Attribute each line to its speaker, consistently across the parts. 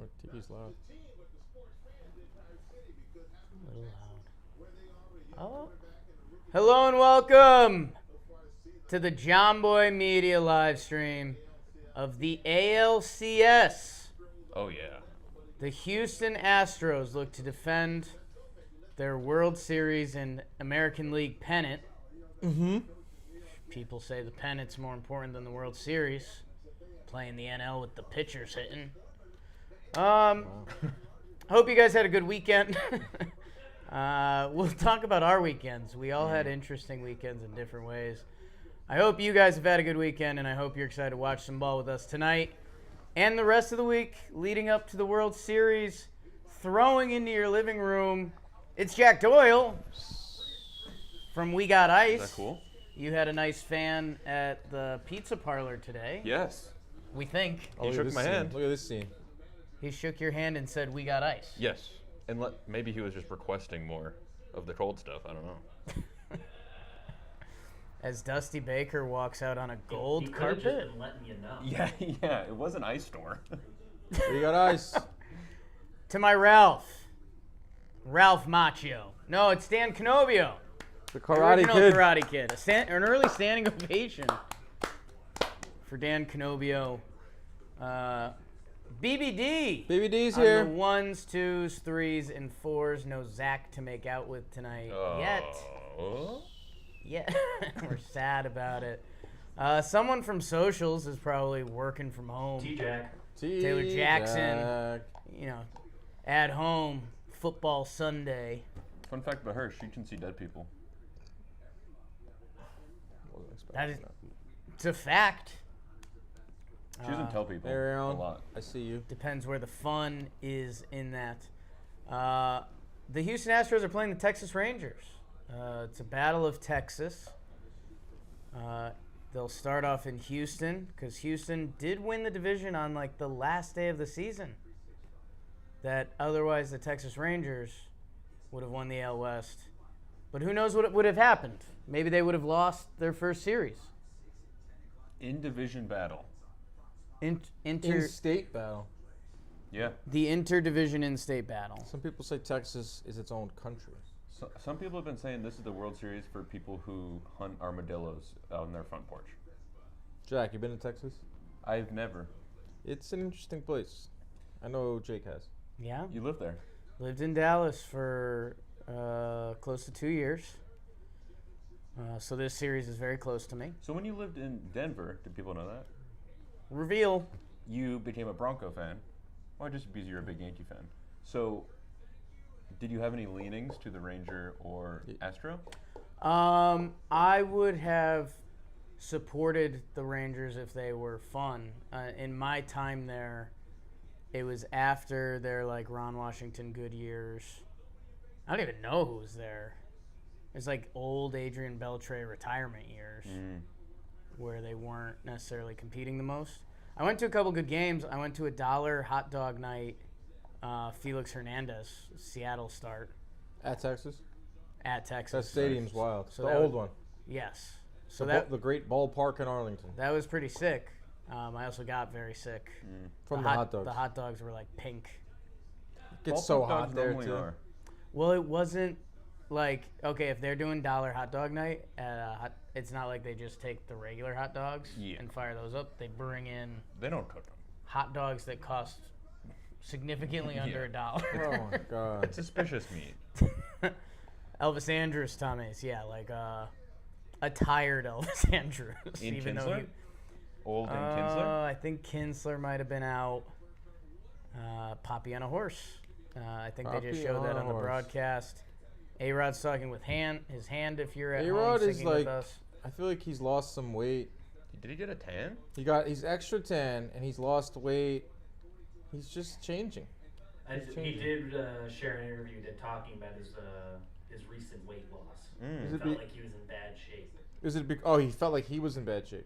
Speaker 1: Our TV's loud.
Speaker 2: A little loud. Oh. Hello and welcome to the John Boy Media live stream of the ALCS.
Speaker 3: Oh, yeah.
Speaker 2: The Houston Astros look to defend their World Series and American League pennant.
Speaker 1: Mm-hmm.
Speaker 2: People say the pennant's more important than the World Series. Playing the NL with the pitchers hitting. Hope you guys had a good weekend. We'll talk about our weekends. We all had interesting weekends in different ways. I hope you guys have had a good weekend, and I hope you're excited to watch some ball with us tonight and the rest of the week leading up to the World Series. Throwing into your living room, it's Jack Doyle from We Got Ice.
Speaker 3: Is that cool?
Speaker 2: You had a nice fan at the pizza parlor today.
Speaker 3: Yes.
Speaker 2: We think.
Speaker 1: Oh,
Speaker 3: He shook my hand.
Speaker 1: Look at this scene.
Speaker 2: He shook your hand and said, "We got ice."
Speaker 3: Yes. And maybe he was just requesting more of the cold stuff. I don't know.
Speaker 2: As Dusty Baker walks out on a gold
Speaker 4: He could've just
Speaker 2: carpet.
Speaker 4: been letting you know.
Speaker 3: Yeah. It was an ice store.
Speaker 1: We got ice.
Speaker 2: To my Ralph Macchio. No, it's Dan Canobbio.
Speaker 1: The Karate
Speaker 2: Original
Speaker 1: Kid.
Speaker 2: Karate Kid. An early standing ovation for Dan Canobbio. BBD.
Speaker 1: BBD's
Speaker 2: On
Speaker 1: here.
Speaker 2: the 1s, 2s, 3s, and 4s. No Zach to make out with tonight yet. Yeah, we're sad about it. Someone from socials is probably working from home.
Speaker 4: T-Jack.
Speaker 2: Taylor Jackson. You know, at home, football Sunday.
Speaker 3: Fun fact about her, she can see dead people.
Speaker 1: Wasn't expecting
Speaker 2: That is, it's a fact.
Speaker 3: She doesn't tell people
Speaker 1: Hey,
Speaker 3: a
Speaker 1: Aaron.
Speaker 3: lot.
Speaker 1: I see you.
Speaker 2: Depends where the fun is in that. The Houston Astros are playing the Texas Rangers. It's a battle of Texas. They'll start off in Houston because Houston did win the division on like the last day of the season. That otherwise the Texas Rangers would have won the AL West. But who knows what would have happened? Maybe they would have lost their first series.
Speaker 3: In division battle.
Speaker 1: In-state battle.
Speaker 3: Yeah.
Speaker 2: The interdivision in-state battle.
Speaker 1: Some people say Texas is its own country.
Speaker 3: So, some people have been saying this is the World Series for people who hunt armadillos on their front porch.
Speaker 1: Jack, you been to Texas?
Speaker 3: I've never.
Speaker 1: It's an interesting place. I know Jake has.
Speaker 2: Yeah.
Speaker 3: You live there.
Speaker 2: Lived in Dallas for close to 2 years. So this series is very close to me.
Speaker 3: So when you lived in Denver, did people know that?
Speaker 2: Reveal.
Speaker 3: You became a Bronco fan, or just because you're a big Yankee fan. So, did you have any leanings to the Ranger or Astro?
Speaker 2: I would have supported the Rangers if they were fun. In my time there, it was after their like Ron Washington good years. I don't even know who was there. It was like old Adrian Beltre retirement years where they weren't necessarily competing the most. I went to a couple good games. I went to a $1 hot dog night. Felix Hernandez, Seattle start.
Speaker 1: At Texas?
Speaker 2: At Texas.
Speaker 1: That stadium's wild.
Speaker 2: So
Speaker 1: the
Speaker 2: that
Speaker 1: old
Speaker 2: was-
Speaker 1: one.
Speaker 2: Yes. So
Speaker 1: The great ballpark in Arlington.
Speaker 2: that was pretty sick. I also got very sick.
Speaker 1: From the hot dogs.
Speaker 2: The hot dogs were like pink.
Speaker 1: It gets so
Speaker 3: Ballpark
Speaker 1: hot
Speaker 3: dogs
Speaker 1: there,
Speaker 3: normally
Speaker 1: too.
Speaker 3: are.
Speaker 2: Well, it wasn't like, okay, if they're doing $1 hot dog night, it's not like they just take the regular hot dogs
Speaker 3: Yeah.
Speaker 2: and fire those up. They bring in
Speaker 3: They don't cook them.
Speaker 2: hot dogs that cost significantly under $1.
Speaker 1: Oh, my God.
Speaker 3: It's suspicious meat.
Speaker 2: Elvis Andrus Tummies, yeah, like a tired Elvis Andrus.
Speaker 3: In
Speaker 2: even though
Speaker 3: Kinsler? Old and Kinsler?
Speaker 2: I think Kinsler might have been out. Poppy on a horse. I think they just
Speaker 1: Poppy
Speaker 2: showed that
Speaker 1: on a
Speaker 2: on the
Speaker 1: horse.
Speaker 2: broadcast. A-Rod's talking with his hand if you're at
Speaker 1: A-Rod
Speaker 2: home
Speaker 1: is
Speaker 2: singing with
Speaker 1: like,
Speaker 2: us.
Speaker 1: I feel like he's lost some weight.
Speaker 3: Did he get a tan?
Speaker 1: He's extra tan and he's lost weight. He's just changing.
Speaker 4: He did share an interview talking about his recent weight loss.
Speaker 1: Is
Speaker 4: He
Speaker 1: it
Speaker 4: felt like he was in bad shape.
Speaker 1: Is it? He felt like he was in bad shape.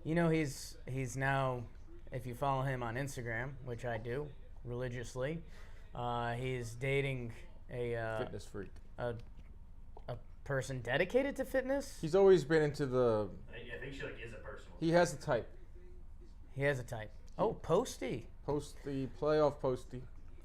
Speaker 2: You know, he's now, if you follow him on Instagram, which I do religiously, he's dating a
Speaker 1: Fitness freak.
Speaker 2: a person dedicated to fitness.
Speaker 1: He's always been into the.
Speaker 4: I think she is a personal.
Speaker 1: He has a type.
Speaker 2: He has a type. Oh, Posty.
Speaker 1: Posty, playoff posty.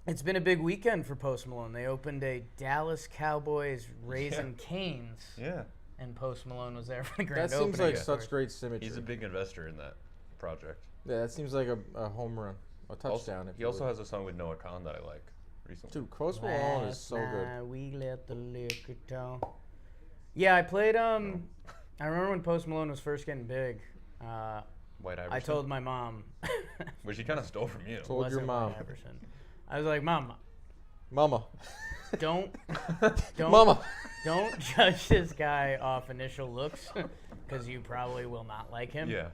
Speaker 2: It's been a big weekend for Post Malone. They opened a Dallas Cowboys Raising Cane's,
Speaker 3: Yeah.
Speaker 2: and Post Malone was there for the grand
Speaker 1: That
Speaker 2: opening.
Speaker 1: seems like
Speaker 2: of
Speaker 1: such
Speaker 2: course.
Speaker 1: great symmetry.
Speaker 3: He's a big investor in that project.
Speaker 1: Yeah, that seems like a home run, a touchdown.
Speaker 3: He also has a song with Noah Khan that I like recently.
Speaker 1: Dude, Post Malone is
Speaker 2: Last
Speaker 1: so good.
Speaker 2: night we let the liquor talk. Yeah, I played. I remember when Post Malone was first getting big.
Speaker 3: White Iverson.
Speaker 2: I told my mom.
Speaker 3: Which he kind of stole from you.
Speaker 1: Told your
Speaker 2: wasn't
Speaker 1: mom.
Speaker 2: White Iverson. I was like, Mom,
Speaker 1: Mama.
Speaker 2: don't
Speaker 1: Mama.
Speaker 2: don't judge this guy off initial looks, because you probably will not like him.
Speaker 3: Yeah.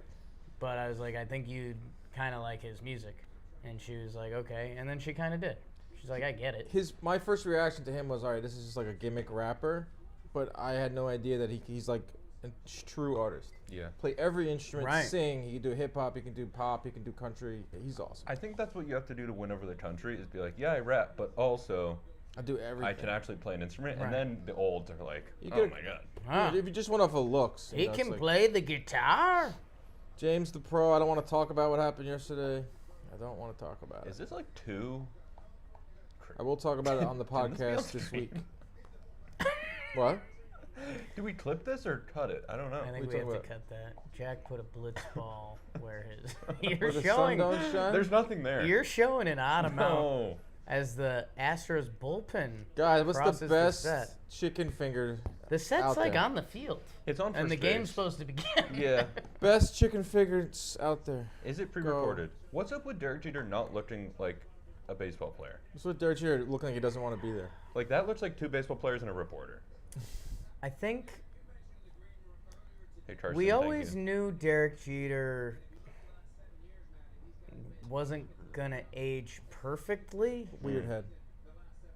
Speaker 2: But I was like, I think you'd kind of like his music, and she was like, okay, and then she kind of did. She's like, I get it.
Speaker 1: My first reaction to him was, all right, this is just like a gimmick rapper, but I had no idea that he's like a true artist.
Speaker 3: Yeah.
Speaker 1: Play every instrument,
Speaker 2: Right.
Speaker 1: sing. He can do hip hop, he can do pop, he can do country. He's awesome.
Speaker 3: I think that's what you have to do to win over the country is be like, yeah, I rap, but also
Speaker 1: I do everything.
Speaker 3: I can actually play an instrument.
Speaker 2: Right.
Speaker 3: And then the olds are like,
Speaker 1: You
Speaker 3: oh
Speaker 1: could-
Speaker 3: my God.
Speaker 2: Huh.
Speaker 1: If you just went off of looks.
Speaker 2: He
Speaker 1: it's
Speaker 2: can
Speaker 1: like,
Speaker 2: play the guitar.
Speaker 1: James the Pro, I don't want to talk about what happened yesterday. I don't want to talk about
Speaker 3: Is
Speaker 1: it.
Speaker 3: this like two?
Speaker 1: I will talk about it on the
Speaker 3: Can this be on
Speaker 1: podcast this
Speaker 3: stream?
Speaker 1: week. What?
Speaker 3: Do we clip this or cut it? I don't know.
Speaker 2: I think
Speaker 1: We
Speaker 2: we have
Speaker 1: talking
Speaker 2: to
Speaker 1: about?
Speaker 2: cut that. Jack put a blitz ball where his.
Speaker 1: Where
Speaker 2: You're
Speaker 1: the sun
Speaker 2: showing.
Speaker 1: don't shine?
Speaker 3: There's nothing there.
Speaker 2: You're showing an odd amount
Speaker 3: No.
Speaker 2: as the Astros bullpen.
Speaker 1: Guys, what's
Speaker 2: crosses
Speaker 1: the
Speaker 2: the
Speaker 1: best
Speaker 2: set.
Speaker 1: chicken finger?
Speaker 2: The set's
Speaker 1: out
Speaker 2: like
Speaker 1: there?
Speaker 2: on the field,
Speaker 3: It's on
Speaker 2: and the
Speaker 3: first
Speaker 2: game's
Speaker 3: base.
Speaker 2: supposed to begin.
Speaker 3: Yeah.
Speaker 1: Best chicken fingers out there.
Speaker 3: Is it pre-recorded? What's up with Derek Jeter not looking like a baseball player?
Speaker 1: That's what Derek Jeter looking like he doesn't want to be there.
Speaker 3: Like that looks like two baseball players and a reporter.
Speaker 2: I think
Speaker 3: Hey, Carson,
Speaker 2: we
Speaker 3: thank
Speaker 2: always
Speaker 3: you.
Speaker 2: knew Derek Jeter wasn't gonna age perfectly.
Speaker 1: Weird head.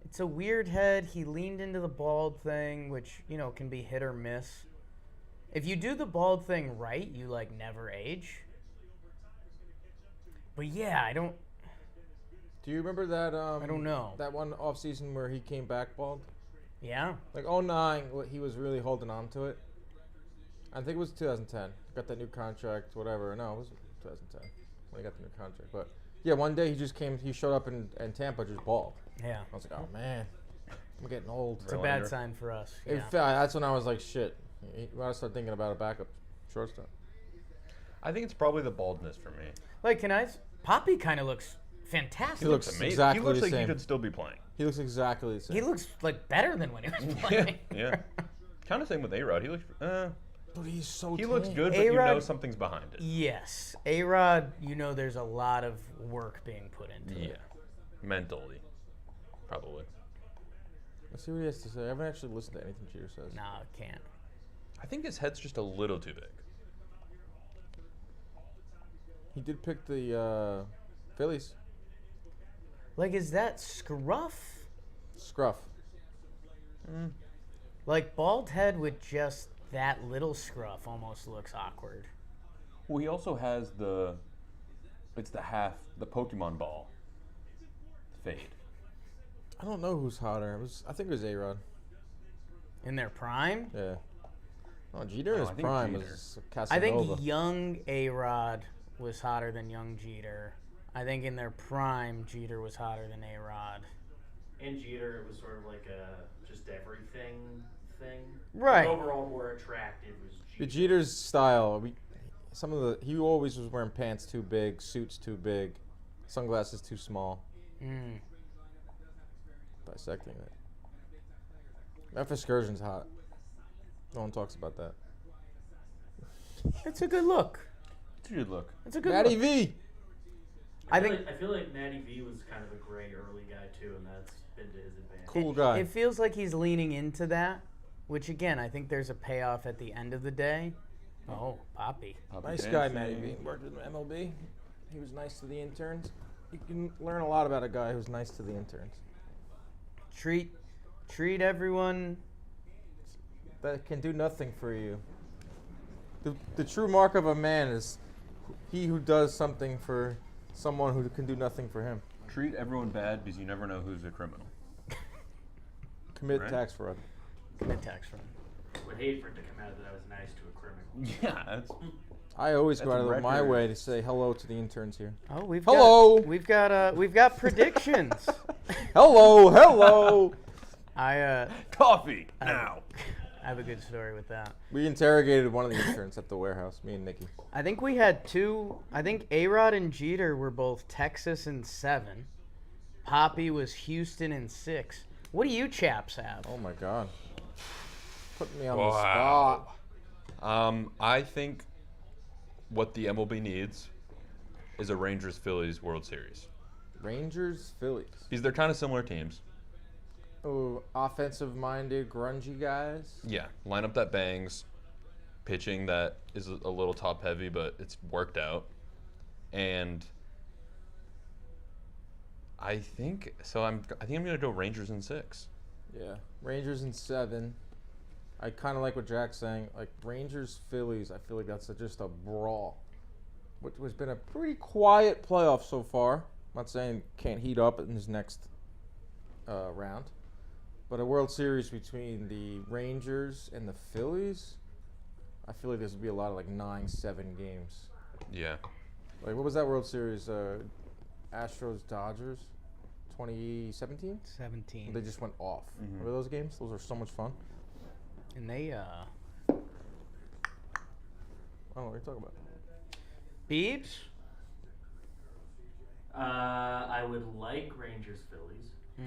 Speaker 2: It's a weird head. He leaned into the bald thing, which, can be hit or miss. If you do the bald thing right, you like never age. But yeah, I don't
Speaker 1: Do you remember that?
Speaker 2: I don't know.
Speaker 1: That one off season where he came back bald.
Speaker 2: Yeah.
Speaker 1: Like 09, he was really holding on to it. I think it was 2010. Got that new contract, whatever. No, it was 2010 when he got the new contract. But yeah, one day he showed up in Tampa just bald.
Speaker 2: Yeah.
Speaker 1: I was like, oh man, I'm getting old.
Speaker 2: It's a
Speaker 3: Verlander.
Speaker 2: bad sign for us.
Speaker 1: In
Speaker 2: Yeah.
Speaker 1: fact, that's when I was like, shit. We gotta start thinking about a backup shortstop.
Speaker 3: I think it's probably the baldness for me.
Speaker 2: Like, Poppy kind of looks fantastic.
Speaker 1: He looks
Speaker 3: Amazing.
Speaker 1: exactly
Speaker 3: he looks
Speaker 1: the
Speaker 3: like he
Speaker 1: same.
Speaker 3: could still be playing.
Speaker 1: He looks exactly the same.
Speaker 2: He looks like better than when he was playing.
Speaker 3: Yeah. Kind of same with A-Rod. He looks.
Speaker 1: But he's so.
Speaker 3: He looks
Speaker 1: tan.
Speaker 3: good, but you know
Speaker 2: A-Rod-
Speaker 3: something's behind it.
Speaker 2: Yes. A-Rod, there's a lot of work being put into
Speaker 3: Yeah.
Speaker 2: it.
Speaker 3: Mentally, probably.
Speaker 1: Let's see what he has to say. I haven't actually listened to anything Jeter says.
Speaker 2: No, it can't.
Speaker 3: I think his head's just a little too big.
Speaker 1: He did pick the Phillies.
Speaker 2: Like, is that scruff?
Speaker 1: Scruff.
Speaker 2: Like, bald head with just that little scruff almost looks awkward.
Speaker 3: Well, he also has the Pokemon ball fade.
Speaker 1: I don't know who's hotter. I think it was A-Rod.
Speaker 2: In their prime?
Speaker 1: Yeah. Oh, Jeter in
Speaker 3: No,
Speaker 1: his
Speaker 3: I think
Speaker 1: prime
Speaker 3: Jeter.
Speaker 1: was
Speaker 2: I
Speaker 1: Casanova.
Speaker 2: think young A-Rod was hotter than young Jeter. I think in their prime, Jeter was hotter than A-Rod.
Speaker 4: And Jeter, it was sort of like a just everything thing.
Speaker 2: Right.
Speaker 4: The overall more attractive was
Speaker 1: The
Speaker 4: Jeter.
Speaker 1: Jeter's style. He always was wearing pants too big, suits too big, sunglasses too small.
Speaker 2: Mm.
Speaker 1: Dissecting it. F Excursion's hot. No one talks about that.
Speaker 2: It's a good look.
Speaker 3: It's a good look.
Speaker 2: It's a good
Speaker 1: Matty
Speaker 2: look.
Speaker 1: V.
Speaker 2: I think
Speaker 4: I feel like Matty V was kind of a gray early guy too, and that's been to his advantage.
Speaker 1: Cool guy.
Speaker 2: it feels like he's leaning into that, which again, I think there's a payoff at the end of the day. Oh, Poppy.
Speaker 1: Nice guy, Matty V. Worked with MLB. He was nice to the interns. You can learn a lot about a guy who's nice to the interns.
Speaker 2: Treat everyone.
Speaker 1: That can do nothing for you. The true mark of a man is he who does something for someone who can do nothing for him.
Speaker 3: Treat everyone bad because you never know who's a criminal.
Speaker 1: Commit
Speaker 3: Right.
Speaker 1: tax fraud.
Speaker 2: Commit tax fraud.
Speaker 4: Would hate for it to come out that I was nice to a criminal.
Speaker 3: Yeah, that's
Speaker 1: I always go
Speaker 3: That's
Speaker 1: out of my
Speaker 3: record.
Speaker 1: way to say hello to the interns here.
Speaker 2: Oh, we've
Speaker 1: Hello.
Speaker 2: We've got predictions.
Speaker 1: Hello.
Speaker 2: I
Speaker 3: Coffee now.
Speaker 2: I have a good story with that.
Speaker 1: We interrogated one of the interns at the warehouse, me and Nikki.
Speaker 2: I think we had two. I think A-Rod and Jeter were both Texas in 7. Poppy was Houston in 6. What do you chaps have?
Speaker 1: Oh my God. Put me on the spot.
Speaker 5: I think what the MLB needs is a Rangers-Phillies World Series.
Speaker 1: Rangers, Phillies.
Speaker 5: Because they're kind of similar teams.
Speaker 1: Oh, offensive-minded, grungy guys.
Speaker 5: Yeah, lineup that bangs, pitching that is a little top-heavy, but it's worked out. And I think I'm gonna go Rangers in 6.
Speaker 1: Yeah, Rangers in 7. I kind of like what Jack's saying. Like Rangers, Phillies, I feel like that's just a brawl. Which has been a pretty quiet playoff so far. I'm not saying it can't heat up in this next round. But a World Series between the Rangers and the Phillies, I feel like this would be a lot of like 9-7 games.
Speaker 5: Yeah.
Speaker 1: Like what was that World Series? Astros Dodgers, 2017.
Speaker 2: 17.
Speaker 1: They just went off. Remember those games? Those are so much fun.
Speaker 2: And they
Speaker 1: I don't know what you're talking about.
Speaker 2: Beebs?
Speaker 4: I would like Rangers Phillies. If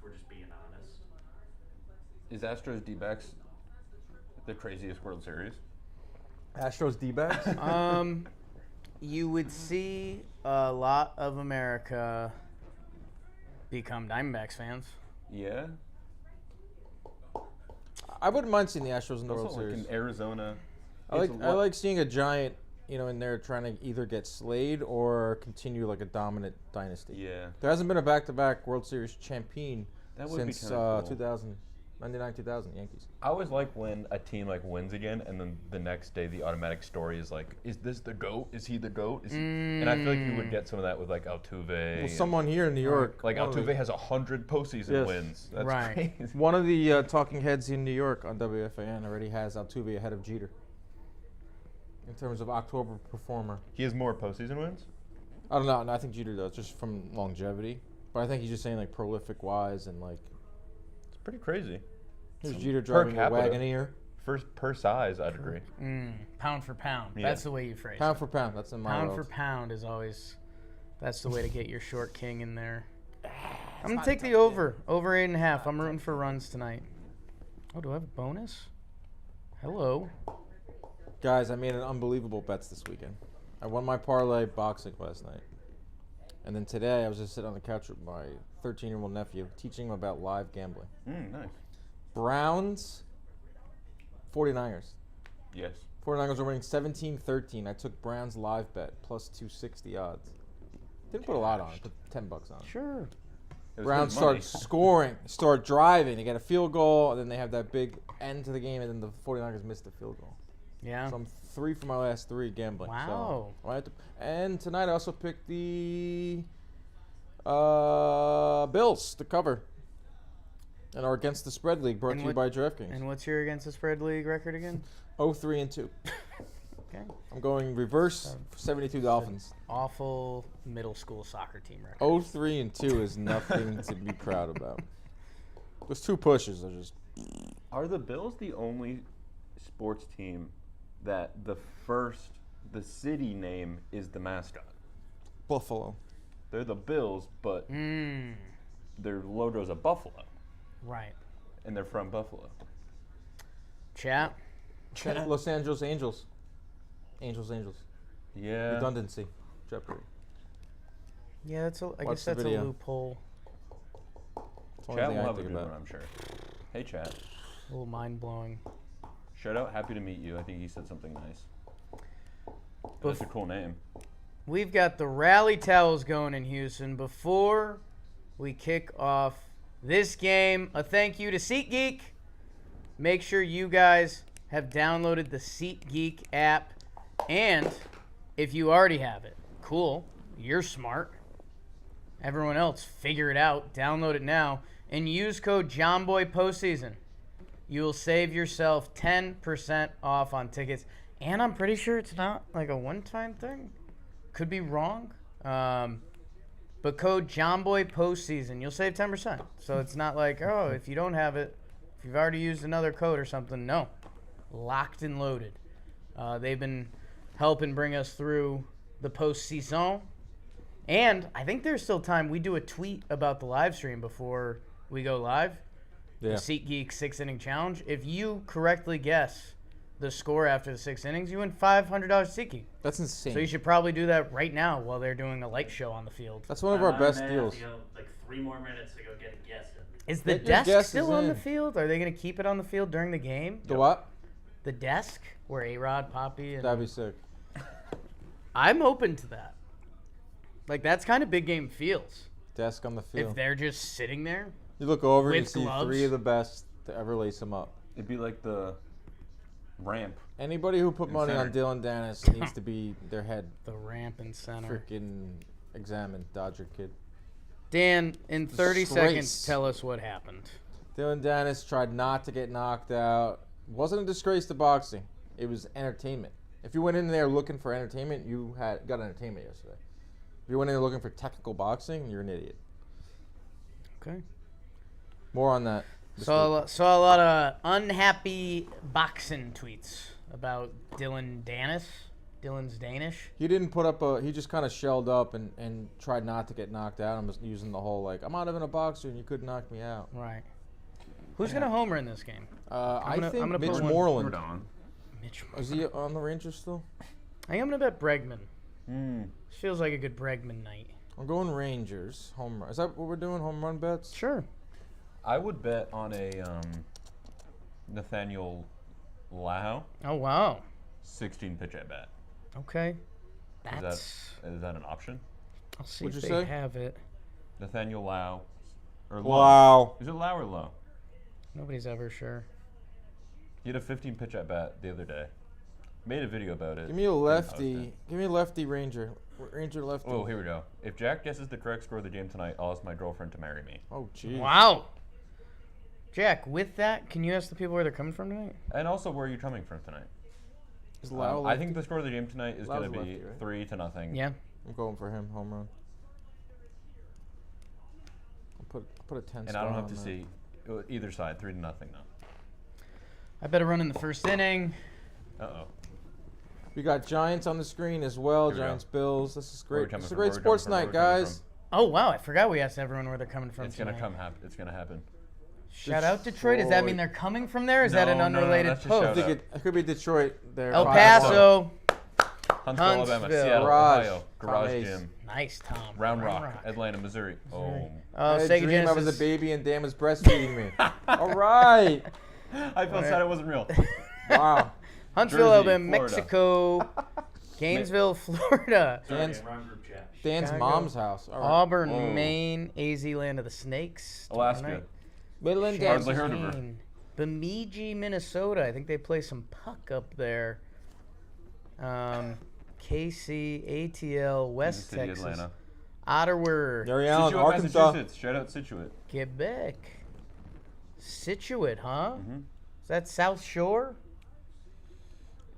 Speaker 4: we're just being honest.
Speaker 3: Is Astros D-backs the craziest World Series?
Speaker 1: Astros D-backs?
Speaker 2: You would see a lot of America become Diamondbacks fans.
Speaker 3: Yeah.
Speaker 1: I wouldn't mind seeing the Astros in the World
Speaker 3: Also, like
Speaker 1: Series.
Speaker 3: in Arizona.
Speaker 1: I like seeing a giant, in there trying to either get slayed or continue like a dominant dynasty.
Speaker 3: Yeah.
Speaker 1: There hasn't been a back-to-back World Series champion
Speaker 3: That would be
Speaker 1: since
Speaker 3: kinda cool.
Speaker 1: 99-2000 Yankees.
Speaker 3: I always like when a team like wins again, and then the next day the automatic story is like, "Is this the GOAT? Is he the GOAT?" And I feel like you would get some of that with like Altuve.
Speaker 1: Well, someone here in New York,
Speaker 3: like
Speaker 1: one of the-
Speaker 3: Altuve has 100 postseason
Speaker 1: Yes.
Speaker 3: wins. That's
Speaker 2: Right.
Speaker 3: crazy.
Speaker 1: One of the talking heads in New York on WFAN already has Altuve ahead of Jeter in terms of October performer.
Speaker 3: He has more postseason wins.
Speaker 1: I don't know. No, I think Jeter does, just from longevity. But I think he's just saying like prolific wise and like
Speaker 3: It's pretty crazy.
Speaker 1: here's Jeter driving a
Speaker 3: capita.
Speaker 1: Wagoneer.
Speaker 3: First per size, I'd agree.
Speaker 2: Pound for pound.
Speaker 3: Yeah.
Speaker 2: That's the way you phrase
Speaker 1: Pound
Speaker 2: it.
Speaker 1: for pound. That's in my
Speaker 2: Pound
Speaker 1: world.
Speaker 2: for pound is always, that's the way to get your short king in there. I'm going to take the over. Over 8.5. I'm rooting for runs tonight. Oh, do I have a bonus? Hello.
Speaker 1: Guys, I made an unbelievable bets this weekend. I won my parlay boxing last night. And then today I was just sitting on the couch with my 13-year-old nephew, teaching him about live gambling.
Speaker 3: Nice.
Speaker 1: Browns, 49ers.
Speaker 3: Yes.
Speaker 1: 49ers are winning 17-13. I took Browns live bet, plus 260 odds. Didn't put a lot on it, put $10 on it.
Speaker 2: Sure.
Speaker 3: It was
Speaker 1: Browns
Speaker 3: good money.
Speaker 1: start scoring, start driving. They get a field goal, and then they have that big end to the game, and then the 49ers missed the field goal.
Speaker 2: Yeah.
Speaker 1: So I'm 3 for my last 3 gambling.
Speaker 2: Wow.
Speaker 1: So I had to, and tonight I also picked the Bills to cover. And are against the spread league, brought
Speaker 2: And
Speaker 1: to you by DraftKings.
Speaker 2: And what's your against the spread league record again?
Speaker 1: 0-3-2.
Speaker 2: Okay.
Speaker 1: I'm going reverse 72 Dolphins.
Speaker 2: Awful middle school soccer team record.
Speaker 1: 0-3-2 is nothing to be proud about. Those 2 pushes are just.
Speaker 3: Are the Bills the only sports team that the city name is the mascot?
Speaker 1: Buffalo.
Speaker 3: They're the Bills, but their logo's a buffalo,
Speaker 2: Right.
Speaker 3: and they're from Buffalo.
Speaker 2: Chat.
Speaker 1: Los Angeles Angels. Angels.
Speaker 3: Yeah.
Speaker 1: Redundancy. Jeopardy.
Speaker 2: Yeah, that's I
Speaker 1: Watch
Speaker 2: guess
Speaker 1: the
Speaker 2: that's a
Speaker 1: video.
Speaker 2: loophole.
Speaker 1: It's the only
Speaker 3: Chat
Speaker 1: thing
Speaker 3: will
Speaker 1: I
Speaker 3: have a
Speaker 1: think
Speaker 3: good
Speaker 1: about.
Speaker 3: one, I'm sure. Hey, chat.
Speaker 2: A little mind blowing.
Speaker 3: Shout out, happy to meet you. I think he said something nice.
Speaker 2: Bef-
Speaker 3: That's a cool name.
Speaker 2: We've got the rally towels going in Houston. Before we kick off this game, a thank you to SeatGeek. Make sure you guys have downloaded the SeatGeek app. And if you already have it, cool. You're smart. Everyone else, figure it out. Download it now. And use code JOHNBOYPostseason. You will save yourself 10% off on tickets And I'm pretty sure it's not like a one-time thing. Could be wrong. But code JOHNBOY postseason, you'll save 10%. So it's not like, oh, if you don't have it, if you've already used another code or something, no. Locked and loaded. They've been helping bring us through the postseason. And I think there's still time. We do a tweet about the live stream before we go live.
Speaker 1: Yeah.
Speaker 2: The SeatGeek 6-inning challenge. If you correctly guess the score after the 6 innings, you win $500 SeatGeek.
Speaker 1: That's insane.
Speaker 2: So you should probably do that right now while they're doing a light show on the field.
Speaker 1: That's one of our best
Speaker 4: Man,
Speaker 1: deals.
Speaker 4: you know, like 3 more minutes to go get a guess in.
Speaker 2: Is the
Speaker 1: Get your
Speaker 2: desk
Speaker 1: guesses
Speaker 2: still on the
Speaker 1: in.
Speaker 2: field? Are they going to keep it on the field during the game?
Speaker 1: The what?
Speaker 2: The desk where A-Rod, Poppy, and
Speaker 1: That'd be sick.
Speaker 2: I'm open to that. Like, that's kind of big game feels.
Speaker 1: Desk on the field.
Speaker 2: If they're just sitting there.
Speaker 1: You look over and you
Speaker 2: with
Speaker 1: see
Speaker 2: gloves.
Speaker 1: 3 of the best to ever lace them up.
Speaker 3: It'd be like the ramp.
Speaker 1: Anybody who put
Speaker 3: In
Speaker 1: money on
Speaker 3: center.
Speaker 1: Dylan Dennis needs to be their head
Speaker 2: The ramp and center.
Speaker 1: freaking examined, Dodger kid.
Speaker 2: Dan, in 30
Speaker 1: Disgrace.
Speaker 2: seconds, tell us what happened.
Speaker 1: Dylan Dennis tried not to get knocked out. Wasn't a disgrace to boxing. It was entertainment. If you went in there looking for entertainment, you got entertainment yesterday. If you went in there looking for technical boxing, you're an idiot.
Speaker 2: Okay.
Speaker 1: More on that. this
Speaker 2: Saw
Speaker 1: week.
Speaker 2: a lot of unhappy boxing tweets about Dylan Dennis. Dylan's Danish.
Speaker 1: He didn't put up a. He just kind of shelled up and tried not to get knocked out. And was using the whole like, I'm not even a boxer and you couldn't knock me out.
Speaker 2: Right. Who's going to homer in this game?
Speaker 1: I
Speaker 2: I'm
Speaker 1: think
Speaker 2: gonna
Speaker 1: Mitch
Speaker 2: put one-
Speaker 3: We're
Speaker 1: Moreland.
Speaker 3: done.
Speaker 2: Mitch.
Speaker 1: Is he on the Rangers still?
Speaker 2: I think I'm going to bet Bregman.
Speaker 3: Mm.
Speaker 2: This feels like a good Bregman night.
Speaker 1: I'm going Rangers. Home run. Is that what we're doing? Home run bets?
Speaker 2: Sure.
Speaker 3: I would bet on a Nathaniel Lau
Speaker 2: Oh, wow.
Speaker 3: 16 pitch at bat.
Speaker 2: Okay.
Speaker 3: Is
Speaker 2: That's.
Speaker 3: that an option?
Speaker 2: I'll see
Speaker 1: What'd
Speaker 2: if
Speaker 1: you
Speaker 2: they
Speaker 1: say?
Speaker 2: have it.
Speaker 3: Nathaniel Lau. Or Low.
Speaker 1: Wow.
Speaker 3: Is it Lau or Low?
Speaker 2: Nobody's ever sure.
Speaker 3: He had a 15 pitch at bat the other day. Made a video about it.
Speaker 1: Give me a
Speaker 3: Didn't post
Speaker 1: lefty.
Speaker 3: it.
Speaker 1: Give me a lefty Ranger. Ranger lefty.
Speaker 3: Oh, here we go. If Jack guesses the correct score of the game tonight, I'll ask my girlfriend to marry me.
Speaker 1: Oh, jeez.
Speaker 2: Wow. Jack, with that, can you ask the people where they're coming from tonight?
Speaker 3: And also, where are you coming from tonight?
Speaker 1: Is Lau
Speaker 3: I
Speaker 1: lefty?
Speaker 3: think the score of the game tonight is
Speaker 1: Lau's
Speaker 3: going to be
Speaker 1: lefty, right?
Speaker 3: 3-0.
Speaker 2: Yeah.
Speaker 1: I'm going for him. Home run. I'll put a 10
Speaker 3: And I
Speaker 1: star
Speaker 3: don't have
Speaker 1: on
Speaker 3: to
Speaker 1: that.
Speaker 3: see either side. 3-0 now.
Speaker 2: I bet a run in the first inning.
Speaker 3: Uh-oh.
Speaker 1: We got Giants on the screen as well.
Speaker 3: Here we go.
Speaker 1: Giants Bills. This is
Speaker 3: Where we
Speaker 1: great.
Speaker 3: coming
Speaker 1: This is a
Speaker 3: from?
Speaker 1: great
Speaker 3: Where we
Speaker 1: sports
Speaker 3: coming
Speaker 1: night,
Speaker 3: from? Where we coming
Speaker 1: guys.
Speaker 2: Oh, wow. I forgot we asked everyone where they're coming from
Speaker 3: It's going to
Speaker 2: tonight.
Speaker 3: It's going to happen.
Speaker 2: Shout out Detroit. Does that mean they're coming from there? Or is that an
Speaker 3: No, no, no,
Speaker 2: unrelated
Speaker 3: that's just
Speaker 2: post?
Speaker 1: I
Speaker 3: shout
Speaker 1: think
Speaker 3: out.
Speaker 1: it could be Detroit. There.
Speaker 2: El
Speaker 1: 5-0.
Speaker 2: Paso.
Speaker 3: Huntsville, Alabama,
Speaker 2: Huntsville.
Speaker 3: Seattle,
Speaker 1: Garage.
Speaker 3: Ohio, Garage
Speaker 1: Tom
Speaker 3: Gym,
Speaker 2: Nice, Tom.
Speaker 3: Round Rock, Atlanta, Missouri. Oh.
Speaker 2: Oh,
Speaker 1: I had a
Speaker 2: Sega
Speaker 1: dream I was a
Speaker 2: Genesis.
Speaker 1: baby and Dan was breastfeeding me. All right.
Speaker 3: I felt sad it wasn't real.
Speaker 1: Wow.
Speaker 2: Huntsville,
Speaker 3: Jersey,
Speaker 2: Alabama,
Speaker 3: Florida.
Speaker 2: Mexico, Gainesville, Florida,
Speaker 4: Sorry,
Speaker 1: Dan's-
Speaker 4: wrong group chat.
Speaker 1: Dan's
Speaker 2: Chicago.
Speaker 1: mom's house. All right.
Speaker 2: Auburn,
Speaker 3: Whoa.
Speaker 2: Maine, AZ Land of the Snakes.
Speaker 3: Alaska.
Speaker 2: tonight.
Speaker 1: Midland
Speaker 3: Hardly
Speaker 1: Dance.
Speaker 3: heard of her.
Speaker 2: Champaign, Bemidji, Minnesota. I think they play some puck up there. KC, ATL, West
Speaker 3: Kansas City,
Speaker 2: Texas,
Speaker 3: Atlanta.
Speaker 2: Ottawa,
Speaker 1: Gary Allen,
Speaker 3: Scituate,
Speaker 1: Arkansas.
Speaker 3: Massachusetts. Shout out Scituate.
Speaker 2: Quebec, Scituate, huh?
Speaker 3: Mhm.
Speaker 2: Is that South Shore?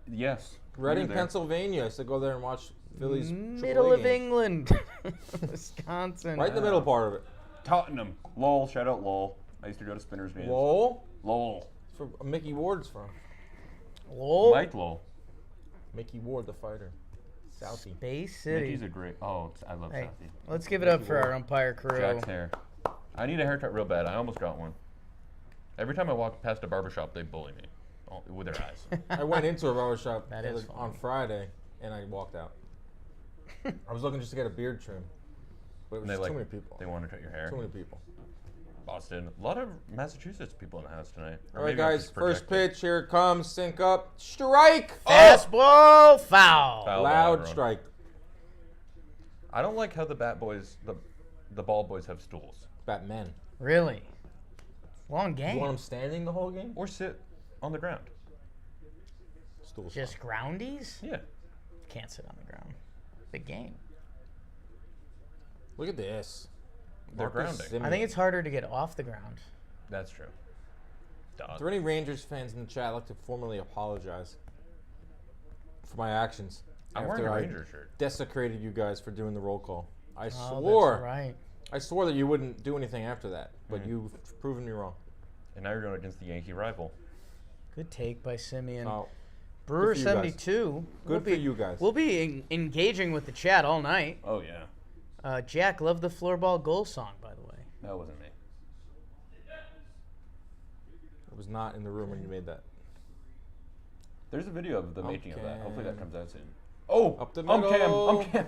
Speaker 3: Yes.
Speaker 1: Reading,
Speaker 3: Near there.
Speaker 1: Pennsylvania. I used to go there and watch Phillies.
Speaker 2: Middle
Speaker 1: AAA
Speaker 2: of
Speaker 1: games.
Speaker 2: England, Wisconsin.
Speaker 1: Right in the middle part of it.
Speaker 3: Tottenham. Lowell. Shout out Lowell. I used to go to Spinners games.
Speaker 1: Lowell.
Speaker 3: Lowell.
Speaker 1: That's where Mickey Ward's from.
Speaker 2: Lowell,
Speaker 3: Mike Lowell.
Speaker 1: Mickey Ward, the fighter. Southie.
Speaker 2: Bay City.
Speaker 3: Mickey's a great. Oh, I love
Speaker 2: Hey,
Speaker 3: Southie.
Speaker 2: let's give it up for our umpire crew.
Speaker 3: Jack's hair. I need a haircut real bad. I almost got one. Every time I walk past a barbershop, they bully me with their eyes.
Speaker 1: I went into a barbershop
Speaker 2: That is
Speaker 1: on
Speaker 2: funny.
Speaker 1: Friday and I walked out. I was looking just to get a beard trim. But it was
Speaker 3: And they
Speaker 1: just
Speaker 3: like
Speaker 1: too many people.
Speaker 3: they want to cut your hair.
Speaker 1: Too many people.
Speaker 3: Boston. A lot of Massachusetts people in the house tonight. Or
Speaker 1: All right,
Speaker 3: maybe I'm
Speaker 1: guys.
Speaker 3: just
Speaker 1: First
Speaker 3: projecting.
Speaker 1: pitch. Here it comes. Sync up. Strike.
Speaker 2: Fastball, foul.
Speaker 3: Foul.
Speaker 1: Loud
Speaker 3: everyone.
Speaker 1: strike.
Speaker 3: I don't like how the bat boys, the ball boys have stools
Speaker 1: Batman.
Speaker 2: Really? Long
Speaker 1: You
Speaker 2: game.
Speaker 1: want him standing the whole game?
Speaker 3: or sit on the ground.
Speaker 1: Stools.
Speaker 2: Just groundies?
Speaker 3: Yeah.
Speaker 2: Can't sit on the ground. Big game.
Speaker 1: Look at this.
Speaker 3: They're
Speaker 1: Marcus
Speaker 3: grounding.
Speaker 2: I
Speaker 1: Semien.
Speaker 2: think it's harder to get off the ground.
Speaker 3: That's true.
Speaker 1: Are there any Rangers fans in the chat? I'd like to formally apologize. for my actions.
Speaker 3: I'm wearing a
Speaker 1: I
Speaker 3: Ranger shirt.
Speaker 1: desecrated you guys for doing the roll call. I
Speaker 2: Oh,
Speaker 1: swore.
Speaker 2: that's right.
Speaker 1: I swore that you wouldn't do anything after that, but you've proven me wrong.
Speaker 3: And now you're going against the Yankee rival.
Speaker 2: Good take by Simeon.
Speaker 1: Oh,
Speaker 2: Brewer
Speaker 1: good for you guys.
Speaker 2: 72.
Speaker 1: good for you guys.
Speaker 2: We'll be engaging with the chat all night.
Speaker 3: Oh, yeah.
Speaker 2: Jack, love the floorball goal song, by the way.
Speaker 3: That wasn't me.
Speaker 1: I was not in the room when you made that.
Speaker 3: There's a video of the making of that. Hopefully that
Speaker 1: Okay.
Speaker 3: comes out soon. Oh!
Speaker 1: Up the
Speaker 3: I'm
Speaker 1: middle.
Speaker 3: Cam.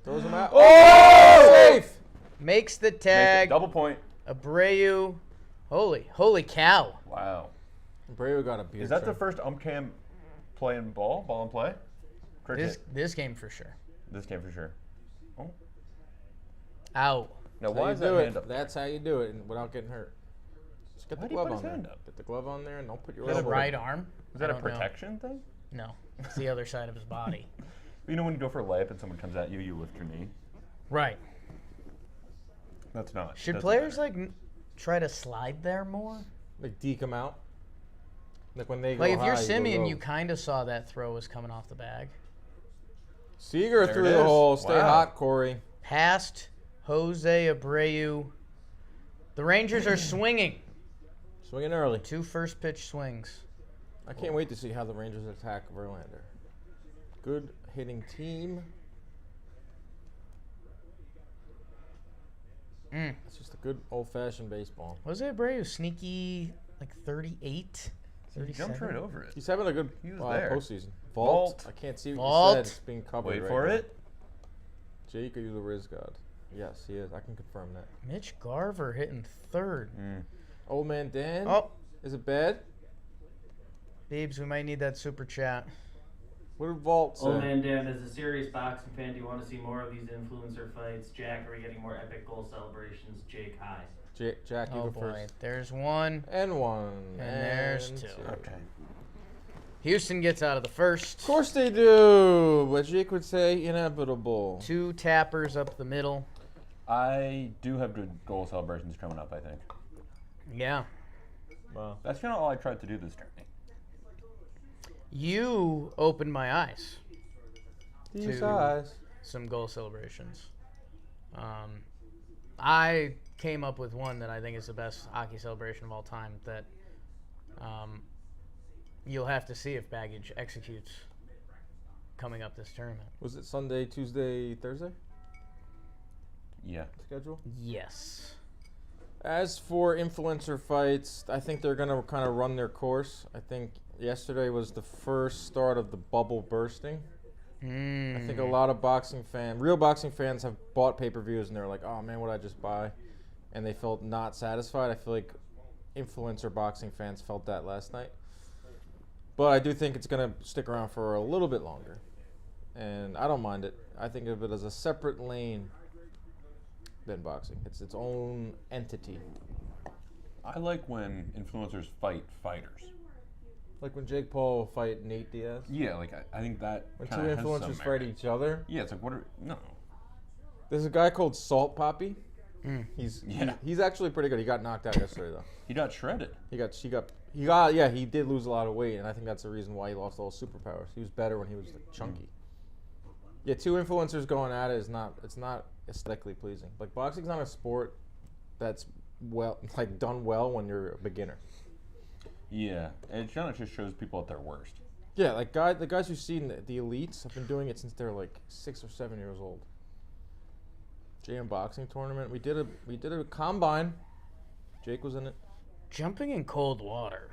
Speaker 1: Throws him out.
Speaker 3: Oh!
Speaker 1: Safe!
Speaker 2: Makes the
Speaker 3: Makes it
Speaker 2: tag.
Speaker 3: double point.
Speaker 2: Abreu. Holy cow.
Speaker 3: Wow.
Speaker 1: Abreu got a beard.
Speaker 3: Is that the
Speaker 1: trim.
Speaker 3: first Cam playing ball and play? Correct
Speaker 2: This
Speaker 3: hit.
Speaker 2: this game for sure.
Speaker 3: This game for sure. Oh.
Speaker 2: Out.
Speaker 3: Now,
Speaker 1: That's how
Speaker 3: why
Speaker 1: you
Speaker 3: is
Speaker 1: do
Speaker 3: that
Speaker 1: it.
Speaker 3: hand up?
Speaker 1: That's how you do it and without getting hurt. Just get
Speaker 3: Why
Speaker 1: the
Speaker 3: do you
Speaker 1: glove
Speaker 3: put
Speaker 1: on
Speaker 3: his
Speaker 1: there.
Speaker 3: hand up?
Speaker 1: Get the glove on there and don't put your
Speaker 2: His
Speaker 1: elbow.
Speaker 2: right arm.
Speaker 3: Is that
Speaker 2: I
Speaker 3: a
Speaker 2: don't know.
Speaker 3: protection thing?
Speaker 2: No, it's the other side of his body.
Speaker 3: You know when you go for a layup and someone comes at you, you lift your knee?
Speaker 2: Right.
Speaker 3: That's not.
Speaker 2: Should
Speaker 3: doesn't
Speaker 2: players
Speaker 3: matter.
Speaker 2: try to slide there more?
Speaker 1: Like deke him out. Like when they go
Speaker 2: Like if you're
Speaker 1: high, you go
Speaker 2: Simeon,
Speaker 1: low.
Speaker 2: you kind of saw that throw was coming off the bag.
Speaker 1: Seager
Speaker 3: There
Speaker 1: through
Speaker 3: it
Speaker 1: the
Speaker 3: is.
Speaker 1: hole. Stay
Speaker 3: Wow.
Speaker 1: hot, Corey.
Speaker 2: Past Jose Abreu. The Rangers are swinging.
Speaker 1: Swinging early.
Speaker 2: 2 first pitch swings.
Speaker 1: I can't wait to see how the Rangers attack Verlander. Good hitting team. It's just a good old-fashioned baseball.
Speaker 2: Jose Abreu sneaky like 38.
Speaker 3: He jumped
Speaker 2: 37?
Speaker 3: right over it.
Speaker 1: He's having a good
Speaker 3: He was there.
Speaker 1: postseason.
Speaker 3: Vault.
Speaker 1: I can't see what
Speaker 2: Vault.
Speaker 1: you said. It's being covered
Speaker 3: Wait
Speaker 1: right
Speaker 3: for
Speaker 1: now.
Speaker 3: it.
Speaker 1: Jake, are you the Riz God? Yes, he is. I can confirm that.
Speaker 2: Mitch Garver hitting third.
Speaker 1: Old man Dan.
Speaker 2: Oh,
Speaker 1: Is it bad?
Speaker 2: Beebs, we might need that super chat.
Speaker 1: What did Vault say?
Speaker 4: Old man Dan, as a serious boxing fan, do you want to see more of these influencer fights? Jack, are we getting more epic goal celebrations? Jake, hi.
Speaker 1: Jack, you
Speaker 2: Oh
Speaker 1: go
Speaker 2: boy,
Speaker 1: first.
Speaker 2: there's one.
Speaker 1: And one.
Speaker 2: And there's
Speaker 1: and
Speaker 2: two.
Speaker 3: Okay.
Speaker 2: Houston gets out of the first.
Speaker 1: Of course they do. But Jake would say inevitable.
Speaker 2: 2 tappers up the middle.
Speaker 3: I do have good goal celebrations coming up, I think.
Speaker 2: Yeah.
Speaker 1: Wow.
Speaker 3: That's kind of all I tried to do this journey.
Speaker 2: You opened my eyes.
Speaker 1: These
Speaker 2: to-
Speaker 1: eyes.
Speaker 2: Some goal celebrations. I came up with one that I think is the best hockey celebration of all time that you'll have to see if Baggage executes coming up this tournament.
Speaker 1: Was it Sunday, Tuesday, Thursday?
Speaker 3: Yeah.
Speaker 1: Schedule?
Speaker 2: Yes.
Speaker 1: As for influencer fights, I think they're going to kind of run their course. I think yesterday was the first start of the bubble bursting. I think a lot of real boxing fans have bought pay-per-views and they're like, oh man, what did I just buy? And they felt not satisfied. I feel like influencer boxing fans felt that last night. But I do think it's going to stick around for a little bit longer. And I don't mind it. I think of it as a separate lane than boxing. It's its own entity.
Speaker 3: I like when influencers fight fighters.
Speaker 1: Like when Jake Paul will fight Nate Diaz.
Speaker 3: Yeah, like I think that
Speaker 1: When two
Speaker 3: kinda has
Speaker 1: influencers
Speaker 3: some
Speaker 1: fight
Speaker 3: merit.
Speaker 1: each other.
Speaker 3: Yeah, it's like no.
Speaker 1: There's a guy called Salt Poppy.
Speaker 2: Mm.
Speaker 1: He's actually pretty good. He got knocked out yesterday though.
Speaker 3: He got shredded.
Speaker 1: He did lose a lot of weight, and I think that's the reason why he lost all his superpowers. He was better when he was like chunky. Yeah, two influencers going at it it's not aesthetically pleasing. Like boxing's not a sport that's done well when you're a beginner.
Speaker 3: Yeah, it kind of just shows people at their worst.
Speaker 1: Yeah, like the guys you've seen, the elites, have been doing it since they're like 6 or 7 years old. JM boxing tournament. We did a combine. Jake was in it.
Speaker 2: Jumping in cold water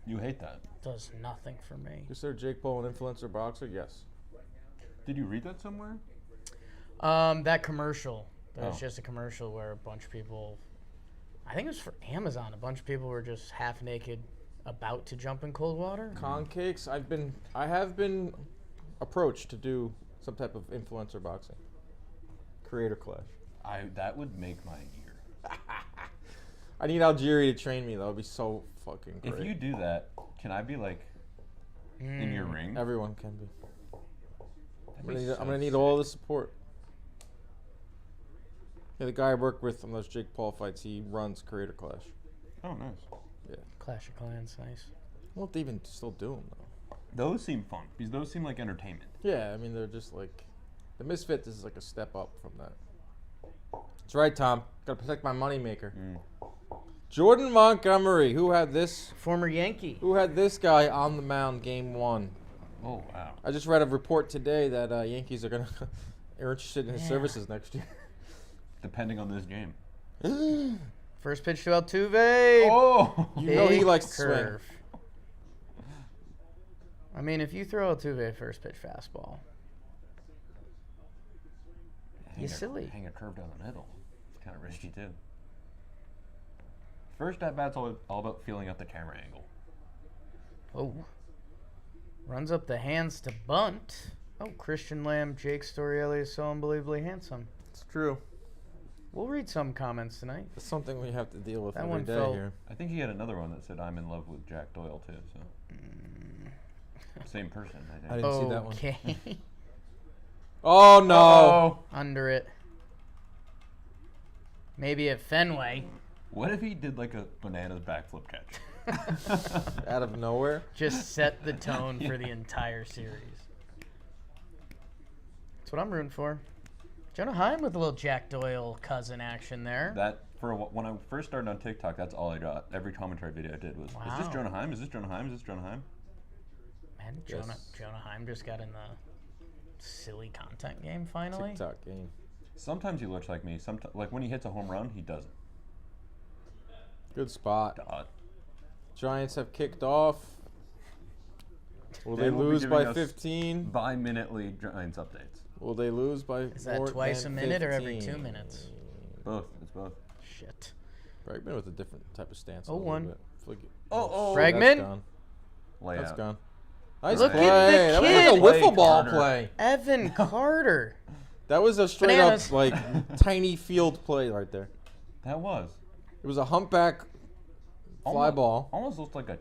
Speaker 3: You hate that.
Speaker 2: does nothing for me.
Speaker 1: Consider Jake Paul an influencer boxer? Yes.
Speaker 3: Did you read that somewhere?
Speaker 2: That commercial. There's
Speaker 3: Oh.
Speaker 2: just a commercial where a bunch of people, I think it was for Amazon, a bunch of people were just half naked about to jump in cold water.
Speaker 1: Con cakes. I have been approached to do some type of influencer boxing. Creator clash.
Speaker 3: That would make my year.
Speaker 1: I need Algeria to train me though. It'd be so fucking great.
Speaker 3: If you do that, can I be like in your ring?
Speaker 1: Everyone can be.
Speaker 3: That'd be
Speaker 1: I'm
Speaker 3: so
Speaker 1: gonna need
Speaker 3: sick.
Speaker 1: all the support. Yeah, the guy I work with on those Jake Paul fights, he runs Creator Clash.
Speaker 3: Oh, nice.
Speaker 2: Clash of Clans, nice.
Speaker 1: I won't even still do them though.
Speaker 3: Those seem fun because those seem like entertainment.
Speaker 1: Yeah, I mean they're just like the Misfit is like a step up from that. That's right, Tom. Gotta protect my moneymaker. Jordan Montgomery, who had this
Speaker 2: Former Yankee.
Speaker 1: guy on the mound game 1.
Speaker 3: Oh wow!
Speaker 1: I just read a report today that Yankees are gonna are interested in his
Speaker 2: Yeah.
Speaker 1: services next year.
Speaker 3: Depending on this game.
Speaker 2: First pitch to Altuve.
Speaker 3: Oh!
Speaker 1: You know he
Speaker 2: Big
Speaker 1: likes to swing.
Speaker 2: curve. I mean, if you throw Altuve a first pitch fastball, he's silly.
Speaker 3: Hang a curve down the middle. It's kind of risky too. First at bat's all about feeling out the camera angle.
Speaker 2: Oh. Runs up the hands to bunt. Oh, Christian Lamb, Jake Storielli is so unbelievably handsome.
Speaker 1: It's true.
Speaker 2: We'll read some comments tonight.
Speaker 1: It's something we have to deal with
Speaker 2: That
Speaker 1: every
Speaker 2: one
Speaker 1: day
Speaker 2: felt-
Speaker 1: here.
Speaker 3: I think he had another one that said "I'm in love with Jack Doyle" too. So same person, I think.
Speaker 1: I didn't see that one.
Speaker 2: Okay.
Speaker 1: Oh no!
Speaker 3: Oh.
Speaker 2: Under it. Maybe at Fenway.
Speaker 3: What if he did like a bananas backflip catch?
Speaker 1: Out of nowhere.
Speaker 2: Just set the tone for the entire series. That's what I'm rooting for. Jonah Heim with a little Jack Doyle cousin action there.
Speaker 3: That when I first started on TikTok, that's all I got. Every commentary video I did was, "Is this
Speaker 2: Wow.
Speaker 3: Jonah Heim? Is this Jonah Heim? Is this Jonah Heim?"
Speaker 2: Man,
Speaker 1: Yes.
Speaker 2: Jonah Heim just got in the silly content game finally.
Speaker 1: TikTok game.
Speaker 3: Sometimes he looks like me. Sometimes, like when he hits a home run, he doesn't.
Speaker 1: Good spot.
Speaker 3: Dot.
Speaker 1: Giants have kicked off. Will they
Speaker 3: Dan will be
Speaker 1: lose
Speaker 3: giving
Speaker 1: by
Speaker 3: us
Speaker 1: 15?
Speaker 3: Bi-minutely Giants updates.
Speaker 1: Will they lose by
Speaker 2: Is that
Speaker 1: more
Speaker 2: twice
Speaker 1: than
Speaker 2: a minute or every
Speaker 1: 15?
Speaker 2: 2 minutes?
Speaker 3: Both. It's both.
Speaker 2: Shit.
Speaker 1: Bregman with a different type of stance. a
Speaker 2: Oh,
Speaker 1: little
Speaker 2: one.
Speaker 1: bit. Flick it.
Speaker 3: Oh.
Speaker 1: That's
Speaker 2: Bregman?
Speaker 1: gone.
Speaker 3: Layout.
Speaker 1: That's gone. Nice
Speaker 2: Look at
Speaker 1: play.
Speaker 2: the
Speaker 1: That was
Speaker 2: kid.
Speaker 1: like a wiffle
Speaker 3: Play,
Speaker 1: ball
Speaker 3: Carter.
Speaker 1: play.
Speaker 2: Evan Carter.
Speaker 1: That was a straight
Speaker 2: Bananas.
Speaker 1: up like tiny field play right there.
Speaker 3: That was.
Speaker 1: It was a humpback fly ball.
Speaker 3: Almost looked like a.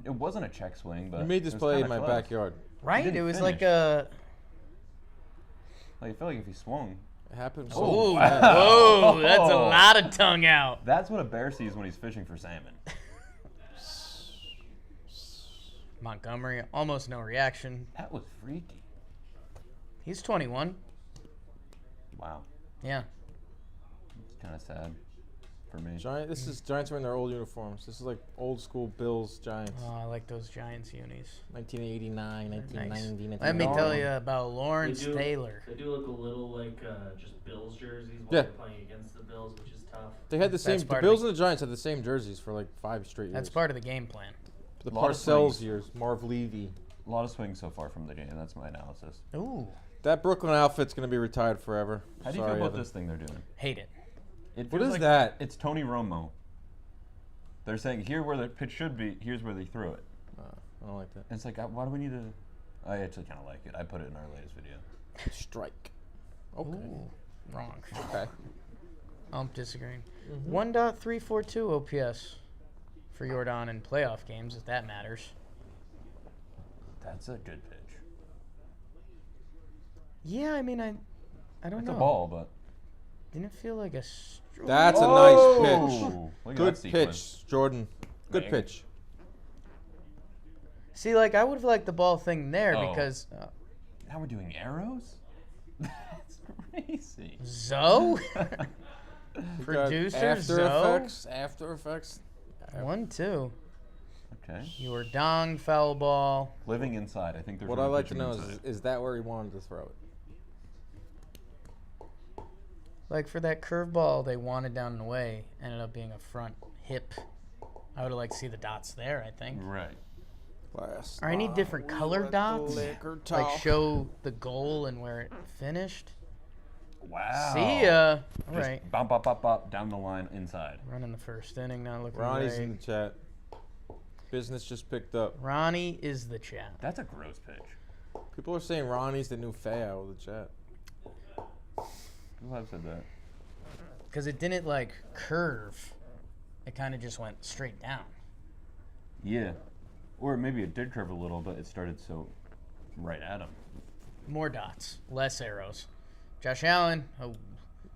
Speaker 3: It wasn't a check swing, but
Speaker 1: We made this
Speaker 3: it was
Speaker 1: play in
Speaker 3: kinda
Speaker 1: my
Speaker 3: close.
Speaker 1: backyard.
Speaker 2: Right?
Speaker 3: didn't
Speaker 2: It was
Speaker 3: finish.
Speaker 2: like a.
Speaker 3: Like I feel like if he swung,
Speaker 1: It happened so
Speaker 2: Oh,
Speaker 1: fast.
Speaker 2: whoa, that's a lot of tongue out.
Speaker 3: that's what a bear sees when he's fishing for salmon.
Speaker 2: Montgomery, almost no reaction.
Speaker 3: That was freaky.
Speaker 2: He's 21.
Speaker 3: Wow.
Speaker 2: Yeah.
Speaker 3: It's kind of sad for me.
Speaker 1: This is Giants wearing their old uniforms. This is like old school Bills Giants.
Speaker 2: Oh, I like those Giants unis.
Speaker 1: 1989, 1990,
Speaker 2: Nice. Let me tell
Speaker 1: 1991.
Speaker 2: you about Lawrence
Speaker 4: They do-
Speaker 2: Taylor.
Speaker 4: They do look a little like just Bills jerseys while
Speaker 1: Yeah.
Speaker 4: they're playing against the Bills, which is tough.
Speaker 1: They had the
Speaker 2: That's
Speaker 1: same. The
Speaker 2: part of
Speaker 1: Bills
Speaker 2: the-
Speaker 1: and the Giants had the same jerseys for like 5 straight years.
Speaker 2: That's part of the game plan.
Speaker 1: The
Speaker 3: Lot of
Speaker 1: Parcells
Speaker 3: swings.
Speaker 1: years. Marv Levy.
Speaker 3: A lot of swings so far from the game. That's my analysis.
Speaker 2: Ooh,
Speaker 1: That Brooklyn outfit's gonna be retired forever.
Speaker 3: How do you
Speaker 1: Sorry,
Speaker 3: feel about
Speaker 1: Evan.
Speaker 3: this thing they're doing?
Speaker 2: hate it.
Speaker 3: It
Speaker 1: What
Speaker 3: feels
Speaker 1: is
Speaker 3: like
Speaker 1: that?
Speaker 3: It's Tony Romo. They're saying here where the pitch should be. Here's where they threw it.
Speaker 1: I don't like that.
Speaker 3: And it's like, why do we need to? I actually kind of like it. I put it in our latest video.
Speaker 1: Strike. Okay.
Speaker 2: Ooh, wrong.
Speaker 1: Okay.
Speaker 2: I'm disagreeing. 1.342 OPS for Jordan in playoff games, if that matters.
Speaker 3: That's a good pitch.
Speaker 2: Yeah, I mean, I don't
Speaker 3: It's
Speaker 2: know.
Speaker 3: a ball, but
Speaker 2: Didn't feel like a.
Speaker 1: That's a
Speaker 3: Oh!
Speaker 1: nice pitch.
Speaker 3: Look at
Speaker 1: Good
Speaker 3: that sequence.
Speaker 1: pitch, Jordan. Good
Speaker 3: Bang.
Speaker 1: pitch.
Speaker 2: See, like I would have liked the ball thing there
Speaker 3: Oh.
Speaker 2: because
Speaker 3: Now we're doing arrows. That's crazy.
Speaker 2: Zoe,
Speaker 1: We got
Speaker 2: producer
Speaker 1: After
Speaker 2: Zoe,
Speaker 1: Effects. After Effects.
Speaker 2: 1-2.
Speaker 3: Okay.
Speaker 2: Your dong foul ball.
Speaker 3: Living inside. I think there's.
Speaker 1: What
Speaker 3: one
Speaker 1: I'd like to
Speaker 3: pitching
Speaker 1: know
Speaker 3: inside.
Speaker 1: is that where he wanted to throw it?
Speaker 2: Like for that curveball they wanted down and away, ended up being a front hip. I would have liked to see the dots there, I think.
Speaker 3: Right.
Speaker 1: Last
Speaker 2: Are any
Speaker 1: night
Speaker 2: different
Speaker 1: we
Speaker 2: color
Speaker 1: let
Speaker 2: dots?
Speaker 1: the liquor
Speaker 2: Like
Speaker 1: talk.
Speaker 2: show the goal and where it finished.
Speaker 3: Wow.
Speaker 2: See ya. All
Speaker 3: Just
Speaker 2: right.
Speaker 3: Bop, bop, bop, bop, down the line, inside.
Speaker 2: Running the first inning, not looking
Speaker 1: Ronnie's
Speaker 2: great.
Speaker 1: in the chat. Business just picked up.
Speaker 2: Ronnie is the chat.
Speaker 3: That's a gross pitch.
Speaker 1: People are saying Ronnie's the new Feo of the chat.
Speaker 3: Who have said that?
Speaker 2: Because it didn't like curve. It kind of just went straight down.
Speaker 3: Yeah. Or maybe it did curve a little, but it started so right at him.
Speaker 2: More dots, less arrows. Josh Allen, oh,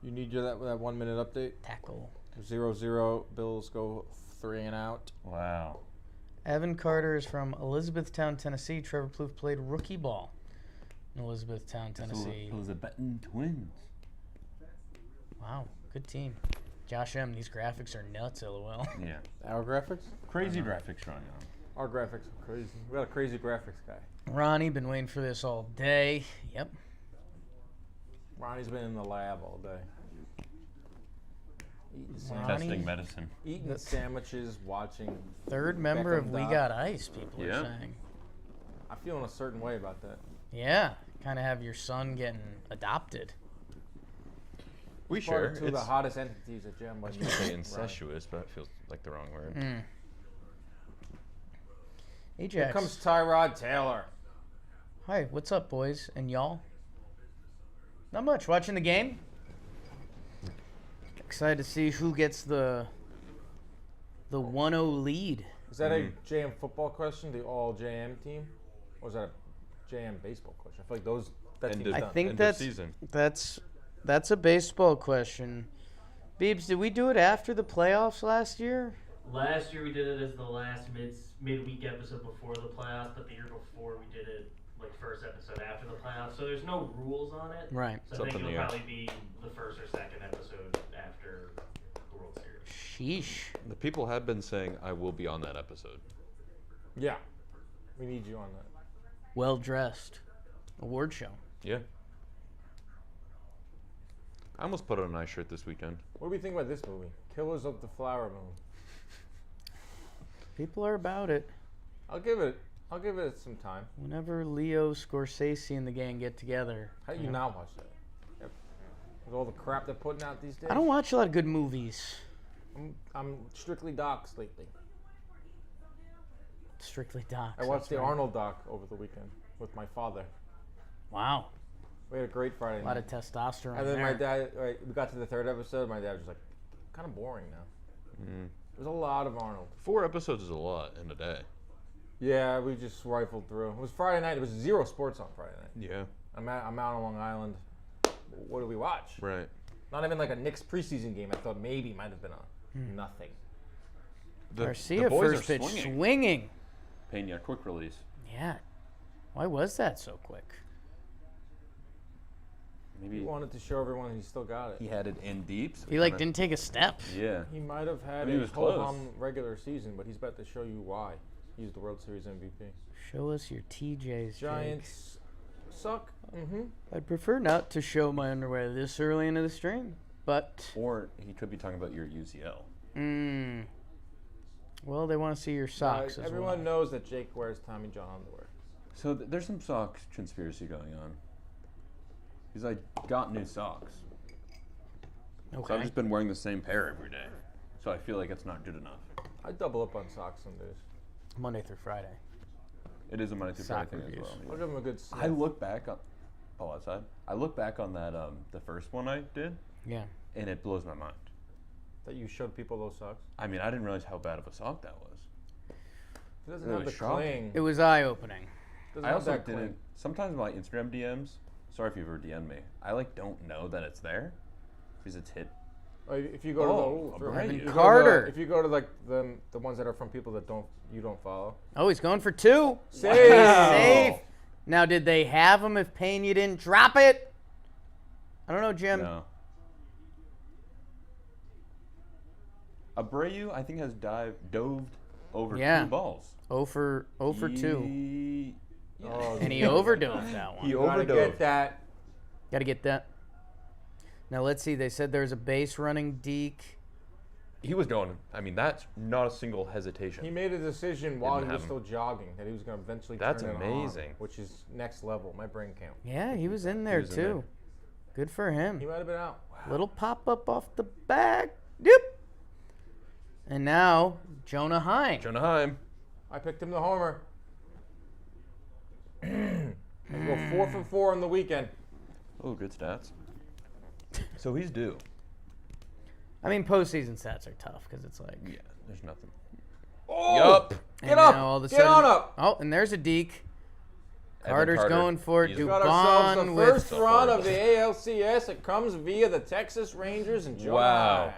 Speaker 1: You need that 1 minute update.
Speaker 2: tackle.
Speaker 1: 0-0. Bills go 3 and out.
Speaker 3: Wow.
Speaker 2: Evan Carter is from Elizabethtown, Tennessee. Trevor Plouffe played rookie ball in Elizabethtown, Tennessee.
Speaker 3: Elizabethan Twins.
Speaker 2: Wow, good team. Josh M., these graphics are nuts, LOL.
Speaker 3: Yeah.
Speaker 1: Our graphics?
Speaker 3: Crazy graphics going on.
Speaker 1: Our graphics are crazy. We got a crazy graphics guy.
Speaker 2: Ronnie, been waiting for this all day. Yep.
Speaker 1: Ronnie's been in the lab all day.
Speaker 3: Testing medicine.
Speaker 1: Eating sandwiches, watching.
Speaker 2: Third member of
Speaker 1: Beckham
Speaker 2: We
Speaker 1: Doc.
Speaker 2: Got Ice, people
Speaker 3: Yeah.
Speaker 2: are saying.
Speaker 1: I'm feeling a certain way about that.
Speaker 2: Yeah, kind of have your son getting adopted.
Speaker 5: We
Speaker 1: Part
Speaker 5: sure.
Speaker 1: of two of the hottest entities at Jam.
Speaker 5: I was going to say incestuous, but it feels like the wrong word.
Speaker 2: Ajax.
Speaker 1: Here comes Tyrod Taylor.
Speaker 2: Hi, what's up, boys and y'all? Not much. Watching the game. Excited to see who gets the 1-0 lead.
Speaker 1: Is that a JM football question, the all JM team? Or is that a JM baseball question? I feel like those that
Speaker 5: End
Speaker 1: team's
Speaker 5: of-
Speaker 1: done.
Speaker 2: I think
Speaker 5: End of
Speaker 2: that's
Speaker 5: season.
Speaker 2: that's a baseball question. Beebs, did we do it after the playoffs last year?
Speaker 4: Last year we did it as the last midweek episode before the playoffs, but the year before we did it like first episode after the playoffs. So there's no rules on it.
Speaker 2: Right.
Speaker 4: So
Speaker 5: It's
Speaker 4: I
Speaker 5: up
Speaker 4: think
Speaker 5: in the
Speaker 4: it'll
Speaker 5: air.
Speaker 4: probably be the first or second episode after the World Series.
Speaker 2: Sheesh.
Speaker 5: The people have been saying I will be on that episode.
Speaker 1: Yeah. We need you on that.
Speaker 2: Well dressed. Award show.
Speaker 5: Yeah. I almost put on a nice shirt this weekend.
Speaker 1: What do we think about this movie? Killers of the Flower Moon.
Speaker 2: People are about it.
Speaker 1: I'll give it some time.
Speaker 2: Whenever Leo, Scorsese, and the gang get together.
Speaker 1: How do you not watch that? Yep. With all the crap they're putting out these days.
Speaker 2: I don't watch a lot of good movies.
Speaker 1: I'm strictly docs lately.
Speaker 2: Strictly docs.
Speaker 1: I watched
Speaker 2: that's
Speaker 1: the
Speaker 2: right.
Speaker 1: Arnold doc over the weekend with my father.
Speaker 2: Wow.
Speaker 1: We had a great Friday
Speaker 2: A lot
Speaker 1: night.
Speaker 2: of testosterone
Speaker 1: And then
Speaker 2: there.
Speaker 1: my dad, we got to the third episode. My dad was like, kind of boring now. There's a lot of Arnold.
Speaker 5: 4 episodes is a lot in a day.
Speaker 1: Yeah, we just rifled through. It was Friday night. It was 0 sports on Friday night.
Speaker 5: Yeah.
Speaker 1: I'm out on Long Island. What do we watch?
Speaker 5: Right.
Speaker 1: Not even like a Knicks preseason game. I thought maybe might have been on. Nothing.
Speaker 2: Garcia
Speaker 3: boys
Speaker 2: first
Speaker 3: are
Speaker 2: pitch
Speaker 3: swinging.
Speaker 2: swinging.
Speaker 3: Pena, quick release.
Speaker 2: Yeah. Why was that so quick?
Speaker 3: Maybe
Speaker 1: He wanted to show everyone he still got it.
Speaker 3: he had it in deep. So
Speaker 2: He like didn't take a step.
Speaker 3: Yeah.
Speaker 1: He might have had
Speaker 3: But he
Speaker 1: a
Speaker 3: was
Speaker 1: whole
Speaker 3: close.
Speaker 1: regular season, but he's about to show you why. He's the World Series MVP.
Speaker 2: Show us your TJs, Jake.
Speaker 1: Giants suck.
Speaker 2: I'd prefer not to show my underwear this early into the stream, but
Speaker 3: Or he could be talking about your UCL.
Speaker 2: well, they want to see your socks as
Speaker 1: Everyone
Speaker 2: well.
Speaker 1: knows that Jake wears Tommy John underwear.
Speaker 3: So there's some socks conspiracy going on. He's like, got new socks. So
Speaker 2: Okay.
Speaker 3: I've just been wearing the same pair every day. So I feel like it's not good enough.
Speaker 1: I double up on socks some days.
Speaker 2: Monday through Friday.
Speaker 3: It is a Monday through Friday
Speaker 2: Sock
Speaker 3: thing as
Speaker 2: reviews.
Speaker 3: well.
Speaker 1: I'll give him a good sniff.
Speaker 3: I look back on outside. I look back on that the first one I did,
Speaker 2: Yeah.
Speaker 3: and it blows my mind.
Speaker 1: that you showed people those socks.
Speaker 3: I mean, I didn't realize how bad of a sock that was.
Speaker 1: It doesn't
Speaker 3: It
Speaker 1: have the
Speaker 3: was shocking.
Speaker 1: cling.
Speaker 2: It was eye-opening.
Speaker 1: Doesn't
Speaker 3: I
Speaker 1: have
Speaker 3: also
Speaker 1: that cling.
Speaker 3: didn't. Sometimes my Instagram DMs. Sorry if you've ever DM'd me. I like don't know that it's there because it's hit.
Speaker 1: If you go
Speaker 3: Oh,
Speaker 1: to the
Speaker 3: Brady.
Speaker 1: if you go to
Speaker 2: Carter.
Speaker 1: if you go to like the ones that are from people that you don't follow.
Speaker 2: Oh, he's going for 2.
Speaker 1: Save.
Speaker 2: Safe. Now, did they have him if Pena didn't drop it? I don't know, Jim.
Speaker 3: No. Abreu, I think, has dove over
Speaker 2: Yeah.
Speaker 3: 2 balls.
Speaker 2: 0 for 2.
Speaker 3: Yeah.
Speaker 1: Oh,
Speaker 2: And he overdosed that one.
Speaker 3: He
Speaker 1: Gotta
Speaker 3: overdove.
Speaker 1: get that.
Speaker 2: Got to get that. Now, let's see. They said there's a base running deke.
Speaker 5: He was going. I mean, that's not a single hesitation.
Speaker 1: He made a decision while he
Speaker 5: Didn't
Speaker 1: was
Speaker 5: have
Speaker 1: still jogging that he was going to eventually
Speaker 5: That's
Speaker 1: turn it on,
Speaker 5: amazing.
Speaker 1: which is next level. My brain count.
Speaker 2: Yeah, he was in there,
Speaker 3: was in
Speaker 2: too.
Speaker 3: there.
Speaker 2: Good for him.
Speaker 1: He might have been out.
Speaker 2: Little pop-up off the back. Yep. And now, Jonah Heim.
Speaker 5: Jonah Heim.
Speaker 1: I picked him the homer. I go 4 for 4 on the weekend.
Speaker 3: Oh, good stats. So he's due.
Speaker 2: I mean, postseason stats are tough because it's like.
Speaker 3: Yeah, there's nothing.
Speaker 1: Oh,
Speaker 5: Yup.
Speaker 2: And
Speaker 1: Get up!
Speaker 2: now all of a
Speaker 1: Get
Speaker 2: sudden-
Speaker 1: on up!
Speaker 2: Oh, and there's a deke.
Speaker 5: Evan
Speaker 2: Carter's
Speaker 5: Carter.
Speaker 2: going for it.
Speaker 5: He's
Speaker 1: We got ourselves the
Speaker 2: Dubon
Speaker 1: first
Speaker 2: with.
Speaker 1: run of the ALCS. It comes via the Texas Rangers and Joe.
Speaker 5: Wow.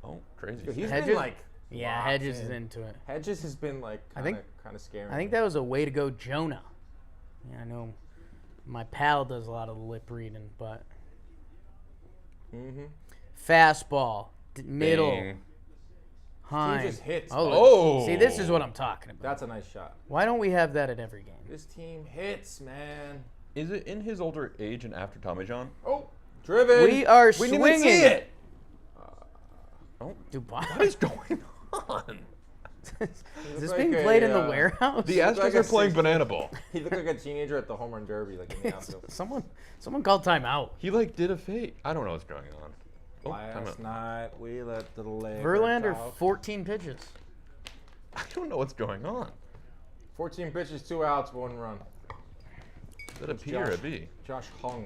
Speaker 5: Oh, crazy.
Speaker 1: He's
Speaker 2: Hedges-
Speaker 1: been like.
Speaker 2: Yeah,
Speaker 1: locked
Speaker 2: Hedges is
Speaker 1: in.
Speaker 2: into it.
Speaker 1: Hedges has been like
Speaker 2: I think
Speaker 1: kind of scary.
Speaker 2: I think that was a way to go, Jonah. Yeah, I know my pal does a lot of lip reading, but fastball, middle,
Speaker 5: Bang.
Speaker 2: high.
Speaker 1: He just hits.
Speaker 5: Oh.
Speaker 2: See, this is what I'm talking about.
Speaker 1: That's a nice shot.
Speaker 2: Why don't we have that at every game?
Speaker 1: This team hits, man.
Speaker 5: Is it in his older age and after Tommy John?
Speaker 1: Oh, driven.
Speaker 2: We are
Speaker 1: We didn't
Speaker 2: swinging.
Speaker 1: even see it.
Speaker 2: Dude,
Speaker 5: What is going on?
Speaker 2: is this
Speaker 1: like
Speaker 2: being
Speaker 1: a,
Speaker 2: played in the
Speaker 1: uh,
Speaker 2: warehouse?
Speaker 5: The Astros
Speaker 1: like
Speaker 5: are
Speaker 1: a
Speaker 5: playing
Speaker 1: 60
Speaker 5: banana ball.
Speaker 1: He looked like a teenager at the home run derby, like in the outfield.
Speaker 2: Someone called timeout.
Speaker 5: He like did a fake. I don't know what's going on. Oh,
Speaker 1: Last
Speaker 5: timeout.
Speaker 1: night we let the leg.
Speaker 2: Verlander, 14 pitches.
Speaker 5: I don't know what's going on.
Speaker 1: 14 pitches, 2 outs, 1 run.
Speaker 5: Is that a P or a B?
Speaker 1: Josh Hung.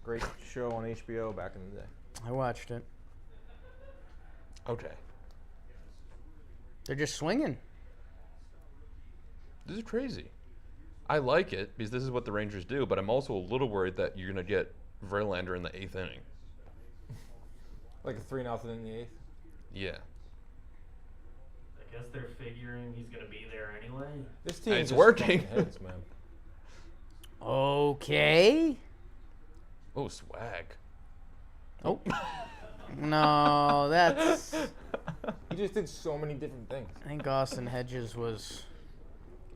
Speaker 1: Great show on HBO back in the day.
Speaker 2: I watched it.
Speaker 5: Okay.
Speaker 2: They're just swinging.
Speaker 5: This is crazy. I like it because this is what the Rangers do, but I'm also a little worried that you're going to get Verlander in the 8th inning.
Speaker 1: Like a 3-0 in the 8th.
Speaker 5: Yeah.
Speaker 4: I guess they're figuring he's gonna be there anyway.
Speaker 1: This team
Speaker 5: It's
Speaker 1: just
Speaker 5: working.
Speaker 1: fucking hits, man.
Speaker 2: Okay.
Speaker 5: Oh, swag.
Speaker 2: Oh. No, that's.
Speaker 1: He just did so many different things.
Speaker 2: I think Austin Hedges was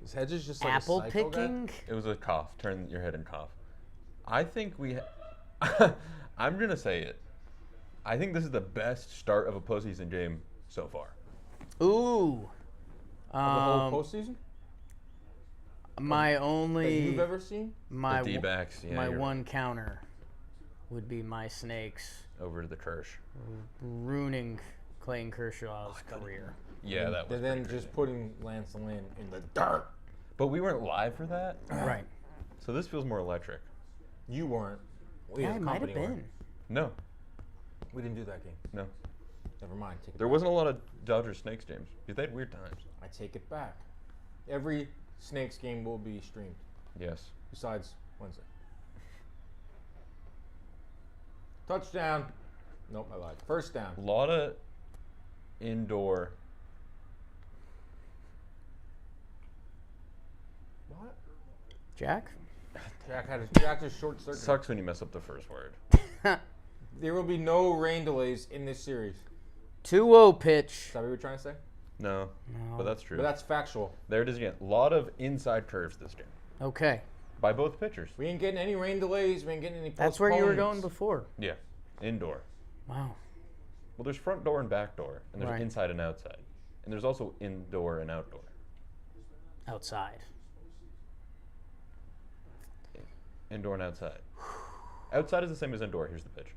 Speaker 1: His Hedges just like
Speaker 2: apple
Speaker 1: a psycho
Speaker 2: picking.
Speaker 1: Guy.
Speaker 5: It was a cough. Turn your head and cough. I think I'm going to say it. I think this is the best start of a postseason game so far.
Speaker 2: Ooh.
Speaker 1: Of the whole postseason
Speaker 2: My
Speaker 1: that
Speaker 2: only.
Speaker 1: you've ever seen.
Speaker 2: My
Speaker 5: The D-backs, yeah.
Speaker 2: my
Speaker 5: you're
Speaker 2: one counter would be my Snakes
Speaker 5: over to the Kirsch.
Speaker 2: ruining Clayton Kershaw's career.
Speaker 5: Yeah, that was
Speaker 1: And then
Speaker 5: pretty crazy.
Speaker 1: just putting Lance Lynn in the dark.
Speaker 5: But we weren't live for that,
Speaker 2: Right.
Speaker 5: so this feels more electric.
Speaker 1: You weren't. We
Speaker 2: Yeah,
Speaker 1: as a
Speaker 2: it might have
Speaker 1: company weren't.
Speaker 2: been.
Speaker 5: No,
Speaker 1: We didn't do that game.
Speaker 5: no.
Speaker 1: Never mind. Take it
Speaker 5: There
Speaker 1: back.
Speaker 5: wasn't a lot of Dodgers Snakes games because they had weird times.
Speaker 1: I take it back. Every Snakes game will be streamed,
Speaker 5: Yes.
Speaker 1: besides Wednesday. Touchdown. Nope, I lied. First down.
Speaker 5: A lot of indoor.
Speaker 1: What?
Speaker 2: Jack?
Speaker 1: Jack just short circuit.
Speaker 5: Sucks when you mess up the first word.
Speaker 1: There will be no rain delays in this series.
Speaker 2: 2-0 pitch.
Speaker 1: Is that what you were trying to say?
Speaker 5: No, but that's true.
Speaker 1: But that's factual.
Speaker 5: There it is again. A lot of inside curves this game
Speaker 2: Okay.
Speaker 5: by both pitchers.
Speaker 1: We ain't getting any rain delays. We ain't getting any
Speaker 2: That's where you were going
Speaker 1: postponements.
Speaker 2: before.
Speaker 5: Yeah, indoor.
Speaker 2: Wow.
Speaker 5: Well, there's front door and back door, and there's
Speaker 2: Right.
Speaker 5: inside and outside, and there's also indoor and outdoor.
Speaker 2: Outside.
Speaker 5: Indoor and outside. Outside is the same as indoor. Here's the pitch.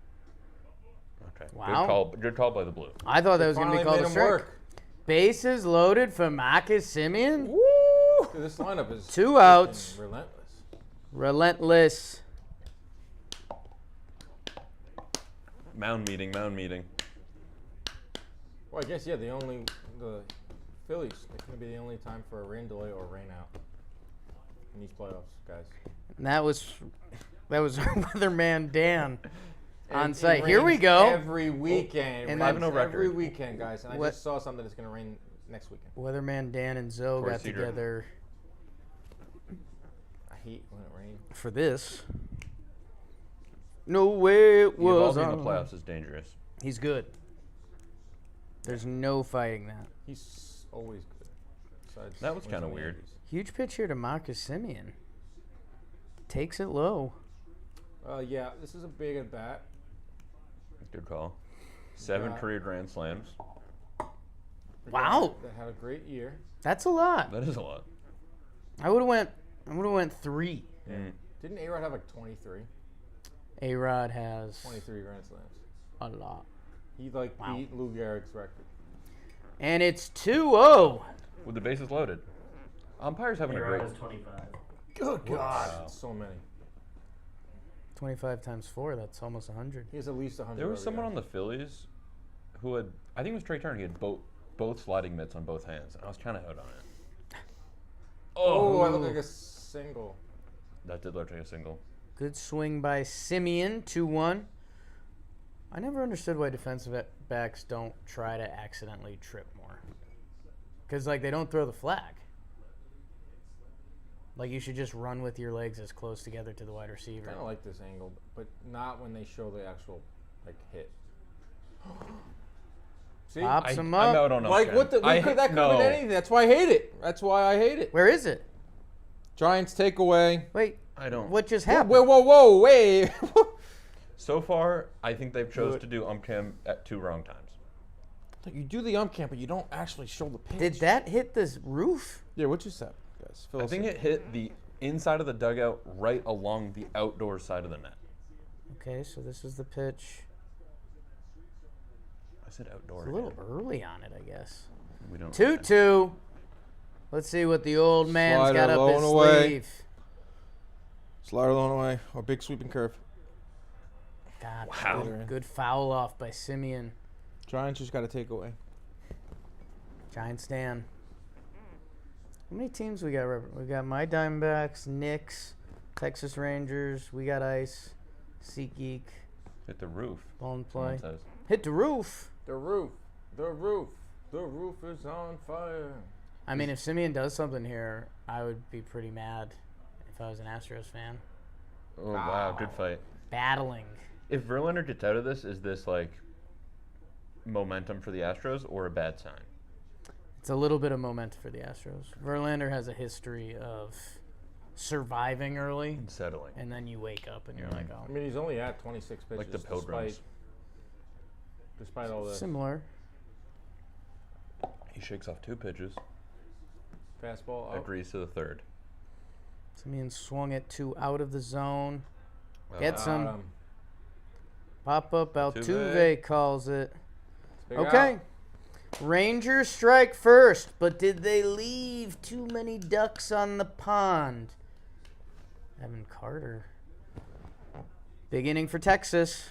Speaker 5: Okay.
Speaker 2: Wow.
Speaker 5: Good call by the blue.
Speaker 2: I thought that was going to be
Speaker 1: Finally
Speaker 2: called
Speaker 1: made
Speaker 2: a
Speaker 1: him
Speaker 2: strike.
Speaker 1: work.
Speaker 2: Bases loaded for Marcus Simeon.
Speaker 1: Woo! Dude, this lineup is
Speaker 2: 2 outs.
Speaker 1: freaking relentless.
Speaker 2: Relentless.
Speaker 5: Mound meeting.
Speaker 1: Well, I guess the Phillies. It's gonna be the only time for a rain delay or rain out in these playoffs, guys.
Speaker 2: And that was our weatherman Dan on
Speaker 1: It
Speaker 2: site. Here we
Speaker 1: rains
Speaker 2: go.
Speaker 1: Every weekend.
Speaker 2: And
Speaker 1: It rains
Speaker 5: 5-0
Speaker 1: every
Speaker 5: record.
Speaker 1: weekend, guys. And I
Speaker 2: What-
Speaker 1: just saw something that's gonna rain next weekend.
Speaker 2: Weatherman Dan and Zoe
Speaker 5: Corey
Speaker 2: got
Speaker 5: Seager.
Speaker 2: together
Speaker 1: I hate when it rains.
Speaker 2: for this. No way it was.
Speaker 5: Uvalde in the
Speaker 2: on.
Speaker 5: playoffs is dangerous.
Speaker 2: He's good. There's no fighting that.
Speaker 1: He's always good. Besides
Speaker 5: That was
Speaker 1: when he's
Speaker 5: kinda
Speaker 1: in the
Speaker 5: weird.
Speaker 1: Yankees.
Speaker 2: Huge pitch here to Marcus Simeon. Takes it low.
Speaker 1: Yeah, this is a big at bat.
Speaker 5: Good call. 7
Speaker 1: Yeah.
Speaker 5: career grand slams.
Speaker 2: Wow.
Speaker 1: That had a great year.
Speaker 2: That's a lot.
Speaker 5: That is a lot.
Speaker 2: I would have went 3.
Speaker 5: Mm.
Speaker 1: Didn't A-Rod have like 23?
Speaker 2: A-Rod has
Speaker 1: 23 grand slams.
Speaker 2: a lot.
Speaker 1: He like
Speaker 2: Wow.
Speaker 1: beat Lou Gehrig's record.
Speaker 2: And it's 2-0.
Speaker 5: With the bases loaded. Umpires having a
Speaker 4: A-Rod
Speaker 5: great.
Speaker 4: has 25.
Speaker 1: Good God.
Speaker 5: Wow.
Speaker 1: So many.
Speaker 2: 25 times 4, that's almost 100.
Speaker 1: He has at least 100.
Speaker 5: There was someone on the Phillies who had, I think it was Trey Turner. He had both sliding mitts on both hands, and I was kind of out on it.
Speaker 1: Oh, I look like a single.
Speaker 5: That did look like a single.
Speaker 2: Good swing by Simeon, 2-1. I never understood why defensive backs don't try to accidentally trip more. Because, like, they don't throw the flag. Like, you should just run with your legs as close together to the wide receiver.
Speaker 1: I don't like this angle, but not when they show the actual, like, hit. See?
Speaker 2: Pops him
Speaker 5: I'm
Speaker 2: up.
Speaker 5: out on
Speaker 1: Like, what the... that could have been anything. That's why I hate it. That's why I hate it.
Speaker 2: Where is it?
Speaker 1: Giants takeaway.
Speaker 2: Wait.
Speaker 5: I don't.
Speaker 2: What just happened?
Speaker 1: Whoa, wait.
Speaker 5: So far, I think they've chose to do cam at 2 wrong times.
Speaker 1: You do the cam, but you don't actually show the pitch.
Speaker 2: Did that hit this roof?
Speaker 1: Yeah, what you said, guys?
Speaker 5: I think it hit the inside of the dugout right along the outdoor side of the net.
Speaker 2: Okay, so this is the pitch.
Speaker 5: I said outdoor.
Speaker 2: It's a little early on it, I guess.
Speaker 5: We don't.
Speaker 2: 2-2. Let's see what the old man's
Speaker 1: Slider
Speaker 2: got up
Speaker 1: low
Speaker 2: his
Speaker 1: and away.
Speaker 2: sleeve.
Speaker 1: Slider long away, or big sweeping curve.
Speaker 2: God,
Speaker 5: Wow.
Speaker 2: good foul off by Simeon.
Speaker 1: Giants just got to take away.
Speaker 2: Giants stand. How many teams we got? We got my Diamondbacks, Knicks, Texas Rangers. We got Ice, SeatGeek,
Speaker 5: Hit the roof.
Speaker 2: Ball and
Speaker 5: someone
Speaker 2: Play.
Speaker 5: says.
Speaker 2: Hit the roof.
Speaker 1: The roof is on fire.
Speaker 2: I mean, if Simeon does something here, I would be pretty mad if I was an Astros fan.
Speaker 5: Oh, wow. Good fight.
Speaker 2: Battling.
Speaker 5: If Verlander gets out of this, is this like momentum for the Astros or a bad sign?
Speaker 2: It's a little bit of momentum for the Astros. Verlander has a history of surviving early,
Speaker 5: And settling.
Speaker 2: and then you wake up and you're like,
Speaker 1: I
Speaker 2: oh,
Speaker 1: mean, he's only at 26 pitches.
Speaker 5: Like the Pilgrims.
Speaker 1: Despite all this.
Speaker 2: similar.
Speaker 5: He shakes off 2 pitches.
Speaker 1: Fastball up.
Speaker 5: Agrees to the 3rd.
Speaker 2: Simeon swung it 2 out of the zone.
Speaker 5: Well,
Speaker 2: Gets him.
Speaker 1: Got him.
Speaker 2: Pop up
Speaker 5: Altuve.
Speaker 2: Altuve calls it.
Speaker 1: Big
Speaker 2: Okay.
Speaker 1: out.
Speaker 2: Rangers strike first, but did they leave too many ducks on the pond? Evan Carter. Big inning for Texas.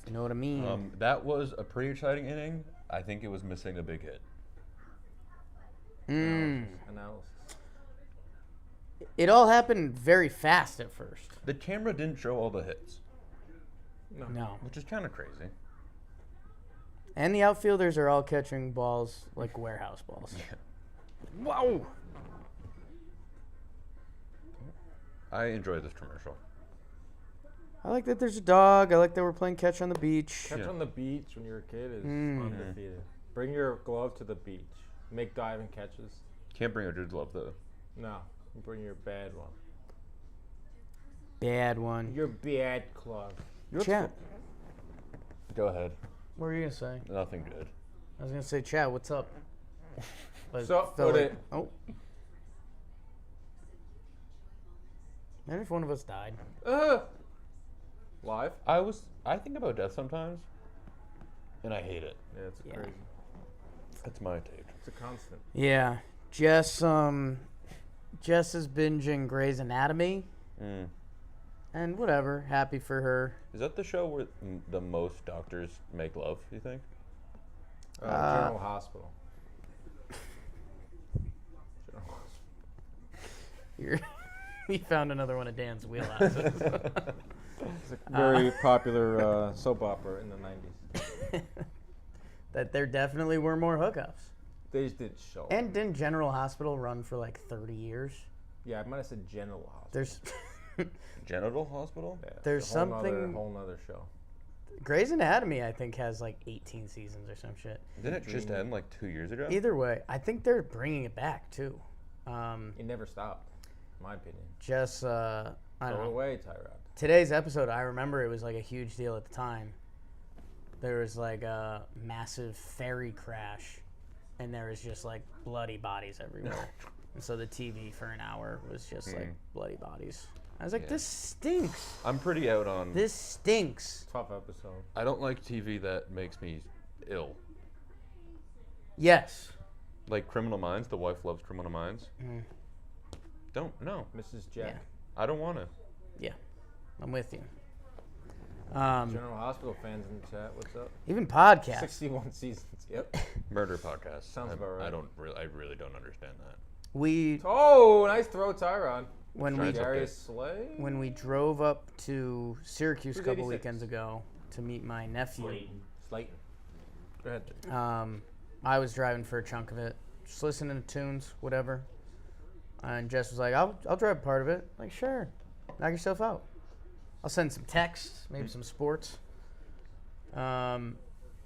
Speaker 2: You know what I mean?
Speaker 5: That was a pretty exciting inning. I think it was missing a big hit.
Speaker 1: Analysis.
Speaker 2: It all happened very fast at first.
Speaker 5: The camera didn't show all the hits,
Speaker 2: No.
Speaker 5: which is kind of crazy.
Speaker 2: And the outfielders are all catching balls like warehouse balls. Wow.
Speaker 5: I enjoy this commercial.
Speaker 2: I like that there's a dog. I like that we're playing catch on the beach.
Speaker 1: Catch
Speaker 5: Yeah.
Speaker 1: on the beach when you're a kid is undefeated. Bring your glove to the beach. Make diving catches.
Speaker 5: Can't bring a good glove though.
Speaker 1: No, bring your bad one.
Speaker 2: Bad one.
Speaker 1: Your bad glove.
Speaker 2: Chat.
Speaker 5: Go ahead.
Speaker 2: What were you going to say?
Speaker 5: Nothing good.
Speaker 2: I was going to say, chat, what's up? But
Speaker 1: So,
Speaker 2: felt
Speaker 1: put
Speaker 2: like-
Speaker 1: it.
Speaker 2: Oh. Imagine if one of us died.
Speaker 1: Live?
Speaker 5: I think about death sometimes, and I hate it.
Speaker 1: Yeah, it's
Speaker 2: Yeah.
Speaker 1: crazy.
Speaker 5: That's my take.
Speaker 1: It's a constant.
Speaker 2: Yeah. Jess is binging Grey's Anatomy. And whatever. Happy for her.
Speaker 5: Is that the show where the most doctors make love, you think?
Speaker 1: General Hospital.
Speaker 2: We found another one of Dan's wheelhouses.
Speaker 1: It's a very popular soap opera in the 90s.
Speaker 2: That there definitely were more hookups.
Speaker 1: They just didn't show.
Speaker 2: And didn't General Hospital run for like 30 years?
Speaker 1: Yeah, I might have said General Hospital.
Speaker 2: There's
Speaker 5: Genital hospital?
Speaker 1: Yeah, it's
Speaker 2: there's
Speaker 1: a whole nother-
Speaker 2: something-
Speaker 1: whole nother show.
Speaker 2: Grey's Anatomy, I think, has like 18 seasons or some shit.
Speaker 5: Didn't it just end like 2 years ago?
Speaker 2: Either way, I think they're bringing it back too.
Speaker 1: It never stopped, in my opinion.
Speaker 2: Just I don't
Speaker 1: Throw it
Speaker 2: know.
Speaker 1: away, Tyrod.
Speaker 2: Today's episode, I remember it was like a huge deal at the time. There was like a massive ferry crash, and there was just like bloody bodies everywhere. And so the TV for an hour was just like bloody bodies. I was like, this stinks.
Speaker 5: I'm pretty out on.
Speaker 2: This stinks.
Speaker 1: Tough episode.
Speaker 5: I don't like TV that makes me ill.
Speaker 2: Yes.
Speaker 5: Like Criminal Minds. The wife loves Criminal Minds. Don't no.
Speaker 1: Mrs. Jack.
Speaker 2: Yeah.
Speaker 5: I don't want to.
Speaker 2: Yeah. I'm with you.
Speaker 1: General Hospital fans in the chat, what's up?
Speaker 2: Even podcasts.
Speaker 1: 61 seasons. Yep.
Speaker 5: Murder podcast.
Speaker 1: Sounds about right.
Speaker 5: I really don't understand that.
Speaker 2: We
Speaker 1: Oh, nice throw, Tyrod.
Speaker 2: when
Speaker 5: Try
Speaker 2: we
Speaker 5: it.
Speaker 1: Darius Slay.
Speaker 2: when we drove up to Syracuse a
Speaker 1: Who's
Speaker 2: couple
Speaker 1: 86?
Speaker 2: weekends ago to meet my nephew.
Speaker 4: Slayton.
Speaker 1: Slayton. Go ahead.
Speaker 2: I was driving for a chunk of it, just listening to tunes, whatever. And Jess was like, I'll drive part of it. Like, sure. Knock yourself out. I'll send some texts, maybe some sports.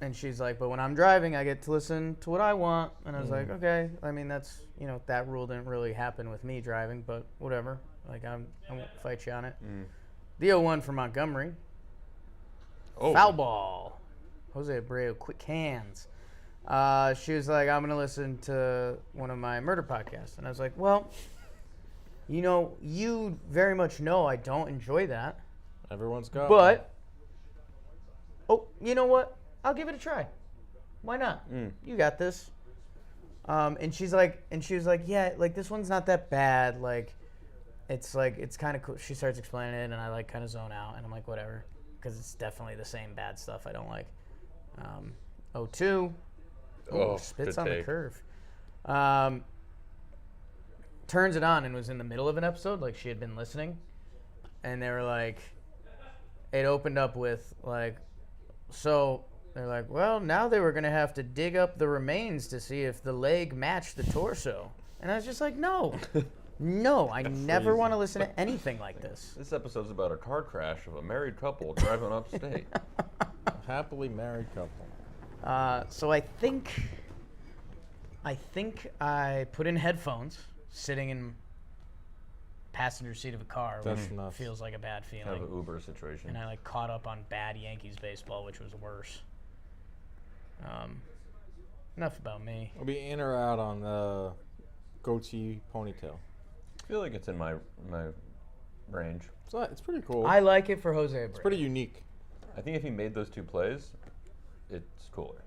Speaker 2: And she's like, but when I'm driving, I get to listen to what I want. And I was like, okay. I mean, that's, that rule didn't really happen with me driving, but whatever. Like, I won't fight you on it. The 0-1 for Montgomery.
Speaker 5: Oh.
Speaker 2: Foul ball. Jose Abreu, quick hands. She was like, I'm going to listen to one of my murder podcasts. And I was like, well, you very much know I don't enjoy that.
Speaker 1: Everyone's got
Speaker 2: But, you know what? I'll give it a try. Why not? You got this. And she was like, yeah, like this one's not that bad. Like, it's kind of cool. She starts explaining it, and I like kind of zone out, and I'm like, whatever, because it's definitely the same bad stuff I don't like. 0-2. Spits
Speaker 5: good
Speaker 2: on the
Speaker 5: take.
Speaker 2: curve. Turns it on and was in the middle of an episode, like she had been listening, and they were like, it opened up with like, so they're like, well, now they were gonna have to dig up the remains to see if the leg matched the torso, and I was just like, no, I never
Speaker 5: crazy.
Speaker 2: want to listen to anything like this.
Speaker 5: This episode's about a car crash of a married couple driving upstate.
Speaker 1: A happily married couple.
Speaker 2: So I think I put in headphones, sitting in passenger seat of a car,
Speaker 1: That's
Speaker 2: which
Speaker 1: nuts.
Speaker 2: feels like a bad
Speaker 5: Kind
Speaker 2: feeling.
Speaker 5: of an Uber situation.
Speaker 2: And I like caught up on bad Yankees baseball, which was worse. Enough about me.
Speaker 1: I'll be in or out on the goatee ponytail.
Speaker 5: I feel like it's in my range.
Speaker 1: It's pretty cool.
Speaker 2: I like it for Jose Abreu.
Speaker 1: It's pretty unique.
Speaker 5: I think if he made those 2 plays, it's cooler.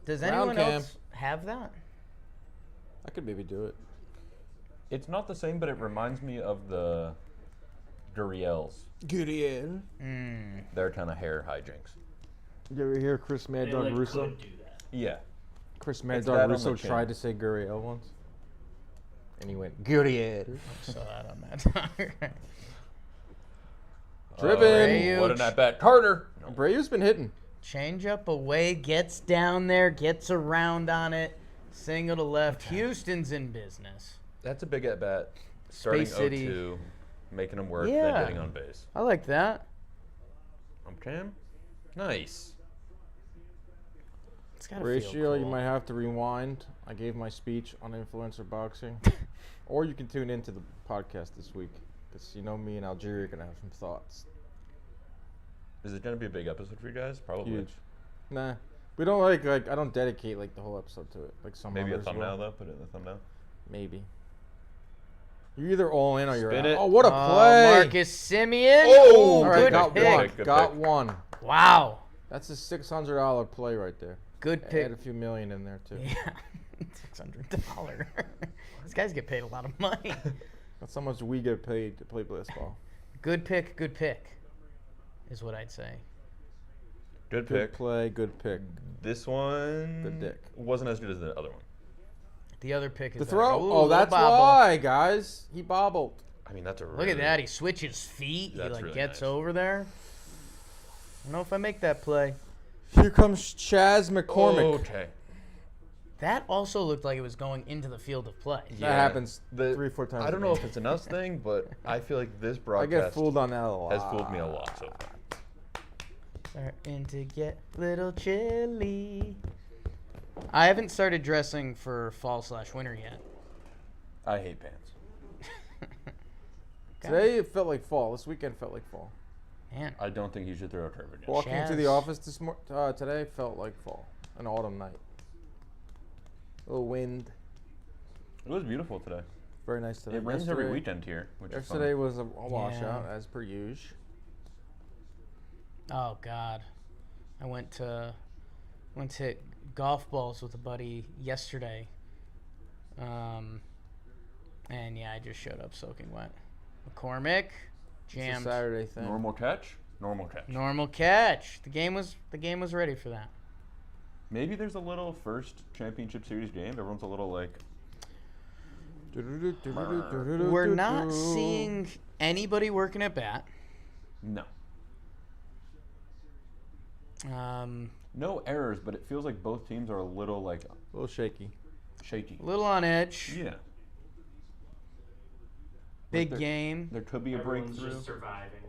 Speaker 2: Does
Speaker 1: Round
Speaker 2: anyone
Speaker 1: cam.
Speaker 2: else have that?
Speaker 1: I could maybe do it.
Speaker 5: It's not the same, but it reminds me of the Gurriels.
Speaker 1: Gurriel.
Speaker 5: Their kind of hair hijinks.
Speaker 1: You ever hear Chris Mad
Speaker 4: They
Speaker 1: Dog
Speaker 4: like
Speaker 1: Russo?
Speaker 4: could do that.
Speaker 5: Yeah.
Speaker 1: Chris Mad
Speaker 5: It's that
Speaker 1: Dog
Speaker 5: on
Speaker 1: Russo
Speaker 5: the chin.
Speaker 1: tried to say Gurriel once. And he went, Gurriel.
Speaker 2: I saw that on that.
Speaker 1: Driven.
Speaker 2: Abreu.
Speaker 5: What an at-bat. Carter!
Speaker 1: Abreu's been hitting.
Speaker 2: Change up away, gets down there, gets around on it. Single to left. Houston's in business.
Speaker 5: That's a big at-bat. Starting
Speaker 2: Space City.
Speaker 5: 0-2, making them work,
Speaker 2: Yeah.
Speaker 5: then getting on base.
Speaker 2: I like that.
Speaker 5: Jam? Nice.
Speaker 2: It's gotta
Speaker 1: Ratio,
Speaker 2: feel cool.
Speaker 1: you might have to rewind. I gave my speech on influencer boxing. Or you can tune into the podcast this week. Because you know me and Algeria are going to have some thoughts.
Speaker 5: Is it going to be a big episode for you guys? Probably.
Speaker 1: Huge. Nah. We don't like I don't dedicate like the whole episode to it. Like some
Speaker 5: Maybe a
Speaker 1: others
Speaker 5: thumbnail,
Speaker 1: will.
Speaker 5: though? Put it in the thumbnail.
Speaker 1: Maybe. You're either all in or you're
Speaker 5: Spin
Speaker 1: out.
Speaker 5: it.
Speaker 1: Oh, what a play.
Speaker 2: Marcus Simeon.
Speaker 5: Oh,
Speaker 1: All right,
Speaker 2: good
Speaker 1: got
Speaker 2: pick.
Speaker 1: one.
Speaker 5: Good
Speaker 1: Got
Speaker 5: pick.
Speaker 1: one.
Speaker 2: Wow.
Speaker 1: That's a $600 play right there.
Speaker 2: Good pick.
Speaker 1: Add a few million in there too.
Speaker 2: Yeah. $600. These guys get paid a lot of money.
Speaker 1: That's how much we get paid to play baseball.
Speaker 2: Good pick, is what I'd say.
Speaker 5: Good
Speaker 1: Good
Speaker 5: pick.
Speaker 1: play, good pick.
Speaker 5: This one
Speaker 1: Good dick.
Speaker 5: wasn't as good as the other one.
Speaker 2: The other pick is
Speaker 1: The
Speaker 2: that-
Speaker 1: throw.
Speaker 2: Ooh,
Speaker 1: Oh,
Speaker 2: little
Speaker 1: that's
Speaker 2: bobble.
Speaker 1: why, guys. He bobbled.
Speaker 5: I mean, that's a
Speaker 2: Look at that. He switches feet. He
Speaker 5: That's
Speaker 2: like
Speaker 5: really
Speaker 2: gets
Speaker 5: nice.
Speaker 2: over there. I don't know if I make that play.
Speaker 1: Here comes Chaz McCormick.
Speaker 5: Okay.
Speaker 2: That also looked like it was going into the field of play.
Speaker 1: That happens
Speaker 5: The-
Speaker 1: 3-4 times.
Speaker 5: I don't
Speaker 1: a
Speaker 5: know
Speaker 1: game.
Speaker 5: if it's an us thing, but I feel like this
Speaker 1: I
Speaker 5: broadcast
Speaker 1: get fooled on that a lot.
Speaker 5: has fooled me a lot so far.
Speaker 2: Starting to get a little chilly. I haven't started dressing for fall/winter yet.
Speaker 5: I hate pants.
Speaker 1: Today it felt like fall. This weekend felt like fall.
Speaker 2: Man,
Speaker 5: I don't think you should throw a curve again.
Speaker 1: Walking into the
Speaker 2: Chaz.
Speaker 1: office today felt like fall. An autumn night. A little wind.
Speaker 5: It was beautiful today.
Speaker 1: Very nice today.
Speaker 5: It rains every
Speaker 1: Yesterday-
Speaker 5: weekend here, which is
Speaker 1: Yesterday
Speaker 5: fun.
Speaker 1: was a washout, as per usual.
Speaker 2: oh God, I went to hit golf balls with a buddy yesterday. And yeah, I just showed up soaking wet. McCormick,
Speaker 1: It's a
Speaker 2: jammed,
Speaker 1: Saturday thing.
Speaker 5: Normal catch? Normal catch.
Speaker 2: normal catch. The game was ready for that.
Speaker 5: Maybe there's a little first championship series game. Everyone's a little like,
Speaker 2: We're not seeing anybody working at bat.
Speaker 5: no.
Speaker 3: No errors, but it feels like both teams are a little like
Speaker 1: A little shaky.
Speaker 3: shaky.
Speaker 2: A little on edge.
Speaker 3: Yeah.
Speaker 2: Big
Speaker 3: Like
Speaker 2: game.
Speaker 3: There could be a
Speaker 4: Everyone's
Speaker 3: breakthrough.
Speaker 4: just surviving.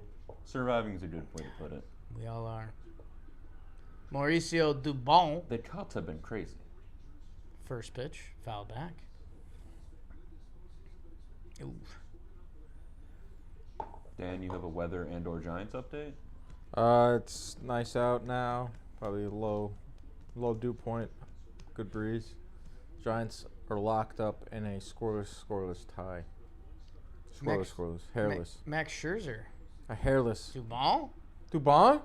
Speaker 3: Surviving is a good way to put it.
Speaker 2: We all are. Mauricio Dubon.
Speaker 3: The cuts have been crazy.
Speaker 2: First pitch. Foul back. Ooh.
Speaker 3: Dan, you have a weather and/or Giants update?
Speaker 1: It's nice out now. Probably low dew point. Good breeze. Giants are locked up in a scoreless tie.
Speaker 2: Max-
Speaker 1: Scoreless. Hairless.
Speaker 2: Max Scherzer.
Speaker 1: A hairless.
Speaker 2: Dubon.
Speaker 1: Dubon?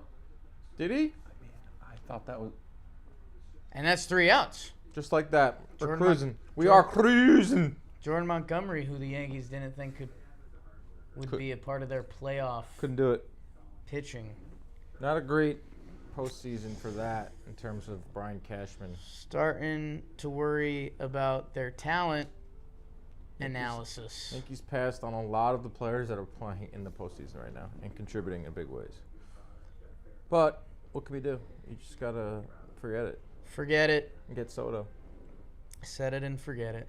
Speaker 1: Did he?
Speaker 3: I thought that was.
Speaker 2: And that's 3 outs.
Speaker 1: Just like that. We're
Speaker 2: Jordan
Speaker 1: cruising. We are cruising.
Speaker 2: Jordan Montgomery, who the Yankees didn't think would
Speaker 1: Could-
Speaker 2: be a part of their playoff
Speaker 1: Couldn't do it.
Speaker 2: pitching.
Speaker 1: Not a great postseason for that in terms of Brian Cashman.
Speaker 2: Starting to worry about their talent analysis.
Speaker 1: Yankees passed on a lot of the players that are playing in the postseason right now and contributing in big ways. But what can we do? You just gotta forget it
Speaker 2: Forget it.
Speaker 1: and get Soto.
Speaker 2: Set it and forget it.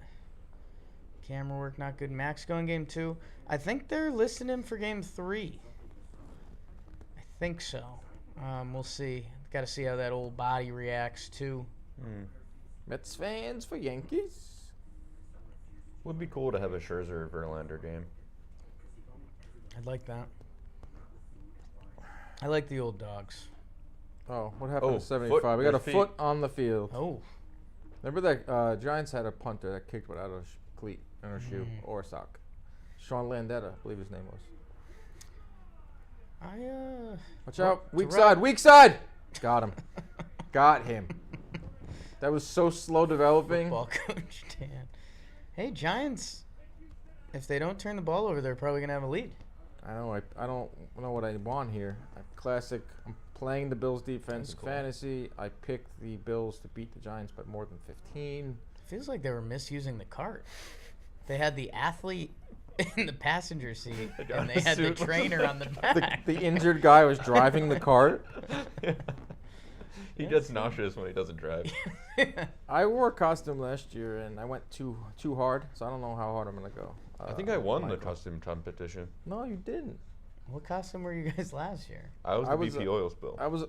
Speaker 2: Camera work not good. Max going game 2. I think they're listing him for game 3. I think so. We'll see. Got to see how that old body reacts too.
Speaker 1: Mets fans for Yankees.
Speaker 5: Would be cool to have a Scherzer Verlander game.
Speaker 2: I'd like that. I like the old dogs.
Speaker 1: Oh, what happened
Speaker 5: Oh,
Speaker 1: to 75?
Speaker 5: foot-
Speaker 1: We got a
Speaker 5: their feet.
Speaker 1: foot on the field.
Speaker 2: Oh,
Speaker 1: Remember that Giants had a punter that kicked without a cleat in her shoe or a sock. Sean Landetta, I believe his name was. Watch out. Weak
Speaker 2: to
Speaker 1: side. Weak side. Got him. Got him. That was so slow developing.
Speaker 2: Football coach Dan. Hey, Giants. If they don't turn the ball over, they're probably gonna have a lead.
Speaker 1: I don't know what I want here. Classic. I'm playing the Bills defense in fantasy. I picked the Bills to beat the Giants by more than 15.
Speaker 2: Feels like they were misusing the cart. They had the athlete in the passenger seat, and they had the
Speaker 5: suit.
Speaker 2: trainer on the back.
Speaker 1: The injured guy was driving the cart.
Speaker 5: He gets nauseous when he doesn't drive.
Speaker 1: I wore a costume last year and I went too hard, so I don't know how hard I'm gonna go.
Speaker 5: I think I won the
Speaker 1: Michael.
Speaker 5: costume competition.
Speaker 1: No, you didn't.
Speaker 2: What costume were you guys last year?
Speaker 5: I was
Speaker 1: I
Speaker 5: the
Speaker 1: was
Speaker 5: BP
Speaker 1: a-
Speaker 5: oil spill.
Speaker 1: I was.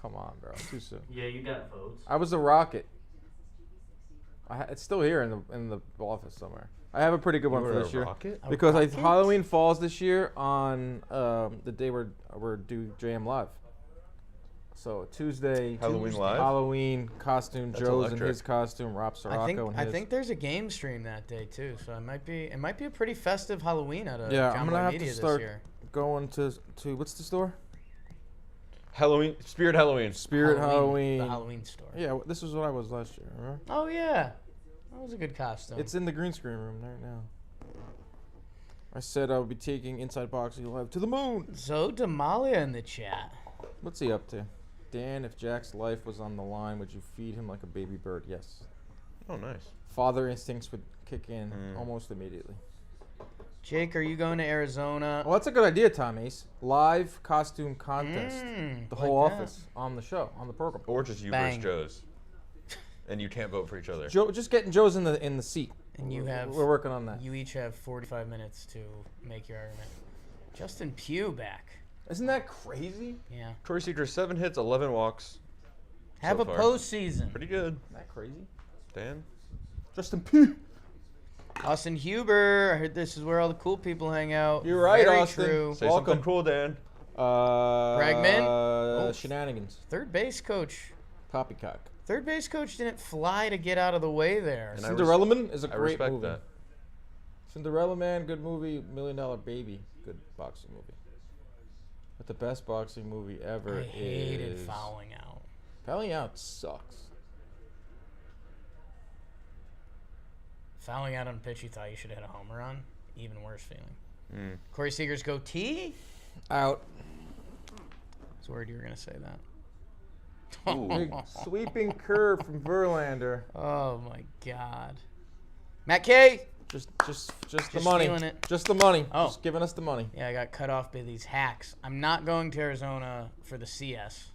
Speaker 1: Come on, bro. Too soon.
Speaker 4: Yeah, you got votes.
Speaker 1: I was a rocket. It's still here in the office somewhere. I have a pretty good one
Speaker 5: You
Speaker 1: for
Speaker 5: were
Speaker 1: this
Speaker 5: a
Speaker 1: year
Speaker 5: rocket?
Speaker 2: A
Speaker 1: because
Speaker 2: rocket?
Speaker 1: Halloween falls this year on the day we're due JM Live. So Tuesday.
Speaker 5: Halloween Live?
Speaker 1: Halloween costume.
Speaker 5: That's
Speaker 1: Joe's in
Speaker 5: electric.
Speaker 1: his costume. Rob Sirocco in
Speaker 2: I
Speaker 1: his.
Speaker 2: think there's a game stream that day too, so it might be a pretty festive Halloween at a
Speaker 1: Yeah,
Speaker 2: John
Speaker 1: I'm
Speaker 2: Boy
Speaker 1: gonna have
Speaker 2: Media
Speaker 1: to start
Speaker 2: this year.
Speaker 1: going to what's the store?
Speaker 5: Halloween, Spirit Halloween.
Speaker 1: Spirit Halloween.
Speaker 2: The Halloween store.
Speaker 1: Yeah, this is what I was last year. Remember?
Speaker 2: Oh yeah, that was a good costume.
Speaker 1: It's in the green screen room right now. I said I would be taking Inside Boxing Live to the moon.
Speaker 2: Zoe Damalia in the chat.
Speaker 1: What's he up to? Dan, if Jack's life was on the line, would you feed him like a baby bird? Yes.
Speaker 5: Oh, nice.
Speaker 1: Father instincts would kick in almost immediately.
Speaker 2: Jake, are you going to Arizona?
Speaker 1: Well, that's a good idea, Tom Ace. Live costume contest. The
Speaker 2: like
Speaker 1: whole
Speaker 2: that.
Speaker 1: office on the show, on the program.
Speaker 5: Or just you
Speaker 2: Bang.
Speaker 5: versus Joe's. And you can't vote for each other.
Speaker 1: Joe, just getting Joe's in the seat.
Speaker 2: And you have
Speaker 1: We're working on that.
Speaker 2: You each have 45 minutes to make your argument. Justin Pugh back.
Speaker 1: Isn't that crazy?
Speaker 2: Yeah.
Speaker 5: Corey Seager, 7 hits, 11 walks.
Speaker 2: Have
Speaker 5: So
Speaker 2: a
Speaker 5: far.
Speaker 2: postseason.
Speaker 5: Pretty good.
Speaker 1: Isn't that crazy?
Speaker 5: Dan?
Speaker 1: Justin P.
Speaker 2: Austin Huber. I heard this is where all the cool people hang out.
Speaker 1: You're right,
Speaker 2: Very
Speaker 1: Austin.
Speaker 2: true.
Speaker 5: Say
Speaker 1: Welcome.
Speaker 5: something cool, Dan.
Speaker 2: Bregman?
Speaker 1: Shenanigans.
Speaker 2: Third base coach.
Speaker 1: Poppycock.
Speaker 2: Third base coach didn't fly to get out of the way there.
Speaker 5: And I
Speaker 1: Cinderella Man is a
Speaker 5: I
Speaker 1: great
Speaker 5: respect
Speaker 1: movie.
Speaker 5: that.
Speaker 1: Cinderella Man, good movie. $1 Million Baby, good boxing movie. But the best boxing movie ever
Speaker 2: I hated
Speaker 1: is
Speaker 2: fouling out.
Speaker 1: Fouling Out sucks.
Speaker 2: Fouling out on a pitch you thought you should have hit a homer on. Even worse feeling.
Speaker 5: Mm.
Speaker 2: Corey Seager's goatee.
Speaker 1: Out.
Speaker 2: I was worried you were going to say that.
Speaker 1: Big sweeping curve from Verlander.
Speaker 2: Oh my God. Matt K.
Speaker 1: Just the
Speaker 2: Just
Speaker 1: money.
Speaker 2: feeling it.
Speaker 1: Just the money.
Speaker 2: Oh.
Speaker 1: Just giving us the money.
Speaker 2: Yeah, I got cut off by these hacks. I'm not going to Arizona for the CS.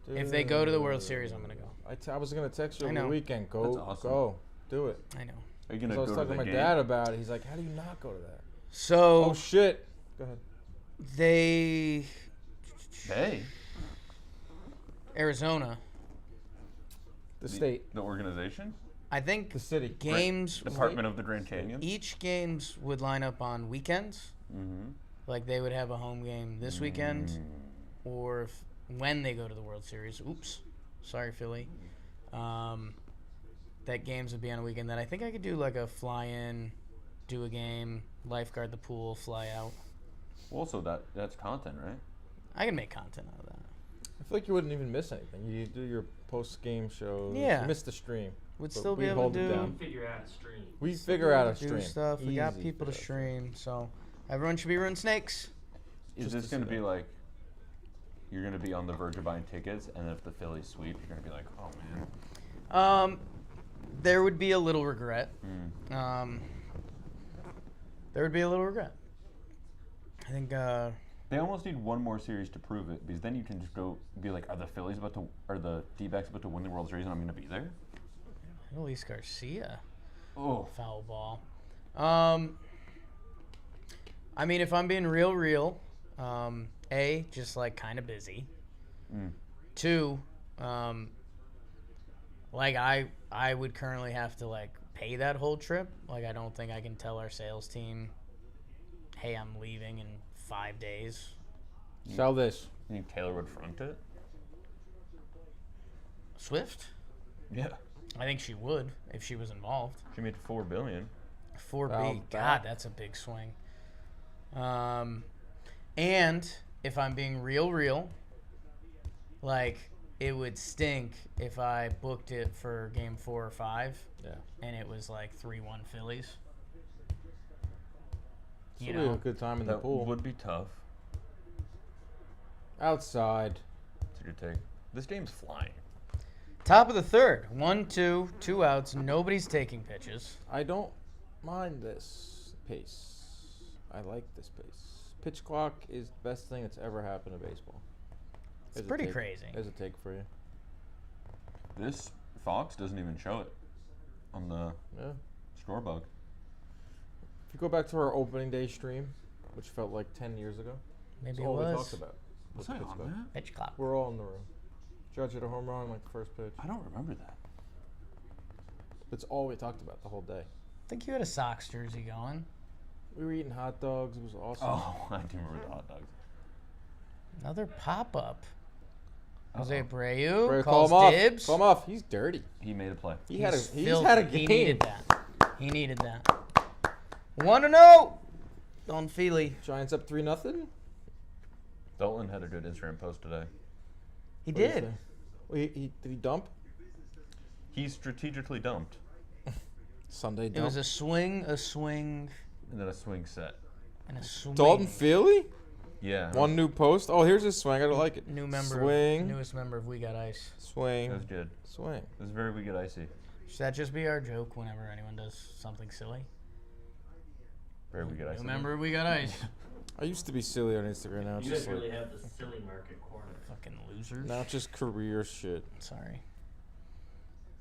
Speaker 2: If they go to the World Series, I'm gonna go.
Speaker 1: I was gonna text you
Speaker 2: I
Speaker 1: over the
Speaker 2: know.
Speaker 1: weekend. Go,
Speaker 3: That's awesome.
Speaker 1: go, do it.
Speaker 2: I know.
Speaker 3: Are you
Speaker 1: 'Cause
Speaker 3: gonna
Speaker 1: I was
Speaker 3: go
Speaker 1: talking
Speaker 3: to
Speaker 1: to
Speaker 3: the
Speaker 1: my
Speaker 3: game?
Speaker 1: dad about it. He's like, "How do you not go to that?"
Speaker 2: So
Speaker 1: Oh shit. Go ahead.
Speaker 2: they
Speaker 3: Hey,
Speaker 2: Arizona.
Speaker 1: The state,
Speaker 3: the organization,
Speaker 2: I think
Speaker 1: the city.
Speaker 2: games
Speaker 3: Department of the Grand Canyon.
Speaker 2: each games would line up on weekends.
Speaker 3: Mm-hmm.
Speaker 2: Like they would have a home game this weekend, or when they go to the World Series. Oops, sorry Philly. That games would be on a weekend. That I think I could do like a fly in, do a game, lifeguard the pool, fly out.
Speaker 3: Also, that's content, right?
Speaker 2: I can make content out of that.
Speaker 1: I feel like you wouldn't even miss anything. You do your post-game shows.
Speaker 2: Yeah.
Speaker 1: You miss the stream.
Speaker 2: Would
Speaker 1: But
Speaker 2: still be
Speaker 1: we'd
Speaker 2: able
Speaker 1: hold
Speaker 2: to
Speaker 1: it
Speaker 2: do.
Speaker 1: down.
Speaker 4: Figure out a stream.
Speaker 1: We figure out a
Speaker 2: do
Speaker 1: stream.
Speaker 2: stuff. We got
Speaker 1: Easy
Speaker 2: people to
Speaker 1: figure out a
Speaker 2: stream, so everyone should be rooting snakes.
Speaker 3: Is
Speaker 1: Just
Speaker 3: this
Speaker 1: to
Speaker 3: going to
Speaker 1: see
Speaker 3: be
Speaker 1: that.
Speaker 3: like, you're going to be on the verge of buying tickets, and if the Phillies sweep, you're going to be like, oh man.
Speaker 2: There would be a little regret.
Speaker 3: Mm.
Speaker 2: There would be a little regret. I think.
Speaker 3: They almost need one more series to prove it, because then you can just go be like, are the Phillies about to, are the D-backs about to win the World Series, and I'm going to be there?
Speaker 2: Luis Garcia.
Speaker 3: Oh,
Speaker 2: Foul ball. I mean, if I'm being real, A, just like kind of busy.
Speaker 3: Mm.
Speaker 2: 2, like I would currently have to like pay that whole trip. Like I don't think I can tell our sales team, hey, I'm leaving in 5 days.
Speaker 1: Sell this.
Speaker 3: You think Taylor would front it?
Speaker 2: Swift?
Speaker 3: Yeah.
Speaker 2: I think she would if she was involved.
Speaker 3: She made $4 billion.
Speaker 2: 4B.
Speaker 1: Wow,
Speaker 2: God, that's a big swing. And if I'm being real, like it would stink if I booked it for game 4 or 5
Speaker 1: Yeah.
Speaker 2: and it was like 3-1 Phillies. You
Speaker 1: It'll be a
Speaker 2: know,
Speaker 1: good time in the
Speaker 3: That
Speaker 1: pool.
Speaker 3: would be tough.
Speaker 1: Outside.
Speaker 3: That's a good take. This game's flying.
Speaker 2: top of the third. 1-2, 2 outs. Nobody's taking pitches.
Speaker 1: I don't mind this pace. I like this pace. Pitch clock is the best thing that's ever happened to baseball.
Speaker 2: It's
Speaker 1: There's a
Speaker 2: pretty
Speaker 1: take.
Speaker 2: crazy.
Speaker 1: There's a take for you.
Speaker 3: This Fox doesn't even show it on the
Speaker 1: Yeah.
Speaker 3: scorebug.
Speaker 1: If you go back to our opening day stream, which felt like 10 years ago,
Speaker 2: Maybe
Speaker 1: that's
Speaker 2: it
Speaker 1: all we
Speaker 2: was.
Speaker 1: talked about.
Speaker 3: Was
Speaker 1: was
Speaker 3: I
Speaker 1: pitch
Speaker 3: on
Speaker 1: clock.
Speaker 3: that?
Speaker 2: Pitch clock.
Speaker 1: We're all in the room. Judge hit a home run like the first pitch.
Speaker 3: I don't remember that.
Speaker 1: That's all we talked about the whole day.
Speaker 2: I think you had a Sox jersey going.
Speaker 1: We were eating hot dogs. It was awesome.
Speaker 3: Oh, I do remember the hot dogs.
Speaker 2: Another pop-up. Jose
Speaker 3: Uh-oh.
Speaker 2: Abreu
Speaker 1: Ray,
Speaker 2: calls
Speaker 1: call him
Speaker 2: dibs.
Speaker 1: off. Call him off. He's dirty.
Speaker 3: He made a play.
Speaker 1: He's had
Speaker 2: filthy.
Speaker 1: a game.
Speaker 2: He needed that. He needed that. 1-0. Don Feely.
Speaker 1: Giants up 3-0.
Speaker 3: Dalton had a good Instagram post today.
Speaker 2: He
Speaker 1: What do you
Speaker 2: did.
Speaker 1: say? Well, did he dump?
Speaker 3: He strategically dumped,
Speaker 1: Sunday
Speaker 2: It
Speaker 1: dump.
Speaker 2: was a swing,
Speaker 3: and then a swing set.
Speaker 2: and a swing.
Speaker 1: Dalton Feely?
Speaker 3: Yeah.
Speaker 1: One new post. Oh, here's his swing. I don't like it.
Speaker 2: New member.
Speaker 1: Swing.
Speaker 2: Newest member of We Got Ice.
Speaker 3: It
Speaker 1: Swing.
Speaker 3: was good.
Speaker 1: Swing.
Speaker 3: It was very we get icy.
Speaker 2: Should that just be our joke whenever anyone does something silly?
Speaker 3: Very we get icy.
Speaker 2: New member of We Got Ice.
Speaker 1: I used to be silly on Instagram. Now it's
Speaker 4: You guys
Speaker 1: just like,
Speaker 4: really have the silly market corner.
Speaker 2: Fucking losers.
Speaker 1: now it's just career shit.
Speaker 2: Sorry.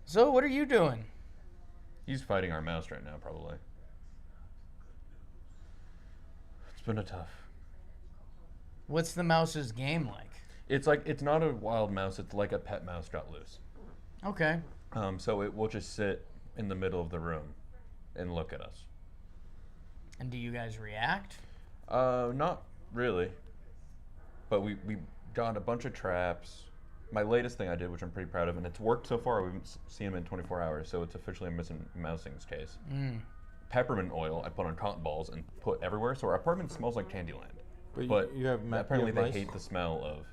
Speaker 2: So, what are you doing?
Speaker 3: He's fighting our mouse right now, probably. It's been a tough.
Speaker 2: What's the mouse's game like?
Speaker 3: It's like it's not a wild mouse. It's like a pet mouse got loose.
Speaker 2: Okay.
Speaker 3: So it will just sit in the middle of the room and look at us.
Speaker 2: And do you guys react?
Speaker 3: Not really. But we got a bunch of traps. My latest thing I did, which I'm pretty proud of, and it's worked so far. We've seen him in 24 hours, so it's officially a missing mousing's case. Peppermint oil I put on cotton balls and put everywhere, so our apartment smells like Candyland. But
Speaker 1: you have
Speaker 3: apparently
Speaker 1: you
Speaker 3: they
Speaker 1: have mice?
Speaker 3: hate the smell of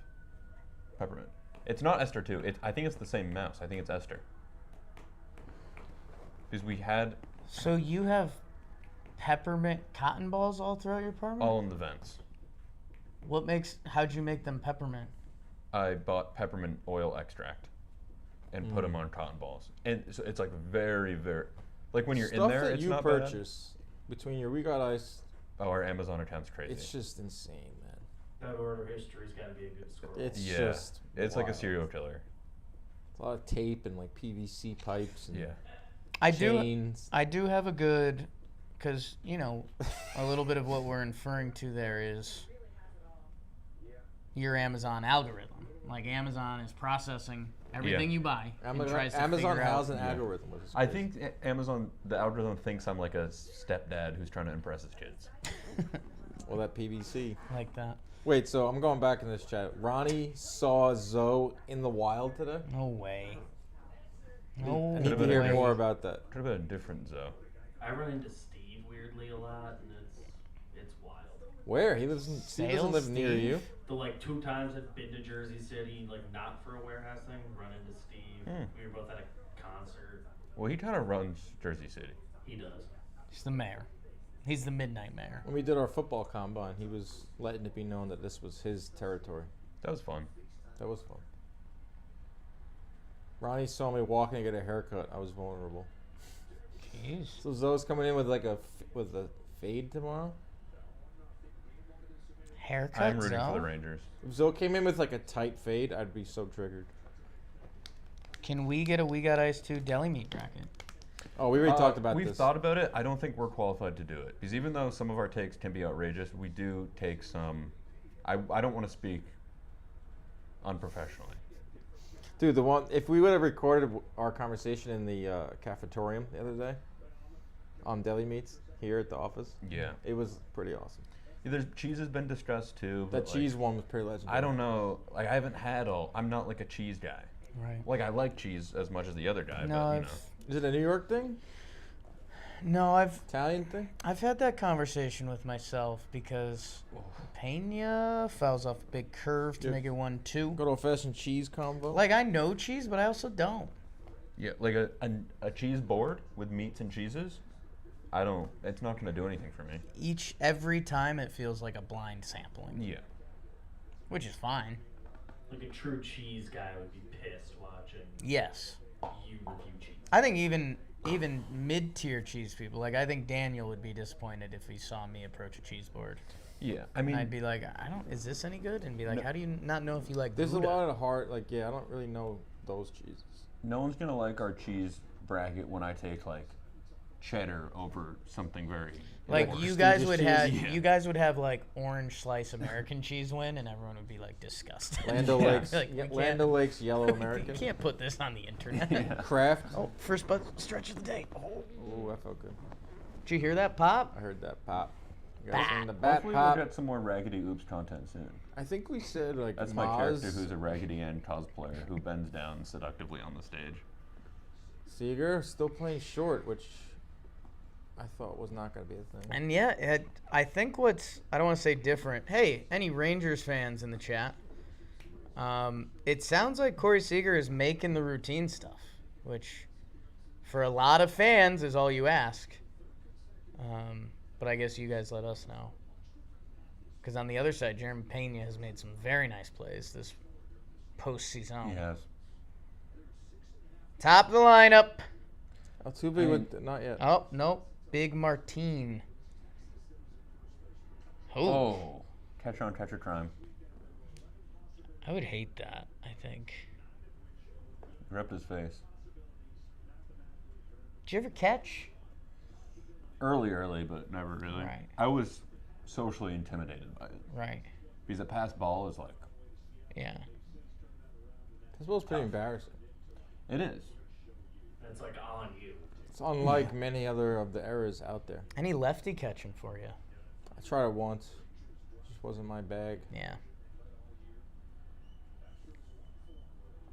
Speaker 3: peppermint. It's not Esther too. I think it's the same mouse. I think it's Esther. Because we had
Speaker 2: So you have peppermint cotton balls all throughout your apartment?
Speaker 3: all in the vents.
Speaker 2: How'd you make them peppermint?
Speaker 3: I bought peppermint oil extract and put them on cotton balls. And so it's like very, very, like when you're
Speaker 1: Stuff
Speaker 3: in there,
Speaker 1: that
Speaker 3: it's
Speaker 1: you
Speaker 3: not bad.
Speaker 1: purchase between your We Got Ice,
Speaker 3: Oh, our Amazon account's crazy.
Speaker 1: it's just insane, man.
Speaker 4: That order history's got to be a good score.
Speaker 1: It's
Speaker 3: Yeah,
Speaker 1: just
Speaker 3: it's like a
Speaker 1: wild.
Speaker 3: serial killer.
Speaker 1: It's a lot of tape and like PVC pipes and
Speaker 3: Yeah.
Speaker 2: I
Speaker 1: chains.
Speaker 2: do have a good, because a little bit of what we're inferring to there is your Amazon algorithm. Like Amazon is processing everything you buy and tries to
Speaker 1: Amazon
Speaker 2: figure
Speaker 1: has
Speaker 2: out.
Speaker 1: an algorithm. Which is
Speaker 3: I
Speaker 1: crazy.
Speaker 3: think Amazon, the algorithm thinks I'm like a stepdad who's trying to impress his kids.
Speaker 1: Well, that PVC.
Speaker 2: Like that.
Speaker 1: Wait, so I'm going back in this chat. Ronnie saw Zoe in the wild today.
Speaker 2: No way.
Speaker 1: I
Speaker 2: No
Speaker 1: need to
Speaker 3: been
Speaker 1: hear
Speaker 3: a
Speaker 1: more about that.
Speaker 3: Could have been a different Zoe.
Speaker 4: I run into Steve weirdly a lot, and it's wild.
Speaker 1: Where he lives? He doesn't live near
Speaker 2: Steve?
Speaker 1: you.
Speaker 4: The 2 times I've been to Jersey City, not for a warehouse thing, run into Steve. We were both at a concert.
Speaker 3: Well, he kind of runs Jersey City.
Speaker 4: He does.
Speaker 2: He's the mayor. He's the midnight mayor.
Speaker 1: When we did our football combine, he was letting it be known that this was his territory.
Speaker 3: That was fun.
Speaker 1: That was fun. Ronnie saw me walking to get a haircut. I was vulnerable.
Speaker 2: Jeez.
Speaker 1: So Zoe's coming in with with a fade tomorrow.
Speaker 2: Haircut,
Speaker 3: I'm rooting for
Speaker 2: Zoe?
Speaker 3: the Rangers.
Speaker 1: If Zoe came in with a tight fade, I'd be so triggered.
Speaker 2: Can we get a We Got Ice 2 deli meat bracket?
Speaker 1: Oh, we already talked about
Speaker 3: We've
Speaker 1: this.
Speaker 3: thought about it. I don't think we're qualified to do it. Because even though some of our takes can be outrageous, we do take some... I don't want to speak unprofessionally.
Speaker 1: Dude, if we would have recorded our conversation in the cafetorium the other day on deli meats here at the office,
Speaker 3: Yeah.
Speaker 1: it was pretty awesome.
Speaker 3: Cheese has been discussed too.
Speaker 1: That
Speaker 3: but,
Speaker 1: cheese one was pretty legendary.
Speaker 3: I don't know. I haven't had I'm not like a cheese guy.
Speaker 2: Right.
Speaker 3: I like cheese as much as the other guy.
Speaker 2: No,
Speaker 3: but,
Speaker 1: Is it a New York thing?
Speaker 2: I've
Speaker 1: Italian thing?
Speaker 2: had that conversation with myself because Pena fouls off a big curve to
Speaker 1: Yeah.
Speaker 2: make it 1-2.
Speaker 1: Good old fashioned cheese combo?
Speaker 2: I know cheese, but I also don't.
Speaker 3: Yeah, like a cheese board with meats and cheeses. It's not going to do anything for me.
Speaker 2: Every time it feels like a blind sampling,
Speaker 3: Yeah.
Speaker 2: which is fine.
Speaker 4: A true cheese guy would be pissed watching
Speaker 2: Yes.
Speaker 4: you review cheese.
Speaker 2: I think even mid-tier cheese people, I think Daniel would be disappointed if he saw me approach a cheese board.
Speaker 3: Yeah. I mean,
Speaker 2: I'd be like, is this any good? And be like, how do you not know if you like
Speaker 1: There's
Speaker 2: Gouda?
Speaker 1: a lot of hard, I don't really know those cheeses.
Speaker 5: No one's gonna like our cheese bracket when I take cheddar over something very.
Speaker 2: You guys would have
Speaker 5: Yeah.
Speaker 2: you guys would have orange slice American cheese win, and everyone would be disgusted.
Speaker 1: Lando
Speaker 2: Yeah.
Speaker 1: Lakes,
Speaker 2: We
Speaker 1: Lando
Speaker 2: can't-
Speaker 1: Lakes Yellow
Speaker 2: You
Speaker 1: American.
Speaker 2: can't put this on the internet.
Speaker 1: Kraft.
Speaker 2: Oh, first stretch of the day. Oh.
Speaker 1: Ooh, that felt good.
Speaker 2: Did you hear that pop?
Speaker 1: I heard that pop. You guys seen the
Speaker 5: Hopefully
Speaker 1: bat
Speaker 5: we'll
Speaker 1: pop?
Speaker 5: get some more Raggedy Oops content soon.
Speaker 1: I think we said
Speaker 5: That's my character who's a Raggedy Ann cosplayer who bends down seductively on the stage.
Speaker 1: Seager still playing short, which I thought was not going to be a thing.
Speaker 2: And yeah, I think I don't want to say different. Hey, any Rangers fans in the chat? It sounds like Corey Seager is making the routine stuff, which for a lot of fans is all you ask. But I guess you guys let us know. Because on the other side, Jeremy Pena has made some very nice plays this postseason.
Speaker 5: He has.
Speaker 2: Top of the lineup.
Speaker 1: Altuve with not yet.
Speaker 2: Oh, nope. Big Martine.
Speaker 5: Oh, catcher on catcher crime.
Speaker 2: I would hate that, I think.
Speaker 5: Ripped his face.
Speaker 2: Did you ever catch?
Speaker 5: Early, but never really.
Speaker 2: Right.
Speaker 5: I was socially intimidated by it.
Speaker 2: Right.
Speaker 5: Because a pass ball is
Speaker 2: Yeah.
Speaker 1: This ball's pretty embarrassing.
Speaker 5: it is.
Speaker 4: That's on you.
Speaker 1: It's unlike many other of the errors out there.
Speaker 2: Any lefty catching for you?
Speaker 1: I tried it once. Just wasn't my bag.
Speaker 2: Yeah.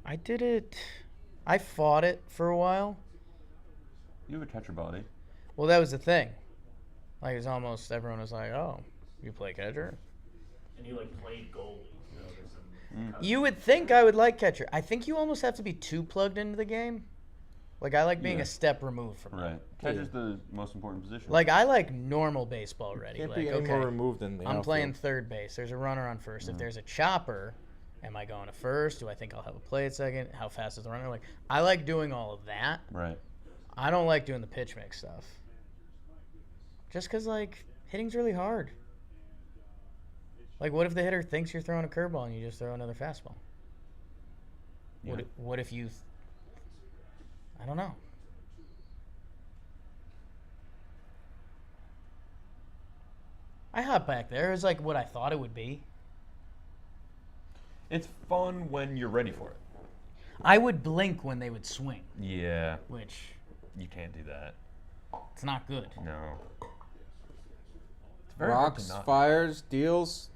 Speaker 2: I did it. I fought it for a while.
Speaker 5: You have a catcher body.
Speaker 2: Well, that was the thing. It was almost everyone was like, "Oh, you play catcher?"
Speaker 4: And you played goalie. There's some
Speaker 2: You would think I would like catcher. I think you almost have to be too plugged into the game. I like being
Speaker 5: Yeah.
Speaker 2: a step removed from
Speaker 5: Right.
Speaker 2: it.
Speaker 5: Catcher's the most important position.
Speaker 2: I like normal baseball already.
Speaker 1: Can't be any more removed than the
Speaker 2: I'm playing
Speaker 1: outfield.
Speaker 2: third base. There's a runner on first. If there's a chopper, am I going to first? Do I think I'll have a play at second? How fast is the runner? I like doing all of that.
Speaker 5: Right.
Speaker 2: I don't like doing the pitch mix stuff. Just because, hitting's really hard. Like, what if the hitter thinks you're throwing a curveball and you just throw another fastball?
Speaker 3: Yeah.
Speaker 2: What if you... I don't know. I hop back there. It was like what I thought it would be.
Speaker 3: It's fun when you're ready for it.
Speaker 2: I would blink when they would swing,
Speaker 3: Yeah,
Speaker 2: which
Speaker 3: you can't do that.
Speaker 2: it's not good.
Speaker 3: No. It's very hard to
Speaker 1: Rocks,
Speaker 3: not-
Speaker 1: fires, deals,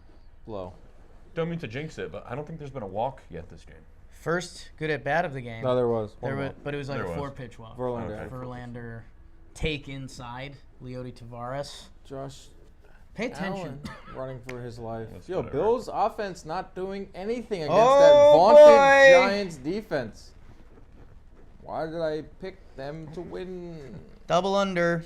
Speaker 1: blow.
Speaker 3: Don't mean to jinx it, but I don't think there's been a walk yet this game.
Speaker 2: First good at bat of the game.
Speaker 1: No, there was.
Speaker 2: There
Speaker 1: One
Speaker 2: was, but it was like
Speaker 3: There
Speaker 2: a
Speaker 3: was.
Speaker 2: 4-pitch walk.
Speaker 1: Verlander.
Speaker 3: Okay.
Speaker 2: Verlander take inside. Leody Tavares.
Speaker 1: Josh
Speaker 2: Pay attention.
Speaker 1: Allen running for his life.
Speaker 3: That's
Speaker 1: Yo,
Speaker 3: whatever.
Speaker 1: Bills offense not doing anything against
Speaker 2: Oh,
Speaker 1: that vaunted
Speaker 2: boy.
Speaker 1: Giants defense. Why did I pick them to win?
Speaker 2: Double under.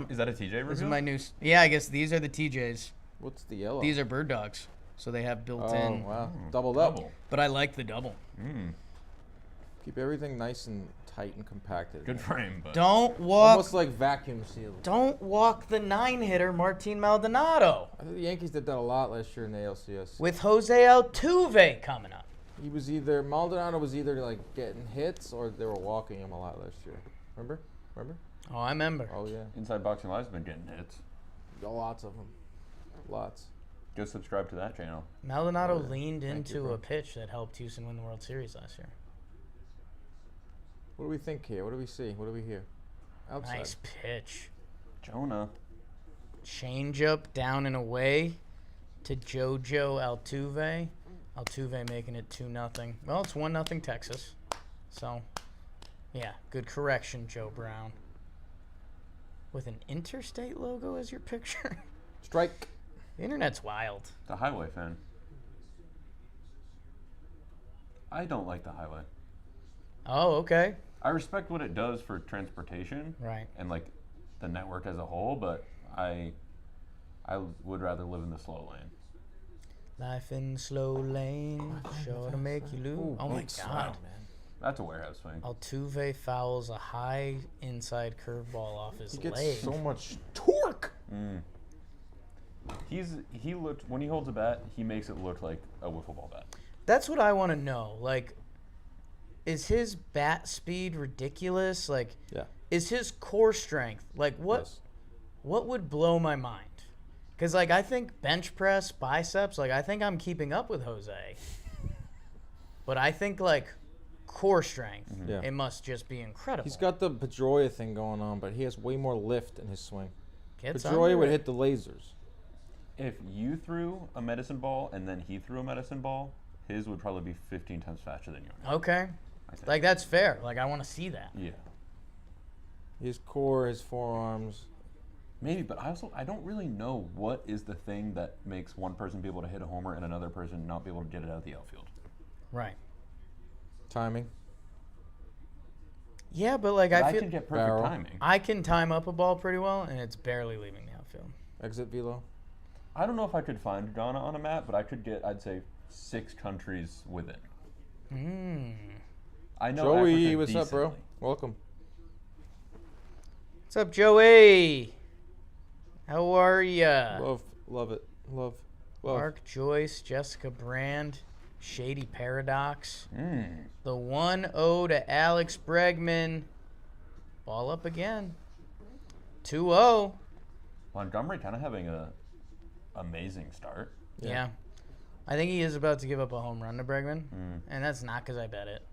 Speaker 3: Is that a TJ review?
Speaker 2: This is my new. Yeah, I guess these are the TJs.
Speaker 1: What's the yellow?
Speaker 2: These are bird dogs, so they have built
Speaker 1: Oh,
Speaker 2: in.
Speaker 1: wow. Doubled up.
Speaker 3: Double.
Speaker 2: But I like the double.
Speaker 1: Keep everything nice and tight and compacted.
Speaker 3: Good frame, but
Speaker 2: Don't walk.
Speaker 1: Almost like vacuum sealed.
Speaker 2: Don't walk the 9-hitter Martin Maldonado
Speaker 1: I think the Yankees did that a lot last year in the ALCS.
Speaker 2: with Jose Altuve coming up.
Speaker 1: Maldonado was either like getting hits or they were walking him a lot last year. Remember?
Speaker 2: Oh, I remember.
Speaker 1: Oh yeah,
Speaker 3: Inside Boxing Live's been getting hits.
Speaker 1: lots of them, lots.
Speaker 3: Go subscribe to that channel.
Speaker 2: Maldonado
Speaker 1: Oh, yeah.
Speaker 2: leaned
Speaker 1: Thank you,
Speaker 2: into
Speaker 1: bro.
Speaker 2: a pitch that helped Houston win the World Series last year.
Speaker 1: What do we think here? What do we see? What do we hear? Outside.
Speaker 2: Nice pitch.
Speaker 3: Jonah.
Speaker 2: Changeup down and away to Jojo Altuve. Altuve making it 2-0. Well, it's 1-0 Texas. So, yeah, good correction, Joe Brown. With an interstate logo as your picture.
Speaker 1: Strike.
Speaker 2: The internet's wild.
Speaker 3: The highway fan. I don't like the highway.
Speaker 2: Oh, okay.
Speaker 3: I respect what it does for transportation
Speaker 2: Right.
Speaker 3: and like the network as a whole, but I would rather live in the slow lane.
Speaker 2: Life in slow lane, sure to make you lose.
Speaker 1: Ooh,
Speaker 2: Oh my
Speaker 1: big
Speaker 2: God.
Speaker 1: slap, man.
Speaker 3: That's a warehouse swing.
Speaker 2: Altuve fouls a high inside curveball off his
Speaker 1: He gets
Speaker 2: leg.
Speaker 1: so much torque.
Speaker 3: He looked when he holds a bat, he makes it look like a wiffle ball bat.
Speaker 2: That's what I want to know. Like, is his bat speed ridiculous? Like,
Speaker 1: Yeah.
Speaker 2: is his core strength like what?
Speaker 1: Yes.
Speaker 2: What would blow my mind? Because like I think bench press, biceps, like I think I'm keeping up with Jose. But I think like core strength,
Speaker 1: Yeah.
Speaker 2: it must just be incredible.
Speaker 1: He's got the Pedroia thing going on, but he has way more lift in his swing.
Speaker 2: Gets
Speaker 1: Pedroia
Speaker 2: under
Speaker 1: would
Speaker 2: it.
Speaker 1: hit the lasers.
Speaker 3: If you threw a medicine ball and then he threw a medicine ball, his would probably be 15 times faster than yours.
Speaker 2: Okay,
Speaker 3: I think.
Speaker 2: like that's fair. Like I want to see that.
Speaker 3: Yeah.
Speaker 1: His core, his forearms.
Speaker 3: Maybe, but I don't really know what is the thing that makes one person be able to hit a homer and another person not be able to get it out of the outfield.
Speaker 2: Right.
Speaker 1: Timing.
Speaker 2: Yeah, but like
Speaker 3: But
Speaker 2: I
Speaker 3: I
Speaker 2: feel
Speaker 3: can get perfect
Speaker 1: Barrel.
Speaker 3: timing.
Speaker 2: I can time up a ball pretty well, and it's barely leaving the outfield.
Speaker 1: Exit velo.
Speaker 3: I don't know if I could find Ghana on a map, but I could get, I'd say, 6 countries within. I know
Speaker 1: Joey,
Speaker 3: Africa
Speaker 1: what's up, bro?
Speaker 3: decently.
Speaker 1: Welcome.
Speaker 2: What's up, Joey? How are ya?
Speaker 1: Love it. Love.
Speaker 2: Mark Joyce, Jessica Brand, Shady Paradox. The 1-0 to Alex Bregman. Ball up again. 2-0.
Speaker 3: Montgomery kind of having a amazing start.
Speaker 2: Yeah. I think he is about to give up a home run to Bregman, and that's not because I bet it.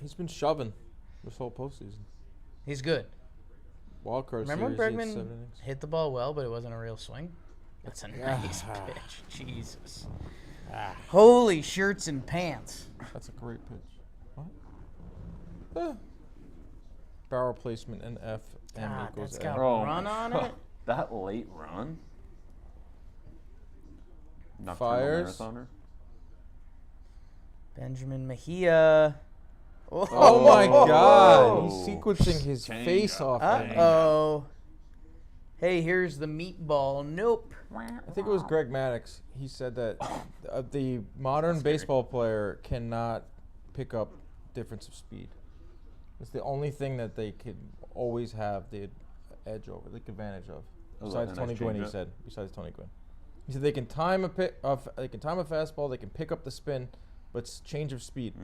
Speaker 1: He's been shoving this whole postseason.
Speaker 2: He's good.
Speaker 1: Wildcard
Speaker 2: Remember when
Speaker 1: series, he had
Speaker 2: Bregman
Speaker 1: 7 innings.
Speaker 2: hit the ball well, but it wasn't a real swing? That's a nice pitch. Jesus. Holy shirts and pants.
Speaker 1: That's a great pitch. What? Barrel placement and F and
Speaker 2: God,
Speaker 1: equals
Speaker 2: that's
Speaker 1: F.
Speaker 2: got
Speaker 3: Oh
Speaker 2: run
Speaker 3: my
Speaker 2: on
Speaker 3: God.
Speaker 2: it.
Speaker 3: That late run? Nocturnal
Speaker 1: Fires.
Speaker 3: marathoner?
Speaker 2: Benjamin Mejia.
Speaker 1: Oh my God! He's
Speaker 3: Oh.
Speaker 1: sequencing his
Speaker 3: Change
Speaker 1: face
Speaker 3: up.
Speaker 1: off. that.
Speaker 2: Uh-oh. Hey, here's the meatball. Nope.
Speaker 1: I think it was Greg Maddux. He said that the modern baseball player cannot pick up difference of speed. It's the only thing that they could always have the edge over, the advantage of. Besides
Speaker 5: nice
Speaker 1: Tony Gwynn, he
Speaker 5: changeup.
Speaker 1: said. Besides Tony Gwynn, he said they can time a they can time a fastball, they can pick up the spin, but it's change of speed.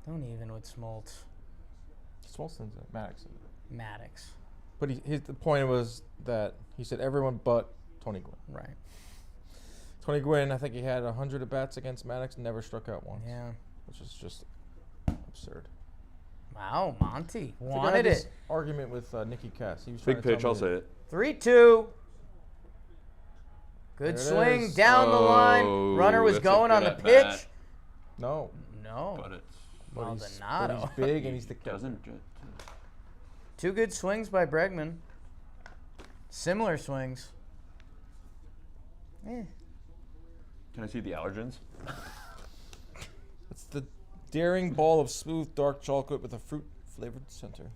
Speaker 2: Don't even with Smoltz.
Speaker 1: Smolson's Maddox.
Speaker 2: Maddox.
Speaker 1: But the point was that he said everyone but Tony Gwynn.
Speaker 2: Right.
Speaker 1: Tony Gwynn, I think he had 100 at bats against Maddox, never struck out once.
Speaker 2: Yeah.
Speaker 1: Which is just absurd.
Speaker 2: Wow, Monty
Speaker 1: I think I
Speaker 2: wanted
Speaker 1: had this
Speaker 2: it.
Speaker 1: argument with Nicky Cass. He was trying
Speaker 5: Big
Speaker 1: to tell
Speaker 5: pitch,
Speaker 1: me
Speaker 5: I'll
Speaker 1: that-
Speaker 5: say it.
Speaker 2: 3-2. Good
Speaker 1: There it
Speaker 2: swing
Speaker 1: is.
Speaker 2: down the line. Runner was
Speaker 5: that's a
Speaker 2: going on
Speaker 5: good
Speaker 2: the
Speaker 5: at
Speaker 2: pitch.
Speaker 5: bat.
Speaker 1: No.
Speaker 2: No.
Speaker 5: But it's
Speaker 1: But he's
Speaker 2: Maldonado.
Speaker 1: big and he's the catcher.
Speaker 5: doesn't.
Speaker 2: Two good swings by Bregman. Similar swings. Eh.
Speaker 5: Can I see the allergens?
Speaker 1: It's the daring ball of smooth dark chocolate with a fruit-flavored center.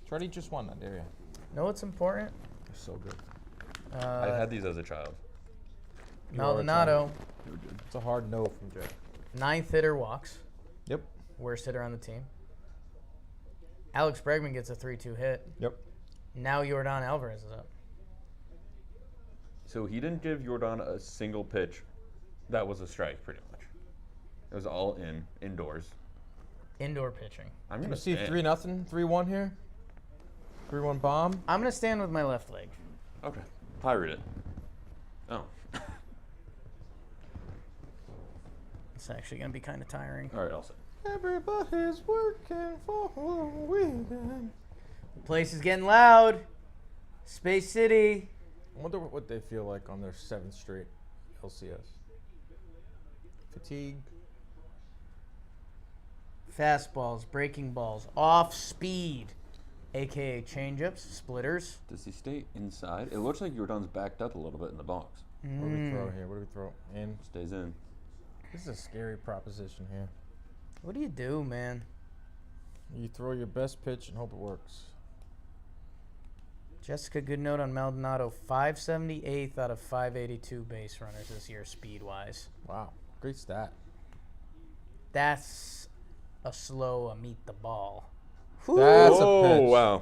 Speaker 1: Try to eat just one, not dare you.
Speaker 2: Know what's important?
Speaker 1: They're so good.
Speaker 5: I had these as a child.
Speaker 2: Maldonado,
Speaker 5: They were good.
Speaker 1: It's a hard no from Jay.
Speaker 2: 9th hitter walks.
Speaker 1: Yep.
Speaker 2: Worst hitter on the team. Alex Bregman gets a 3-2 hit.
Speaker 1: Yep.
Speaker 2: Now Yordan Alvarez is up.
Speaker 5: So he didn't give Jordan a single pitch that was a strike, pretty much. It was all indoors.
Speaker 2: Indoor pitching.
Speaker 5: I'm
Speaker 1: Can
Speaker 5: gonna
Speaker 1: you see
Speaker 5: stand.
Speaker 1: 3-0, 3-1 here? 3-1 bomb.
Speaker 2: I'm going to stand with my left leg.
Speaker 5: Okay, pirate it. Oh,
Speaker 2: It's actually going to be kind of tiring.
Speaker 5: all right, I'll say.
Speaker 1: Everybody's working for a weekend.
Speaker 2: The place is getting loud. Space City.
Speaker 1: I wonder what they feel like on their 7th straight LCS. Fatigue.
Speaker 2: Fastballs, breaking balls, off speed, aka changeups, splitters.
Speaker 5: Does he stay inside? It looks like Jordan's backed up a little bit in the box.
Speaker 1: What do we throw here? What do we throw in?
Speaker 5: Stays in.
Speaker 1: This is a scary proposition here.
Speaker 2: What do you do, man?
Speaker 1: You throw your best pitch and hope it works.
Speaker 2: Jessica, good note on Maldonado. 578th out of 582 base runners this year, speed-wise.
Speaker 1: Wow, great stat.
Speaker 2: That's a slow meet the ball.
Speaker 1: That's a
Speaker 5: Oh,
Speaker 1: pitch.
Speaker 5: wow.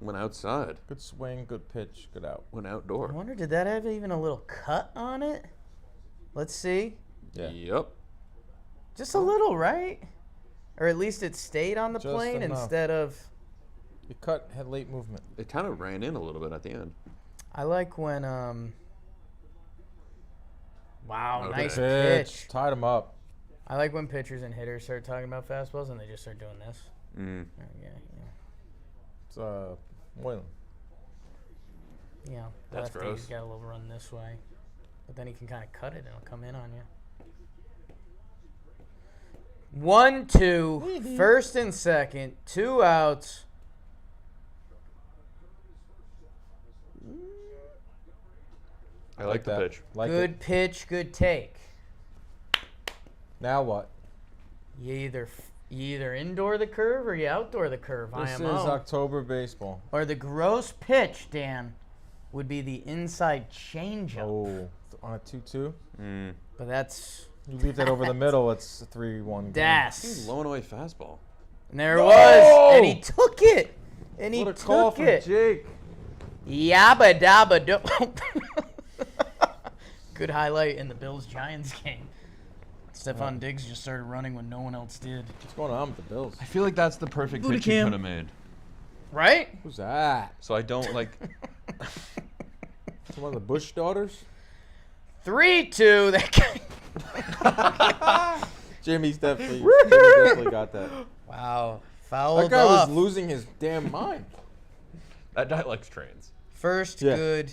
Speaker 5: Went outside.
Speaker 1: Good swing, good pitch, good out.
Speaker 5: Went
Speaker 2: I
Speaker 5: outdoor.
Speaker 2: wonder, did that have even a little cut on it? Let's see.
Speaker 1: Yeah.
Speaker 5: Yep.
Speaker 2: Just a little, right? Or at least it stayed on the
Speaker 1: Just
Speaker 2: plane
Speaker 1: enough.
Speaker 2: instead of...
Speaker 1: You cut, had late movement.
Speaker 5: It kind of ran in a little bit at the end.
Speaker 2: I like when... Wow,
Speaker 5: Okay.
Speaker 2: nice
Speaker 1: Pitch.
Speaker 2: pitch.
Speaker 1: Tied him up.
Speaker 2: I like when pitchers and hitters start talking about fastballs and they just start doing this.
Speaker 5: Mm.
Speaker 2: Yeah.
Speaker 1: It's Moylan.
Speaker 2: Yeah,
Speaker 5: That's
Speaker 2: lefty,
Speaker 5: gross.
Speaker 2: he's got a little run this way. But then he can kind of cut it and it'll come in on you. 1-2, first and second, 2 outs.
Speaker 5: I like the
Speaker 1: that.
Speaker 5: pitch.
Speaker 1: Like
Speaker 2: Good
Speaker 1: it.
Speaker 2: pitch, good take.
Speaker 1: Now what?
Speaker 2: You either indoor the curve or you outdoor the curve.
Speaker 1: This is
Speaker 2: IMO.
Speaker 1: October baseball.
Speaker 2: Or the gross pitch, Dan, would be the inside changeup.
Speaker 1: Oh, on a 2-2.
Speaker 5: Mm.
Speaker 2: But that's
Speaker 1: You leave that over the middle, it's a 3-1 game.
Speaker 5: He's
Speaker 2: das.
Speaker 5: blowing away fastball.
Speaker 2: And there it was, and he took it. And he
Speaker 1: What a call
Speaker 2: took
Speaker 1: from
Speaker 2: it.
Speaker 1: Jake.
Speaker 2: Yabba dabba do. Good highlight in the Bills-Giants game. Stephon Diggs just started running when no one else did.
Speaker 1: What's going on with the Bills?
Speaker 5: I feel like that's the perfect
Speaker 2: Booty
Speaker 5: pitch he
Speaker 2: cam.
Speaker 5: could have made.
Speaker 2: Right?
Speaker 1: Who's that?
Speaker 5: So I don't like.
Speaker 1: It's one of the Bush daughters?
Speaker 2: 3-2. That guy.
Speaker 1: Jimmy's definitely got that.
Speaker 2: Wow.
Speaker 1: That
Speaker 2: Fouled
Speaker 1: guy
Speaker 2: off.
Speaker 1: was losing his damn mind.
Speaker 5: That guy likes trains.
Speaker 2: First
Speaker 1: Yeah.
Speaker 2: good.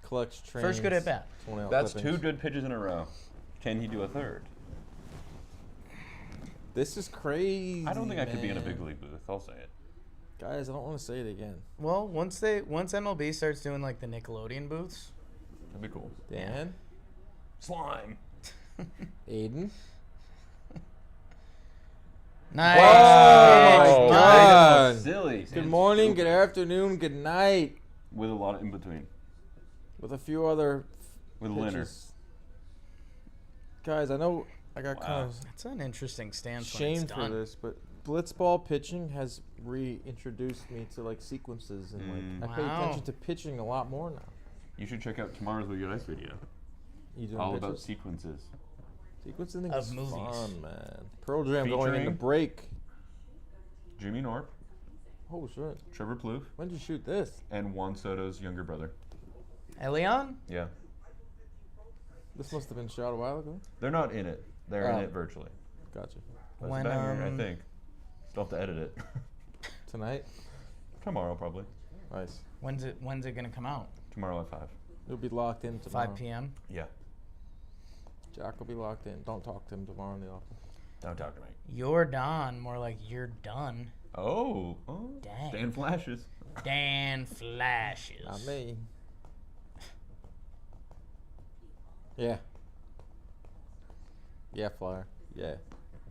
Speaker 1: Collects trains.
Speaker 2: First good at bat.
Speaker 5: That's 2 good pitches in a row. Can he do a third?
Speaker 1: This is crazy.
Speaker 5: I don't think I could be in a
Speaker 1: man.
Speaker 5: big league booth. I'll say it.
Speaker 1: Guys, I don't want to say it again.
Speaker 2: Well, once MLB starts doing like the Nickelodeon booths,
Speaker 5: That'd be cool.
Speaker 1: Dan,
Speaker 5: Slime.
Speaker 1: Aiden.
Speaker 2: nice.
Speaker 1: Oh,
Speaker 2: pitch.
Speaker 1: my God.
Speaker 5: Silly.
Speaker 1: Good
Speaker 5: Sounds
Speaker 1: morning, good
Speaker 5: stupid.
Speaker 1: afternoon, good night.
Speaker 5: With a lot of in between.
Speaker 1: With a few other
Speaker 5: With Leonard.
Speaker 1: pitches. Guys, I know I got kind of
Speaker 2: That's an interesting stance. When it's
Speaker 1: shamed for
Speaker 2: done.
Speaker 1: this, but blitzball pitching has reintroduced me to like sequences and like I pay
Speaker 2: Wow.
Speaker 1: attention to pitching a lot more now.
Speaker 3: You should check out tomorrow's We Get Ice video.
Speaker 1: You doing
Speaker 3: All
Speaker 1: pitches?
Speaker 3: about sequences.
Speaker 1: Sequencing
Speaker 2: Of
Speaker 1: is
Speaker 2: movies.
Speaker 1: fun, man. Pearl Jam going into
Speaker 3: Featuring-
Speaker 1: break.
Speaker 3: Jimmy Norp,
Speaker 1: Oh shit!
Speaker 3: Trevor Plouffe,
Speaker 1: When did you shoot this?
Speaker 3: and Juan Soto's younger brother.
Speaker 2: Elion?
Speaker 3: Yeah.
Speaker 1: This must have been shot a while ago.
Speaker 3: They're not in it. They're in
Speaker 1: Oh.
Speaker 3: it virtually.
Speaker 1: Gotcha.
Speaker 3: That's
Speaker 2: When,
Speaker 3: a banger, I
Speaker 2: um,
Speaker 3: think. Still have to edit it.
Speaker 1: Tonight.
Speaker 3: Tomorrow, probably.
Speaker 1: Nice.
Speaker 2: When's it gonna come out?
Speaker 3: Tomorrow at 5.
Speaker 1: You'll be locked in tomorrow.
Speaker 2: 5 p.m.
Speaker 3: Yeah.
Speaker 1: Jack will be locked in. Don't talk to him tomorrow in the office.
Speaker 3: Don't talk to me.
Speaker 2: You're done. More like you're done.
Speaker 3: Oh.
Speaker 2: Dang.
Speaker 3: Dan flashes.
Speaker 2: Dan flashes.
Speaker 1: Not me. Yeah. Yeah, Flyer. Yeah.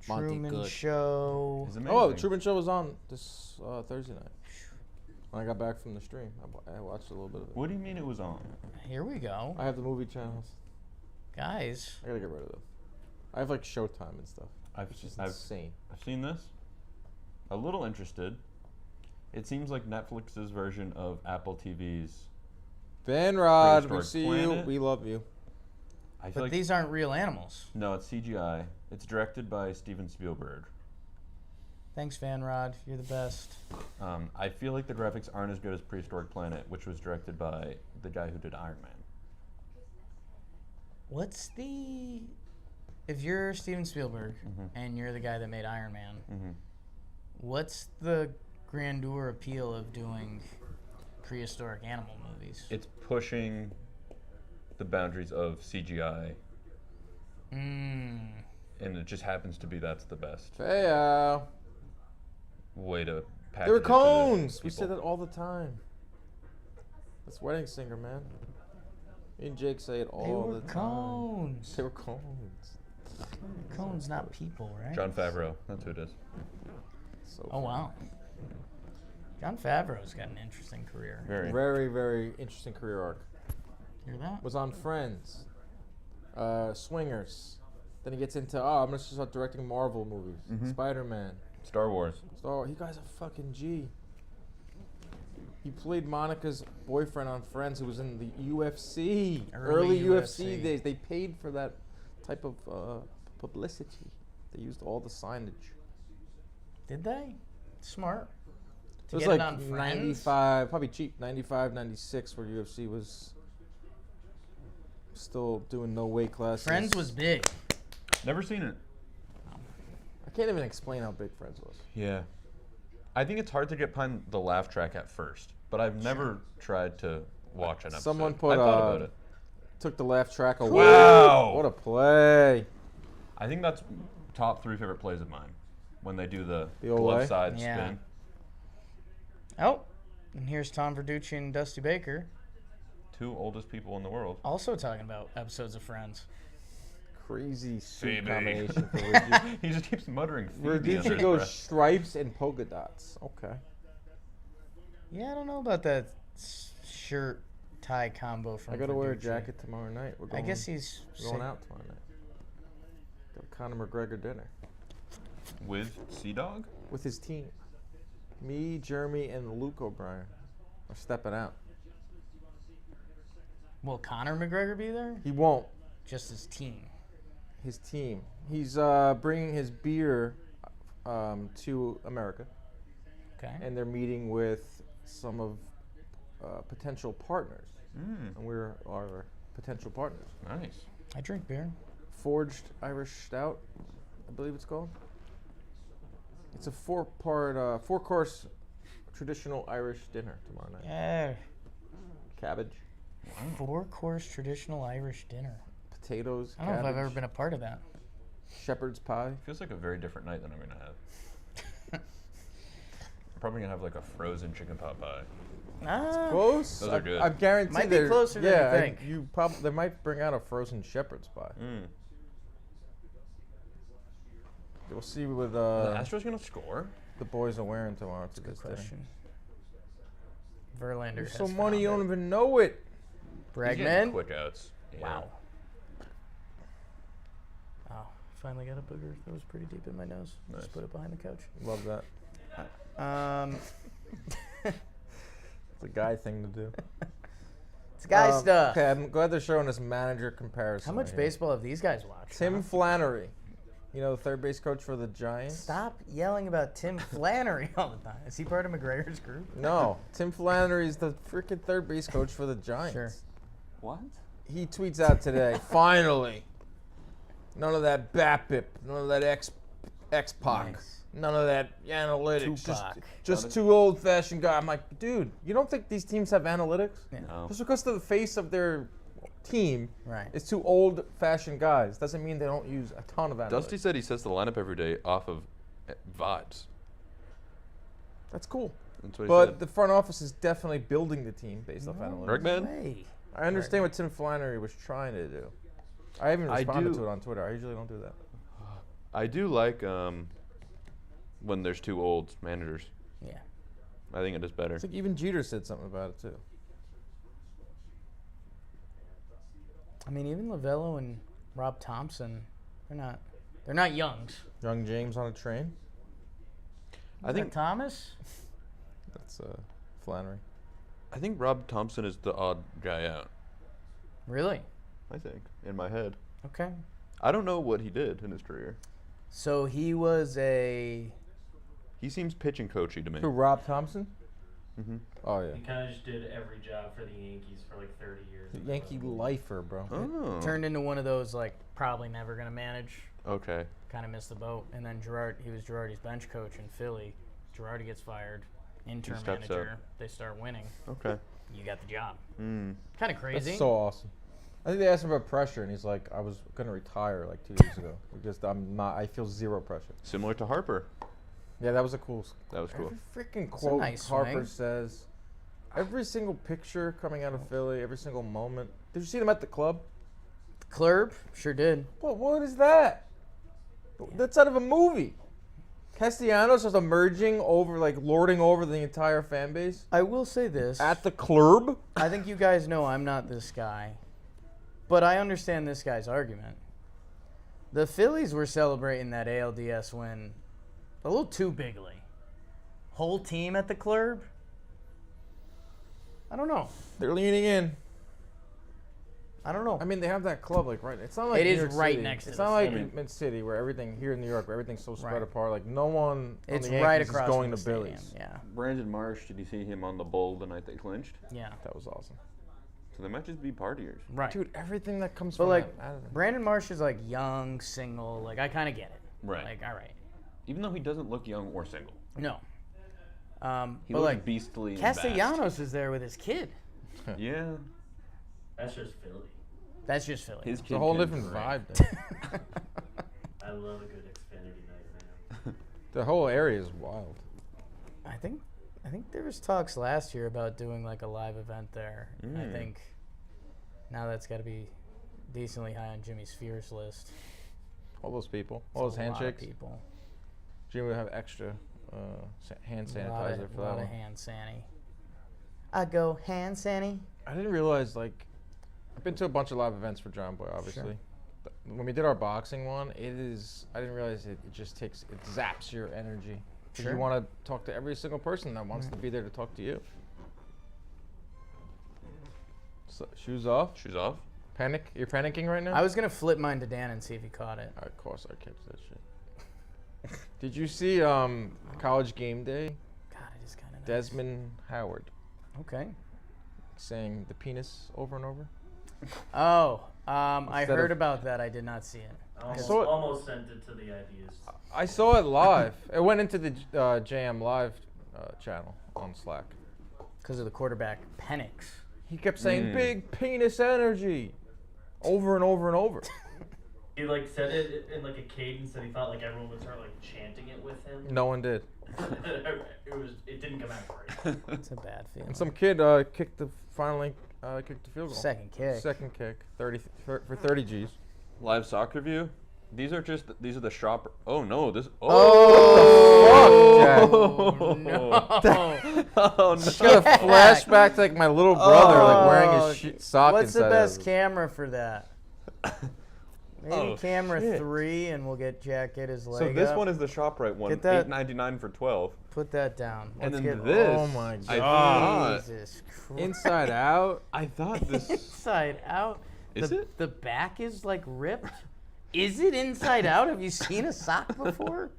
Speaker 1: Monty
Speaker 2: Truman
Speaker 1: good.
Speaker 2: Show.
Speaker 3: It's amazing.
Speaker 1: Oh, Truman Show was on this Thursday night. When I got back from the stream, I watched a little bit of it.
Speaker 3: What do you mean it was on?
Speaker 2: Here we go,
Speaker 1: I have the movie channels.
Speaker 2: guys.
Speaker 1: I gotta get rid of them. I have like Showtime and stuff.
Speaker 3: I've
Speaker 1: It's just
Speaker 3: I've
Speaker 1: insane.
Speaker 3: seen this. A little interested. It seems like Netflix's version of Apple TV's.
Speaker 1: Van Rod, we
Speaker 3: Prehistoric
Speaker 1: see
Speaker 3: Planet.
Speaker 1: you. We love you.
Speaker 3: I feel
Speaker 2: But
Speaker 3: like
Speaker 2: these aren't real animals.
Speaker 3: no, it's CGI. It's directed by Steven Spielberg.
Speaker 2: Thanks, Van Rod. You're the best.
Speaker 3: I feel like the graphics aren't as good as Prehistoric Planet, which was directed by the guy who did Iron Man.
Speaker 2: What's the... If you're Steven Spielberg and you're the guy that made Iron Man, what's the grandeur appeal of doing prehistoric animal movies?
Speaker 3: It's pushing the boundaries of CGI, and it just happens to be that's the best
Speaker 1: Hey,
Speaker 3: way to package
Speaker 1: they were
Speaker 3: it to the
Speaker 1: cones. We
Speaker 3: people.
Speaker 1: say that all the time. That's Wedding Singer, man. Me and Jake say it
Speaker 2: They
Speaker 1: all
Speaker 2: were
Speaker 1: the time.
Speaker 2: cones.
Speaker 1: They were cones.
Speaker 2: Cones, not people, right?
Speaker 3: John Favreau, that's who it is.
Speaker 1: So
Speaker 2: Oh, wow. John Favreau's got an interesting career.
Speaker 3: Very.
Speaker 1: very, very interesting career arc.
Speaker 2: Hear that?
Speaker 1: Was on Friends, Swingers. Then he gets into I'm gonna start directing Marvel movies. Spider-Man.
Speaker 3: Star Wars.
Speaker 1: So he guy's a fucking G. He played Monica's boyfriend on Friends, who was in the UFC.
Speaker 2: Early
Speaker 1: UFC
Speaker 2: UFC.
Speaker 1: days. They paid for that type of publicity. They used all the signage.
Speaker 2: Did they? Smart.
Speaker 1: It
Speaker 2: To
Speaker 1: was
Speaker 2: get
Speaker 1: like
Speaker 2: it on Friends?
Speaker 1: 95, probably cheap, 95, 96, where UFC was still doing no weight classes.
Speaker 2: Friends was big.
Speaker 3: Never seen it.
Speaker 1: I can't even explain how big Friends was.
Speaker 3: Yeah. I think it's hard to get behind the laugh track at first, but I've never tried to watch an episode.
Speaker 1: Someone put,
Speaker 3: I thought about it.
Speaker 1: Took the laugh track away.
Speaker 3: Wow.
Speaker 1: What a play.
Speaker 3: I think that's top 3 favorite plays of mine. When they do the
Speaker 1: The old
Speaker 3: glove
Speaker 1: way?
Speaker 3: side
Speaker 2: Yeah.
Speaker 3: spin.
Speaker 2: Oh, and here's Tom Verducci and Dusty Baker
Speaker 3: 2 oldest people in the world.
Speaker 2: also talking about episodes of Friends.
Speaker 1: Crazy suit
Speaker 3: Phoebe.
Speaker 1: combination for Verducci.
Speaker 3: He just keeps muttering Phoebe under his
Speaker 1: Verducci goes
Speaker 3: breath.
Speaker 1: stripes and polka dots. Okay.
Speaker 2: Yeah, I don't know about that shirt tie combo from
Speaker 1: I gotta wear a
Speaker 2: Verducci.
Speaker 1: jacket tomorrow night. We're
Speaker 2: I
Speaker 1: going,
Speaker 2: guess he's
Speaker 1: going out tomorrow night. Got a Conor McGregor dinner
Speaker 3: With Sea Dog?
Speaker 1: with his team. Me, Jeremy, and Luke O'Brien are stepping out.
Speaker 2: Will Conor McGregor be there?
Speaker 1: He won't.
Speaker 2: Just his team.
Speaker 1: His team. He's bringing his beer to America,
Speaker 2: Okay.
Speaker 1: and they're meeting with some of potential partners,
Speaker 3: Mm,
Speaker 1: and we're our potential partners.
Speaker 3: nice.
Speaker 2: I drink beer.
Speaker 1: Forged Irish Stout, I believe it's called. It's a four-course traditional Irish dinner tomorrow night.
Speaker 2: Yeah.
Speaker 1: Cabbage,
Speaker 2: 4-course traditional Irish dinner.
Speaker 1: potatoes,
Speaker 2: I don't know if I've ever
Speaker 1: cabbage,
Speaker 2: been a part of that.
Speaker 1: shepherd's pie.
Speaker 3: Feels like a very different night than I'm gonna have. I'm probably gonna have like a frozen chicken pot pie.
Speaker 2: Ah,
Speaker 1: Close.
Speaker 3: Those are good.
Speaker 1: I guarantee
Speaker 2: Might be
Speaker 1: they're-
Speaker 2: closer than you
Speaker 1: yeah,
Speaker 2: think.
Speaker 1: You probably they might bring out a frozen shepherd's pie.
Speaker 3: Mm.
Speaker 1: We'll see with
Speaker 3: the Astros gonna score?
Speaker 1: the boys are wearing tomorrow. To
Speaker 2: good
Speaker 1: this day.
Speaker 2: question. Verlander
Speaker 1: There's
Speaker 2: has
Speaker 1: so
Speaker 2: found
Speaker 1: money you
Speaker 2: it.
Speaker 1: don't even know it.
Speaker 3: He's getting
Speaker 2: Bregman.
Speaker 3: quick outs. Yeah.
Speaker 2: Wow. Oh, Finally got a booger that was pretty deep in my nose.
Speaker 5: Nice.
Speaker 2: Just put it behind the couch.
Speaker 1: Love that. It's a guy thing to do.
Speaker 2: It's guy stuff.
Speaker 1: Okay, I'm glad they're showing this manager comparison.
Speaker 2: How much
Speaker 1: right here.
Speaker 2: baseball have these guys watched?
Speaker 1: Tim Flannery, you know, the third base coach for the Giants.
Speaker 2: Stop yelling about Tim Flannery all the time. Is he part of McGregor's group?
Speaker 1: No, Tim Flannery's the freaking third base coach for the Giants.
Speaker 2: Sure.
Speaker 5: What?
Speaker 1: He tweets out today, finally, none of that BAPIP, none of that X-Pac,
Speaker 2: Nice.
Speaker 1: none of that analytics.
Speaker 2: Tupac.
Speaker 1: Just two old-fashioned guys. I'm like, dude, you don't think these teams have analytics?
Speaker 2: Yeah.
Speaker 5: No.
Speaker 1: Just because the face of their team
Speaker 2: Right.
Speaker 1: is two old-fashioned guys doesn't mean they don't use a ton of analytics.
Speaker 5: Dusty said he sets the lineup every day off of vibes.
Speaker 1: That's cool.
Speaker 5: That's what he
Speaker 1: But
Speaker 5: said.
Speaker 1: the front office is definitely building the team based off analytics.
Speaker 5: Correct, man?
Speaker 2: Hey.
Speaker 1: I understand what Tim Flannery was trying to do. I even
Speaker 5: I
Speaker 1: responded
Speaker 5: do-
Speaker 1: to it on Twitter. I usually don't do that.
Speaker 5: I do like when there's two old managers.
Speaker 2: Yeah.
Speaker 5: I think it is better.
Speaker 1: It's like even Jeter said something about it too.
Speaker 2: I mean, even Lavello and Rob Thompson, they're not youngs.
Speaker 1: Young James on a train.
Speaker 5: I think
Speaker 2: Thomas.
Speaker 1: That's Flannery.
Speaker 5: I think Rob Thompson is the odd guy out.
Speaker 2: Really?
Speaker 5: I think in my head.
Speaker 2: Okay.
Speaker 5: I don't know what he did in his career.
Speaker 2: So he was a.
Speaker 5: He seems pitching coachy to me.
Speaker 1: Who, Rob Thompson?
Speaker 5: Mm-hmm.
Speaker 1: Oh yeah.
Speaker 4: He kind of just did every job for the Yankees for like 30 years.
Speaker 1: The Yankee lifer, bro.
Speaker 5: Oh.
Speaker 2: Turned into one of those like probably never gonna manage.
Speaker 5: Okay.
Speaker 2: Kind of missed the boat, and then he was Girardi's bench coach in Philly. Girardi gets fired, interim
Speaker 5: steps up.
Speaker 2: manager. They start winning.
Speaker 5: Okay.
Speaker 2: You got the job.
Speaker 5: Mm.
Speaker 2: Kind of crazy.
Speaker 1: That's so awesome. I think they asked him about pressure, and he's like, "I was gonna retire like 2 years ago because I'm not. I feel zero pressure."
Speaker 5: Similar to Harper.
Speaker 1: Yeah, that was a cool.
Speaker 5: That was cool.
Speaker 1: Every freaking
Speaker 2: That's a
Speaker 1: quote
Speaker 2: nice
Speaker 1: Harper
Speaker 2: swing.
Speaker 1: says. Every single picture coming out of Philly, every single moment. Did you see them at the club?
Speaker 2: Club sure did.
Speaker 1: What is that? That's out of a movie. Castellanos is emerging over, like, lording over the entire fan base
Speaker 2: I will say this.
Speaker 1: at the club.
Speaker 2: I think you guys know I'm not this guy, but I understand this guy's argument. The Phillies were celebrating that ALDS win a little too bigly. Whole team at the club? I don't know.
Speaker 1: They're leaning in.
Speaker 2: I don't know.
Speaker 1: I mean, they have that club, like, right. It's not like
Speaker 2: It
Speaker 1: New
Speaker 2: is
Speaker 1: York
Speaker 2: right
Speaker 1: City.
Speaker 2: next to
Speaker 1: It's
Speaker 2: the
Speaker 1: not like
Speaker 2: stadium.
Speaker 1: Mid City where everything here in New York, where everything's so spread
Speaker 2: Right.
Speaker 1: apart. Like, no one.
Speaker 2: It's
Speaker 1: on the
Speaker 2: right
Speaker 1: Yankees
Speaker 2: across
Speaker 1: is going
Speaker 2: from
Speaker 1: to
Speaker 2: the
Speaker 1: Billy's.
Speaker 2: stadium. Yeah.
Speaker 5: Brandon Marsh, did you see him on the Bull the night they clinched?
Speaker 2: Yeah.
Speaker 1: That was awesome,
Speaker 5: So they might just be partiers.
Speaker 2: Right.
Speaker 1: dude. Everything that comes
Speaker 2: But
Speaker 1: from
Speaker 2: like
Speaker 1: that, out of them.
Speaker 2: Brandon Marsh is like young, single. Like I kind of get it.
Speaker 5: Right.
Speaker 2: Like all right.
Speaker 5: Even though he doesn't look young or single.
Speaker 2: No.
Speaker 5: He
Speaker 2: but
Speaker 5: looks
Speaker 2: like
Speaker 5: beastly and
Speaker 2: Castellanos is there with his kid.
Speaker 5: vast. Yeah.
Speaker 4: That's just Philly.
Speaker 2: That's just Philly.
Speaker 5: His
Speaker 1: It's
Speaker 5: kid
Speaker 1: a whole
Speaker 5: can
Speaker 1: different
Speaker 5: drink.
Speaker 1: vibe. There.
Speaker 4: I love a good Xfinity night, man.
Speaker 1: The whole area is wild.
Speaker 2: I think there was talks last year about doing like a live event there. I think now that's got to be decently high on Jimmy's fierce list.
Speaker 1: All those people, all those
Speaker 2: It's a lot of
Speaker 1: handshakes.
Speaker 2: people.
Speaker 1: Jimmy would have extra hand
Speaker 2: A lot
Speaker 1: sanitizer
Speaker 2: of,
Speaker 1: for
Speaker 2: lot
Speaker 1: that
Speaker 2: of
Speaker 1: one.
Speaker 2: hand sanny. I go hand sanny.
Speaker 1: I didn't realize, like, I've been to a bunch of live events for John Boy, obviously. But when we did our boxing one, I didn't realize it just it zaps your energy. 'Cause
Speaker 2: Sure.
Speaker 1: you want to talk to every single person that wants to be there to talk to you. So, shoes off.
Speaker 5: Shoes off.
Speaker 1: Panic? You're panicking right now?
Speaker 2: I was gonna flip mine to Dan and see if he caught it.
Speaker 1: Of course I catch that shit. Did you see College Game Day?
Speaker 2: God, it is kind of nice.
Speaker 1: Desmond Howard
Speaker 2: Okay.
Speaker 1: saying the penis over and over?
Speaker 2: Oh, I
Speaker 1: Instead
Speaker 2: heard
Speaker 1: of-
Speaker 2: about that. I did not see it.
Speaker 1: saw it.
Speaker 4: Almost sent it to the ideas.
Speaker 1: I saw it live. It went into the JM Live channel on Slack.
Speaker 2: Because of the quarterback, Penix.
Speaker 1: He kept saying big penis energy over and over and over.
Speaker 4: He like said it in like a cadence that he thought like everyone would start like chanting it with him.
Speaker 1: No one did.
Speaker 4: It didn't come out right.
Speaker 2: It's a bad feeling.
Speaker 1: And some kid finally kicked the field goal.
Speaker 2: Second kick.
Speaker 1: Second kick, 30 for 30 G's.
Speaker 5: Live soccer view. These are the shop. Oh no! This.
Speaker 2: Oh, no.
Speaker 5: Oh
Speaker 1: Just got a flashback to like my little brother like wearing his sock
Speaker 2: What's the
Speaker 1: inside
Speaker 2: best
Speaker 1: of it.
Speaker 2: camera for that? Maybe camera
Speaker 5: shit.
Speaker 2: 3, and we'll get Jack get his leg
Speaker 5: So this
Speaker 2: up.
Speaker 5: one is the ShopRite one,
Speaker 2: Get that-
Speaker 5: $8.99 for 12.
Speaker 2: Put that down.
Speaker 5: And
Speaker 2: Let's
Speaker 5: then
Speaker 2: get
Speaker 5: this.
Speaker 1: Oh my
Speaker 5: I
Speaker 1: God.
Speaker 5: thought,
Speaker 2: Jesus Christ.
Speaker 1: Inside Out.
Speaker 5: I thought this.
Speaker 2: Inside Out.
Speaker 5: Is
Speaker 2: the,
Speaker 5: it?
Speaker 2: The back is like ripped. Is it Inside Out? Have you seen a sock before?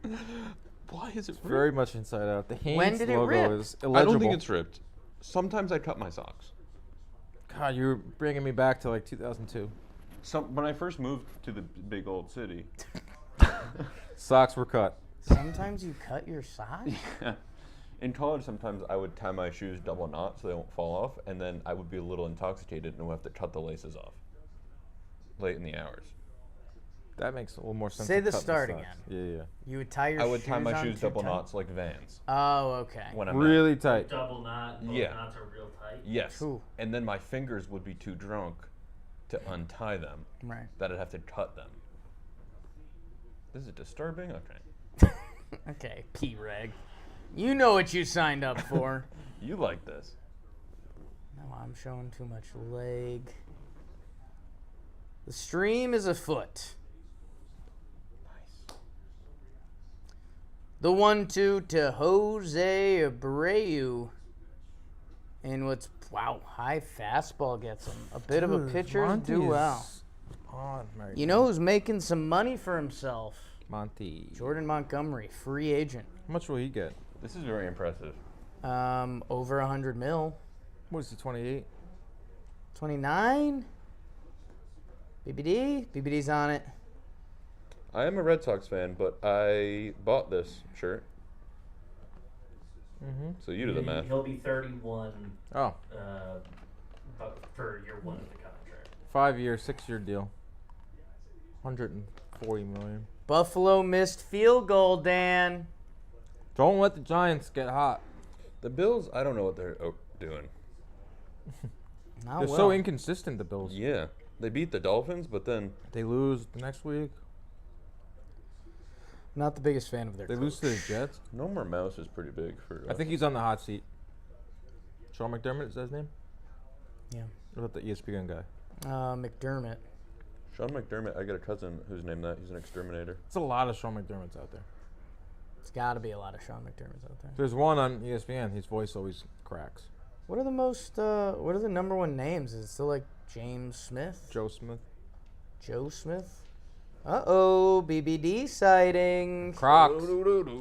Speaker 5: Why is it ripped?
Speaker 1: Very much Inside Out. The Hanes
Speaker 2: When did it
Speaker 1: logo
Speaker 2: rip?
Speaker 1: is
Speaker 5: I
Speaker 1: illegible.
Speaker 5: don't think it's ripped. Sometimes I cut my socks.
Speaker 1: God, you're bringing me back to like 2002.
Speaker 5: When I first moved to the big old city.
Speaker 1: Socks were cut.
Speaker 2: Sometimes you cut your sock?
Speaker 5: In college, sometimes I would tie my shoes double knot so they won't fall off, and then I would be a little intoxicated and would have to cut the laces off late in the hours.
Speaker 1: That makes a little more sense.
Speaker 2: Say
Speaker 1: than
Speaker 2: the
Speaker 1: cutting
Speaker 2: start
Speaker 1: socks.
Speaker 2: again.
Speaker 1: Yeah, yeah.
Speaker 2: You would tie your
Speaker 5: I would
Speaker 2: shoes
Speaker 5: tie my
Speaker 2: on
Speaker 5: shoes
Speaker 2: too
Speaker 5: double
Speaker 2: tight?
Speaker 5: knots like Vans.
Speaker 2: Oh, okay.
Speaker 5: When I'm
Speaker 1: Really tight.
Speaker 4: Double knot. Both
Speaker 5: Yeah.
Speaker 4: knots are real tight.
Speaker 5: Yes.
Speaker 2: Cool.
Speaker 5: And then my fingers would be too drunk to untie them.
Speaker 2: Right.
Speaker 5: That I'd have to cut them. This is disturbing? Okay.
Speaker 2: Okay, P-Reg. You know what you signed up for.
Speaker 5: You like this.
Speaker 2: No, I'm showing too much leg. The stream is afoot.
Speaker 5: Nice.
Speaker 2: The 1-2 to Jose Abreu. And what's, wow, high fastball gets him. A bit of a
Speaker 1: Dude,
Speaker 2: pitcher's
Speaker 1: Monty
Speaker 2: duel.
Speaker 1: is on right
Speaker 2: You
Speaker 1: now.
Speaker 2: know who's making some money for himself?
Speaker 1: Monty.
Speaker 2: Jordan Montgomery, free agent.
Speaker 1: How much will he get?
Speaker 5: This is very impressive.
Speaker 2: Over 100 mil.
Speaker 1: What is he, 28?
Speaker 2: 29? BBD? BBD's on it.
Speaker 5: I am a Red Sox fan, but I bought this shirt.
Speaker 1: Mm-hmm.
Speaker 5: So you do the math.
Speaker 4: He'll be 31
Speaker 1: Oh,
Speaker 4: for year 1 of the contract.
Speaker 1: 5-year, 6-year deal. 140 million.
Speaker 2: Buffalo missed field goal, Dan.
Speaker 1: Don't let the Giants get hot.
Speaker 5: The Bills, I don't know what they're doing.
Speaker 2: Not
Speaker 1: They're
Speaker 2: well.
Speaker 1: so inconsistent, the Bills.
Speaker 5: Yeah. They beat the Dolphins, but then
Speaker 1: They lose the next week.
Speaker 2: Not the biggest fan of their
Speaker 1: They
Speaker 2: coach.
Speaker 1: lose to the Jets.
Speaker 5: No More Mouse is pretty big for.
Speaker 1: I think he's on the hot seat. Sean McDermott, is that his name?
Speaker 2: Yeah.
Speaker 1: What about the ESPN guy?
Speaker 2: McDermott.
Speaker 5: Sean McDermott. I got a cousin who's named that. He's an exterminator.
Speaker 1: It's a lot of Sean McDermotts out there.
Speaker 2: It's got to be a lot of Sean McDermotts out there.
Speaker 1: There's one on ESPN. His voice always cracks.
Speaker 2: What are the most? What are the number one names? Is it still like James Smith,
Speaker 1: Joe Smith.
Speaker 2: Joe Smith? BBD sighting.
Speaker 1: Crocs.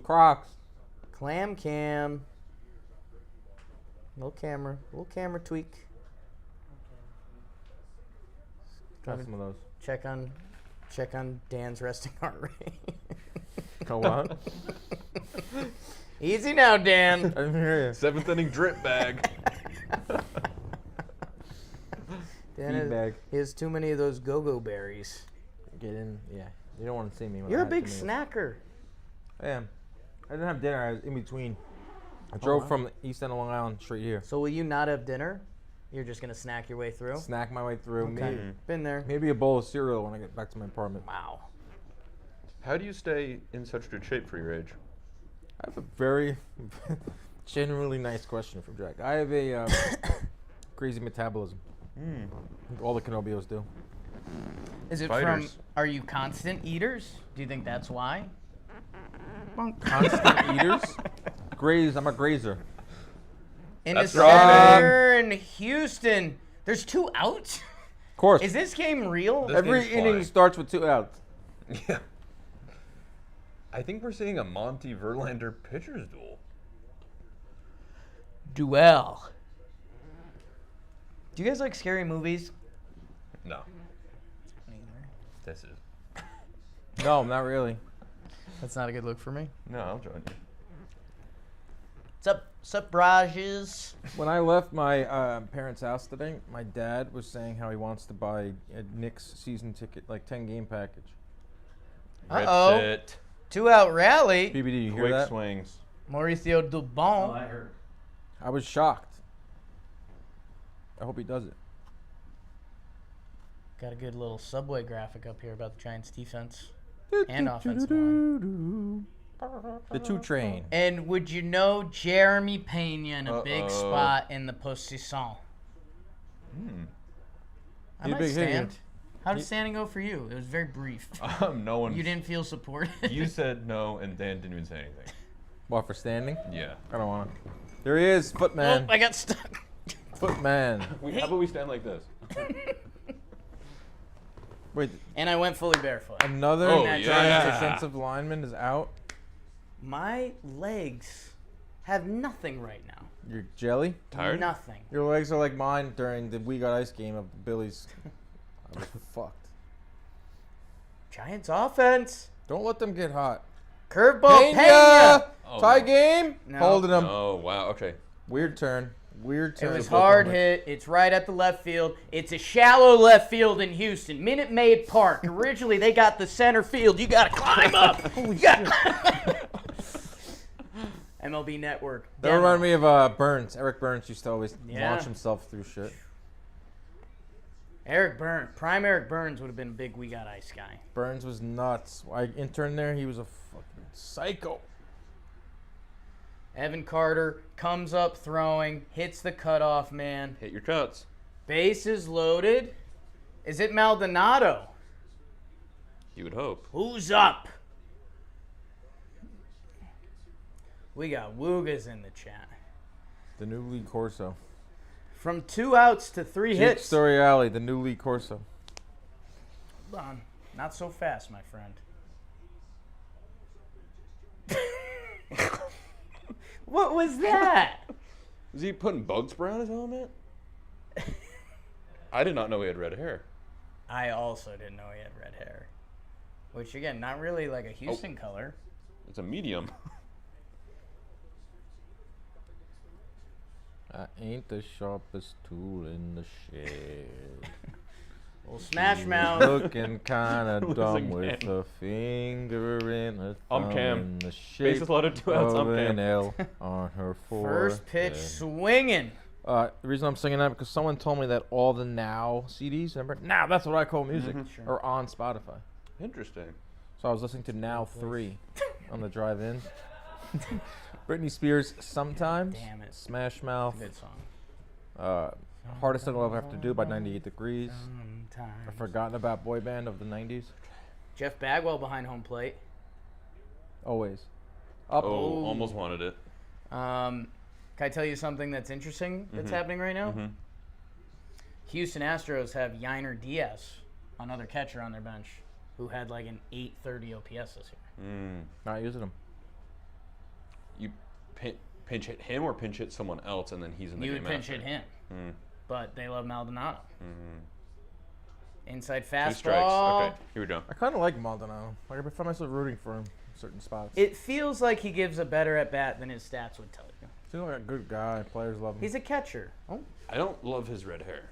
Speaker 1: Crocs.
Speaker 2: Clam cam. Little camera tweak.
Speaker 1: Got some of those.
Speaker 2: Check on Dan's resting heart rate.
Speaker 1: Go what?
Speaker 2: Easy now, Dan.
Speaker 1: I didn't hear you.
Speaker 5: 7th inning drip bag.
Speaker 2: Dan has,
Speaker 1: Feedback.
Speaker 2: he has too many of those go-go berries.
Speaker 1: Get in. Yeah. You don't want to see me. When
Speaker 2: You're
Speaker 1: I
Speaker 2: a
Speaker 1: have
Speaker 2: big
Speaker 1: too many.
Speaker 2: snacker.
Speaker 1: I am. I didn't have dinner. I was in between. I drove
Speaker 2: wow.
Speaker 1: from the east end of Long Island straight here.
Speaker 2: So will you not have dinner? You're just gonna snack your way through.
Speaker 1: Snack my way through.
Speaker 2: Okay.
Speaker 1: Maybe,
Speaker 2: Been there.
Speaker 1: maybe a bowl of cereal when I get back to my apartment.
Speaker 2: Wow.
Speaker 5: How do you stay in such good shape for your age?
Speaker 1: I have a very genuinely nice question from Jack. I have a crazy metabolism. All the Canobbios do.
Speaker 2: Is it
Speaker 5: Fighters.
Speaker 2: from? Are you constant eaters? Do you think that's why?
Speaker 1: Constant eaters. Graze. I'm a grazer.
Speaker 2: In
Speaker 5: That's
Speaker 2: the
Speaker 5: right.
Speaker 2: center in Houston, there's 2 outs.
Speaker 1: Of course.
Speaker 2: Is this game real?
Speaker 5: This
Speaker 1: Every
Speaker 5: game's
Speaker 1: inning
Speaker 5: flying.
Speaker 1: starts with 2 outs.
Speaker 5: Yeah. I think we're seeing a Monty Verlander pitcher's duel.
Speaker 2: Duel. Do you guys like scary movies?
Speaker 5: No. This is.
Speaker 1: No, not really.
Speaker 2: That's not a good look for me.
Speaker 5: No, I'll join you.
Speaker 2: Sup, Rajes?
Speaker 1: When I left my parents' house today, my dad was saying how he wants to buy a Knicks season ticket, like 10-game package.
Speaker 2: Uh-oh.
Speaker 5: Rips it.
Speaker 2: 2-out rally.
Speaker 1: BBD, you hear
Speaker 5: Quick
Speaker 1: that?
Speaker 5: swings.
Speaker 2: Mauricio
Speaker 4: Oh,
Speaker 2: Dubon.
Speaker 4: I heard.
Speaker 1: I was shocked. I hope he does it.
Speaker 2: Got a good little Subway graphic up here about the Giants' defense and offensive line.
Speaker 1: The 2 train.
Speaker 2: And would you know Jeremy Pena in a big
Speaker 5: Uh-oh.
Speaker 2: spot in the postseason? I
Speaker 1: He's a
Speaker 2: might
Speaker 1: big hitter.
Speaker 2: stand. How did standing go for you? It was very brief.
Speaker 5: No one.
Speaker 2: You didn't feel supported.
Speaker 5: You said no, and Dan didn't even say anything.
Speaker 1: What, for standing?
Speaker 5: Yeah.
Speaker 1: I don't want to. There he is,
Speaker 2: Oh,
Speaker 1: Footman.
Speaker 2: I got stuck.
Speaker 1: Footman.
Speaker 5: How about we stand like this?
Speaker 1: Wait,
Speaker 2: And I went fully barefoot.
Speaker 1: another
Speaker 5: Oh,
Speaker 1: Giants
Speaker 5: yeah.
Speaker 1: defensive lineman is out.
Speaker 2: My legs have nothing right now.
Speaker 1: You're jelly?
Speaker 5: Tired?
Speaker 2: Nothing.
Speaker 1: Your legs are like mine during the We Got Ice game of Billy's. I was fucked.
Speaker 2: Giants offense.
Speaker 1: Don't let them get hot.
Speaker 2: Curveball. Pena.
Speaker 5: Oh,
Speaker 1: Tie
Speaker 5: no.
Speaker 1: game?
Speaker 2: No.
Speaker 1: Holding him.
Speaker 5: Oh, wow. Okay.
Speaker 1: Weird turn. Weird
Speaker 2: It
Speaker 1: turn.
Speaker 2: was hard hit. It's right at the left field. It's a shallow left field in Houston. Minute Maid Park. Originally, they got the center field. You got to climb up. Holy shit. MLB Network.
Speaker 1: That reminded me of Burns. Eric Burns used to always
Speaker 2: Yeah.
Speaker 1: launch himself through shit.
Speaker 2: Eric Burns. Prime Eric Burns would have been a big We Got Ice guy.
Speaker 1: Burns was nuts. I interned there. He was a fucking psycho.
Speaker 2: Evan Carter comes up throwing, hits the cutoff man.
Speaker 5: Hit your cuts.
Speaker 2: Bases loaded. Is it Maldonado?
Speaker 5: You would hope.
Speaker 2: Who's up? We got Woogas in the chat.
Speaker 1: The new Lee Corso.
Speaker 2: From 2 outs to 3
Speaker 1: Jake
Speaker 2: hits.
Speaker 1: Story Alley, the new Lee Corso.
Speaker 2: Hold on. Not so fast, my friend. What was that?
Speaker 5: Is he putting bug spray on his helmet? I did not know he had red hair.
Speaker 2: I also didn't know he had red hair. Which, again, not really like a Houston color.
Speaker 5: It's a medium.
Speaker 1: I ain't the sharpest tool in the shed.
Speaker 2: Well, Smash Mouth.
Speaker 1: Looking kind of
Speaker 5: Losing
Speaker 1: dumb with
Speaker 5: again.
Speaker 1: a finger in a
Speaker 5: I'm
Speaker 1: thumb
Speaker 5: Cam.
Speaker 1: in the shape
Speaker 5: Bases loaded, 2 outs.
Speaker 1: of
Speaker 5: I'm
Speaker 1: an
Speaker 5: Cam.
Speaker 1: L on her forehead.
Speaker 2: First pitch swinging.
Speaker 1: The reason I'm singing that because someone told me that all the Now CDs, remember? Now, that's what I call music,
Speaker 2: Sure.
Speaker 1: are on Spotify.
Speaker 5: Interesting.
Speaker 1: So I was listening to Now 3 on the drive-in. Britney Spears, Sometimes.
Speaker 2: Damn it.
Speaker 1: Smash Mouth.
Speaker 2: Good song.
Speaker 1: Hardest Thing I'll Ever Have to Do by 98 Degrees.
Speaker 2: Sometimes.
Speaker 1: I've forgotten about boy band of the 90s.
Speaker 2: Jeff Bagwell behind home plate.
Speaker 1: Always. Up.
Speaker 5: Oh, almost wanted it.
Speaker 2: Can I tell you something that's interesting that's happening right now?
Speaker 5: Mhm.
Speaker 2: Houston Astros have Yiner Diaz, another catcher on their bench, who had like an 830 OPS this year.
Speaker 1: Not using them.
Speaker 5: You pinch hit him or pinch hit someone else, and then he's in the
Speaker 2: You
Speaker 5: game
Speaker 2: would pinch
Speaker 5: after.
Speaker 2: hit him, but they love Maldonado. Inside
Speaker 5: 2
Speaker 2: fastball.
Speaker 5: strikes. Okay, here we go.
Speaker 1: I kind of like Maldonado. Like, I find myself rooting for him in certain spots.
Speaker 2: It feels like he gives a better at bat than his stats would tell you.
Speaker 1: He's like a good guy. Players love him.
Speaker 2: He's a catcher. Oh,
Speaker 5: I don't love his red hair.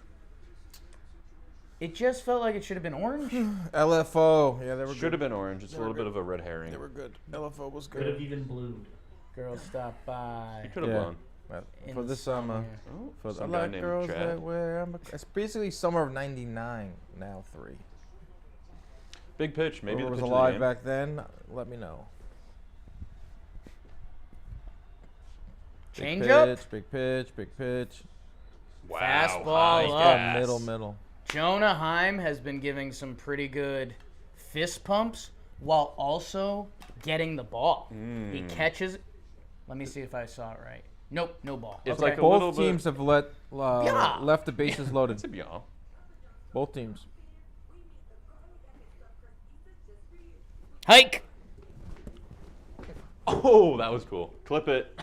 Speaker 2: it just felt like it should have been orange.
Speaker 1: LFO. Yeah, they were
Speaker 5: Should
Speaker 1: good.
Speaker 5: have been orange. It's a little bit of a red herring.
Speaker 1: They were good. LFO was
Speaker 4: Could have
Speaker 1: good.
Speaker 4: even blued.
Speaker 2: Girls stop by.
Speaker 5: He could have
Speaker 1: Yeah.
Speaker 5: blown.
Speaker 2: in
Speaker 1: For
Speaker 2: the
Speaker 1: this summer.
Speaker 5: Oh,
Speaker 1: For the
Speaker 5: some guy
Speaker 1: like
Speaker 5: named
Speaker 1: girls
Speaker 5: Chad.
Speaker 1: that wear. It's basically summer of '99. Now 3.
Speaker 5: Big pitch. Maybe
Speaker 1: Whoever
Speaker 5: the
Speaker 1: was
Speaker 5: pitch of the
Speaker 1: alive
Speaker 5: game.
Speaker 1: back then, let me know.
Speaker 2: Change up.
Speaker 1: Big pitch, big pitch.
Speaker 5: Wow.
Speaker 2: Fastball
Speaker 5: high
Speaker 2: up.
Speaker 5: gas.
Speaker 1: Middle.
Speaker 2: Jonah Heim has been giving some pretty good fist pumps while also getting the ball. He catches. Let me see if I saw it right. Nope, no ball.
Speaker 5: It's
Speaker 2: Okay.
Speaker 5: like a little
Speaker 1: Both
Speaker 5: bit-
Speaker 1: teams have
Speaker 2: Yeah.
Speaker 1: left the bases loaded.
Speaker 5: It's a bien.
Speaker 1: Both teams.
Speaker 2: Hike.
Speaker 5: Oh, that was cool. Clip it.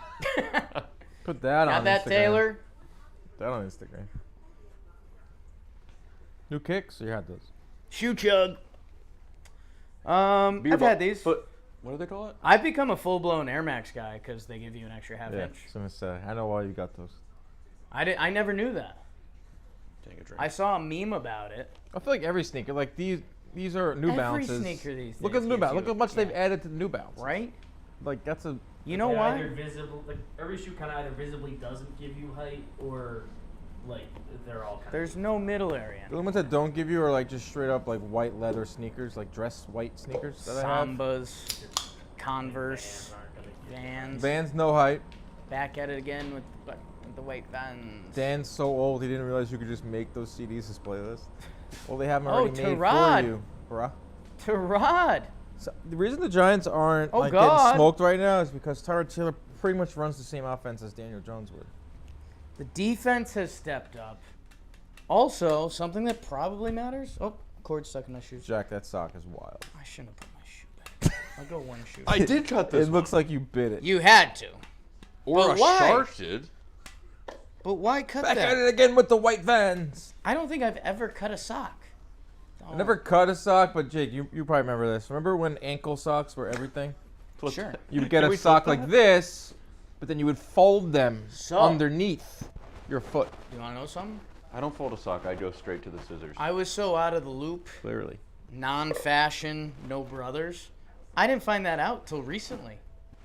Speaker 1: Put that
Speaker 2: Got
Speaker 1: on
Speaker 2: that,
Speaker 1: Instagram.
Speaker 2: Taylor?
Speaker 1: That on Instagram. New kicks? Or you had those?
Speaker 2: Shoe chug.
Speaker 5: Beer
Speaker 2: I've
Speaker 5: ball-
Speaker 2: had these.
Speaker 5: But what do they call it?
Speaker 2: I've become a full-blown Air Max guy because they give you an extra half inch.
Speaker 1: So I'm gonna say, I know why you got those.
Speaker 2: I never knew that.
Speaker 5: Take a drink.
Speaker 2: I saw a meme about it.
Speaker 1: I feel like every sneaker, like these are New
Speaker 2: Every
Speaker 1: Balances.
Speaker 2: sneaker these
Speaker 1: Look
Speaker 2: days
Speaker 1: at the New
Speaker 2: gives
Speaker 1: Balance.
Speaker 2: you-
Speaker 1: Look how much they've
Speaker 2: yeah.
Speaker 1: added to the New Balance.
Speaker 2: Right?
Speaker 1: Like that's a.
Speaker 2: You know
Speaker 4: They
Speaker 2: why?
Speaker 4: Either visible, like every shoe kind of either visibly doesn't give you height, or like they're all kind
Speaker 2: There's no middle area.
Speaker 1: The ones that don't give you are like just straight up like white leather sneakers, like dress white sneakers that I have.
Speaker 2: Sambas, Converse, Vans.
Speaker 1: Vans no height.
Speaker 2: Back at it again with the white Vans.
Speaker 1: Dan's so old he didn't realize you could just make those CDs his playlist. Well, they have them
Speaker 2: Oh,
Speaker 1: already made
Speaker 2: Tyrod.
Speaker 1: for you, bruh.
Speaker 2: Tyrod.
Speaker 1: So the reason the Giants aren't
Speaker 2: Oh,
Speaker 1: like
Speaker 2: God.
Speaker 1: getting smoked right now is because Tyrod Taylor pretty much runs the same offense as Daniel Jones would.
Speaker 2: The defense has stepped up. Also, something that probably matters. Oh, cord stuck in my shoes.
Speaker 1: Jack, that sock is wild.
Speaker 2: I shouldn't have put my shoe back. I'll go one shoe.
Speaker 5: I did cut this.
Speaker 1: It looks like you bit it.
Speaker 2: You had to.
Speaker 5: or
Speaker 2: but
Speaker 5: a
Speaker 2: why?
Speaker 5: shark did.
Speaker 2: But why cut
Speaker 1: Back
Speaker 2: that?
Speaker 1: at it again with the white Vans.
Speaker 2: I don't think I've ever cut a sock.
Speaker 1: I never cut a sock, but Jake, you probably remember this. Remember when ankle socks were everything?
Speaker 2: Sure.
Speaker 1: You'd get
Speaker 5: Can
Speaker 1: a
Speaker 5: we
Speaker 1: sock
Speaker 5: flip
Speaker 1: like
Speaker 5: that?
Speaker 1: this, but then you would fold them
Speaker 2: So-
Speaker 1: underneath your foot.
Speaker 2: You want to know something?
Speaker 5: I don't fold a sock. I go straight to the scissors.
Speaker 2: I was so out of the loop,
Speaker 1: Clearly.
Speaker 2: non-fashion, no brothers. I didn't find that out till recently.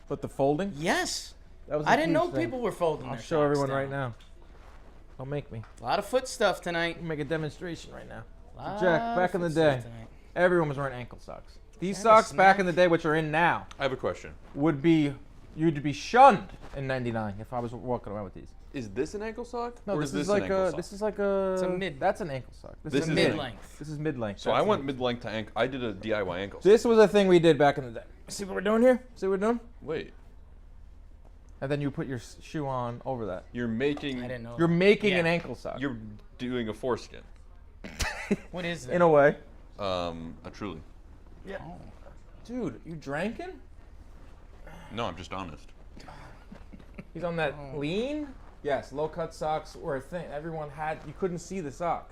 Speaker 1: But the folding?
Speaker 2: Yes.
Speaker 1: That was
Speaker 2: I
Speaker 1: a
Speaker 2: didn't
Speaker 1: huge
Speaker 2: know
Speaker 1: thing.
Speaker 2: people were folding
Speaker 1: I'll
Speaker 2: their
Speaker 1: show
Speaker 2: socks
Speaker 1: everyone
Speaker 2: down.
Speaker 1: right now. Don't make me.
Speaker 2: A lot of foot stuff tonight.
Speaker 1: Make a demonstration right now.
Speaker 2: Lot
Speaker 1: Jack, back
Speaker 2: of
Speaker 1: in the
Speaker 2: foot
Speaker 1: day,
Speaker 2: stuff tonight.
Speaker 1: everyone was wearing ankle socks. These
Speaker 2: Is that a
Speaker 1: socks back in the
Speaker 2: snack?
Speaker 1: day, which are in now,
Speaker 5: I have a question.
Speaker 1: would be, you'd be shunned in '99 if I was walking around with these.
Speaker 5: Is this an ankle sock?
Speaker 1: No,
Speaker 5: or
Speaker 1: this
Speaker 5: is this
Speaker 1: is like
Speaker 5: an ankle
Speaker 1: a.
Speaker 5: sock?
Speaker 1: This is like a.
Speaker 2: It's a mid-
Speaker 1: That's an ankle sock.
Speaker 5: This
Speaker 2: It's
Speaker 5: is
Speaker 2: mid-length.
Speaker 1: This is mid-length.
Speaker 5: So I
Speaker 1: That's
Speaker 5: went
Speaker 1: an-
Speaker 5: mid-length to ankle. I did a DIY ankle.
Speaker 1: This was a thing we did back in the day. See what we're doing here? See what we're doing?
Speaker 5: Wait,
Speaker 1: And then you put your shoe on over that.
Speaker 5: you're making.
Speaker 2: I didn't know.
Speaker 1: You're making
Speaker 2: Yeah.
Speaker 1: an ankle sock.
Speaker 5: You're doing a foreskin.
Speaker 2: What is that?
Speaker 1: in a way.
Speaker 5: A truly.
Speaker 1: Yeah.
Speaker 2: Oh.
Speaker 1: Dude, you dranking?
Speaker 5: No, I'm just honest.
Speaker 1: He's on that
Speaker 2: Oh.
Speaker 1: lean? Yes, low cut socks were a thing. Everyone had, you couldn't see the sock.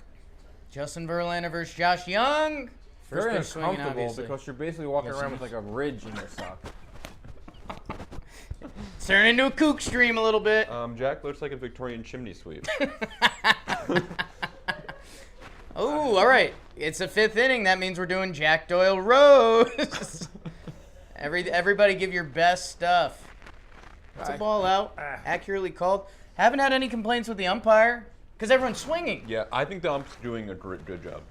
Speaker 2: Justin Verlander versus Josh Young. First
Speaker 1: Very
Speaker 2: pitch swinging,
Speaker 1: uncomfortable
Speaker 2: obviously.
Speaker 1: because you're basically walking
Speaker 2: Yes,
Speaker 1: around
Speaker 2: it
Speaker 1: with
Speaker 2: is.
Speaker 1: like a ridge in your sock.
Speaker 2: It's turning into a kook stream a little bit.
Speaker 5: Jack looks like a Victorian chimney sweep.
Speaker 2: Oh, all right. It's the fifth inning. That means we're doing Jack Doyle Rose. Everybody give your best stuff. It's a
Speaker 1: Aye.
Speaker 2: ball out. Accurately called. Haven't had any complaints with the umpire because everyone's swinging.
Speaker 5: Yeah, I think the ump's doing a good job.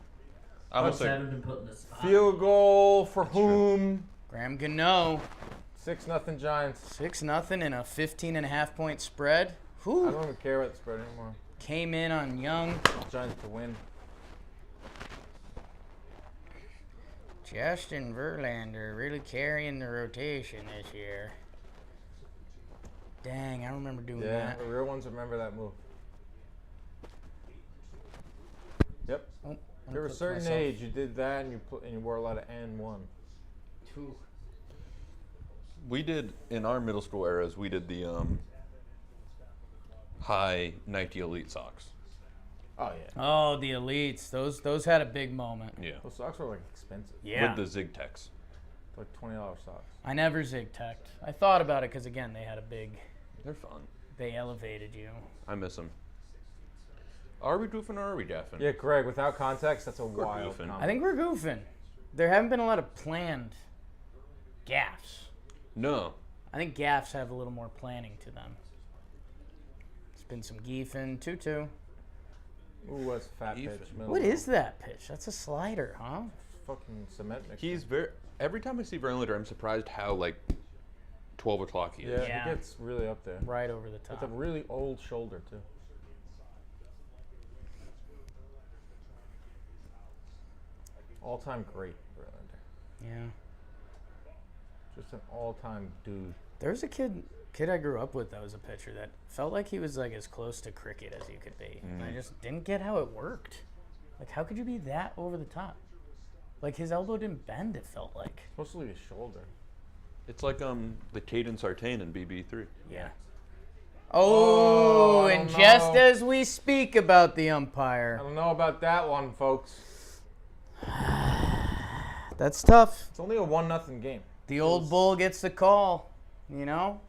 Speaker 5: I
Speaker 4: Umps
Speaker 5: almost like
Speaker 4: haven't been put in the spot.
Speaker 1: Field goal for whom?
Speaker 2: Graham Gano.
Speaker 1: 6-0 Giants.
Speaker 2: 6-0 in a 15.5-point spread.
Speaker 1: I
Speaker 2: Whew.
Speaker 1: don't even care about the spread anymore.
Speaker 2: Came in on Young.
Speaker 1: Giants to win.
Speaker 2: Justin Verlander really carrying the rotation this year. Dang, I remember doing
Speaker 1: Yeah,
Speaker 2: that.
Speaker 1: the real ones remember that move. Yep.
Speaker 2: Oh,
Speaker 1: If
Speaker 2: I'm
Speaker 1: you're a
Speaker 2: clipped
Speaker 1: certain
Speaker 2: myself.
Speaker 1: age, you did that and you wore a lot of N1.
Speaker 5: we did in our middle school eras. We did the high Nike Elite socks.
Speaker 1: Oh yeah.
Speaker 2: Oh, the elites. Those had a big moment.
Speaker 5: Yeah,
Speaker 1: Those socks were like expensive.
Speaker 2: Yeah.
Speaker 5: with the Zig-Tex.
Speaker 1: Like $20 socks.
Speaker 2: I never zig-tagged. I thought about it because, again, they had a big...
Speaker 5: They're fun.
Speaker 2: They elevated you.
Speaker 5: I miss them. Are we goofing or are we daffing?
Speaker 1: Yeah, Greg. Without context, that's a
Speaker 5: We're
Speaker 1: wild.
Speaker 5: goofing.
Speaker 1: comment.
Speaker 2: I think we're goofing. There haven't been a lot of planned gaffes.
Speaker 5: No.
Speaker 2: I think gaffes have a little more planning to them. It's been some geefing. 2-2.
Speaker 1: Ooh, that's a fat
Speaker 5: Even.
Speaker 1: pitch. Middle
Speaker 2: What
Speaker 1: low.
Speaker 2: is that pitch? That's a slider, huh?
Speaker 1: Fucking cement mix.
Speaker 5: He's very. Every time I see Verlander, I'm surprised how like 12 o'clock he is.
Speaker 1: Yeah,
Speaker 2: Yeah.
Speaker 1: he gets really up there.
Speaker 2: Right over the
Speaker 1: With
Speaker 2: top.
Speaker 1: a really old shoulder too. All-time great, Verlander.
Speaker 2: Yeah.
Speaker 1: Just an all-time dude.
Speaker 2: There's a kid I grew up with that was a pitcher that felt like he was like as close to cricket as you could be. And I just didn't get how it worked. Like, how could you be that over the top? Like, his elbow didn't bend, it felt like.
Speaker 1: Mostly his shoulder.
Speaker 5: It's like the Caden Sartain in BB3.
Speaker 2: Yeah.
Speaker 1: Oh,
Speaker 2: Oh,
Speaker 1: I
Speaker 2: and
Speaker 1: don't
Speaker 2: just
Speaker 1: know.
Speaker 2: as we speak about the
Speaker 1: I
Speaker 2: umpire.
Speaker 1: don't know about that one, folks.
Speaker 2: That's tough.
Speaker 1: It's only a 1-0 game.
Speaker 2: The old bull gets the call, you know?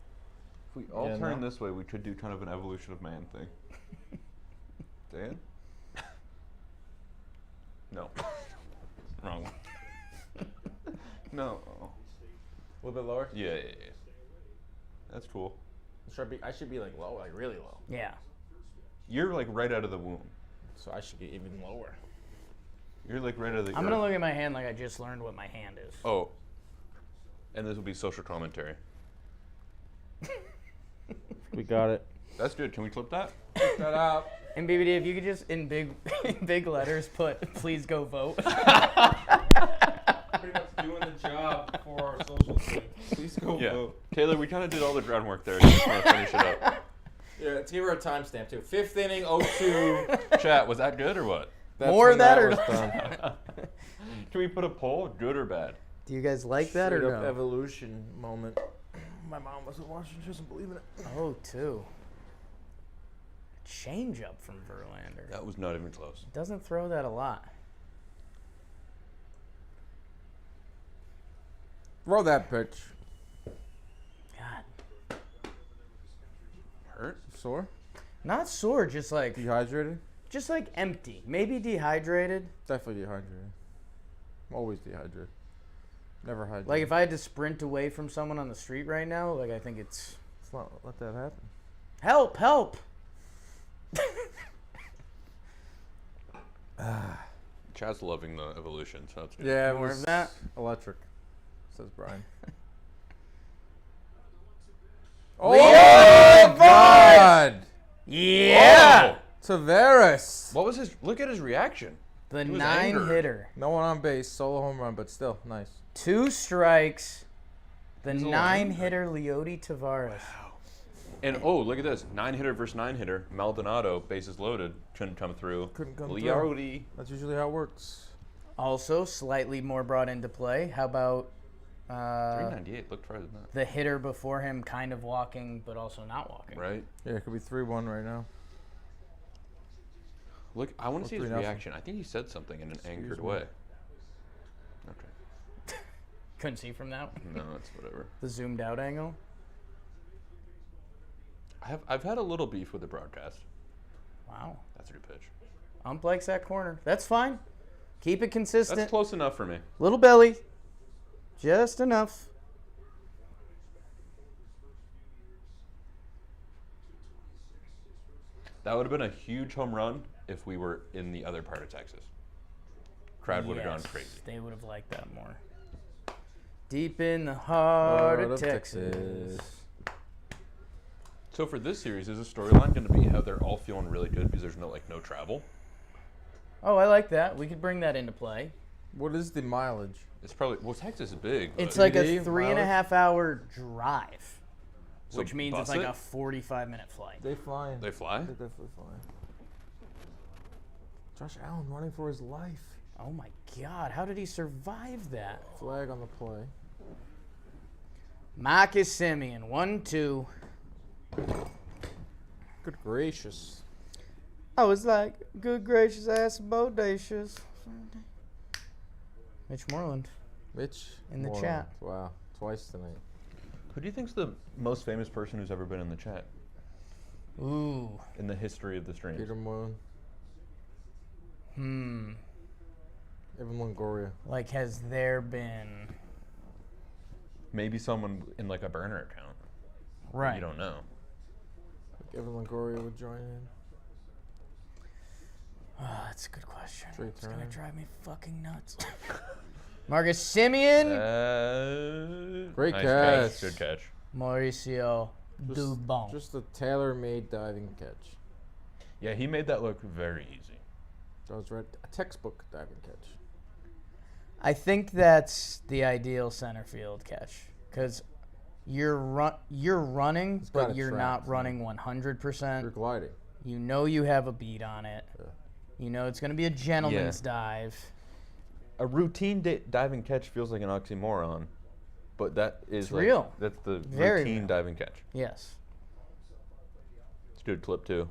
Speaker 5: If we all
Speaker 1: Yeah,
Speaker 5: turn
Speaker 1: no.
Speaker 5: this way, we could do kind of an evolution of man thing. Dan? No. Wrong one. No.
Speaker 1: A little bit lower.
Speaker 5: Yeah. That's cool.
Speaker 1: I should be like low, like really low.
Speaker 2: Yeah.
Speaker 5: You're like right out of the womb.
Speaker 1: So I should get even lower.
Speaker 5: You're like right out of the
Speaker 2: I'm going to
Speaker 5: earth.
Speaker 2: look at my hand like I just learned what my hand is.
Speaker 5: Oh. And this will be social commentary.
Speaker 1: We got it.
Speaker 5: That's good. Can we clip that?
Speaker 1: Shut up.
Speaker 2: And BBD, if you could just in big letters put "Please go vote."
Speaker 1: Pretty much doing the job for our social thing. Please go
Speaker 5: Yeah.
Speaker 1: vote.
Speaker 5: Taylor, we kind of did all the groundwork there. Just want to finish it up.
Speaker 1: Yeah, let's give her a timestamp too. 5th inning, 0-2.
Speaker 5: Chat, was that good or what?
Speaker 1: That's
Speaker 2: More
Speaker 1: when
Speaker 2: of that or
Speaker 1: was
Speaker 2: not?
Speaker 1: done.
Speaker 5: Can we put a poll? Good or bad?
Speaker 2: Do you guys like that or
Speaker 1: Straight up
Speaker 2: no?
Speaker 1: evolution moment. My mom wasn't watching. She doesn't believe in it.
Speaker 2: 0-2. Change up from Verlander.
Speaker 5: That was not even close.
Speaker 2: Doesn't throw that a lot.
Speaker 1: Throw that pitch.
Speaker 2: God.
Speaker 5: Hurt?
Speaker 1: Sore?
Speaker 2: Not sore, just like
Speaker 1: Dehydrated?
Speaker 2: empty. Maybe dehydrated.
Speaker 1: Definitely dehydrated. I'm always dehydrated. Never hydrated.
Speaker 2: Like if I had to sprint away from someone on the street right now, like I think it's
Speaker 1: Let's not let that happen.
Speaker 2: help.
Speaker 5: Chad's loving the evolution, so that's good.
Speaker 1: Yeah, it
Speaker 2: More
Speaker 1: was
Speaker 2: of that?
Speaker 1: electric, says Brian.
Speaker 2: Oh,
Speaker 1: God!
Speaker 2: Yeah.
Speaker 1: Tavares!
Speaker 5: What was his? Look at his reaction.
Speaker 2: The
Speaker 5: He was
Speaker 2: 9
Speaker 5: angered.
Speaker 2: hitter.
Speaker 1: No one on base, solo home run, but still, nice.
Speaker 2: 2 strikes. The
Speaker 5: He's a little
Speaker 2: 9
Speaker 5: angry.
Speaker 2: hitter Leody Tavares.
Speaker 5: And oh, look at this. 9-hitter versus 9-hitter. Maldonado, bases loaded. Couldn't come through.
Speaker 1: Couldn't come through.
Speaker 5: Leody.
Speaker 1: That's usually how it works.
Speaker 2: Also, slightly more brought into play. How about
Speaker 5: 398 looked right at that.
Speaker 2: the hitter before him kind of walking, but also not walking?
Speaker 5: Right?
Speaker 1: Yeah, it could be 3-1 right now.
Speaker 5: Look, I want to see his
Speaker 1: 3-0.
Speaker 5: reaction. I think he said something in an angered
Speaker 1: me.
Speaker 5: way. Okay.
Speaker 2: Couldn't see from that.
Speaker 5: No, it's whatever.
Speaker 2: The zoomed out angle.
Speaker 5: I've had a little beef with the broadcast.
Speaker 2: Wow.
Speaker 5: That's a good pitch.
Speaker 2: Ump likes that corner. That's fine. Keep it consistent.
Speaker 5: That's close enough for me.
Speaker 2: Little belly. Just enough.
Speaker 5: That would have been a huge home run if we were in the other part of Texas. Crowd would have gone
Speaker 2: Yes,
Speaker 5: crazy.
Speaker 2: They would have liked that more. Deep in the heart of Texas.
Speaker 5: So for this series, is the storyline going to be how they're all feeling really good because there's no travel?
Speaker 2: Oh, I like that. We could bring that into play.
Speaker 1: What is the mileage?
Speaker 5: It's probably Texas is big. But
Speaker 2: It's like a
Speaker 1: TBD,
Speaker 2: 3.5 hour drive,
Speaker 5: So
Speaker 2: which means it's
Speaker 5: bus
Speaker 2: like
Speaker 5: it?
Speaker 2: a 45-minute flight.
Speaker 1: They flying.
Speaker 5: They fly.
Speaker 1: They definitely flying. Josh Allen running for his life.
Speaker 2: Oh my God, how did he survive that?
Speaker 1: Flag on the play.
Speaker 2: Marcus Simeon, 1-2.
Speaker 1: Good gracious.
Speaker 2: I was like, good gracious ass bodacious. Mitch Moreland.
Speaker 1: Mitch
Speaker 2: In the
Speaker 1: Moreland.
Speaker 2: chat.
Speaker 1: Wow, twice tonight.
Speaker 5: Who do you think's the most famous person who's ever been in the chat
Speaker 2: Ooh.
Speaker 5: in the history of the streams?
Speaker 1: Peter Moreland. Evan Longoria.
Speaker 2: Like, has there been...
Speaker 5: Maybe someone in like a burner account.
Speaker 2: Right.
Speaker 5: You don't know.
Speaker 1: Like Evan Longoria would join in.
Speaker 2: Oh, that's a good question.
Speaker 1: Trey
Speaker 2: It's going
Speaker 1: Turner.
Speaker 2: to drive me fucking nuts. Marcus Simeon.
Speaker 1: Great
Speaker 5: nice
Speaker 1: catch.
Speaker 5: Good catch.
Speaker 2: Mauricio Dubon.
Speaker 1: Just a tailor-made diving catch.
Speaker 5: Yeah, he made that look very easy.
Speaker 1: That was right. A textbook diving catch.
Speaker 2: I think that's the ideal center field catch because you're running,
Speaker 1: It's
Speaker 2: but
Speaker 1: gotta
Speaker 2: you're
Speaker 1: track,
Speaker 2: not
Speaker 1: so-
Speaker 2: running
Speaker 1: You're
Speaker 2: 100%.
Speaker 1: gliding.
Speaker 2: You know you have a beat on it.
Speaker 1: Yeah.
Speaker 2: You know it's going to be a gentleman's dive.
Speaker 5: A routine diving catch feels like an oxymoron, but that is
Speaker 2: It's real.
Speaker 5: That's the
Speaker 2: Very
Speaker 5: routine
Speaker 2: real.
Speaker 5: diving catch.
Speaker 2: Yes.
Speaker 5: It's a good clip too.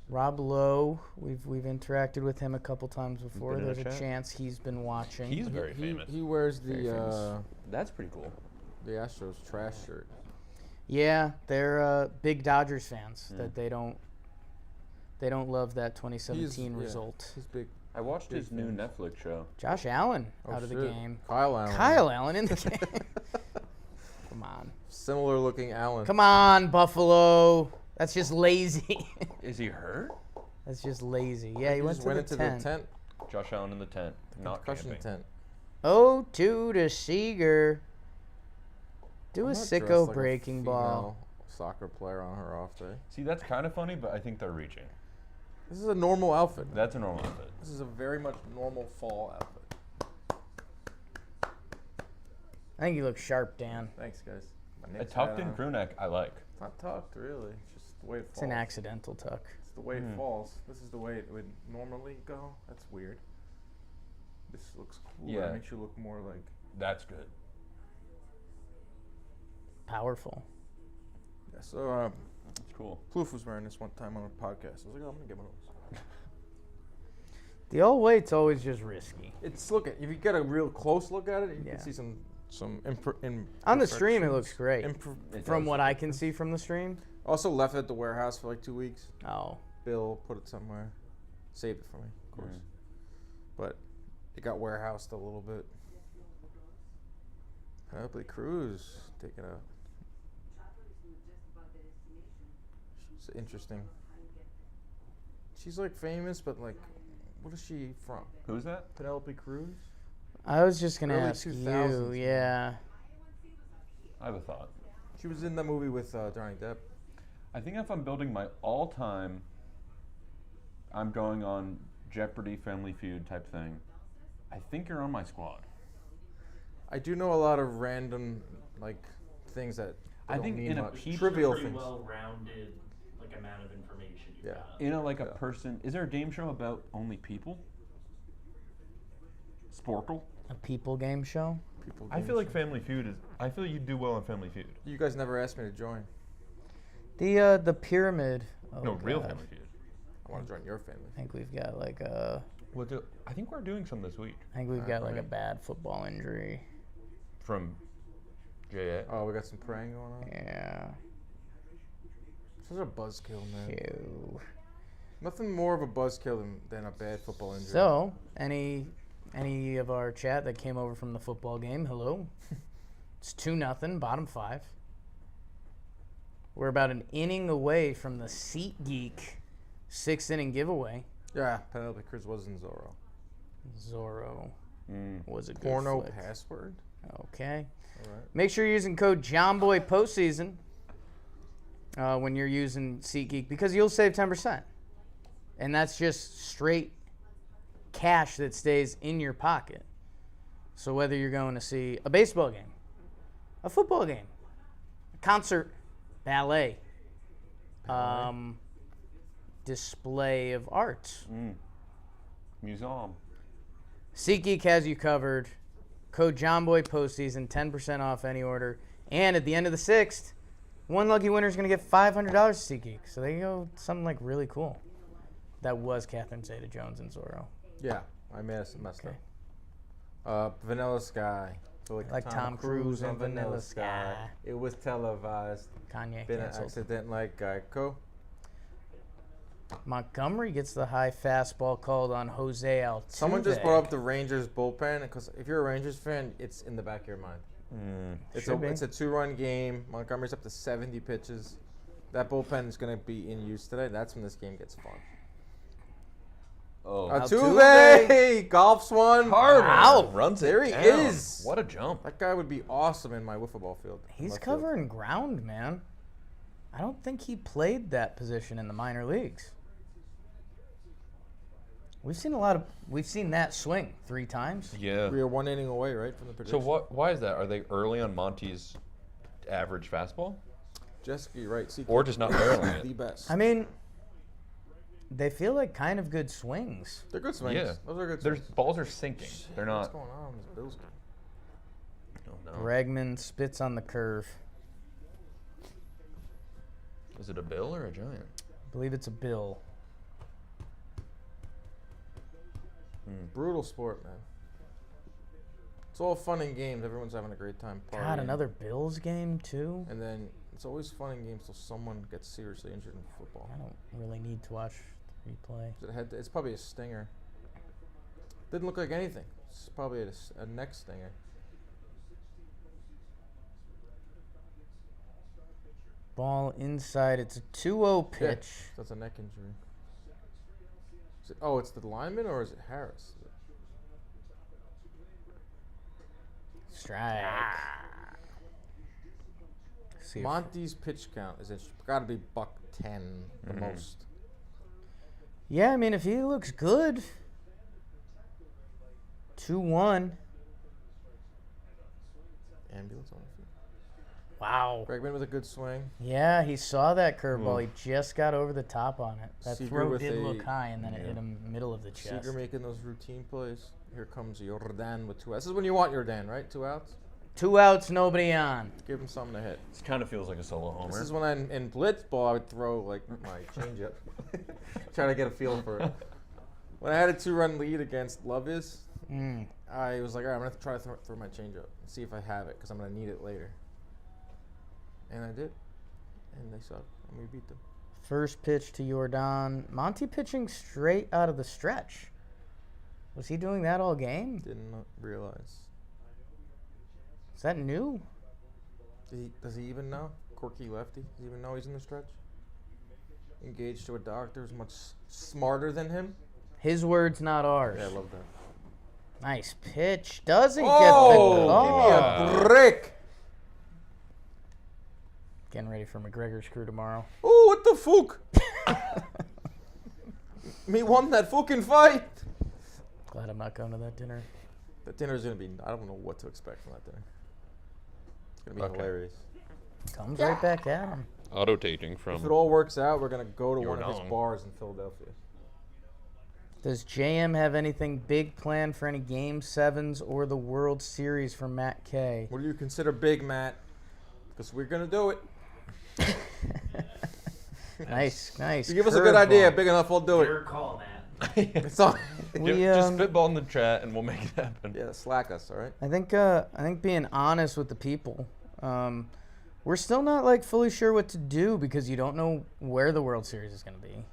Speaker 2: Rob Lowe, we've interacted with him a couple times before.
Speaker 5: Been in
Speaker 2: There's
Speaker 5: the
Speaker 2: a
Speaker 5: chat?
Speaker 2: chance he's been watching.
Speaker 5: He's very famous.
Speaker 1: He wears
Speaker 2: Very
Speaker 1: the
Speaker 2: famous.
Speaker 5: That's pretty cool.
Speaker 1: Astros trash shirt.
Speaker 2: Yeah, they're big Dodgers fans.
Speaker 5: Mm.
Speaker 2: That they don't love that 2017
Speaker 1: Yeah,
Speaker 2: result.
Speaker 1: he's big.
Speaker 5: I watched
Speaker 1: Big
Speaker 5: his new
Speaker 1: fans.
Speaker 5: Netflix show.
Speaker 2: Josh Allen
Speaker 1: Oh,
Speaker 2: out of the
Speaker 1: shit.
Speaker 2: game.
Speaker 1: Kyle Allen.
Speaker 2: Kyle Allen in the game. Come on.
Speaker 1: Similar looking Allen.
Speaker 2: Come on, Buffalo. That's just lazy.
Speaker 5: Is he hurt?
Speaker 2: That's just lazy. Yeah, he went
Speaker 1: just
Speaker 2: to
Speaker 1: went
Speaker 2: the
Speaker 1: into
Speaker 2: tent.
Speaker 1: the tent.
Speaker 5: Josh Allen in the tent, not
Speaker 1: Concussion
Speaker 5: camping.
Speaker 1: tent.
Speaker 2: 0-2 to Seager. Do
Speaker 1: I'm
Speaker 2: a
Speaker 1: not
Speaker 2: sicko
Speaker 1: dressed like
Speaker 2: breaking ball.
Speaker 1: soccer player on her off day.
Speaker 3: See, that's kind of funny, but I think they're reaching.
Speaker 1: This is a normal outfit.
Speaker 3: That's a normal outfit.
Speaker 1: This is a very much normal fall outfit.
Speaker 2: I think you look sharp, Dan.
Speaker 1: Thanks, guys. My
Speaker 3: A
Speaker 1: Knicks
Speaker 3: tucked
Speaker 1: hat
Speaker 3: in
Speaker 1: on.
Speaker 3: crew neck, I like.
Speaker 1: It's not tucked, really. It's just the way it falls.
Speaker 2: It's an accidental tuck.
Speaker 1: It's the way it falls. This is the way it would normally go. That's weird. This looks cooler.
Speaker 3: Yeah.
Speaker 1: It makes you look more like...
Speaker 3: That's good.
Speaker 2: Powerful.
Speaker 1: Yeah, so,
Speaker 3: That's cool.
Speaker 1: Plouffe was wearing this one time on a podcast. I was like, oh, I'm going to get one of those.
Speaker 2: The all white's always just risky.
Speaker 1: It's look at if you get a real close look at it, you
Speaker 2: Yeah.
Speaker 1: can see some
Speaker 2: On the stream, it looks great.
Speaker 3: It
Speaker 2: From
Speaker 3: does.
Speaker 2: what I can see from the stream.
Speaker 1: Also left it at the warehouse for like 2 weeks.
Speaker 2: Oh.
Speaker 1: Bill put it somewhere, saved it for me, of course. But it got warehoused a little bit. Penelope Cruz taking a. She's interesting. She's like famous, but like, what is she from?
Speaker 3: Who's that?
Speaker 1: Penelope Cruz?
Speaker 2: I was just going to
Speaker 1: Early
Speaker 2: ask you.
Speaker 1: 2000s.
Speaker 2: Yeah.
Speaker 3: I have a thought.
Speaker 1: She was in that movie with Johnny Depp.
Speaker 3: I think if I'm building my all-time, I'm going on Jeopardy, Family Feud type thing. I think you're on my squad.
Speaker 1: I do know a lot of random like things that
Speaker 3: I
Speaker 1: don't
Speaker 3: think
Speaker 1: mean
Speaker 3: in a
Speaker 1: much.
Speaker 3: peach-
Speaker 1: trivial
Speaker 4: pretty
Speaker 1: things.
Speaker 4: well-rounded like amount of information you've
Speaker 1: Yeah.
Speaker 4: got.
Speaker 3: You know, like a
Speaker 1: Yeah.
Speaker 3: person. Is there a game show about only people? Sportle?
Speaker 2: A people game show.
Speaker 1: People
Speaker 3: I
Speaker 1: game
Speaker 3: feel like
Speaker 1: show.
Speaker 3: Family Feud is. I feel you do well on Family Feud.
Speaker 1: You guys never asked me to join.
Speaker 2: The pyramid. Oh,
Speaker 3: No, real
Speaker 2: God.
Speaker 3: Family Feud.
Speaker 1: I want to join your family.
Speaker 2: I think we've got like a.
Speaker 3: I think we're doing some this week
Speaker 2: I think we've got like a
Speaker 1: Alright.
Speaker 2: bad football injury.
Speaker 3: from JA.
Speaker 1: Oh, we got some praying going on.
Speaker 2: Yeah.
Speaker 1: Such a buzzkill, man.
Speaker 2: Ew.
Speaker 1: Nothing more of a buzzkill than a bad football injury.
Speaker 2: So, any of our chat that came over from the football game, hello. It's 2-0, bottom 5. We're about an inning away from the SeatGeek 6th inning giveaway.
Speaker 1: Yeah, Penelope Cruz was in Zorro.
Speaker 2: Zorro was a good
Speaker 1: Porno
Speaker 2: flick.
Speaker 1: password.
Speaker 2: Okay.
Speaker 1: All right.
Speaker 2: Make sure you're using code JOHNBOYPostseason when you're using SeatGeek because you'll save 10%. And that's just straight cash that stays in your pocket. So whether you're going to see a baseball game, a football game, a concert, ballet, display of art,
Speaker 3: Museum.
Speaker 2: SeatGeek has you covered. Code JOHNBOYPostseason, 10% off any order. And at the end of the 6th, one lucky winner is going to get $500 to SeatGeek. So there you go, something like really cool. That was Catherine Zeta-Jones and Zorro.
Speaker 1: Yeah, I messed
Speaker 2: Okay.
Speaker 1: up. Vanilla Sky. So
Speaker 2: Like Tom Cruise on Vanilla Sky.
Speaker 1: It was televised.
Speaker 2: Kanye
Speaker 1: Been an
Speaker 2: canceled.
Speaker 1: accident like Geico.
Speaker 2: Montgomery gets the high fastball called on Jose Altuve.
Speaker 1: Someone just brought up the Rangers bullpen because if you're a Rangers fan, it's in the back of your mind. It's
Speaker 2: Should be.
Speaker 1: a 2-run game. Montgomery's up to 70 pitches. That bullpen is going to be in use today. That's when this game gets fun.
Speaker 3: Oh,
Speaker 1: Altuve! Golf's one.
Speaker 2: Wow.
Speaker 3: Runs it
Speaker 1: There he
Speaker 3: down.
Speaker 1: is.
Speaker 3: What a jump.
Speaker 1: That guy would be awesome in my wiffle ball field.
Speaker 2: He's
Speaker 1: left field.
Speaker 2: covering ground, man. I don't think he played that position in the minor leagues. We've seen that swing 3 times.
Speaker 3: Yeah.
Speaker 1: We are 1 inning away, right, from the prediction.
Speaker 3: So why is that? Are they early on Monty's average fastball?
Speaker 1: Jessica, right? CK,
Speaker 3: Or just not barreling
Speaker 1: the
Speaker 3: it?
Speaker 1: best.
Speaker 2: I mean, they feel like kind of good swings.
Speaker 1: They're good swings.
Speaker 3: Yeah.
Speaker 1: Those are good
Speaker 3: Their
Speaker 1: swings.
Speaker 3: balls are sinking. They're
Speaker 1: What's
Speaker 3: not.
Speaker 1: going on in this Bills game?
Speaker 3: Oh, no.
Speaker 2: Bregman spits on the curve.
Speaker 3: Is it a Bill or a Giant?
Speaker 2: I believe it's a Bill.
Speaker 1: Brutal sport, man. It's all fun and games. Everyone's having a great time.
Speaker 2: God,
Speaker 1: partying.
Speaker 2: another Bills game too?
Speaker 1: And then it's always fun and games till someone gets seriously injured in football.
Speaker 2: I don't really need to watch the replay.
Speaker 1: It's probably a stinger. Didn't look like anything. It's probably a neck stinger.
Speaker 2: Ball inside. It's a 2-0
Speaker 1: Yeah,
Speaker 2: pitch.
Speaker 1: that's a neck injury. It's the lineman or is it Harris?
Speaker 2: Strike. See if-
Speaker 1: Monty's pitch count is got to be buck 10 the most.
Speaker 2: Yeah, I mean, if he looks good, 2-1.
Speaker 1: Ambulance on the field.
Speaker 2: Wow.
Speaker 1: Bregman with a good swing.
Speaker 2: Yeah, he saw that curveball. He just got over the top on it. That
Speaker 1: Seager
Speaker 2: throw
Speaker 1: with
Speaker 2: did
Speaker 1: a-
Speaker 2: look high, and then it hit him middle of the chest.
Speaker 1: Seager making those routine plays. Here comes Jordan with 2 outs. This is when you want Jordan, right? 2 outs.
Speaker 2: 2 outs, nobody on.
Speaker 1: Give him something to hit.
Speaker 3: This kind of feels like a solo homer.
Speaker 1: This is when in blitz ball I would throw like my changeup, try to get a feel for it. When I had a 2-run lead against Lovis, I was like, all right, I'm gonna try to throw my changeup and see if I have it because I'm gonna need it later. And I did, and they sucked, and we beat them.
Speaker 2: First pitch to Jordan. Monty pitching straight out of the stretch. Was he doing that all game?
Speaker 1: Didn't realize.
Speaker 2: Is that new?
Speaker 1: Does he even know? Quirky lefty. Does he even know he's in the stretch? Engaged to a doctor who's much smarter than him.
Speaker 2: His words, not ours.
Speaker 1: Yeah, I love that.
Speaker 2: Nice pitch. Doesn't
Speaker 1: Oh,
Speaker 2: get the
Speaker 1: give
Speaker 2: call.
Speaker 1: me a brick.
Speaker 2: Getting ready for McGregor's crew tomorrow.
Speaker 1: Oh, what the fuck? Me won that fucking fight.
Speaker 2: Glad I'm not going to that dinner.
Speaker 1: That dinner's gonna be. I don't know what to expect from that dinner. It's gonna be
Speaker 3: Okay.
Speaker 1: hilarious.
Speaker 2: Comes right back at him.
Speaker 5: Auto taking
Speaker 1: If it
Speaker 5: from.
Speaker 1: all works out, we're gonna go to one of his
Speaker 5: Jordan.
Speaker 1: bars in Philadelphia.
Speaker 2: Does JM have anything big planned for any Game 7s or the World Series for Matt K?
Speaker 1: What do you consider big, Matt? Because we're gonna do it.
Speaker 2: Nice, nice.
Speaker 1: You give us a good idea,
Speaker 2: curveball.
Speaker 1: big enough, we'll do
Speaker 4: Your
Speaker 1: it.
Speaker 4: call, Matt.
Speaker 1: It's on.
Speaker 2: We,
Speaker 3: Just
Speaker 2: um,
Speaker 3: spitball in the chat and we'll make it happen.
Speaker 1: Yeah, slack us, all right?
Speaker 2: I think being honest with the people, we're still not like fully sure what to do because you don't know where the World Series is going to be.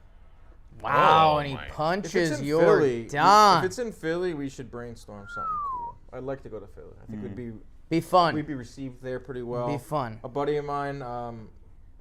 Speaker 2: Wow,
Speaker 5: Oh
Speaker 2: and he
Speaker 5: my.
Speaker 1: If it's
Speaker 2: punches
Speaker 1: in
Speaker 2: your
Speaker 1: Philly,
Speaker 2: Don.
Speaker 1: if it's in Philly, we should brainstorm something cool. I'd like to go to Philly. I think
Speaker 2: Be fun.
Speaker 1: we'd be received there pretty well.
Speaker 2: Be fun.
Speaker 1: A buddy of mine,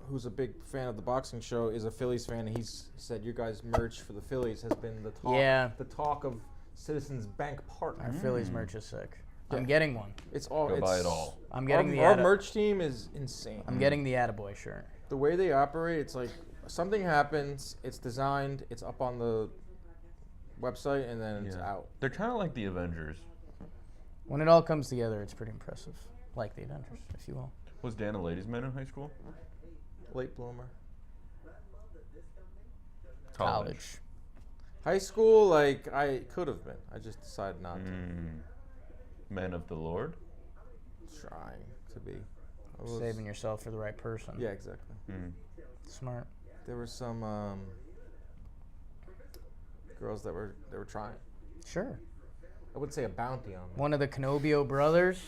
Speaker 1: who's a big fan of the boxing show, is a Phillies fan, and he said your guys' merch for the Phillies has been the talk.
Speaker 2: Yeah.
Speaker 1: The talk of Citizens Bank Park.
Speaker 2: Our Phillies merch is sick. I'm
Speaker 1: Yeah.
Speaker 2: getting one.
Speaker 1: It's all.
Speaker 3: Go
Speaker 1: it's,
Speaker 3: buy it all.
Speaker 2: I'm getting
Speaker 1: our
Speaker 2: the
Speaker 1: merch team is insane.
Speaker 2: I'm getting the Attaboy shirt.
Speaker 1: The way they operate, it's like something happens, it's designed, it's up on the website, and then it's out.
Speaker 3: They're kind of like the Avengers.
Speaker 2: When it all comes together, it's pretty impressive. Like the Avengers, if you will.
Speaker 3: Was Dan a ladies' man in high school?
Speaker 1: Late bloomer.
Speaker 2: College.
Speaker 1: High school, like I could have been. I just decided not to.
Speaker 3: Men of the Lord?
Speaker 1: Trying to be. I was-
Speaker 2: Saving yourself for the right person.
Speaker 1: Yeah, exactly.
Speaker 2: Smart.
Speaker 1: There were some girls that were trying.
Speaker 2: Sure.
Speaker 1: I wouldn't say a bounty on them.
Speaker 2: One of the Canobbio brothers.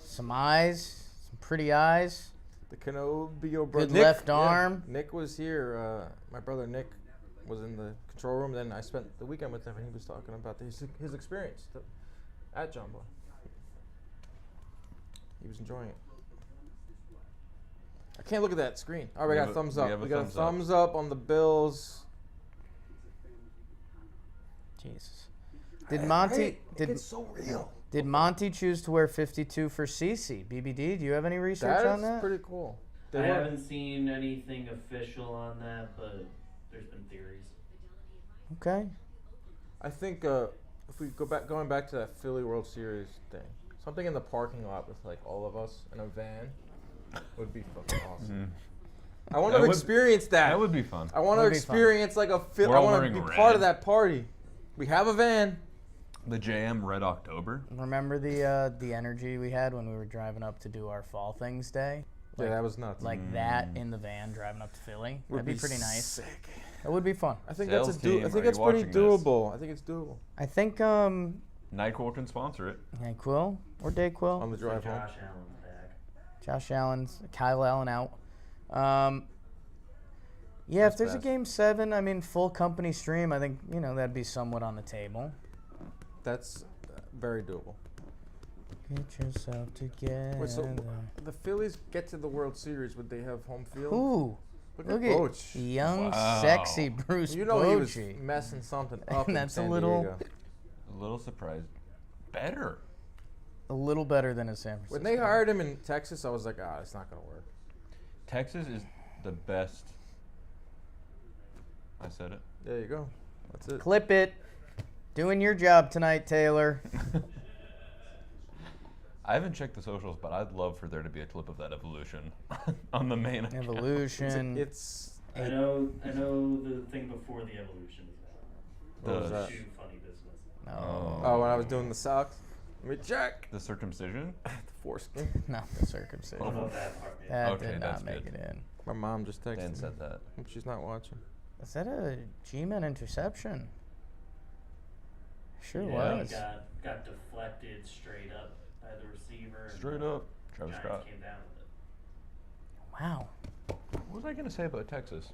Speaker 2: Some eyes. Some pretty eyes.
Speaker 1: The Canobbio brother.
Speaker 2: Good left arm.
Speaker 1: Nick was here. My brother Nick was in the control room. Then I spent the weekend with him, and he was talking about his experience at John Boy. He was enjoying it. I can't look at that screen. All right, we got a thumbs up. We got a thumbs up on the Bills.
Speaker 2: Jesus. Did Monty
Speaker 1: It's so real.
Speaker 2: did Monty choose to wear 52 for CC? BBD, do you have any research on
Speaker 1: That
Speaker 2: that?
Speaker 1: is pretty cool.
Speaker 4: I haven't seen anything official on that, but there's been theories.
Speaker 2: Okay.
Speaker 1: I think if we going back to that Philly World Series thing, something in the parking lot with like all of us in a van would be fucking awesome. I want
Speaker 3: That
Speaker 1: to
Speaker 3: would-
Speaker 1: experience that.
Speaker 3: That would be fun.
Speaker 1: I want to
Speaker 2: Would be fun.
Speaker 1: experience like a
Speaker 3: We're
Speaker 1: I
Speaker 3: all
Speaker 1: want to be
Speaker 3: wearing
Speaker 1: part of
Speaker 3: red.
Speaker 1: that party. We have a van.
Speaker 3: The JM Red October.
Speaker 2: Remember the energy we had when we were driving up to do our Fall Things Day?
Speaker 1: Yeah, that was nuts.
Speaker 2: Like that in the van driving up to Philly. That'd be pretty nice.
Speaker 1: Sick.
Speaker 2: That would be fun.
Speaker 1: I think
Speaker 3: Sales
Speaker 1: that's
Speaker 3: team,
Speaker 1: I
Speaker 3: are
Speaker 1: think
Speaker 3: you
Speaker 1: it's pretty
Speaker 3: watching this?
Speaker 1: doable. I think it's doable.
Speaker 2: I think
Speaker 3: NyQuil can sponsor it.
Speaker 2: Quill or Dayquil.
Speaker 1: On the drive home.
Speaker 4: Josh Allen's back.
Speaker 2: Josh Allen's, Kyle Allen out. Yeah, if there's a
Speaker 1: best.
Speaker 2: Game 7, I mean, full company stream, I think, that'd be somewhat on the table.
Speaker 1: That's very doable.
Speaker 2: Get yourself together.
Speaker 1: Wait, so the Phillies get to the World Series, would they have home field?
Speaker 2: Ooh,
Speaker 1: Look at
Speaker 2: at
Speaker 1: Boch.
Speaker 2: young,
Speaker 3: Wow.
Speaker 2: sexy Bruce
Speaker 1: You know he was
Speaker 2: Bochy.
Speaker 1: messing something up in
Speaker 2: That's a
Speaker 1: San
Speaker 2: little-
Speaker 1: Diego.
Speaker 3: A little surprised. Better.
Speaker 2: a little better than a San Francisco.
Speaker 1: When they hired him in Texas, I was like, it's not going to work.
Speaker 3: Texas is the best. I said it.
Speaker 1: There you go. That's it.
Speaker 2: Clip it. Doing your job tonight, Taylor.
Speaker 3: I haven't checked the socials, but I'd love for there to be a clip of that evolution on the main account.
Speaker 2: Evolution.
Speaker 4: I know the thing before the evolution is
Speaker 1: What was that?
Speaker 4: Shoe funny business.
Speaker 2: No.
Speaker 1: Oh, when I was doing the socks. Let me check.
Speaker 3: The circumcision?
Speaker 1: The foreskin.
Speaker 2: Not the circumcision.
Speaker 4: I don't know that part. Man.
Speaker 2: That
Speaker 3: Okay,
Speaker 2: did
Speaker 3: that's
Speaker 2: not make
Speaker 3: good.
Speaker 2: it in.
Speaker 1: My mom just texted
Speaker 3: Dan
Speaker 1: me.
Speaker 3: said that.
Speaker 1: Hope she's not watching.
Speaker 2: Is that a G-Man interception? Sure
Speaker 3: Yeah.
Speaker 2: was.
Speaker 4: Got deflected straight up by the receiver. and
Speaker 3: Straight
Speaker 4: the
Speaker 3: up. Travis
Speaker 4: Giants
Speaker 3: Scott.
Speaker 4: came down with it.
Speaker 2: Wow.
Speaker 3: What was I going to say about Texas?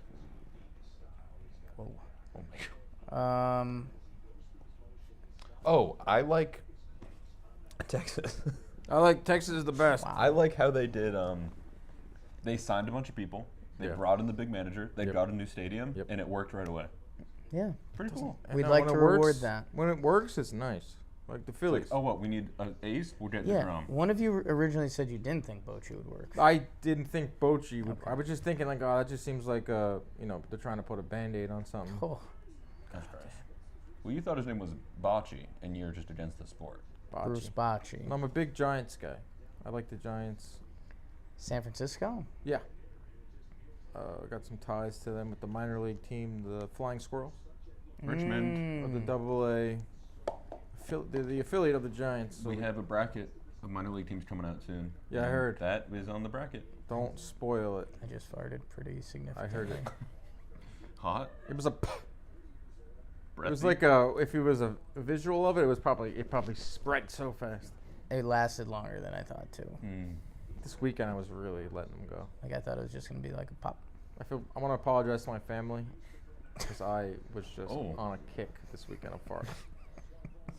Speaker 2: Whoa.
Speaker 3: Oh, my God. Oh, I like Texas.
Speaker 1: I like Texas is the best.
Speaker 2: Wow.
Speaker 3: I like how they did. They signed a bunch of people. They
Speaker 1: Yeah.
Speaker 3: brought in the big manager. They
Speaker 1: Yep.
Speaker 3: got a new stadium,
Speaker 1: Yep.
Speaker 3: and it worked right away.
Speaker 2: Yeah.
Speaker 3: Pretty cool.
Speaker 1: And
Speaker 2: We'd
Speaker 1: then
Speaker 2: like
Speaker 1: when
Speaker 2: to
Speaker 1: it works-
Speaker 2: reward that.
Speaker 1: When it works, it's nice. Like the
Speaker 3: It's like,
Speaker 1: Phillies.
Speaker 3: oh, what? We need an ace? We'll get the
Speaker 2: Yeah.
Speaker 3: drum.
Speaker 2: One of you originally said you didn't think Bochy would work.
Speaker 1: I didn't think Bochy would.
Speaker 2: Okay.
Speaker 1: I was just thinking like, that just seems like they're trying to put a Band-Aid on something.
Speaker 2: Oh.
Speaker 3: Well, you thought his name was Bocce, and you're just against the sport.
Speaker 2: Bruce
Speaker 1: Bochy.
Speaker 2: Bochy.
Speaker 1: And I'm a big Giants guy. I like the Giants.
Speaker 2: San Francisco?
Speaker 1: Yeah. Got some ties to them with the minor league team, the Flying Squirrels,
Speaker 3: Richmond.
Speaker 1: of the Double-A. They're the affiliate of the Giants. So
Speaker 3: We have a bracket of minor league teams coming out soon.
Speaker 1: Yeah, I
Speaker 3: and
Speaker 1: heard.
Speaker 3: That is on the bracket.
Speaker 1: Don't spoil it.
Speaker 2: I just farted pretty significantly.
Speaker 1: I heard it.
Speaker 3: Hot.
Speaker 1: It was a. It was
Speaker 3: Breathy.
Speaker 1: like if it was a visual of it, it probably spread so fast.
Speaker 2: It lasted longer than I thought too.
Speaker 1: This weekend I was really letting them go.
Speaker 2: Like I thought it was just gonna be like a pop.
Speaker 1: I want to apologize to my family because I was just
Speaker 3: Oh.
Speaker 1: on a kick this weekend of farts.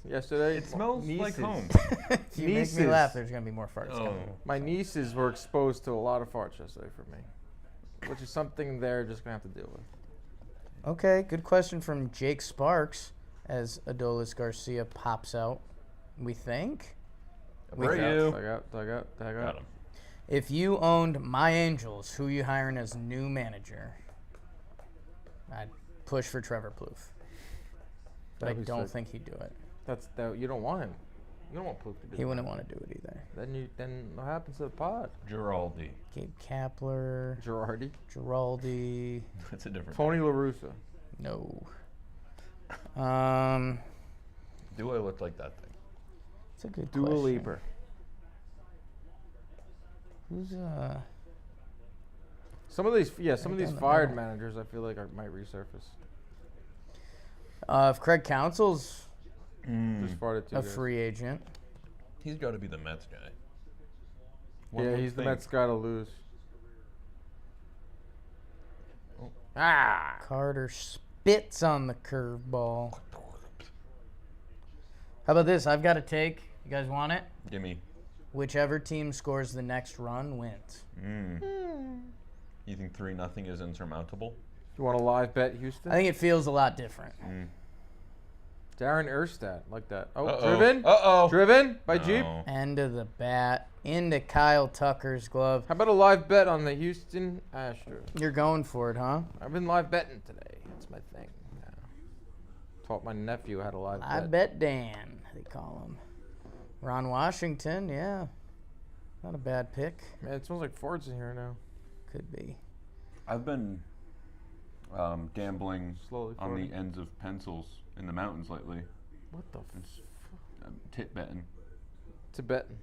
Speaker 1: Yesterday,
Speaker 3: It smells like
Speaker 1: nieces-
Speaker 3: home.
Speaker 2: If you make me
Speaker 1: Nieces.
Speaker 2: laugh, there's gonna be more farts
Speaker 3: Oh.
Speaker 2: coming.
Speaker 1: My nieces were exposed to a lot of farts yesterday for me, which is something they're just gonna have to deal with.
Speaker 2: Okay, good question from Jake Sparks as Adolis Garcia pops out. We think
Speaker 3: For you.
Speaker 1: I got.
Speaker 3: Got him.
Speaker 2: if you owned my Angels, who you hiring as new manager? I'd push for Trevor Plouffe, but
Speaker 1: That'd
Speaker 2: I
Speaker 1: be
Speaker 2: don't
Speaker 1: sick.
Speaker 2: think he'd do it.
Speaker 1: You don't want him. You don't want Plouffe to do
Speaker 2: He
Speaker 1: that.
Speaker 2: wouldn't want to do it either.
Speaker 1: Then what happens to the pod?
Speaker 3: Giraldi.
Speaker 2: Gabe Kapler,
Speaker 1: Girardi,
Speaker 2: Giraldi,
Speaker 3: That's a different.
Speaker 1: Tony La Russa.
Speaker 2: no.
Speaker 3: Do I look like that thing?
Speaker 2: It's a good
Speaker 1: Dua
Speaker 2: question.
Speaker 1: Lipa.
Speaker 2: Who's
Speaker 1: Some of these
Speaker 2: Right
Speaker 1: fired
Speaker 2: down the middle.
Speaker 1: managers I feel like might resurface.
Speaker 2: if Craig Counsell's
Speaker 1: Just farted too.
Speaker 2: a
Speaker 1: guys.
Speaker 2: free agent,
Speaker 3: He's got to be the Mets guy.
Speaker 1: Yeah, he's the Mets guy to lose.
Speaker 3: Oh.
Speaker 1: Ah!
Speaker 2: Carter spits on the curveball. How about this? I've got a take. You guys want it?
Speaker 3: Gimme.
Speaker 2: Whichever team scores the next run wins.
Speaker 3: You think 3-0 is insurmountable?
Speaker 1: You want a live bet, Houston?
Speaker 2: I think it feels a lot different.
Speaker 1: Darren Erstad, like that. Oh,
Speaker 3: Uh-oh.
Speaker 1: driven?
Speaker 3: Uh-oh.
Speaker 1: Driven by Jeep?
Speaker 3: No.
Speaker 2: End of the bat into Kyle Tucker's glove.
Speaker 1: How about a live bet on the Houston Astros?
Speaker 2: You're going for it, huh?
Speaker 1: I've been live betting today. That's my thing. Yeah. Taught my nephew how to live
Speaker 2: I
Speaker 1: bet.
Speaker 2: bet Dan, they call him. Ron Washington, yeah. Not a bad pick.
Speaker 1: Man, it smells like farts in here now.
Speaker 2: Could be.
Speaker 3: I've been gambling
Speaker 1: Slowly
Speaker 3: on the
Speaker 1: farting.
Speaker 3: ends of pencils in the mountains lately.
Speaker 1: What the
Speaker 3: Tit betting.
Speaker 1: Tibetan.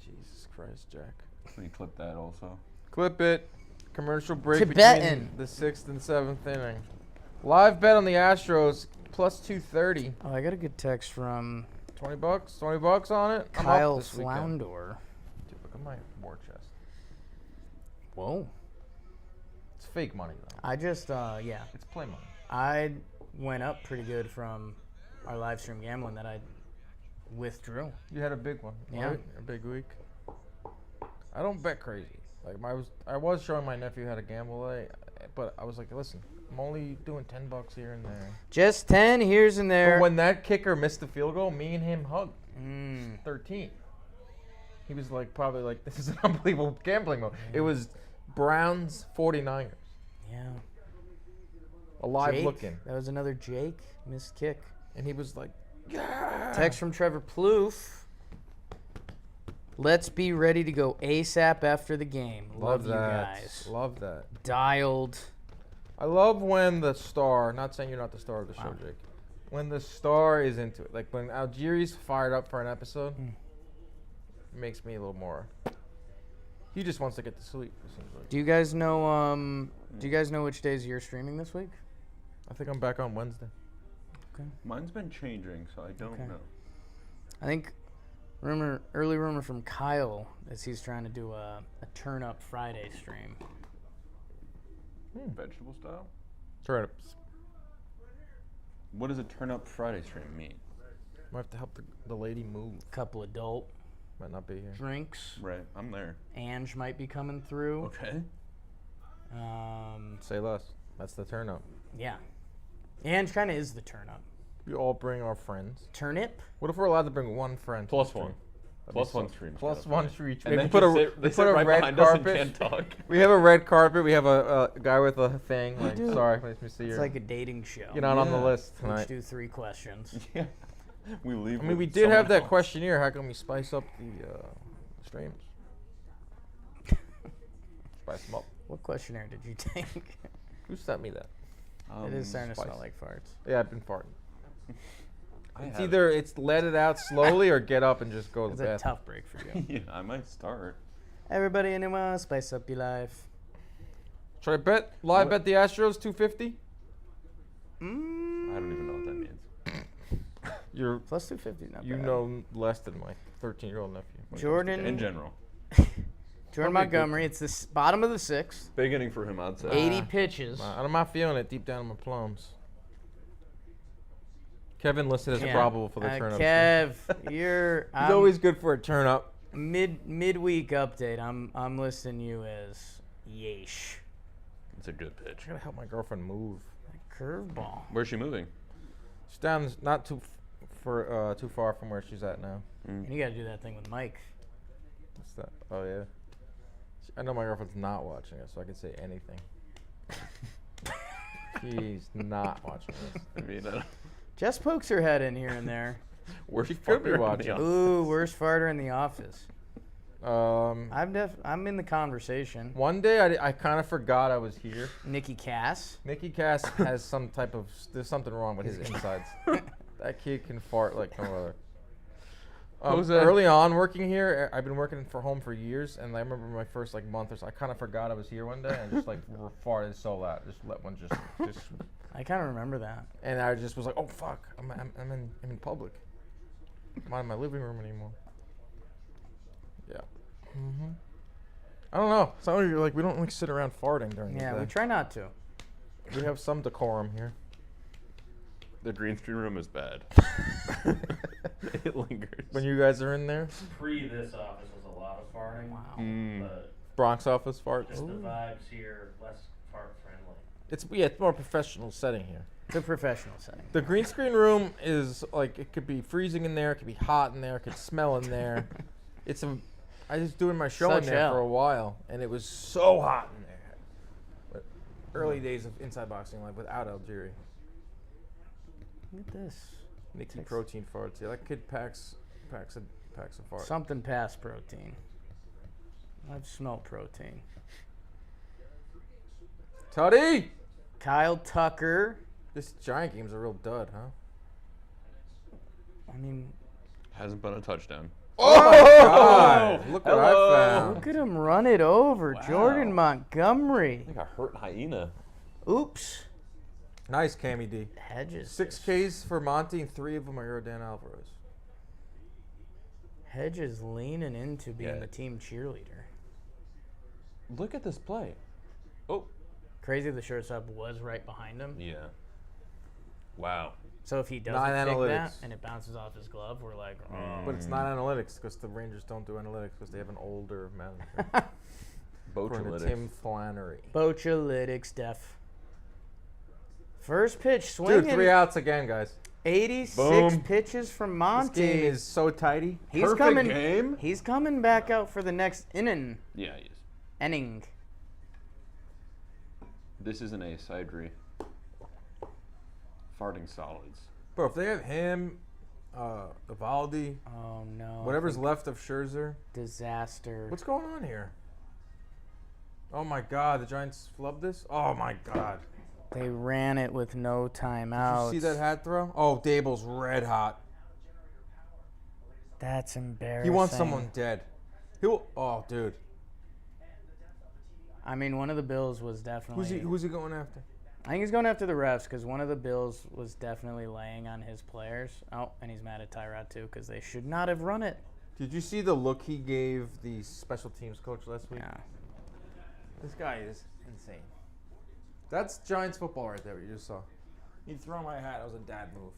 Speaker 1: Jesus Christ, Jack.
Speaker 3: Let me clip that also.
Speaker 1: Clip it. Commercial break
Speaker 2: Tibetan.
Speaker 1: between the 6th and 7th inning. Live bet on the Astros plus 230.
Speaker 2: Oh, I got a good text from
Speaker 1: $20. $20 on it. I'm up
Speaker 2: Kyle
Speaker 1: this weekend.
Speaker 2: Floundor.
Speaker 1: Dude, look at my war chest.
Speaker 2: Whoa.
Speaker 1: It's fake money though.
Speaker 2: I just, yeah.
Speaker 1: It's play money.
Speaker 2: I went up pretty good from our live stream gambling that I withdrew.
Speaker 1: You had a big one.
Speaker 2: Yeah.
Speaker 1: Right? A big week. I don't bet crazy. Like I was showing my nephew how to gamble, but I was like, listen, I'm only doing $10 here and there.
Speaker 2: Just 10 here's and there.
Speaker 1: But when that kicker missed the field goal, me and him hugged.
Speaker 2: 13.
Speaker 1: 13. He was like, probably like, this is an unbelievable gambling mode. It was Browns 49ers.
Speaker 2: Yeah.
Speaker 1: Alive
Speaker 2: Jake,
Speaker 1: looking.
Speaker 2: That was another Jake missed kick.
Speaker 1: And he was like, yeah.
Speaker 2: Text from Trevor Plouffe. Let's be ready to go ASAP after the game. Love you guys.
Speaker 1: Love that.
Speaker 2: Dialed.
Speaker 1: I love when the star, not saying you're not the star of the show,
Speaker 2: Wow.
Speaker 1: Jake. When the star is into it. Like when Algieri's fired up for an episode, it makes me a little more. He just wants to get to sleep, it seems like.
Speaker 2: Do you guys know which days you're streaming this week?
Speaker 1: I think I'm back on Wednesday.
Speaker 3: Mine's been changing, so I don't
Speaker 2: Okay.
Speaker 3: know.
Speaker 2: I think early rumor from Kyle is he's trying to do a Turn Up Friday stream.
Speaker 3: Vegetable style?
Speaker 1: Turnips.
Speaker 3: What does a turn up Friday stream mean?
Speaker 1: Might have to help the lady move.
Speaker 2: Couple adult
Speaker 1: Might not be here.
Speaker 2: drinks.
Speaker 3: Right, I'm there.
Speaker 2: Ange might be coming through.
Speaker 3: Okay.
Speaker 1: Say less. That's the turn up.
Speaker 2: Yeah. Ange kind of is the turn up.
Speaker 1: We all bring our friends.
Speaker 2: Turnip?
Speaker 1: What if we're allowed to bring one friend? to
Speaker 3: Plus
Speaker 1: the
Speaker 3: one.
Speaker 1: stream?
Speaker 3: Plus one stream.
Speaker 1: Plus one for each.
Speaker 3: And
Speaker 1: We
Speaker 3: then
Speaker 1: put
Speaker 3: just
Speaker 1: a,
Speaker 3: sit,
Speaker 1: we
Speaker 3: they
Speaker 1: put
Speaker 3: sit
Speaker 1: a
Speaker 3: right
Speaker 1: red
Speaker 3: behind us and
Speaker 1: carpet.
Speaker 3: can't talk.
Speaker 1: We have a red carpet. We have a guy with a thing. Like,
Speaker 2: do.
Speaker 1: sorry, let me see
Speaker 2: It's
Speaker 1: your.
Speaker 2: like a dating show.
Speaker 1: You're not on the
Speaker 3: Yeah.
Speaker 1: list
Speaker 2: Each
Speaker 1: tonight.
Speaker 2: do 3 questions.
Speaker 3: Yeah. We leave.
Speaker 1: I mean,
Speaker 3: with
Speaker 1: we did have
Speaker 3: someone
Speaker 1: that
Speaker 3: else.
Speaker 1: questionnaire. How can we spice up the streams? Spice them up.
Speaker 2: What questionnaire did you take?
Speaker 1: Who sent me that?
Speaker 2: It is starting to
Speaker 1: spice.
Speaker 2: smell like farts.
Speaker 1: Yeah, I've been farting.
Speaker 3: I
Speaker 1: It's
Speaker 3: have
Speaker 1: either it's let it out slowly or get up and just go to
Speaker 2: It's
Speaker 1: the
Speaker 2: a
Speaker 1: bathroom.
Speaker 2: tough break for you.
Speaker 3: Yeah, I might start.
Speaker 2: Everybody in the spice up your life.
Speaker 1: Should I bet live
Speaker 3: What?
Speaker 1: bet the Astros 250?
Speaker 3: I don't even know what that means.
Speaker 1: You're
Speaker 2: Plus 250, not
Speaker 1: you
Speaker 2: bad.
Speaker 1: know less than my 13-year-old nephew. when it comes to
Speaker 2: Jordan.
Speaker 3: In
Speaker 1: gambling.
Speaker 3: general.
Speaker 2: Jordan
Speaker 1: Probably good.
Speaker 2: Montgomery. It's the bottom of the 6th.
Speaker 3: Big inning for him, I'd say.
Speaker 2: 80 pitches.
Speaker 1: I'm not feeling it deep down in my plums. Kevin listed as
Speaker 2: Yeah.
Speaker 1: probable for the turn up.
Speaker 2: Kev, you're
Speaker 1: He's always good for a turn up.
Speaker 2: midweek update. I'm listing you as yeesh.
Speaker 3: It's a good pitch.
Speaker 1: I gotta help my girlfriend move.
Speaker 2: Curveball.
Speaker 3: Where's she moving?
Speaker 1: She's down not too too far from where she's at now.
Speaker 2: And you got to do that thing with Mike.
Speaker 1: What's that? Oh yeah. I know my girlfriend's not watching it, so I can say anything. She's not watching this.
Speaker 3: I mean,
Speaker 2: Jess pokes her head in here and there.
Speaker 3: worst
Speaker 1: She could be
Speaker 3: farter in the
Speaker 1: watching.
Speaker 3: office.
Speaker 2: Ooh, worst farter in the office.
Speaker 1: Um,
Speaker 2: I'm in the conversation.
Speaker 1: one day I kind of forgot I was here.
Speaker 2: Nikki Cass.
Speaker 1: Nicky Cass has some type of there's something wrong with his insides. That kid can fart like no other.
Speaker 3: Jose.
Speaker 1: Early on working here, I've been working for home for years, and I remember my first like month or so. I kind of forgot I was here one day, and just like farted so loud, just let one just,
Speaker 2: I kind of remember that.
Speaker 1: and I just was like, oh fuck, I'm in public. I'm not in my living room anymore. Yeah. I don't know. Some of you like we don't like sit around farting during
Speaker 2: Yeah,
Speaker 1: the
Speaker 2: we
Speaker 1: day.
Speaker 2: try not to.
Speaker 1: We have some decorum here.
Speaker 3: The green screen room is bad. It lingers.
Speaker 1: When you guys are in there,
Speaker 4: Pre this office was a lot of farting.
Speaker 2: Wow.
Speaker 4: But
Speaker 1: Bronx office farts.
Speaker 4: just the vibes here, less fart friendly.
Speaker 1: It's more professional setting here.
Speaker 2: It's a professional setting.
Speaker 1: The green screen room is like it could be freezing in there, it could be hot in there, it could smell in there. I was doing my show in
Speaker 2: Such
Speaker 1: there
Speaker 2: hell.
Speaker 1: for a while, and it was so hot in there. But early days of inside boxing, like without Algieri.
Speaker 2: Look at this.
Speaker 1: Nicky
Speaker 2: Text.
Speaker 1: protein farts. Yeah, that kid packs a fart.
Speaker 2: Something past protein. I've smelled protein.
Speaker 1: Tutty!
Speaker 2: Kyle Tucker.
Speaker 1: This Giant game's a real dud, huh?
Speaker 2: I mean,
Speaker 3: Hasn't been a touchdown.
Speaker 1: Oh my God! Look what
Speaker 3: Hello.
Speaker 1: I found.
Speaker 2: look at him run it over.
Speaker 3: Wow.
Speaker 2: Jordan Montgomery.
Speaker 3: Like a hurt hyena.
Speaker 2: Oops.
Speaker 1: Nice, Cammy D.
Speaker 2: Hedges.
Speaker 1: 6 Ks for Monty, and 3 of them are Dan Alvarez.
Speaker 2: Hedges leaning into being
Speaker 3: Yeah.
Speaker 2: the team cheerleader.
Speaker 3: Look at this play. Oh.
Speaker 2: Crazy the shortstop was right behind him.
Speaker 3: Yeah. Wow.
Speaker 2: So if he doesn't
Speaker 1: Nine
Speaker 2: pick that
Speaker 1: analytics.
Speaker 2: and it bounces off his glove, we're like, oh.
Speaker 1: But it's not analytics because the Rangers don't do analytics because they have an older manager. According to
Speaker 3: Bochalytics.
Speaker 1: Tim Flannery.
Speaker 2: Bochalytics, Def. First pitch swinging.
Speaker 1: Dude, 3 outs again, guys.
Speaker 2: 86
Speaker 5: Boom.
Speaker 2: pitches from
Speaker 1: This
Speaker 2: Monty.
Speaker 1: game is so tighty.
Speaker 2: He's
Speaker 5: Perfect
Speaker 2: coming.
Speaker 5: game.
Speaker 2: He's coming back out for the next inning.
Speaker 5: Yeah, he is.
Speaker 2: Inning.
Speaker 5: This is an ace. I agree. Farting solids.
Speaker 1: Bro, if they have him, Evaldi,
Speaker 2: Oh no.
Speaker 1: whatever's left of Scherzer.
Speaker 2: Disaster.
Speaker 1: What's going on here? Oh my God, the Giants flubbed this? Oh my God.
Speaker 2: They ran it with no timeouts.
Speaker 1: Did you see that hat throw? Oh, Dable's red hot.
Speaker 2: That's embarrassing.
Speaker 1: He wants someone dead. Oh, dude.
Speaker 2: I mean, one of the Bills was definitely.
Speaker 1: Who's he going after?
Speaker 2: I think he's going after the refs because one of the Bills was definitely laying on his players. Oh, and he's mad at Tyrod too because they should not have run it.
Speaker 1: Did you see the look he gave the special teams coach last week?
Speaker 2: Yeah.
Speaker 1: This guy is insane. That's Giants football right there, what you just saw. He'd throw my hat. That was a dad move.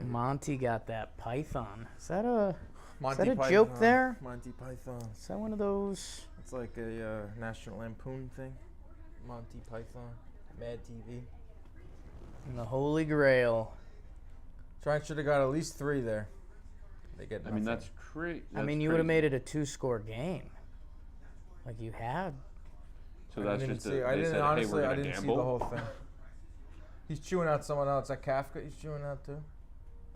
Speaker 2: Monty got that python. Is that a
Speaker 1: Monty
Speaker 2: a joke there?
Speaker 1: Monty Python.
Speaker 2: Is that one of those?
Speaker 1: It's like a National Lampoon thing. Monty Python. Mad TV.
Speaker 2: And the Holy Grail.
Speaker 1: Giants should have got at least 3 there. They get
Speaker 5: I mean,
Speaker 1: nothing.
Speaker 5: that's crazy.
Speaker 2: I mean, you would have made it a 2-score game. Like you had.
Speaker 5: So
Speaker 1: I
Speaker 5: that's
Speaker 1: didn't
Speaker 5: just.
Speaker 1: see.
Speaker 5: They
Speaker 1: I didn't
Speaker 5: said,
Speaker 1: honestly.
Speaker 5: Hey, we're
Speaker 1: I
Speaker 5: gonna
Speaker 1: didn't see
Speaker 5: gamble.
Speaker 1: the whole thing. He's chewing out someone else. That Kafka. He's chewing out too.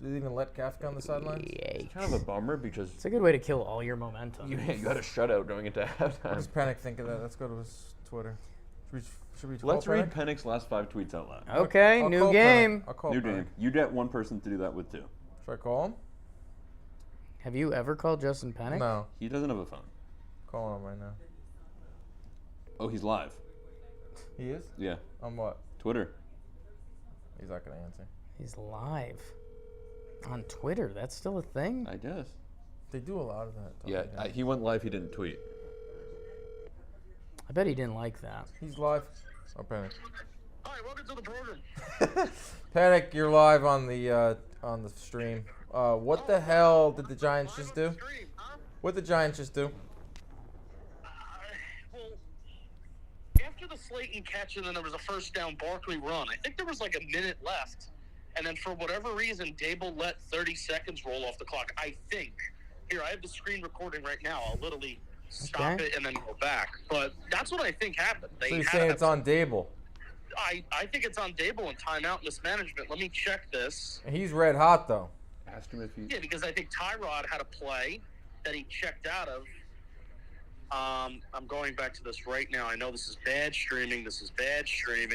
Speaker 1: Did they even let Kafka on the sidelines?
Speaker 5: It's kind of a bummer because
Speaker 2: It's a good way to kill all your momentum.
Speaker 5: you got a shutout going into
Speaker 1: What
Speaker 5: halftime.
Speaker 1: does Panic think of that? Let's go to his Twitter. Should we
Speaker 5: Let's
Speaker 1: call
Speaker 5: read
Speaker 1: Panic?
Speaker 5: Pennick's last 5 tweets out loud.
Speaker 2: Okay,
Speaker 1: I'll
Speaker 2: new
Speaker 1: call
Speaker 2: game.
Speaker 1: Panic. I'll call
Speaker 5: New
Speaker 1: Panic.
Speaker 5: game. You get one person to do that with too.
Speaker 1: Should I call him?
Speaker 2: Have you ever called Justin Panic?
Speaker 1: No.
Speaker 5: He doesn't have a phone.
Speaker 1: Calling him right now.
Speaker 5: Oh, he's live.
Speaker 1: He is?
Speaker 5: Yeah.
Speaker 1: On what?
Speaker 5: Twitter.
Speaker 1: He's not gonna answer.
Speaker 2: He's live on Twitter. That's still a thing.
Speaker 5: I guess.
Speaker 1: They do a lot of that.
Speaker 5: Yeah. He went live. He didn't tweet.
Speaker 2: I bet he didn't like that.
Speaker 1: He's live. Oh, Panic.
Speaker 6: Hi, welcome to the program.
Speaker 1: Panic, you're live on the stream. What the hell did the Giants just do?
Speaker 6: Stream, huh?
Speaker 1: What did the Giants just do?
Speaker 6: Well, after the Slayton catch and then there was a first down Barkley run, I think there was like a minute left. And then for whatever reason, Dable let 30 seconds roll off the clock. I think. Here, I have the screen recording right now. I'll literally stop
Speaker 2: Okay.
Speaker 6: it and then go back. But that's what I think happened. They
Speaker 1: So you're
Speaker 6: had
Speaker 1: saying
Speaker 6: a-
Speaker 1: it's on Dable.
Speaker 6: I think it's on Dable and timeout mismanagement. Let me check this.
Speaker 1: And he's red hot though.
Speaker 5: Ask him if he.
Speaker 6: Yeah, because I think Tyrod had a play that he checked out of. I'm going back to this right now. I know this is bad streaming.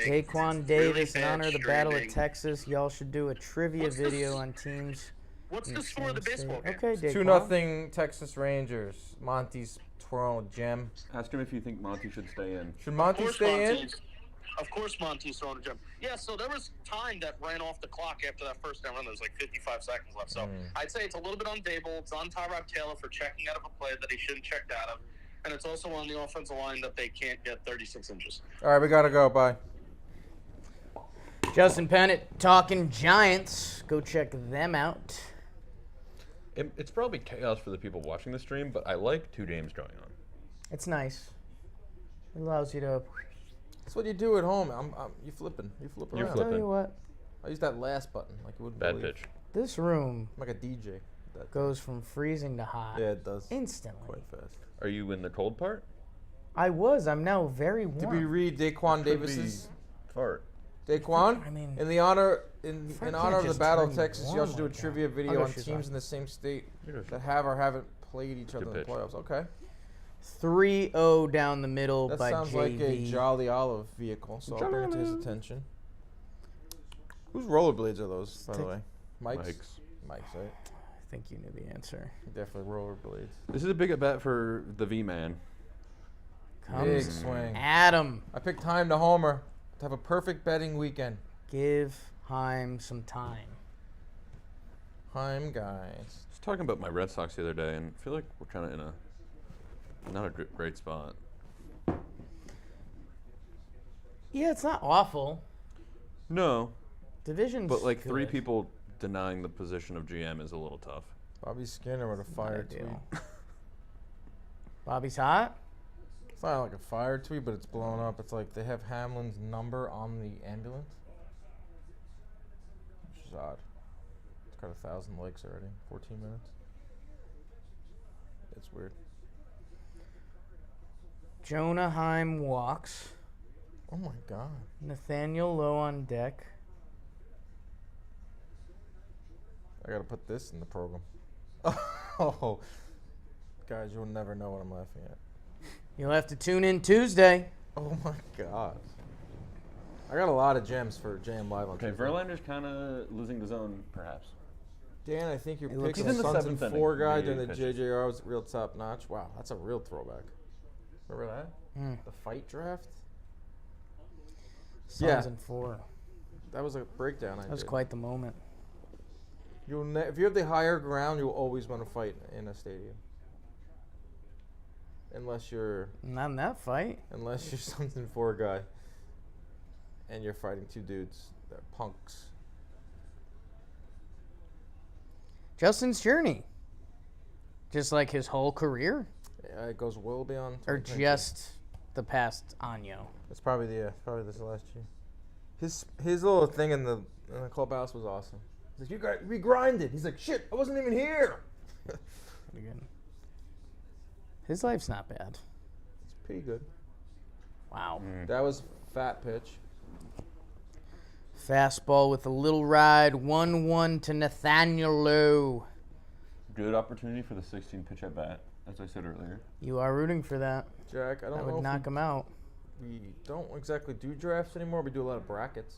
Speaker 2: Daquan
Speaker 6: Really
Speaker 2: Davis, in
Speaker 6: bad
Speaker 2: honor of the Battle of
Speaker 6: streaming.
Speaker 2: Texas. Y'all should do a trivia
Speaker 6: What's the
Speaker 2: video
Speaker 6: s-
Speaker 2: on teams.
Speaker 6: What's
Speaker 2: in
Speaker 6: the score of the
Speaker 2: same state.
Speaker 6: baseball game?
Speaker 2: Okay, Daquan.
Speaker 1: 2-0 Texas Rangers. Monty's twirling a gem.
Speaker 5: Ask him if you think Monty should stay in.
Speaker 1: Should Monty stay in?
Speaker 6: Of course, Monty's throwing a gem. Yeah, so there was time that ran off the clock after that first down run. There was like 55 seconds left. So I'd say it's a little bit on Dable. It's on Tyrod Taylor for checking out of a play that he shouldn't check out of. And it's also on the offensive line that they can't get 36 inches.
Speaker 1: All right, we gotta go. Bye.
Speaker 2: Justin Pennant talking Giants. Go check them out.
Speaker 5: It's probably chaos for the people watching the stream, but I like 2 games going on.
Speaker 2: It's nice. It allows you to.
Speaker 1: That's what you do at home. You flipping. You flip
Speaker 5: You're
Speaker 1: around.
Speaker 2: Tell
Speaker 5: flipping.
Speaker 2: you what,
Speaker 1: I use that last button like you wouldn't
Speaker 5: Bad
Speaker 1: believe.
Speaker 5: pitch.
Speaker 2: this room
Speaker 1: I'm like a DJ. That
Speaker 2: goes from freezing to hot
Speaker 1: yeah, it does.
Speaker 2: instantly.
Speaker 1: Quite fast.
Speaker 5: Are you in the cold part?
Speaker 2: I'm now very
Speaker 1: Did we
Speaker 2: warm.
Speaker 1: read Daquan
Speaker 5: Could
Speaker 1: Davis's?
Speaker 5: Fart.
Speaker 1: Daquan?
Speaker 2: I mean,
Speaker 1: in honor
Speaker 2: Fart
Speaker 1: of
Speaker 2: can't
Speaker 1: the
Speaker 2: just
Speaker 1: Battle of
Speaker 2: turn
Speaker 1: Texas, you
Speaker 2: warm
Speaker 1: should do a
Speaker 2: like that.
Speaker 1: trivia
Speaker 2: I'll
Speaker 1: video
Speaker 2: go
Speaker 1: on
Speaker 2: shoes
Speaker 1: teams
Speaker 2: on.
Speaker 1: in the same state
Speaker 5: Here goes
Speaker 1: that have or haven't played each other in the
Speaker 5: pitch.
Speaker 1: playoffs. Okay.
Speaker 2: 3-0 down the middle
Speaker 1: That
Speaker 2: by
Speaker 1: sounds
Speaker 2: JV.
Speaker 1: like a Jolly Olive vehicle, so I'll bring it to his attention. Whose rollerblades are those, by the way? Mike's? Mike's, right?
Speaker 2: I think you knew the answer.
Speaker 1: Definitely rollerblades.
Speaker 5: This is a big bet for the V-Man.
Speaker 1: Big
Speaker 2: Comes
Speaker 1: swing.
Speaker 2: Adam.
Speaker 1: I picked Time to homer to have a perfect betting weekend.
Speaker 2: Give Heim some time.
Speaker 1: Heim guys.
Speaker 5: I was talking about my Red Sox the other day, and I feel like we're kind of in a not a great spot.
Speaker 2: Yeah, it's not awful.
Speaker 5: No,
Speaker 2: Division's
Speaker 5: but like 3
Speaker 2: good.
Speaker 5: people denying the position of GM is a little tough.
Speaker 1: Bobby Skinner with a fire tweet.
Speaker 2: ideal. Bobby's hot.
Speaker 1: It's not like a fire tweet, but it's blown up. It's like they have Hamlin's number on the ambulance. is odd. It's got 1,000 likes already. 14 minutes. It's weird.
Speaker 2: Jonah Heim walks.
Speaker 1: Oh my god.
Speaker 2: Nathaniel Lowe on deck.
Speaker 1: I gotta put this in the program. Oh, guys, you'll never know what I'm laughing at.
Speaker 2: You'll have to tune in Tuesday.
Speaker 1: Oh my god. I got a lot of gems for JM Live on
Speaker 3: Okay,
Speaker 1: Tuesday.
Speaker 3: Verlander's kind of losing the zone, perhaps.
Speaker 1: Dan, I think your
Speaker 2: It
Speaker 1: pick
Speaker 2: looks
Speaker 1: of
Speaker 3: He's in the
Speaker 1: Sons and
Speaker 3: seventh
Speaker 1: 4
Speaker 3: inning.
Speaker 1: guy
Speaker 3: He
Speaker 1: during the
Speaker 3: pitches.
Speaker 1: JJR was real top notch. Wow, that's a real throwback. Remember that?
Speaker 2: Mm.
Speaker 1: The fight draft?
Speaker 2: Sons
Speaker 1: Yeah.
Speaker 2: and 4.
Speaker 1: That was a breakdown I
Speaker 2: That was
Speaker 1: did.
Speaker 2: quite the moment.
Speaker 1: If you have the higher ground, you'll always want to fight in a stadium. Unless you're
Speaker 2: Not in that fight.
Speaker 1: Sons and 4 guy. And you're fighting 2 dudes. They're punks.
Speaker 2: Justin's journey. Just like his whole career?
Speaker 1: Yeah, it goes well beyond.
Speaker 2: Or
Speaker 1: 2020.
Speaker 2: just the past Anyo?
Speaker 1: It's probably probably this last year. His little thing in the clubhouse was awesome. He's like, we grinded. He's like, shit, I wasn't even here.
Speaker 2: Pretty good. His life's not bad.
Speaker 1: It's pretty good.
Speaker 2: Wow.
Speaker 1: That was fat pitch.
Speaker 2: Fastball with a little ride. 1-1 to Nathaniel Lowe.
Speaker 3: Good opportunity for the 16 pitch at bat, as I said earlier.
Speaker 2: You are rooting for that.
Speaker 1: Jack, I don't
Speaker 2: That
Speaker 1: know
Speaker 2: would
Speaker 1: if
Speaker 2: knock him out.
Speaker 1: we don't exactly do drafts anymore. We do a lot of brackets.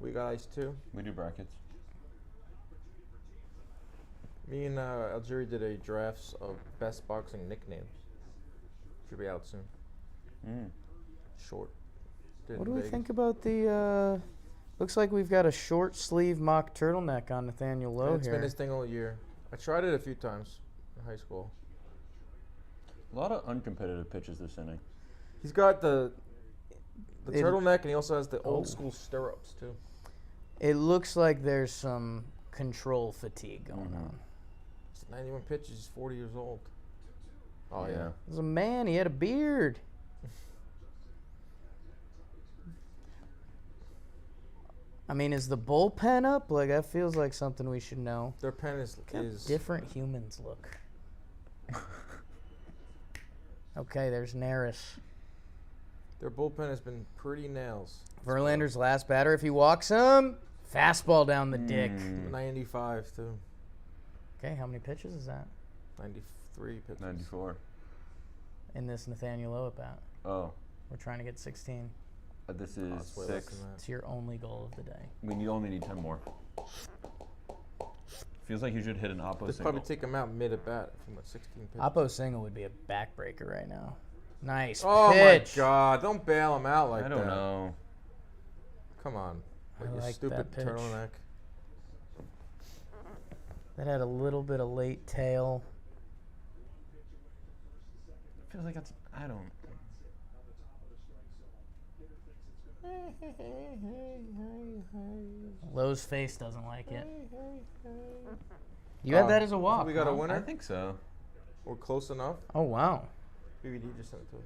Speaker 1: We got ice too.
Speaker 3: We do brackets.
Speaker 1: Me and Algeri did a drafts of best boxing nicknames. Should be out soon. Short. Did
Speaker 2: What
Speaker 1: in
Speaker 2: do we
Speaker 1: Vegas.
Speaker 2: think about the, looks like we've got a short sleeve mock turtleneck on Nathaniel Lowe
Speaker 1: It's
Speaker 2: here.
Speaker 1: been his thing all year. I tried it a few times in high school.
Speaker 3: A lot of uncompetitive pitches this inning.
Speaker 1: He's got the
Speaker 2: It-
Speaker 1: turtleneck, and he also has the
Speaker 2: Oh.
Speaker 1: old school stirrups too.
Speaker 2: It looks like there's some control fatigue going on.
Speaker 1: It's 91 pitches. He's 40 years old. Oh yeah.
Speaker 2: There's a man, he had a beard. I mean, is the bullpen up? Like, that feels like something we should know.
Speaker 1: Their pen is
Speaker 2: Look how different humans look. Okay, there's Neris.
Speaker 1: Their bullpen has been pretty nails.
Speaker 2: Verlander's last batter. If he walks him, fastball down the dick.
Speaker 1: 95 too.
Speaker 2: Okay, how many pitches is that
Speaker 1: 93 pitches.
Speaker 3: 94.
Speaker 2: in this Nathaniel Lowe at bat?
Speaker 3: Oh,
Speaker 2: We're trying to get 16.
Speaker 3: this
Speaker 1: Oh,
Speaker 3: is
Speaker 1: it's way less
Speaker 3: 6.
Speaker 1: than that.
Speaker 2: It's your only goal of the day.
Speaker 3: We only need 10 more. Feels like you should hit an oppo
Speaker 1: They'd
Speaker 3: single.
Speaker 1: probably take him out mid at bat from what 16 pitches.
Speaker 2: Oppo single would be a backbreaker right now. Nice
Speaker 1: Oh
Speaker 2: pitch.
Speaker 1: my God! Don't bail him out like
Speaker 3: I
Speaker 1: that.
Speaker 3: don't know.
Speaker 1: Come on,
Speaker 2: I
Speaker 1: with your
Speaker 2: like
Speaker 1: stupid
Speaker 2: that pitch.
Speaker 1: turtleneck.
Speaker 2: That had a little bit of late tail.
Speaker 3: Feels like that's. I don't.
Speaker 2: Lowe's face doesn't like it. You had that as a walk.
Speaker 1: We got a
Speaker 2: huh?
Speaker 1: winner.
Speaker 3: I think so.
Speaker 1: We're close enough.
Speaker 2: Oh, wow.
Speaker 1: BBD just sent it to us.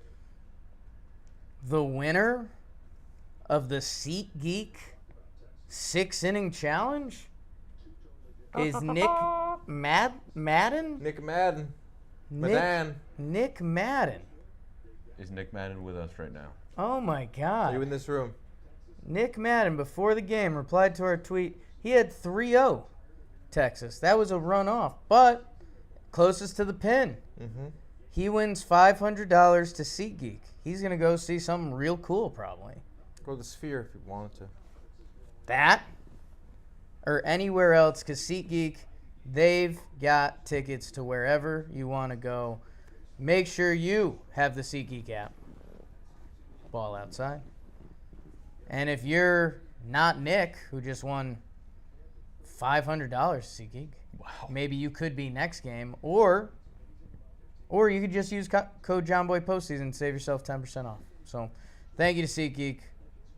Speaker 2: The winner of the Seat Geek 6-inning challenge is Nick Madden?
Speaker 1: Nick Madden.
Speaker 2: Nick,
Speaker 1: Madan.
Speaker 2: Nick Madden.
Speaker 3: Is Nick Madden with us right now?
Speaker 2: Oh, my God.
Speaker 1: Are you in this room?
Speaker 2: Nick Madden, before the game, replied to our tweet. He had 3-0 Texas. That was a runoff, but closest to the pin.
Speaker 1: Mm-hmm.
Speaker 2: He wins $500 to SeatGeek. He's going to go see something real cool, probably.
Speaker 1: Go to the Sphere if you wanted to.
Speaker 2: That or anywhere else, because SeatGeek, they've got tickets to wherever you want to go. Make sure you have the SeatGeek app. Ball outside. And if you're not Nick, who just won $500 to SeatGeek,
Speaker 3: Wow.
Speaker 2: maybe you could be next game, or you could just use code JohnBoyPostseason and save yourself 10% off. So thank you to SeatGeek.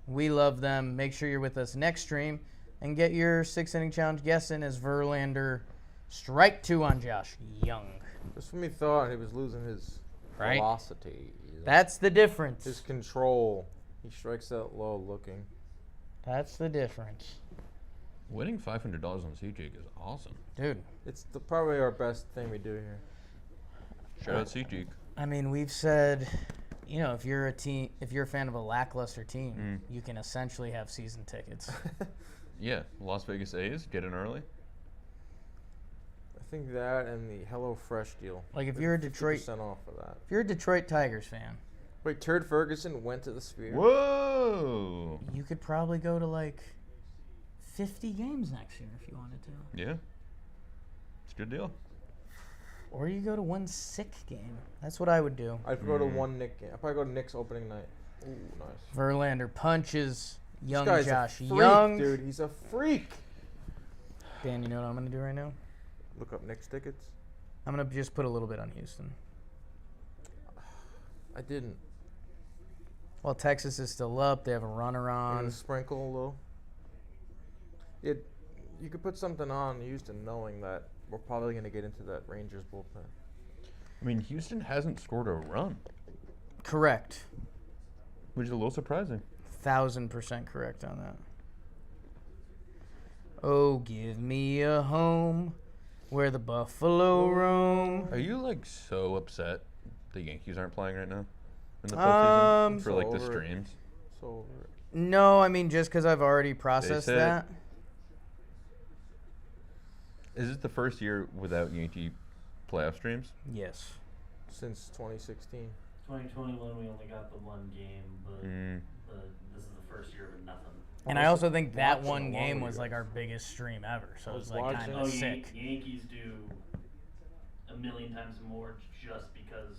Speaker 2: We love them. Make sure you're with us next stream and get your 6-inning challenge guess in as Verlander strike 2 on Josh Young.
Speaker 1: Just when we thought he was losing his
Speaker 2: Right.
Speaker 1: velocity,
Speaker 2: That's the difference.
Speaker 1: his control, he strikes out low looking.
Speaker 2: That's the difference.
Speaker 3: Winning $500 on SeatGeek is awesome.
Speaker 2: Dude,
Speaker 1: It's probably our best thing we do here.
Speaker 3: Shout out SeatGeek.
Speaker 2: I mean, we've said, if you're a fan of a lackluster team, you can essentially have season tickets.
Speaker 3: Yeah, Las Vegas A's, get in early.
Speaker 1: I think that and the HelloFresh deal.
Speaker 2: Like if you're a
Speaker 1: 50% off of that.
Speaker 2: If you're a Detroit Tigers fan,
Speaker 1: Wait, Turd Ferguson went to the Sphere.
Speaker 3: Whoa!
Speaker 2: you could probably go to like 50 games next year if you wanted to.
Speaker 3: Yeah. It's a good deal.
Speaker 2: Or you go to one sick game. That's what I would do.
Speaker 1: I'd go to one Knick game. I'd probably go to Knicks opening night. Ooh, nice.
Speaker 2: Verlander punches young
Speaker 1: This guy's
Speaker 2: Josh
Speaker 1: a freak,
Speaker 2: Young.
Speaker 1: dude. He's a freak.
Speaker 2: Dan, you know what I'm going to do right now?
Speaker 1: Look up Knicks tickets.
Speaker 2: I'm going to just put a little bit on Houston.
Speaker 1: I didn't.
Speaker 2: Well, Texas is still up. They have a runner
Speaker 1: On
Speaker 2: on.
Speaker 1: sprinkle a little. You could put something on Houston knowing that we're probably going to get into that Rangers bullpen.
Speaker 3: I mean, Houston hasn't scored a run,
Speaker 2: Correct.
Speaker 3: which is a little surprising.
Speaker 2: 1,000% correct on that. Oh, give me a home where the buffalo roam.
Speaker 3: Are you like so upset the Yankees aren't playing right now in the postseason for like the
Speaker 1: It's over.
Speaker 3: streams?
Speaker 1: So
Speaker 2: No, I mean just because I've already processed
Speaker 3: said-
Speaker 2: that.
Speaker 3: Is it the first year without Yankee playoff streams?
Speaker 2: Yes.
Speaker 1: since 2016.
Speaker 4: 2021, we only got the one game, but this is the first year with nothing.
Speaker 2: And I also think that
Speaker 1: Watchin
Speaker 2: one
Speaker 1: along
Speaker 2: game
Speaker 1: with
Speaker 2: was
Speaker 1: you
Speaker 2: like
Speaker 1: guys.
Speaker 2: our biggest stream ever. So
Speaker 1: I
Speaker 2: it
Speaker 1: was
Speaker 2: was like
Speaker 1: watching.
Speaker 2: kind of sick.
Speaker 4: Yankees do a million times more just because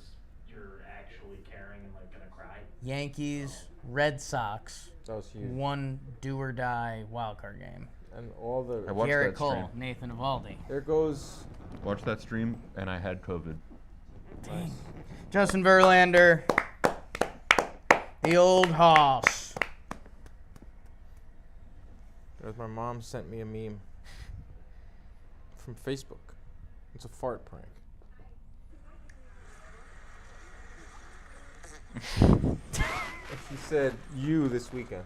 Speaker 4: you're actually caring and like gonna cry.
Speaker 2: Yankees, Red Sox,
Speaker 1: That was huge.
Speaker 2: one do or die wild card game.
Speaker 1: And all
Speaker 3: I
Speaker 1: the
Speaker 3: watched
Speaker 2: Garrett
Speaker 3: that
Speaker 2: Cole,
Speaker 3: stream.
Speaker 2: Nathan Eovaldi.
Speaker 1: there goes.
Speaker 3: Watched that stream, and I had COVID.
Speaker 1: Nice.
Speaker 2: Justin Verlander, the old hoss.
Speaker 1: There's my mom sent me a meme from Facebook. It's a fart prank. She said, "You this weekend."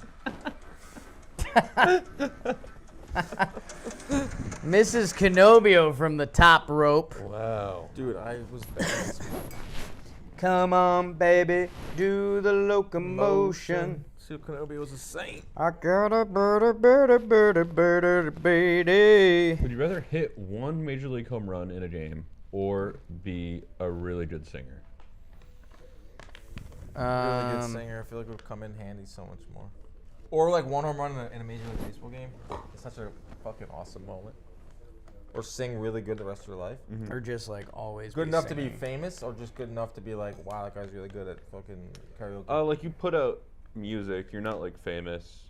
Speaker 2: Mrs. Canobbio from the top rope.
Speaker 3: Wow.
Speaker 1: Dude, I was bad.
Speaker 2: Come on, baby, do the locomotion.
Speaker 1: Sue Canobbio was a saint.
Speaker 2: I got a birdie.
Speaker 3: Would you rather hit one major league home run in a game or be a really good singer?
Speaker 1: Really good singer. I feel like it would come in handy so much more. Or like one home run in a Major League Baseball game. It's such a fucking awesome moment. Or sing really good the rest of your life.
Speaker 2: Or just like always
Speaker 1: Good
Speaker 2: be
Speaker 1: enough to be
Speaker 2: singing.
Speaker 1: famous, or just good enough to be like, wow, that guy's really good at fucking karaoke.
Speaker 3: Like you put out music, you're not like famous.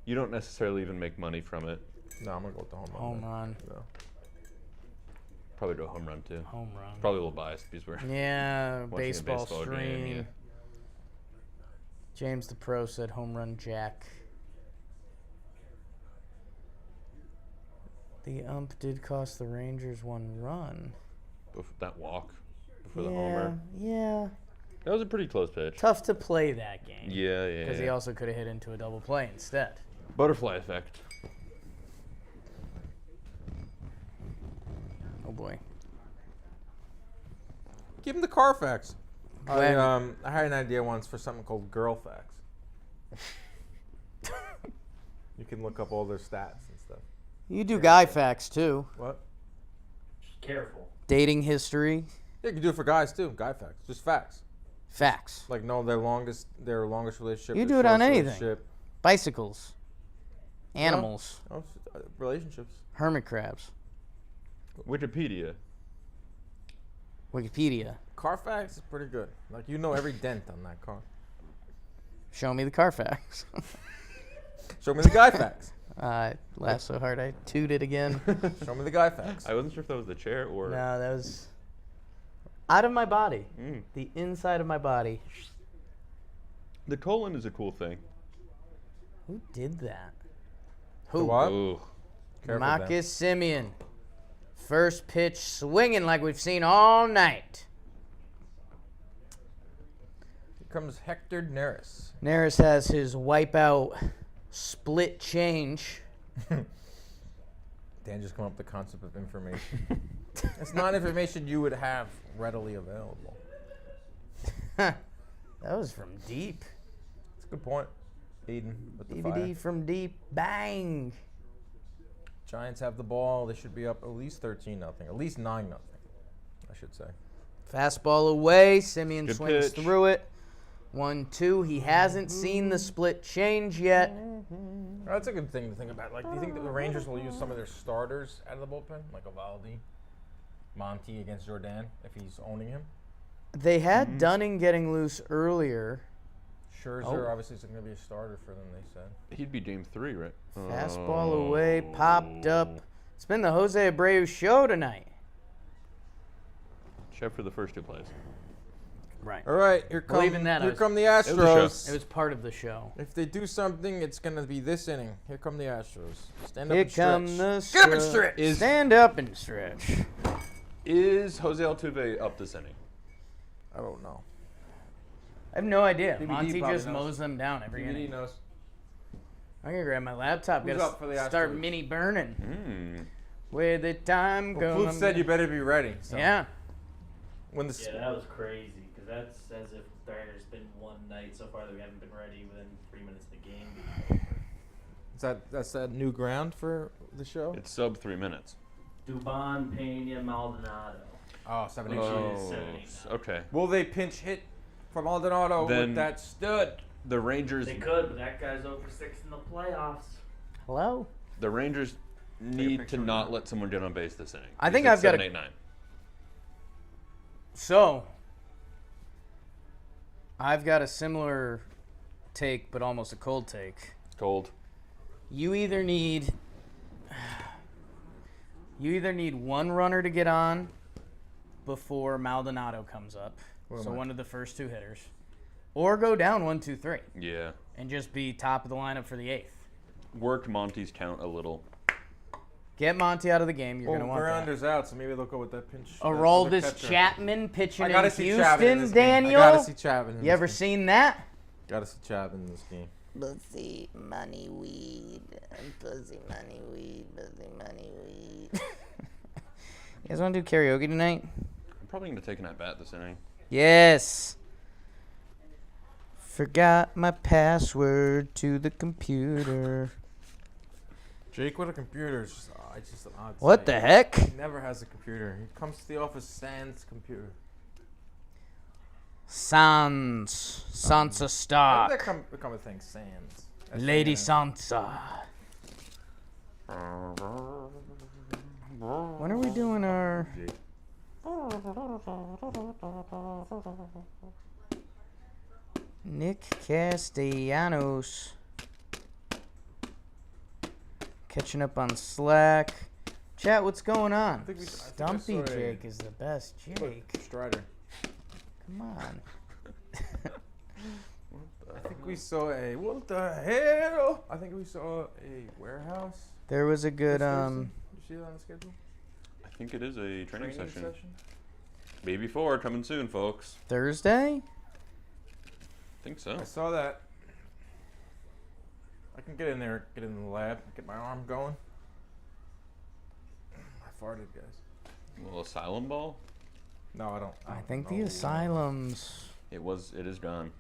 Speaker 3: You don't necessarily even make money from it.
Speaker 1: No, I'm gonna go with the home run.
Speaker 2: Home
Speaker 1: then.
Speaker 2: run.
Speaker 1: No.
Speaker 3: Probably do a home run too.
Speaker 2: Home run.
Speaker 3: Probably a little biased because we're
Speaker 2: Yeah,
Speaker 3: watching a
Speaker 2: baseball
Speaker 3: baseball
Speaker 2: stream.
Speaker 3: game, yeah.
Speaker 2: James the Pro said home run jack. The ump did cost the Rangers one run.
Speaker 3: that walk before the homer.
Speaker 2: Yeah.
Speaker 3: That was a pretty close pitch.
Speaker 2: Tough to play that game.
Speaker 3: Yeah.
Speaker 2: Because he also could have hit into a double play instead.
Speaker 3: Butterfly effect.
Speaker 2: Oh boy.
Speaker 1: Give him the Carfax.
Speaker 2: Glenn.
Speaker 1: I had an idea once for something called Girl Facts. You can look up all their stats and stuff.
Speaker 2: You do guy facts too.
Speaker 1: What?
Speaker 4: Just careful.
Speaker 2: Dating history.
Speaker 1: Yeah, you can do it for guys too. Guy facts, just facts.
Speaker 2: Facts.
Speaker 1: Like know their longest relationship.
Speaker 2: You
Speaker 1: their
Speaker 2: do it on
Speaker 1: shortest
Speaker 2: anything.
Speaker 1: relationship.
Speaker 2: Bicycles. Animals.
Speaker 1: Oh, relationships.
Speaker 2: Hermit crabs.
Speaker 3: Wikipedia.
Speaker 2: Wikipedia.
Speaker 1: Carfax is pretty good. Like you know every dent on that car.
Speaker 2: Show me the Carfax.
Speaker 1: Show me the guy facts.
Speaker 2: I laughed so hard I tooted again.
Speaker 1: Show me the guy facts.
Speaker 3: I wasn't sure if that was the chair or.
Speaker 2: No, that was out of my body.
Speaker 3: Mm.
Speaker 2: The inside of my body.
Speaker 3: The colon is a cool thing.
Speaker 2: Who did that?
Speaker 1: The
Speaker 2: Who?
Speaker 1: what?
Speaker 3: Ooh.
Speaker 1: Careful,
Speaker 2: Marcus Simeon. First pitch swinging like we've seen all night.
Speaker 1: Here comes Hector Neris.
Speaker 2: Neris has his wipeout split change.
Speaker 1: Dan just come up with the concept of information. It's not information you would have readily available.
Speaker 2: That was from deep.
Speaker 1: That's a good point. Aiden with the
Speaker 2: DVD
Speaker 1: fire.
Speaker 2: from deep. Bang.
Speaker 1: Giants have the ball. They should be up at least 13-0. At least 9-0, I should say.
Speaker 2: Fastball away. Simeon
Speaker 3: Good
Speaker 2: swings
Speaker 3: pitch.
Speaker 2: through it. 1-2. He hasn't seen the split change yet.
Speaker 1: That's a good thing to think about. Like, do you think that the Rangers will use some of their starters out of the bullpen, like Evaldi, Monty against Jordan, if he's owning him?
Speaker 2: They had Dunning getting loose earlier.
Speaker 1: Scherzer obviously is going to be a starter for them, they said.
Speaker 3: He'd be game 3, right?
Speaker 2: Fastball away. Popped up. It's been the Jose Abreu show tonight.
Speaker 3: Except for the first 2 plays.
Speaker 2: Right.
Speaker 1: All right, here come,
Speaker 2: Believe in that,
Speaker 1: here come the
Speaker 3: was a
Speaker 1: Astros.
Speaker 2: It was part of the show.
Speaker 1: If they do something, it's going to be this inning. Here come the Astros. Stand up
Speaker 2: Here
Speaker 1: and stretch.
Speaker 2: come the
Speaker 1: Get up and stretch.
Speaker 2: Stand up and stretch.
Speaker 3: Is Jose Altuve up this inning?
Speaker 1: I don't know.
Speaker 2: I have no idea.
Speaker 1: BBD
Speaker 2: Monty
Speaker 1: probably
Speaker 2: just
Speaker 1: knows.
Speaker 2: mows them down every
Speaker 1: BBD
Speaker 2: inning.
Speaker 1: knows.
Speaker 2: I'm gonna grab my laptop.
Speaker 1: Who's
Speaker 2: Gotta
Speaker 1: up for the
Speaker 2: start
Speaker 1: Astros?
Speaker 2: mini burning.
Speaker 3: Hmm.
Speaker 2: Where the time
Speaker 1: Well,
Speaker 2: goes.
Speaker 1: Floof said you better be ready. So.
Speaker 2: Yeah.
Speaker 1: When the
Speaker 4: Yeah, that was crazy because that's as if there's been one night so far that we haven't been ready within 3 minutes of the game.
Speaker 1: that's that new ground for the show?
Speaker 3: It's sub 3 minutes.
Speaker 4: Dubon, Pena, Maldonado.
Speaker 1: Oh, 7
Speaker 4: Oh.
Speaker 1: inches.
Speaker 4: 7-8 now.
Speaker 3: Okay.
Speaker 1: Will they pinch hit from Maldonado
Speaker 3: Then-
Speaker 1: with that stud?
Speaker 3: The Rangers.
Speaker 4: They could, but that guy's over 6 in the playoffs.
Speaker 2: Hello.
Speaker 3: The Rangers need to
Speaker 1: picture of
Speaker 3: not
Speaker 1: that.
Speaker 3: let someone get on base this inning.
Speaker 2: I think
Speaker 3: It's
Speaker 2: I've got
Speaker 3: 7,
Speaker 2: a-
Speaker 3: 8, 9.
Speaker 2: So, I've got a similar take, but almost a cold take.
Speaker 3: Cold.
Speaker 2: You either need one runner to get on before Maldonado comes up,
Speaker 1: What
Speaker 2: so
Speaker 1: am I?
Speaker 2: one of the first 2 hitters, or go down 1-2-3
Speaker 3: Yeah.
Speaker 2: and just be top of the lineup for the 8th.
Speaker 3: Worked Monty's count a little.
Speaker 2: Get Monty out of the game. You're
Speaker 1: Well,
Speaker 2: gonna want that.
Speaker 1: Verlander's out, so maybe they'll go with that pinch. that other
Speaker 2: Aroldis
Speaker 1: catcher.
Speaker 2: Chapman pitching
Speaker 1: I
Speaker 2: in
Speaker 1: gotta see Chapman in
Speaker 2: Houston,
Speaker 1: this game.
Speaker 2: Daniel.
Speaker 1: I gotta see Chapman. In
Speaker 2: You ever
Speaker 1: this
Speaker 2: seen that?
Speaker 1: game. Gotta see Chapman in this game.
Speaker 2: Pussy, money, weed. Pussy, money, weed. Pussy, money, weed. You guys want to do karaoke tonight?
Speaker 3: I'm probably going to take an at-bat this inning.
Speaker 2: Yes. Forgot my password to the computer.
Speaker 1: Jake with a computer is just an odd
Speaker 2: What
Speaker 1: sight.
Speaker 2: the heck?
Speaker 1: He never has a computer. He comes to the office sans computer.
Speaker 2: Sansa
Speaker 1: How
Speaker 2: stock.
Speaker 1: did that become a thing? Sans.
Speaker 2: Lady
Speaker 1: S-A-N.
Speaker 2: Sansa. When are we doing our...
Speaker 1: Jake.
Speaker 2: Nick Castellanos. Catching up on Slack. Chat, what's going on?
Speaker 1: think we- I think I
Speaker 2: Stumpy
Speaker 1: saw a-
Speaker 2: Jake is the best
Speaker 1: Look,
Speaker 2: Jake.
Speaker 1: Strider.
Speaker 2: Come on.
Speaker 1: I think we saw a what the hell? I think we saw a warehouse.
Speaker 2: There was a good
Speaker 1: this Thursday. You see that on the schedule?
Speaker 3: I think it is a training session. Baby 4 coming soon, folks.
Speaker 2: Thursday?
Speaker 3: I think so.
Speaker 1: I saw that. I can get in there, get in the lab, get my arm going. I farted, guys.
Speaker 3: A little asylum ball.
Speaker 1: No, I don't.
Speaker 2: I think
Speaker 1: know.
Speaker 2: the asylums.
Speaker 3: It is gone.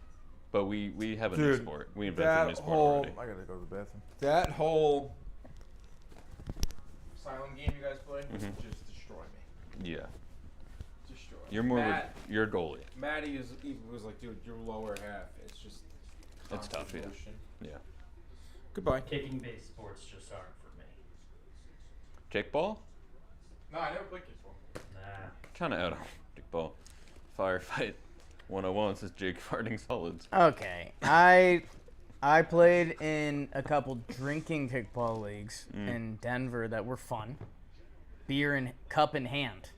Speaker 3: But we have a new
Speaker 1: Dude,
Speaker 3: sport. We invented a
Speaker 1: That
Speaker 3: new sport
Speaker 1: whole.
Speaker 3: already.
Speaker 1: I gotta go to the bathroom. That whole asylum game you guys play just destroy me.
Speaker 3: Yeah.
Speaker 1: Destroy.
Speaker 3: You're more
Speaker 1: Matt,
Speaker 3: of a, you're a goalie.
Speaker 1: Maddie was like, dude, your lower half. It's just.
Speaker 3: It's tough, yeah.
Speaker 1: motion.
Speaker 3: Yeah.
Speaker 1: Goodbye.
Speaker 4: Kicking-based sports just aren't for me.
Speaker 3: Kickball?
Speaker 1: No, I never played kickball.
Speaker 4: Nah.
Speaker 3: Kind of out on kickball. Firefight 101 says Jake farting solids.
Speaker 2: Okay. I played in a couple drinking kickball leagues in Denver that were fun. Beer and cup in hand.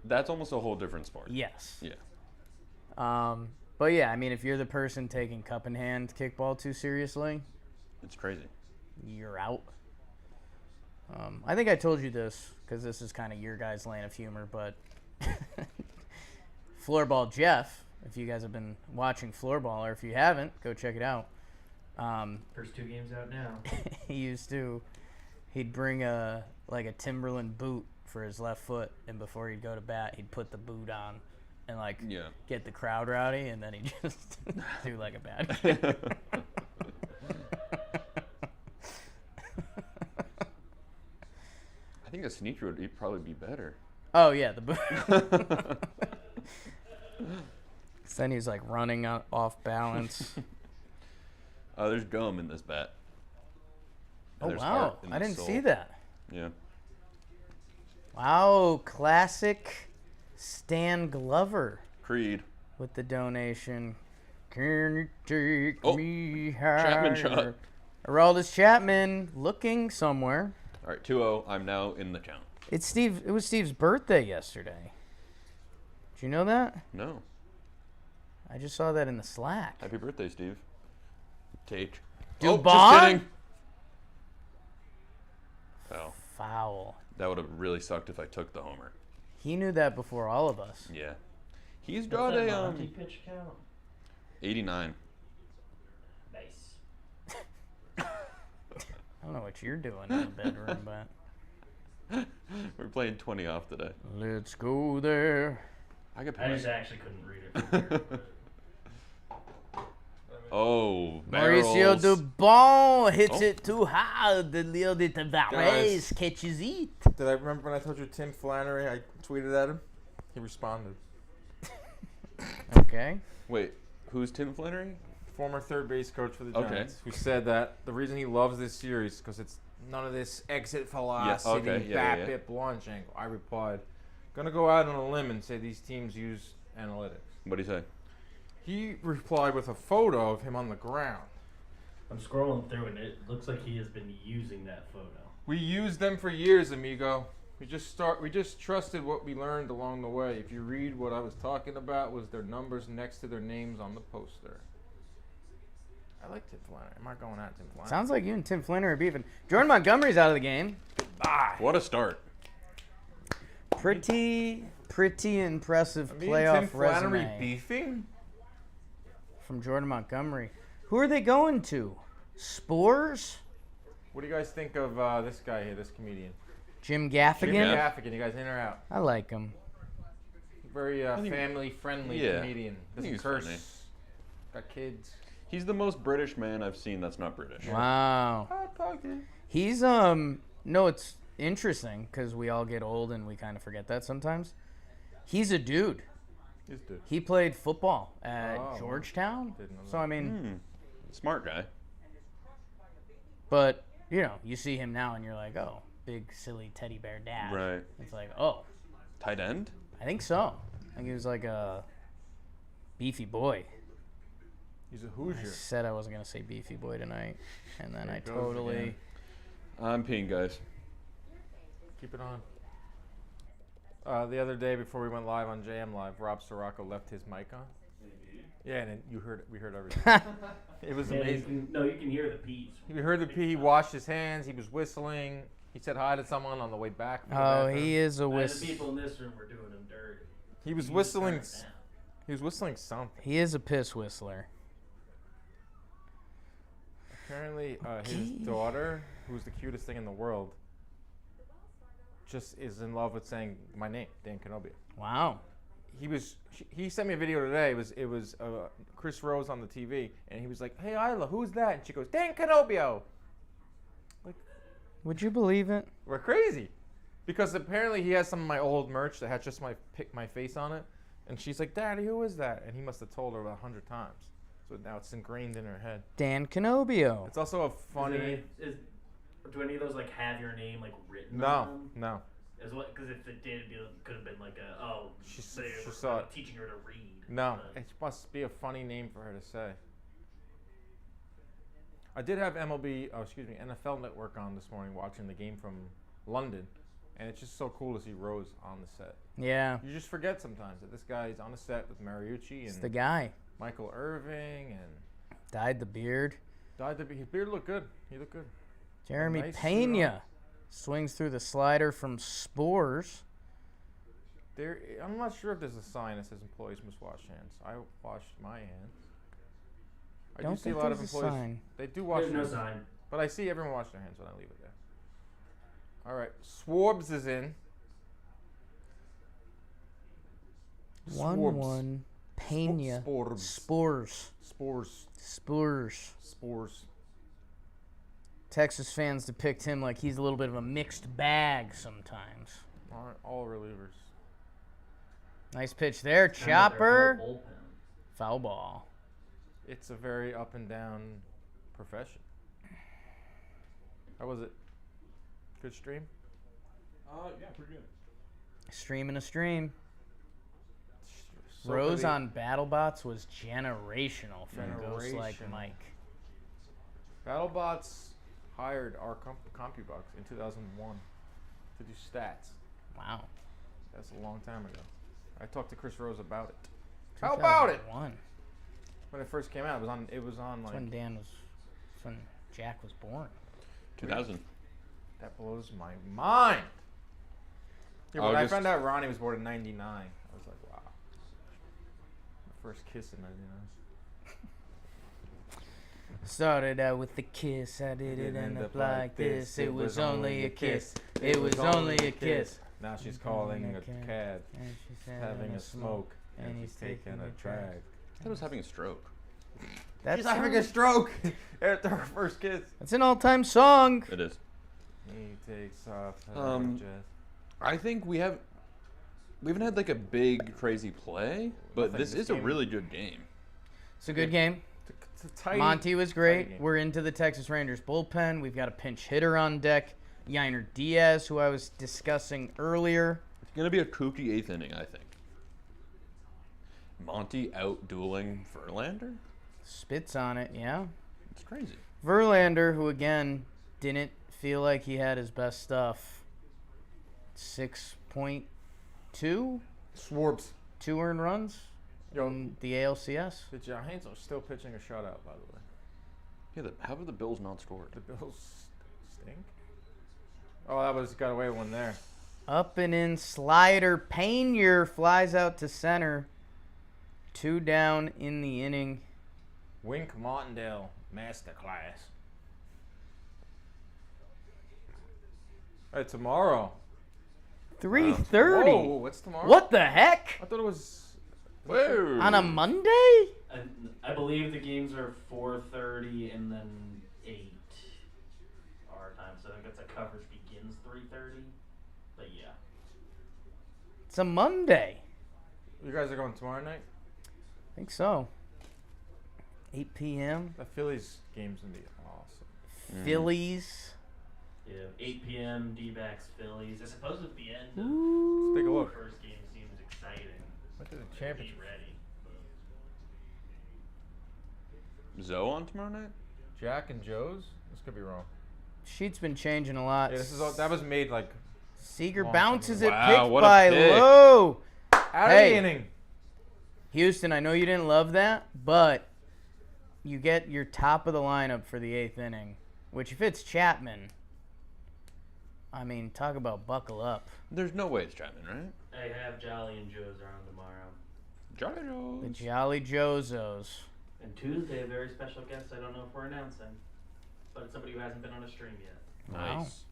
Speaker 3: That's almost a whole different sport.
Speaker 2: Yes.
Speaker 3: Yeah.
Speaker 2: But yeah, I mean, if you're the person taking cup in hand kickball too seriously,
Speaker 3: It's crazy.
Speaker 2: you're out. I think I told you this because this is kind of your guys' lane of humor, but Floorball Jeff, if you guys have been watching Floorball, or if you haven't, go check it out.
Speaker 4: First 2 games out now.
Speaker 2: He used to He'd bring a Timberland boot for his left foot, and before he'd go to bat, he'd put the boot on and get the crowd rowdy, and then he'd just do like a bad kid.
Speaker 5: I think a sneaker would probably be better.
Speaker 2: Oh yeah, the boot. So then he's like running off balance.
Speaker 5: There's gum in this bat.
Speaker 2: Oh
Speaker 5: And there's
Speaker 2: wow,
Speaker 5: art in
Speaker 2: I
Speaker 5: the
Speaker 2: didn't
Speaker 5: sole.
Speaker 2: see that.
Speaker 5: Yeah.
Speaker 2: Wow, classic Stan Glover
Speaker 5: Creed.
Speaker 2: with the donation. Can you take me higher?
Speaker 5: Chapman shot.
Speaker 2: Aroldis Chapman looking somewhere.
Speaker 5: All right, 2-0. I'm now in the count.
Speaker 2: It's Steve. It was Steve's birthday yesterday. Did you know that?
Speaker 5: No.
Speaker 2: I just saw that in the Slack.
Speaker 5: Happy birthday, Steve. Take.
Speaker 2: Dubon?
Speaker 5: Just kidding. Oh,
Speaker 2: Foul.
Speaker 5: that would have really sucked if I took the homer.
Speaker 2: He knew that before all of us.
Speaker 5: Yeah. He's
Speaker 4: What's
Speaker 5: got
Speaker 4: that
Speaker 5: a
Speaker 4: Monty pitch count?
Speaker 5: 89.
Speaker 4: Nice.
Speaker 2: I don't know what you're doing in the bedroom, but
Speaker 5: We're playing 20 off today.
Speaker 2: let's go there.
Speaker 5: I could
Speaker 4: I
Speaker 5: play.
Speaker 4: just actually couldn't read it from here. but-
Speaker 5: Oh,
Speaker 2: Mauricio
Speaker 5: barrels.
Speaker 2: Dubon hits
Speaker 5: Oh.
Speaker 2: it too hard. The Leo de Tavares
Speaker 1: Guys.
Speaker 2: catches it.
Speaker 1: Did I remember when I told you Tim Flannery? I tweeted at him. He responded.
Speaker 2: Okay.
Speaker 5: Wait, who's Tim Flannery?
Speaker 1: Former third base coach for the
Speaker 5: Okay.
Speaker 1: Giants, who said that the reason he loves this series because it's none of this exit velocity,
Speaker 5: okay, yeah, yeah.
Speaker 1: BABIP launch angle. I replied, gonna go out on a limb and say these teams use analytics.
Speaker 5: What'd he say?
Speaker 1: He replied with a photo of him on the ground.
Speaker 4: I'm scrolling through and it looks like he has been using that photo.
Speaker 1: We used them for years, amigo. We just trusted what we learned along the way. If you read what I was talking about, was their numbers next to their names on the poster. I like Tim Flannery. I'm not going at Tim Flannery.
Speaker 2: Sounds like you and Tim Flannery are beefing. Jordan Montgomery's out of the game.
Speaker 1: Bye.
Speaker 5: What a start.
Speaker 2: Pretty impressive
Speaker 1: Me and
Speaker 2: playoff
Speaker 1: Tim Flannery
Speaker 2: resume
Speaker 1: beefing?
Speaker 2: from Jordan Montgomery. Who are they going to? Spores?
Speaker 1: What do you guys think of this guy here, this comedian?
Speaker 2: Jim Gaffigan?
Speaker 5: Jim Gaff-
Speaker 1: Gaffigan. You guys in or out?
Speaker 2: I like him.
Speaker 1: Very
Speaker 5: think-
Speaker 1: family-friendly
Speaker 5: Yeah.
Speaker 1: comedian.
Speaker 5: I think
Speaker 1: Doesn't
Speaker 5: he's
Speaker 1: curse.
Speaker 5: funny.
Speaker 1: Got kids.
Speaker 5: He's the most British man I've seen that's not British.
Speaker 2: Wow.
Speaker 1: Talkin.
Speaker 2: He's no, it's interesting because we all get old and we kind of forget that sometimes. He's a dude.
Speaker 1: He's good.
Speaker 2: He played football at
Speaker 1: Oh.
Speaker 2: Georgetown.
Speaker 1: Didn't know
Speaker 2: So I mean,
Speaker 5: Hmm. Smart guy.
Speaker 2: but you know, you see him now and you're like, oh, big silly teddy bear dad.
Speaker 5: Right.
Speaker 2: It's like, oh,
Speaker 5: Tight end?
Speaker 2: I think so. I think he was like a beefy boy.
Speaker 1: He's a
Speaker 2: I
Speaker 1: Hoosier.
Speaker 2: said I wasn't gonna say beefy boy tonight, and then
Speaker 1: There
Speaker 2: I
Speaker 1: it goes
Speaker 2: totally.
Speaker 1: again.
Speaker 5: I'm peeing, guys.
Speaker 1: Keep it on. The other day before we went live on JM Live, Rob Sirocco left his mic on. Yeah, and then we heard everything. It was
Speaker 4: Yeah, you
Speaker 1: amazing.
Speaker 4: you can hear the P's.
Speaker 1: We heard the P. He washed his hands. He was whistling. He said hi to someone on the way back. From the
Speaker 2: Oh,
Speaker 1: bathroom.
Speaker 2: he is a
Speaker 4: The
Speaker 2: whist.
Speaker 4: people in this room were doing him dirty.
Speaker 1: He was
Speaker 4: You
Speaker 1: whistling.
Speaker 4: turned it down.
Speaker 1: He was whistling something.
Speaker 2: He is a piss whistler.
Speaker 1: Apparently, his daughter, who's the cutest thing in the world, just is in love with saying my name, Dan Canobbio.
Speaker 2: Wow.
Speaker 1: He sent me a video today. It was Chris Rose on the TV, and he was like, "Hey Isla, who's that?" And she goes, "Dan Canobbio."
Speaker 2: Would you believe it?
Speaker 1: We're crazy, because apparently he has some of my old merch that had just my face on it, and she's like, "Daddy, who is that?" And he must have told her about 100 times, so now it's ingrained in her head.
Speaker 2: Dan Canobbio.
Speaker 1: It's also a funny.
Speaker 4: Do any of those like have your name like written
Speaker 1: No,
Speaker 4: on them?
Speaker 1: no.
Speaker 4: As what? Because if it did, it could have been like
Speaker 1: She
Speaker 4: they were
Speaker 1: saw it.
Speaker 4: teaching her to read.
Speaker 1: No,
Speaker 4: but-
Speaker 1: it must be a funny name for her to say. I did have NFL Network on this morning watching the game from London, and it's just so cool to see Rose on the set.
Speaker 2: Yeah,
Speaker 1: You just forget sometimes that this guy is on the set with Mariucci
Speaker 2: it's
Speaker 1: and
Speaker 2: the guy.
Speaker 1: Michael Irving, and
Speaker 2: Dyed the beard.
Speaker 1: his beard looked good. He looked good.
Speaker 2: Jeremy
Speaker 1: nice suit
Speaker 2: Pena swings through the slider from Spores.
Speaker 1: I'm not sure if there's a sign that says employees must wash hands. I washed my hands. I
Speaker 2: Don't
Speaker 1: do see a
Speaker 2: think
Speaker 1: lot of
Speaker 2: there's a
Speaker 1: employees.
Speaker 2: sign.
Speaker 1: They do wash
Speaker 4: There's
Speaker 1: their
Speaker 4: no
Speaker 1: hands,
Speaker 4: sign.
Speaker 1: but I see everyone wash their hands when I leave it there. All right. Swarbs is in.
Speaker 2: 1-1. Pena.
Speaker 1: Spores.
Speaker 2: Spurs. Texas fans depict him like he's a little bit of a mixed bag sometimes.
Speaker 1: Aren't all relievers.
Speaker 2: Nice pitch there. Chopper. Foul ball.
Speaker 1: It's a very up and down profession. How was it? Good stream?
Speaker 5: Yeah, pretty good.
Speaker 2: Streaming a stream.
Speaker 1: So
Speaker 2: Rose
Speaker 1: pretty.
Speaker 2: on BattleBots was generational from Ghost Like
Speaker 1: Generational.
Speaker 2: Mike.
Speaker 1: BattleBots hired our CompuBox in 2001 to do stats.
Speaker 2: Wow.
Speaker 1: That's a long time ago. I talked to Chris Rose about it. How about it?
Speaker 2: 2001.
Speaker 1: When it first came out, it was on
Speaker 2: That's
Speaker 1: like
Speaker 2: when Jack was born.
Speaker 3: 2000.
Speaker 1: that blows my mind. Yeah, when I
Speaker 3: August.
Speaker 1: found out Ronnie was born in '99, I was like, wow. My first kiss in '99.
Speaker 2: Started out with the kiss, I did it end up like this. It was only a kiss. It was only a kiss.
Speaker 1: Now she's calling a cab,
Speaker 2: And she's
Speaker 1: having a smoke, and he's taking a drag.
Speaker 3: I was having a stroke.
Speaker 2: That's
Speaker 1: She's having a stroke after her first kiss.
Speaker 2: That's an all-time song.
Speaker 3: It is.
Speaker 1: He takes off her
Speaker 3: Um, I think we haven't had like a big crazy play, but
Speaker 1: think
Speaker 3: this
Speaker 1: this
Speaker 3: is a
Speaker 1: game-
Speaker 3: really good game.
Speaker 2: It's a good game.
Speaker 1: It's a tight,
Speaker 2: Monty was
Speaker 1: tight
Speaker 2: great.
Speaker 1: game.
Speaker 2: We're into the Texas Rangers bullpen. We've got a pinch hitter on deck, Yiner Diaz, who I was discussing earlier.
Speaker 3: It's gonna be a kooky eighth inning, I think. Monty out dueling Verlander?
Speaker 2: Spits on it, yeah.
Speaker 3: It's crazy.
Speaker 2: Verlander, who again didn't feel like he had his best stuff. 6.2,
Speaker 1: Swarbs.
Speaker 2: 2 earned runs in the ALCS.
Speaker 1: The Giants are still pitching a shutout, by the way.
Speaker 3: Yeah, how have the Bills not scored?
Speaker 1: The Bills stink. Oh, got away with one there.
Speaker 2: Up and in slider. Pena flies out to center. 2 down in the inning.
Speaker 1: Wink Martindale, masterclass. Hey, tomorrow.
Speaker 2: 3:30.
Speaker 1: Whoa, what's tomorrow?
Speaker 2: What the heck?
Speaker 1: I thought it was.
Speaker 3: Whoa!
Speaker 2: On a Monday?
Speaker 4: I believe the games are 4:30 and then 8 our time. So I think it's a coverage begins 3:30. But yeah.
Speaker 2: It's a Monday.
Speaker 1: You guys are going tomorrow night?
Speaker 2: I think so. 8 p.m.
Speaker 1: The Phillies game's gonna be awesome.
Speaker 2: Phillies.
Speaker 4: Yeah, 8 p.m. D-backs Phillies. I suppose at the end of
Speaker 2: Ooh.
Speaker 1: Let's take a
Speaker 4: the
Speaker 1: look.
Speaker 4: first game seems exciting.
Speaker 1: Look at the
Speaker 4: Be
Speaker 1: championship.
Speaker 4: ready.
Speaker 3: Zoe on tomorrow night?
Speaker 1: Jack and Joe's? This could be wrong.
Speaker 2: Sheet's been changing a lot.
Speaker 1: Yeah, that was made like
Speaker 2: Seager
Speaker 1: long
Speaker 2: bounces
Speaker 1: time
Speaker 2: it,
Speaker 3: ago. Wow,
Speaker 2: picked
Speaker 3: what a
Speaker 2: by
Speaker 3: pick.
Speaker 2: Lowe.
Speaker 1: out
Speaker 2: Hey.
Speaker 1: of the inning.
Speaker 2: Houston, I know you didn't love that, but you get your top of the lineup for the 8th inning, which if it's Chapman, I mean, talk about buckle up.
Speaker 3: There's no way it's Chapman, right?
Speaker 4: I have Jolly and Joe's around tomorrow.
Speaker 3: Jolly
Speaker 2: The
Speaker 3: Joes.
Speaker 2: Jolly Jozos.
Speaker 4: And Tuesday, a very special guest I don't know if we're announcing. But it's somebody who hasn't been on a stream yet.
Speaker 2: Wow.
Speaker 3: Nice.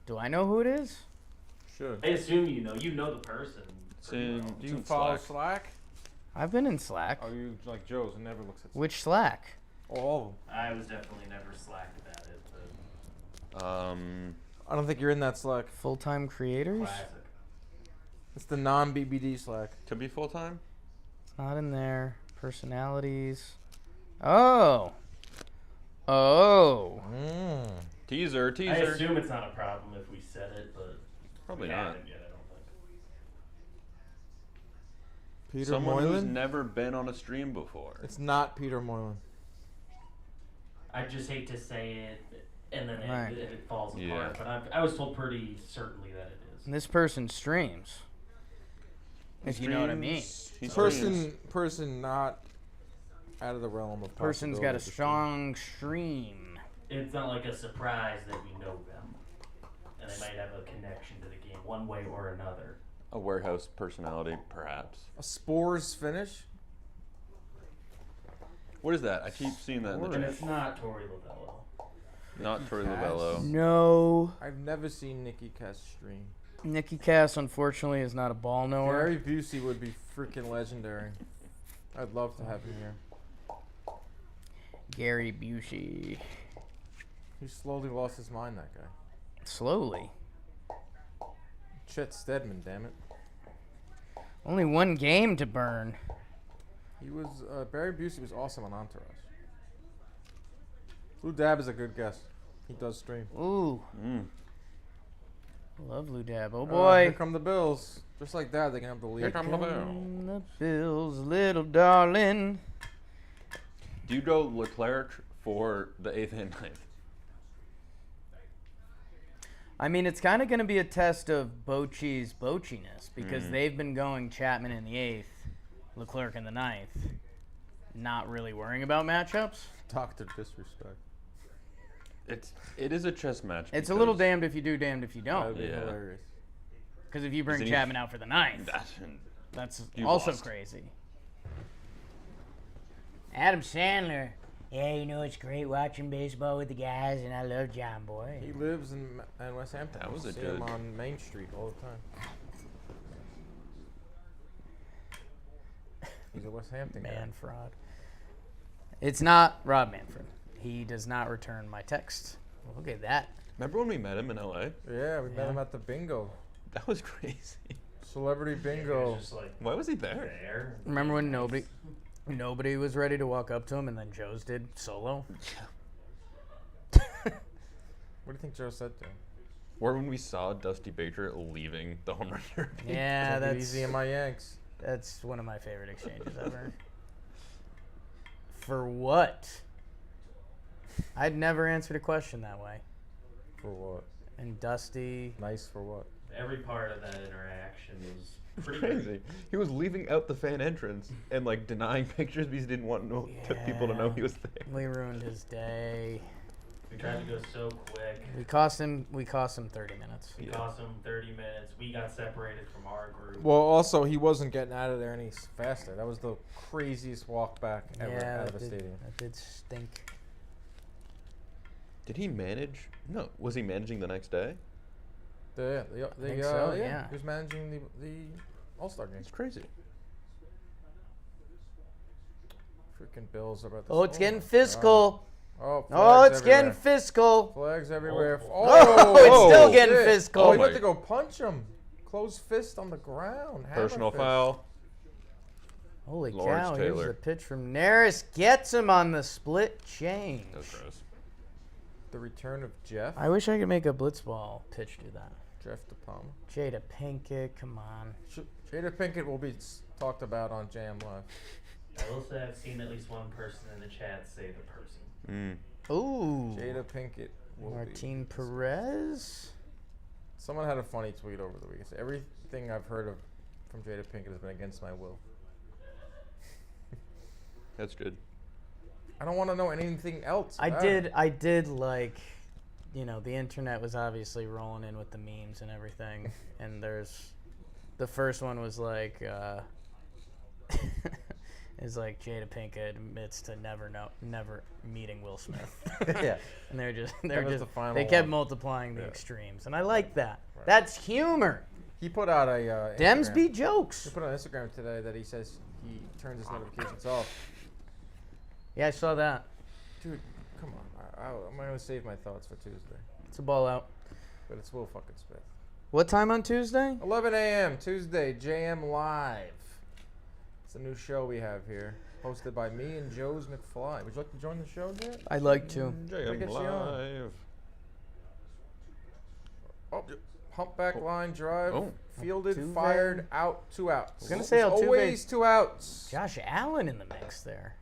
Speaker 2: Do I know who it is?
Speaker 1: Sure.
Speaker 4: I assume you know the person.
Speaker 3: It's in,
Speaker 1: Do
Speaker 3: it's
Speaker 1: you
Speaker 3: in
Speaker 1: follow
Speaker 3: Slack.
Speaker 1: Slack?
Speaker 2: I've been in Slack.
Speaker 1: Are you like Joe's who never looks at Slack?
Speaker 2: Which Slack?
Speaker 1: All of them.
Speaker 4: I was definitely never slacked about it, but
Speaker 1: I don't think you're in that Slack.
Speaker 2: Full-time creators?
Speaker 4: classic.
Speaker 1: It's the non-BBD Slack.
Speaker 3: To be full time?
Speaker 2: It's not in there. Personalities. Oh. Oh.
Speaker 3: Teaser,
Speaker 4: I
Speaker 3: teaser.
Speaker 4: assume it's not a problem if we said it, but
Speaker 3: Probably
Speaker 4: we
Speaker 3: not.
Speaker 4: haven't yet, I don't think.
Speaker 1: Peter
Speaker 3: Someone who's
Speaker 1: Moylan?
Speaker 3: never been on a stream before.
Speaker 1: It's not Peter Moylan.
Speaker 4: I just hate to say it, and then
Speaker 2: Right.
Speaker 4: it falls apart.
Speaker 3: Yeah.
Speaker 4: But I was told pretty certainly that it is.
Speaker 2: And this person streams. If you know what I mean.
Speaker 3: He streams.
Speaker 1: Person not out of the realm of
Speaker 2: Person's got a
Speaker 1: possibility to
Speaker 2: strong stream.
Speaker 4: It's not like a surprise that we know them, and they might have a connection to the game one way or another.
Speaker 3: A warehouse personality, perhaps.
Speaker 1: stream. A Spores finish?
Speaker 3: What is that? I keep seeing that in the
Speaker 4: And
Speaker 3: chat.
Speaker 4: it's not Tori Lavello.
Speaker 3: Not Troy
Speaker 1: Cass?
Speaker 3: Lovello.
Speaker 2: No.
Speaker 1: I've never seen Nikki Cass stream.
Speaker 2: Nikki Cass, unfortunately, is not a ball knower.
Speaker 1: Gary Busey would be freaking legendary. I'd love to have him here.
Speaker 2: Gary Busey.
Speaker 1: He slowly lost his mind, that guy.
Speaker 2: Slowly.
Speaker 1: Chet Stedman, damn it.
Speaker 2: Only one game to burn.
Speaker 1: He was, Barry Busey was awesome on Entourage. Lou Dab is a good guess. He does stream.
Speaker 2: Ooh.
Speaker 3: Mm.
Speaker 2: Love Lou Dab. Oh,
Speaker 1: Here
Speaker 2: boy.
Speaker 1: come the Bills. Just like that, they can have the lead.
Speaker 3: Here come the Bills.
Speaker 2: The Bills, little darling.
Speaker 3: Do you go Leclerc for the 8th and 9th?
Speaker 2: I mean, it's kind of going to be a test of Bochy's Bochiness because they've been going Chapman in the 8th, Leclerc in the 9th, not really worrying about matchups.
Speaker 1: Dr. Disrespect.
Speaker 3: It is a chess match.
Speaker 2: It's a little damned if you do, damned if you
Speaker 1: That'd
Speaker 2: don't.
Speaker 1: be
Speaker 3: Yeah.
Speaker 1: hilarious.
Speaker 2: Because if you bring
Speaker 3: Isn't he-
Speaker 2: Chapman out for the 9th, that's
Speaker 3: You
Speaker 2: also
Speaker 3: lost.
Speaker 2: crazy. Adam Sandler. Yeah, you know, it's great watching baseball with the guys, and I love John Boy.
Speaker 1: He lives in West Hampton.
Speaker 3: That was
Speaker 1: You
Speaker 3: a
Speaker 1: see him
Speaker 3: good-
Speaker 1: on Main Street all the time. He's a West Hampton guy.
Speaker 2: Manfred. It's not Rob Manfred. He does not return my text. Well, look at that.
Speaker 3: Remember when we met him in LA?
Speaker 1: Yeah, we met
Speaker 2: Yeah.
Speaker 1: him at the bingo.
Speaker 3: That was crazy.
Speaker 1: Celebrity
Speaker 4: It
Speaker 1: bingo.
Speaker 4: was just like
Speaker 3: Why was he there?
Speaker 4: there.
Speaker 2: Remember when nobody was ready to walk up to him, and then Joe's did solo?
Speaker 1: What do you think Joe said to him?
Speaker 3: Or when we saw Dusty Baker leaving the home run derby.
Speaker 2: Yeah,
Speaker 1: Take it
Speaker 2: that's
Speaker 1: easy in my Yanks.
Speaker 2: that's one of my favorite exchanges ever. For what? I'd never answered a question that way.
Speaker 1: For what?
Speaker 2: And Dusty,
Speaker 1: Nice for what?
Speaker 4: Every part of that interaction was pretty
Speaker 3: Crazy. He was leaving out the fan entrance and like denying pictures because he didn't want people to know
Speaker 2: Yeah.
Speaker 3: he was there.
Speaker 2: we ruined his day.
Speaker 4: We tried to go so quick.
Speaker 2: We cost him 30 minutes.
Speaker 4: It
Speaker 3: Yeah.
Speaker 4: cost him 30 minutes. We got separated from our group.
Speaker 1: Well, also, he wasn't getting out of there any faster. That was the craziest walk back ever
Speaker 2: Yeah,
Speaker 1: out of a
Speaker 2: that
Speaker 1: stadium.
Speaker 2: did stink.
Speaker 3: Did he manage? No. Was he managing the next day?
Speaker 2: think so, yeah.
Speaker 1: He was managing the All-Star game.
Speaker 3: It's crazy.
Speaker 1: Freaking Bills are about to.
Speaker 2: Oh, it's getting
Speaker 1: my
Speaker 2: fiscal.
Speaker 1: God. Oh,
Speaker 2: Oh,
Speaker 1: flags
Speaker 2: it's getting
Speaker 1: everywhere.
Speaker 2: fiscal.
Speaker 1: Flags everywhere.
Speaker 2: Oh, it's still getting
Speaker 1: shit.
Speaker 2: fiscal.
Speaker 1: Oh, he
Speaker 3: Oh
Speaker 1: went
Speaker 3: my-
Speaker 1: to go punch him. Closed fist on the ground. Hammer
Speaker 3: Personal
Speaker 1: fist.
Speaker 3: foul.
Speaker 2: Holy
Speaker 3: Lawrence
Speaker 2: cow,
Speaker 3: Taylor.
Speaker 2: here's the pitch from Neris. Gets him on the split change.
Speaker 3: That was gross.
Speaker 1: The return of Jeff.
Speaker 2: I wish I could make a blitzball pitch do that.
Speaker 1: Jeff DePalma.
Speaker 2: Jada Pinkett, come on.
Speaker 1: Jada Pinkett will be talked about on Jam Live.
Speaker 4: I will say I've seen at least one person in the chat say the person.
Speaker 2: Ooh.
Speaker 1: Jada Pinkett will
Speaker 2: Martin
Speaker 1: be.
Speaker 2: Perez.
Speaker 1: Someone had a funny tweet over the weekend. Everything I've heard of from Jada Pinkett has been against my will.
Speaker 3: That's good.
Speaker 1: I don't want to know anything else.
Speaker 2: I
Speaker 1: about her.
Speaker 2: did like, you know, the internet was obviously rolling in with the memes and everything. And the first one was like, is like Jada Pinkett admits to never meeting Will Smith.
Speaker 1: Yeah.
Speaker 2: And they're
Speaker 1: was
Speaker 2: just
Speaker 1: the final
Speaker 2: they kept
Speaker 1: one.
Speaker 2: multiplying the
Speaker 1: Yeah.
Speaker 2: extremes, and I like that.
Speaker 1: Right.
Speaker 2: That's humor.
Speaker 1: He put out a.
Speaker 2: Dems
Speaker 1: Instagram.
Speaker 2: be
Speaker 1: He
Speaker 2: jokes.
Speaker 1: put on Instagram today that he says he turns his notifications off.
Speaker 2: Yeah, I saw that.
Speaker 1: Dude, come on. I'm going to save my thoughts for Tuesday.
Speaker 2: It's a ball out.
Speaker 1: But it's Will fucking Smith.
Speaker 2: What time on Tuesday?
Speaker 1: 11 a.m. Tuesday, JM Live. It's a new show we have here, hosted by me and Joe's McFly. Would you like to join the show, Jet?
Speaker 2: I'd like to.
Speaker 3: JM
Speaker 1: get you on.
Speaker 3: Live.
Speaker 1: Oh, humpback line drive,
Speaker 3: Oh.
Speaker 1: fielded,
Speaker 2: Altuve.
Speaker 1: fired, out, 2 outs.
Speaker 2: I was gonna say
Speaker 1: There's
Speaker 2: Altuve.
Speaker 1: always 2 outs.
Speaker 2: Josh Allen in the mix there.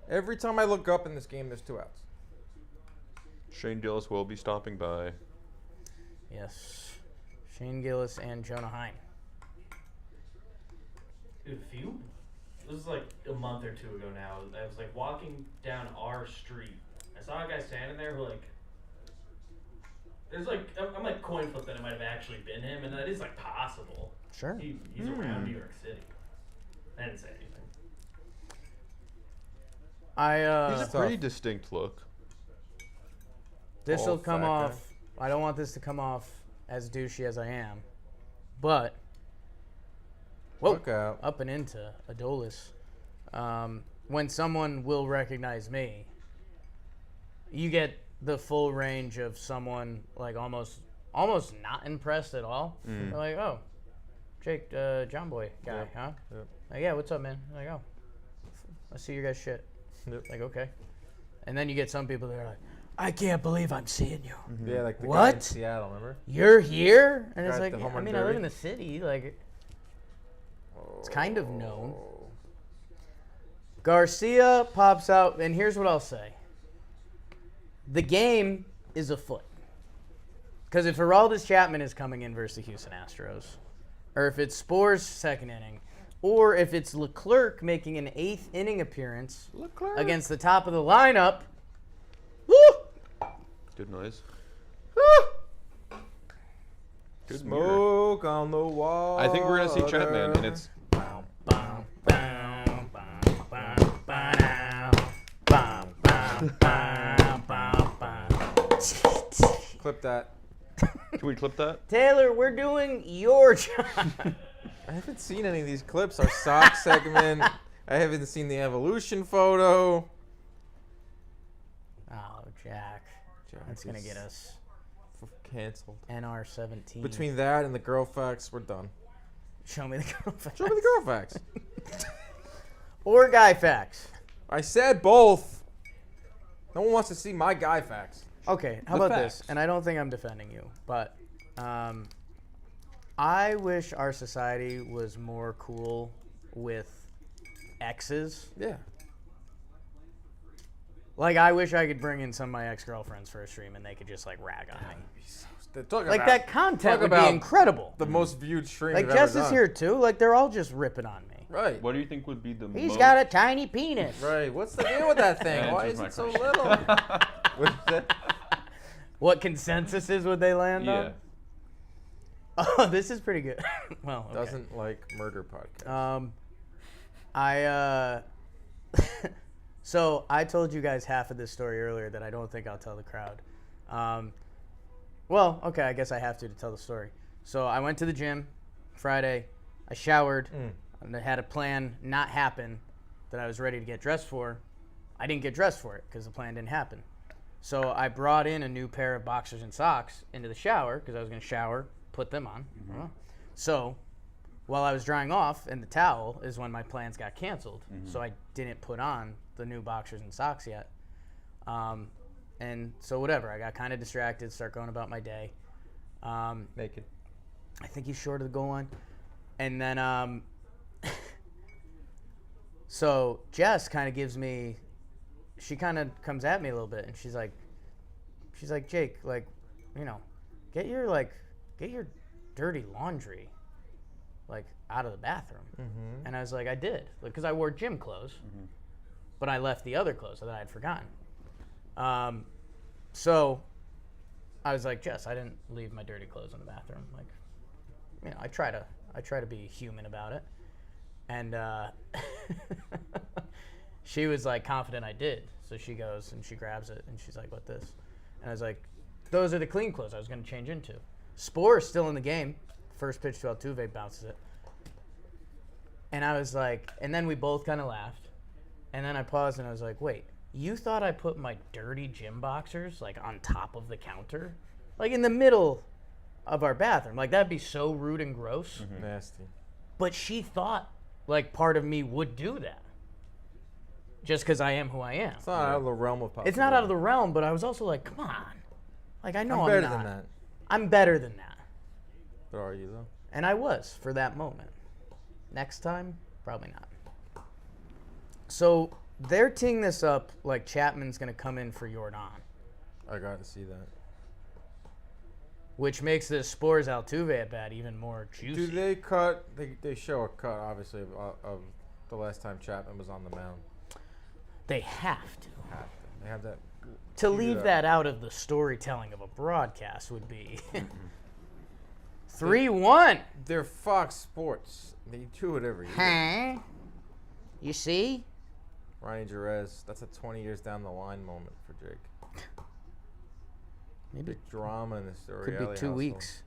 Speaker 1: Every time I look up in this game, there's 2 outs.
Speaker 3: Shane Gillis will be stopping by.
Speaker 2: Yes. Shane Gillis and Jonah Heim.
Speaker 4: Dude, it was like a month or two ago now. I was like walking down our street. I saw a guy standing there who like, there's like, I'm like coin flip that it might have actually been him, and that is like possible.
Speaker 2: Sure.
Speaker 4: He's around New York City. I didn't say anything.
Speaker 3: He's a pretty distinct look.
Speaker 2: this will
Speaker 1: Old
Speaker 2: come
Speaker 1: fat guy.
Speaker 2: off. I don't want this to come off as douchey as I am, but
Speaker 1: Look out.
Speaker 2: up and into Adolis. When someone will recognize me, you get the full range of someone like almost not impressed at all. They're like, oh, Jake, John Boy guy,
Speaker 1: Yep.
Speaker 2: huh?
Speaker 1: Yep.
Speaker 2: Like, yeah, what's up, man? I'm like, oh, I see your guys' shit.
Speaker 1: Yep.
Speaker 2: Like, okay. And then you get some people that are like, I can't believe I'm seeing you.
Speaker 1: Yeah, like the guy
Speaker 2: What?
Speaker 1: in Seattle, remember?
Speaker 2: You're here? And it's
Speaker 1: Guy
Speaker 2: like,
Speaker 1: at the
Speaker 2: yeah,
Speaker 1: home
Speaker 2: I
Speaker 1: run
Speaker 2: mean, I live
Speaker 1: derby?
Speaker 2: in the city. Like, it's kind of known. Garcia pops out, and here's what I'll say. The game is afoot. Because if Aroldis Chapman is coming in versus the Houston Astros, or if it's Spore's second inning, or if it's Leclerc making an 8th inning appearance against the top of the lineup, woo!
Speaker 3: Good noise. Good mirror.
Speaker 1: Smoke on the wall.
Speaker 3: I think we're gonna see Chapman, and it's
Speaker 1: Clip that.
Speaker 3: Can we clip that?
Speaker 2: Taylor, we're doing your job.
Speaker 1: I haven't seen any of these clips. Our sock segment. I haven't seen the evolution photo.
Speaker 2: Oh, Jack. That's going to get us
Speaker 1: Canceled.
Speaker 2: NR17.
Speaker 1: Between that and the girl facts, we're done.
Speaker 2: Show me the girl facts.
Speaker 1: Show me the girl facts.
Speaker 2: Or guy facts.
Speaker 1: I said both. No one wants to see my guy facts.
Speaker 2: Okay, how
Speaker 1: The
Speaker 2: about
Speaker 1: facts.
Speaker 2: this? And I don't think I'm defending you, but I wish our society was more cool with exes.
Speaker 1: Yeah.
Speaker 2: Like, I wish I could bring in some of my ex-girlfriends for a stream and they could just, like, rag on me.
Speaker 1: Talk
Speaker 2: Like,
Speaker 1: about
Speaker 2: that content would be
Speaker 1: about
Speaker 2: incredible.
Speaker 1: the most viewed stream.
Speaker 2: Like,
Speaker 1: we've ever
Speaker 2: Jess is
Speaker 1: done.
Speaker 2: here, too. Like, they're all just ripping on me.
Speaker 1: Right.
Speaker 3: What do you think would be the
Speaker 2: He's
Speaker 3: most?
Speaker 2: got a tiny penis.
Speaker 1: Right. What's the deal with that thing?
Speaker 3: That
Speaker 1: Why
Speaker 3: answers
Speaker 1: is
Speaker 3: my
Speaker 1: it so
Speaker 3: question.
Speaker 1: little? What is that?
Speaker 2: What consensuses would they land
Speaker 3: Yeah.
Speaker 2: on? Oh, this is pretty good. Well, okay.
Speaker 1: Doesn't like murder podcast.
Speaker 2: So I told you guys half of this story earlier that I don't think I'll tell the crowd. Well, okay, I guess I have to tell the story. So I went to the gym Friday. I showered. And I had a plan not happen that I was ready to get dressed for. I didn't get dressed for it because the plan didn't happen. So I brought in a new pair of boxers and socks into the shower because I was going to shower, put them on. So while I was drying off in the towel is when my plans got canceled. So I didn't put on the new boxers and socks yet. And so whatever, I got kind of distracted, start going about my day.
Speaker 1: Naked.
Speaker 2: I think he's short of the goal line. And then, so Jess kind of gives me, she kind of comes at me a little bit, and she's like, Jake, like, you know, get your dirty laundry, like, out of the bathroom. And I was like, I did, because I wore gym clothes, but I left the other clothes that I had forgotten. So I was like, Jess, I didn't leave my dirty clothes in the bathroom. Like, you know, I try to be human about it. And she was like confident I did. So she goes and she grabs it and she's like, what this? And I was like, those are the clean clothes I was going to change into. Spore's still in the game. First pitch to Altuve, bounces it. And I was like, and then we both kind of laughed. And then I paused and I was like, wait, you thought I put my dirty gym boxers like on top of the counter? Like in the middle of our bathroom. Like that'd be so rude and gross.
Speaker 1: Nasty.
Speaker 2: But she thought like part of me would do that. Just because I am who I am.
Speaker 1: It's not out of the realm of possibility.
Speaker 2: It's not out of the realm, but I was also like, come on. Like I know I'm
Speaker 1: better
Speaker 2: not.
Speaker 1: than that.
Speaker 2: I'm better than that.
Speaker 1: But are you though?
Speaker 2: And I was for that moment. Next time, probably not. So they're teeing this up like Chapman's going to come in for Jordan,
Speaker 1: I got to see that.
Speaker 2: which makes this Spores Altuve at bat even more juicy.
Speaker 1: Do they cut? They show a cut, obviously, of the last time Chapman was on the mound.
Speaker 2: They have to.
Speaker 1: They have that.
Speaker 2: To leave that out of the storytelling of a broadcast would be 3-1.
Speaker 1: They're Fox Sports. They do it every year.
Speaker 2: Huh? You see?
Speaker 1: Ronnie Jerez. That's a 20 years down the line moment for Jake.
Speaker 2: Maybe
Speaker 1: Big drama in the story.
Speaker 2: could be 2 weeks.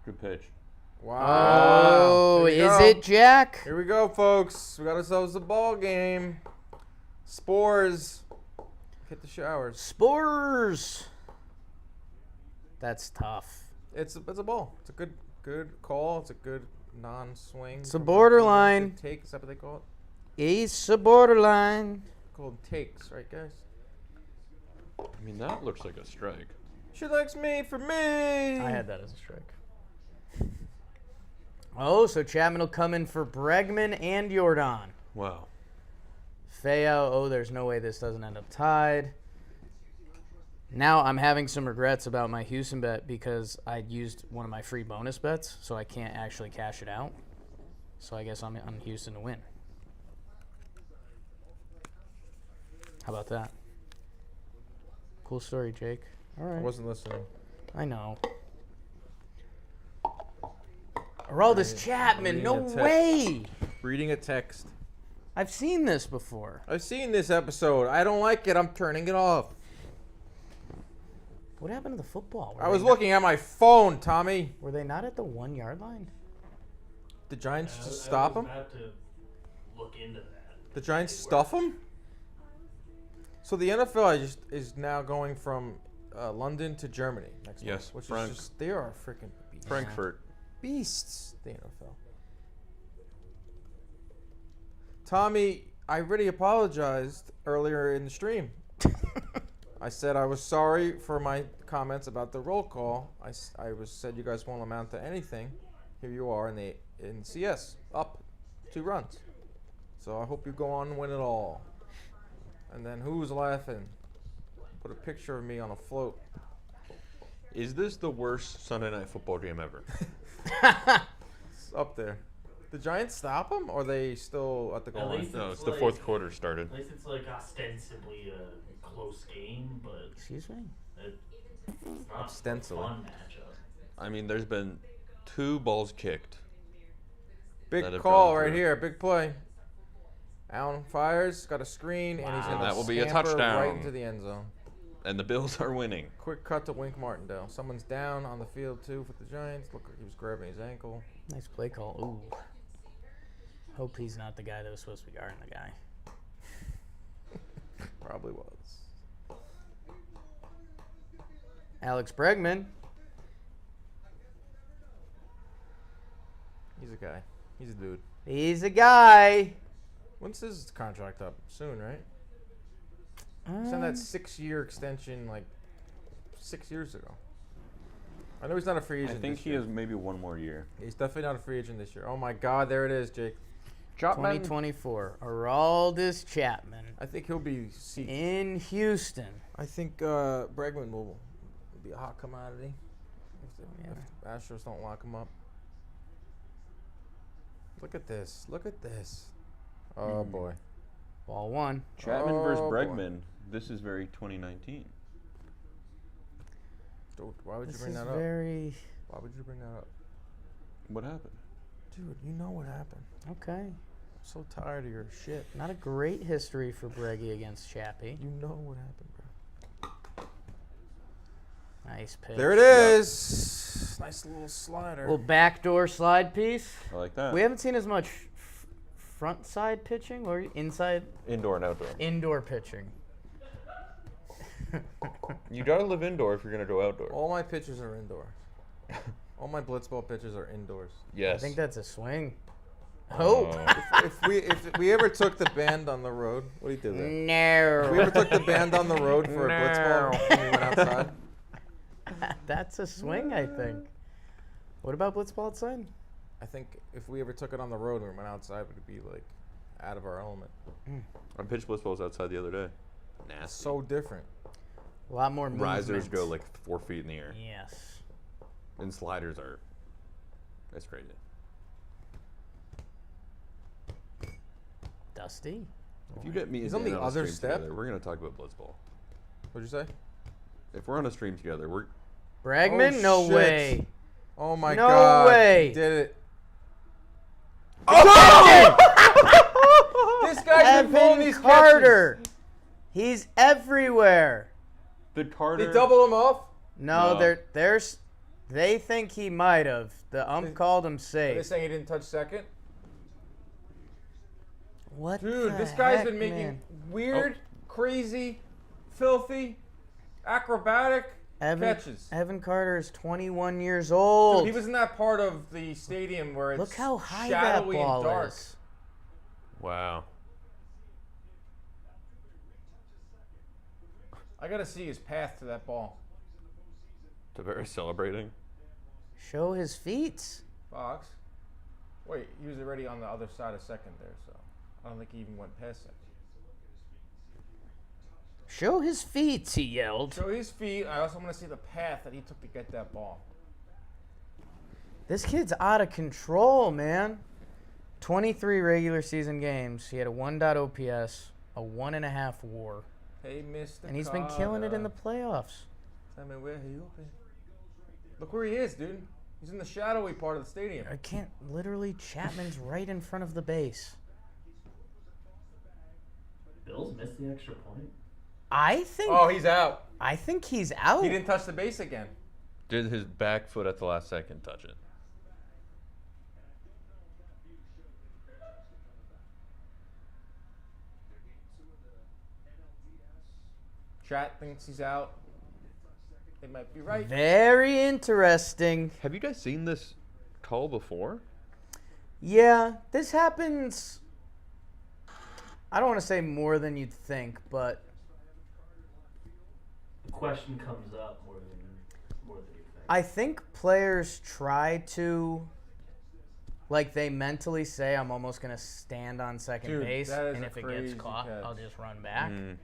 Speaker 3: Good pitch.
Speaker 1: Wow.
Speaker 2: Oh,
Speaker 1: Here we
Speaker 2: is
Speaker 1: go.
Speaker 2: it Jack?
Speaker 1: Here we go, folks. We got ourselves a ball game. Spores. Hit the showers.
Speaker 2: Spores. That's tough.
Speaker 1: It's a ball. It's a good call. It's a good non-swing.
Speaker 2: It's a borderline.
Speaker 1: Good take. Is that what they call it?
Speaker 2: It's a borderline.
Speaker 1: Called takes, right, guys?
Speaker 3: I mean, that looks like a strike.
Speaker 1: She likes me for me.
Speaker 2: I had that as a strike. Oh, so Chapman will come in for Bregman and Jordan.
Speaker 3: Wow.
Speaker 2: Feo, oh, there's no way this doesn't end up tied. Now I'm having some regrets about my Houston bet because I used one of my free bonus bets, so I can't actually cash it out. So I guess I'm on Houston to win. How about that? Cool story, Jake. All
Speaker 1: I
Speaker 2: right.
Speaker 1: wasn't listening.
Speaker 2: I know. Aroldis
Speaker 1: Reading
Speaker 2: Chapman, no
Speaker 1: a text.
Speaker 2: way!
Speaker 1: Reading a text.
Speaker 2: I've seen this before.
Speaker 1: I've seen this episode. I don't like it. I'm turning it off.
Speaker 2: What happened to the football?
Speaker 1: I was looking at my phone, Tommy.
Speaker 2: Were they not at the 1 yard line?
Speaker 1: The Giants
Speaker 4: I
Speaker 1: just
Speaker 4: was
Speaker 1: stop him?
Speaker 4: about to look into that.
Speaker 1: The Giants stuff him? So the NFL is now going from London to Germany next
Speaker 3: Yes,
Speaker 1: month, which
Speaker 3: Frank.
Speaker 1: is just, they are freaking beasts.
Speaker 3: Frankfurt.
Speaker 1: Beasts, the NFL. Tommy, I already apologized earlier in the stream. I said I was sorry for my comments about the roll call. I said you guys won't amount to anything. Here you are in CS, up 2 runs. So I hope you go on and win it all. And then who's laughing? Put a picture of me on a float.
Speaker 3: Is this the worst Sunday Night Football game ever?
Speaker 1: It's up there. The Giants stop them, or are they still at the goal
Speaker 4: At
Speaker 1: line?
Speaker 4: least
Speaker 3: No,
Speaker 4: it's
Speaker 3: it's the
Speaker 4: like-
Speaker 3: fourth quarter started.
Speaker 4: At least it's like ostensibly a close game, but
Speaker 2: Excuse me?
Speaker 4: it's not
Speaker 1: Ostensibly.
Speaker 4: a fun matchup.
Speaker 3: I mean, there's been 2 balls kicked.
Speaker 1: Big
Speaker 3: that have
Speaker 1: call
Speaker 3: gone
Speaker 1: right
Speaker 3: through.
Speaker 1: here. Big play. Allen fires, got a screen, and he's
Speaker 2: Wow.
Speaker 1: going
Speaker 3: And that will be a
Speaker 1: right
Speaker 3: touchdown.
Speaker 1: into the end zone.
Speaker 3: And the Bills are winning.
Speaker 1: Quick cut to Wink Martindale. Someone's down on the field, too, for the Giants. Looked like he was grabbing his ankle.
Speaker 2: Nice play call. Ooh. Hope he's not the guy that was supposed to be guarding the guy.
Speaker 1: Probably was.
Speaker 2: Alex Bregman.
Speaker 1: He's a guy. He's a dude.
Speaker 2: He's a guy.
Speaker 1: When's his contract up? Soon, right? Send that 6-year extension like 6 years ago. I know he's not a free
Speaker 3: I
Speaker 1: agent.
Speaker 3: think
Speaker 1: this
Speaker 3: he
Speaker 1: year.
Speaker 3: has maybe 1 more year.
Speaker 1: He's definitely not a free agent this year. Oh my God, there it is, Jake. Chapman.
Speaker 2: 2024. Aroldis Chapman
Speaker 1: I think he'll be seat.
Speaker 2: in Houston.
Speaker 1: I think Bregman will be a hot commodity if the Astros don't lock him up. Look at this. Look at this. Oh boy.
Speaker 2: Ball 1.
Speaker 3: Chapman versus
Speaker 1: Oh, boy.
Speaker 3: Bregman. This is very 2019.
Speaker 1: Dude, why would you
Speaker 2: This
Speaker 1: bring
Speaker 2: is
Speaker 1: that up?
Speaker 2: very...
Speaker 1: Why would you bring that up?
Speaker 3: What happened?
Speaker 1: Dude, you know what happened.
Speaker 2: Okay.
Speaker 1: I'm so tired of your shit.
Speaker 2: Not a great history for Breggy against Chappie.
Speaker 1: You know what happened, bro.
Speaker 2: Nice pitch.
Speaker 1: There it is. Nice little slider.
Speaker 2: Little backdoor slide piece.
Speaker 3: I like that.
Speaker 2: We haven't seen as much front side pitching or inside
Speaker 3: Indoor and outdoor.
Speaker 2: indoor pitching.
Speaker 3: You gotta live indoor if you're gonna go outdoor.
Speaker 1: All my pitches are indoor. All my blitzball pitches are indoors.
Speaker 3: Yes.
Speaker 2: I think that's a swing. Oh.
Speaker 1: If we ever took the band on the road, what do you do there? If we
Speaker 2: No.
Speaker 1: ever took the band on the road for a blitzball and we went outside,
Speaker 2: That's a swing, I think. What about blitzball outside?
Speaker 1: I think if we ever took it on the road and we went outside, we'd be like out of our element.
Speaker 3: I pitched blitzballs outside the other day. Nasty.
Speaker 1: So different.
Speaker 2: A lot more movement.
Speaker 3: Risers go like 4 feet in the air.
Speaker 2: Yes.
Speaker 3: And sliders are. That's crazy.
Speaker 2: Dusty.
Speaker 3: If you get me
Speaker 1: He's
Speaker 3: and
Speaker 1: on the
Speaker 3: Dan
Speaker 1: other
Speaker 3: a stream
Speaker 1: step?
Speaker 3: together, we're gonna talk about blitzball.
Speaker 1: What'd you say?
Speaker 3: If we're on a stream together, we're
Speaker 2: Bregman?
Speaker 1: Oh,
Speaker 2: No
Speaker 1: shit.
Speaker 2: way.
Speaker 1: Oh my
Speaker 2: No
Speaker 1: God!
Speaker 2: way.
Speaker 1: He did it.
Speaker 2: Oh!
Speaker 1: This guy's been pulling
Speaker 2: Evan
Speaker 1: these
Speaker 2: Carter. He's everywhere.
Speaker 3: Did Carter?
Speaker 1: They doubled him off.
Speaker 2: No,
Speaker 3: No.
Speaker 2: they think he might have. The ump called him
Speaker 1: Are they
Speaker 2: safe.
Speaker 1: saying he didn't touch second?
Speaker 2: What
Speaker 1: Dude,
Speaker 2: the
Speaker 1: this guy's
Speaker 2: heck,
Speaker 1: been making
Speaker 2: man?
Speaker 1: weird, crazy, filthy, acrobatic catches.
Speaker 2: Evan Carter is 21 years old.
Speaker 1: Dude, he was in that part of the stadium where it's
Speaker 2: Look how high that
Speaker 1: shadowy
Speaker 2: ball
Speaker 1: and dark.
Speaker 2: is.
Speaker 3: Wow.
Speaker 1: I gotta see his path to that ball.
Speaker 3: Tavares celebrating.
Speaker 2: Show his feet.
Speaker 1: Fox. Wait, he was already on the other side of second there, so I don't think he even went past second.
Speaker 2: Show his feet, he yelled.
Speaker 1: Show his feet. I also want to see the path that he took to get that ball.
Speaker 2: This kid's out of control, man. 23 regular season games. He had a 1.0 OPS, a 1.5 WAR,
Speaker 1: Hey, Mr.
Speaker 2: and he's been killing it in the playoffs.
Speaker 1: Tell me where he open. Look where he is, dude. He's in the shadowy part of the stadium.
Speaker 2: I can't. Literally, Chapman's right in front of the base.
Speaker 4: Bills missed the extra point.
Speaker 2: I think.
Speaker 1: Oh, he's out.
Speaker 2: I think he's out.
Speaker 1: He didn't touch the base again.
Speaker 3: Did his back foot at the last second touch it?
Speaker 1: Chat thinks he's out. They might be right.
Speaker 2: Very interesting.
Speaker 3: Have you guys seen this call before?
Speaker 2: Yeah, this happens. I don't want to say more than you'd think, but
Speaker 4: The question comes up more than you think.
Speaker 2: I think players try to, like, they mentally say, I'm almost going to stand on second
Speaker 1: Dude,
Speaker 2: base,
Speaker 1: that is
Speaker 2: and
Speaker 1: a
Speaker 2: if it gets
Speaker 1: crazy
Speaker 2: caught,
Speaker 1: catch.
Speaker 2: I'll just run back.
Speaker 3: Mm.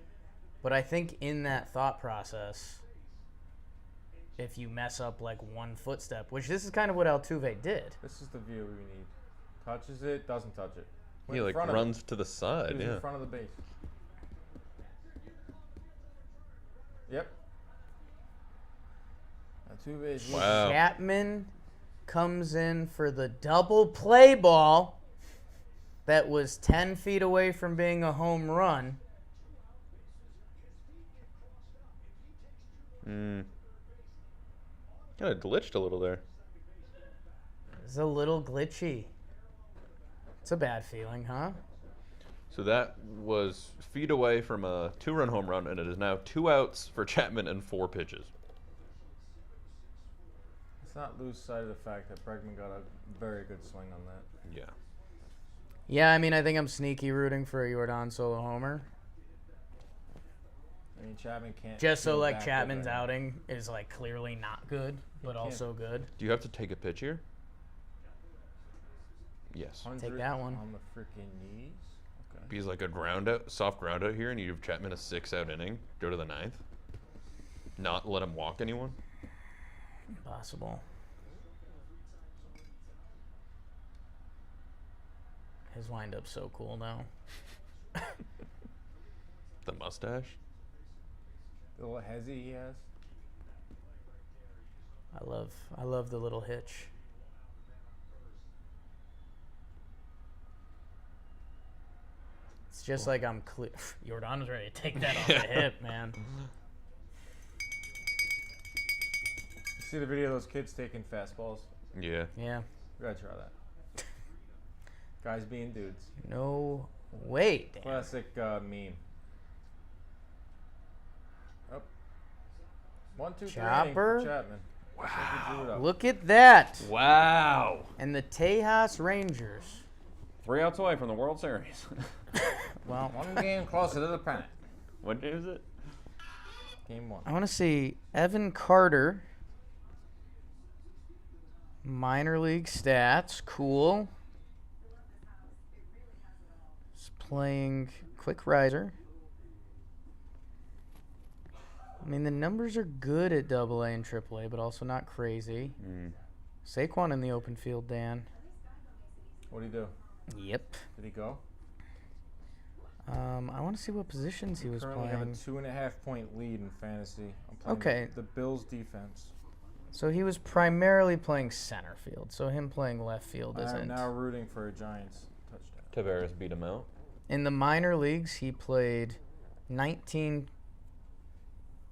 Speaker 2: But I think in that thought process, if you mess up, like, one footstep, which this is kind of what Altuve did.
Speaker 1: This is the view we need. Touches it, doesn't touch it. Went
Speaker 3: He
Speaker 1: in
Speaker 3: like
Speaker 1: front of
Speaker 3: runs to the
Speaker 1: it. He
Speaker 3: side.
Speaker 1: was
Speaker 3: Yeah.
Speaker 1: in front of the base. Yep. Altuve is
Speaker 3: Wow.
Speaker 2: Chapman comes in for the double play ball that was 10 feet away from being a home run.
Speaker 3: Mm. Kind of glitched a little there.
Speaker 2: It's a little glitchy. It's a bad feeling, huh?
Speaker 3: So that was feet away from a 2-run home run, and it is now 2 outs for Chapman and 4 pitches.
Speaker 1: Let's not lose sight of the fact that Bregman got a very good swing on that.
Speaker 3: Yeah.
Speaker 2: Yeah, I mean, I think I'm sneaky rooting for a Jordan solo homer.
Speaker 1: I mean, Chapman can't.
Speaker 2: Just so,
Speaker 1: feel
Speaker 2: like,
Speaker 1: that good
Speaker 2: Chapman's
Speaker 1: right now.
Speaker 2: outing is, like, clearly not good, but
Speaker 1: can't-
Speaker 2: also good.
Speaker 3: Do you have to take a pitch here? Yes.
Speaker 1: 100
Speaker 2: that one.
Speaker 1: On the freaking knees. Okay.
Speaker 3: Because like a ground out, soft ground out here, and you have Chapman a 6-out inning, go to the 9th. Not let him walk anyone.
Speaker 2: Possible. His windup's so cool now.
Speaker 3: The mustache.
Speaker 1: The little hezzy he has.
Speaker 2: I love the little hitch. It's just like I'm clear. Jordan was ready to take that off the hip, man.
Speaker 1: You see the video of those kids taking fastballs?
Speaker 3: Yeah.
Speaker 2: Yeah.
Speaker 1: We gotta try that. Guys being dudes.
Speaker 2: No way, Dan.
Speaker 1: Classic meme. Oh. 1, 2, 3
Speaker 2: Chopper.
Speaker 1: inning for Chapman. Wow.
Speaker 2: Look at that.
Speaker 3: Wow.
Speaker 2: And the Tejas Rangers.
Speaker 3: 3 outs away from the World Series.
Speaker 2: Well,
Speaker 1: One game closer to the pennant.
Speaker 3: What game is it?
Speaker 1: Game 1.
Speaker 2: I want to see Evan Carter. Minor league stats. Cool. He's playing quick riser. I mean, the numbers are good at AA and AAA, but also not crazy.
Speaker 3: Mm.
Speaker 2: Saquon in the open field, Dan.
Speaker 1: What do you do?
Speaker 2: Yep.
Speaker 1: Did he go?
Speaker 2: I want to see what positions he was
Speaker 1: Currently have a
Speaker 2: playing.
Speaker 1: 2.5 point lead in fantasy. I'm playing
Speaker 2: Okay.
Speaker 1: the Bills defense.
Speaker 2: So he was primarily playing center field. So him playing left field
Speaker 1: I am
Speaker 2: isn't.
Speaker 1: now rooting for a Giants touchdown.
Speaker 3: Tavares beat him out.
Speaker 2: In the minor leagues, he played 19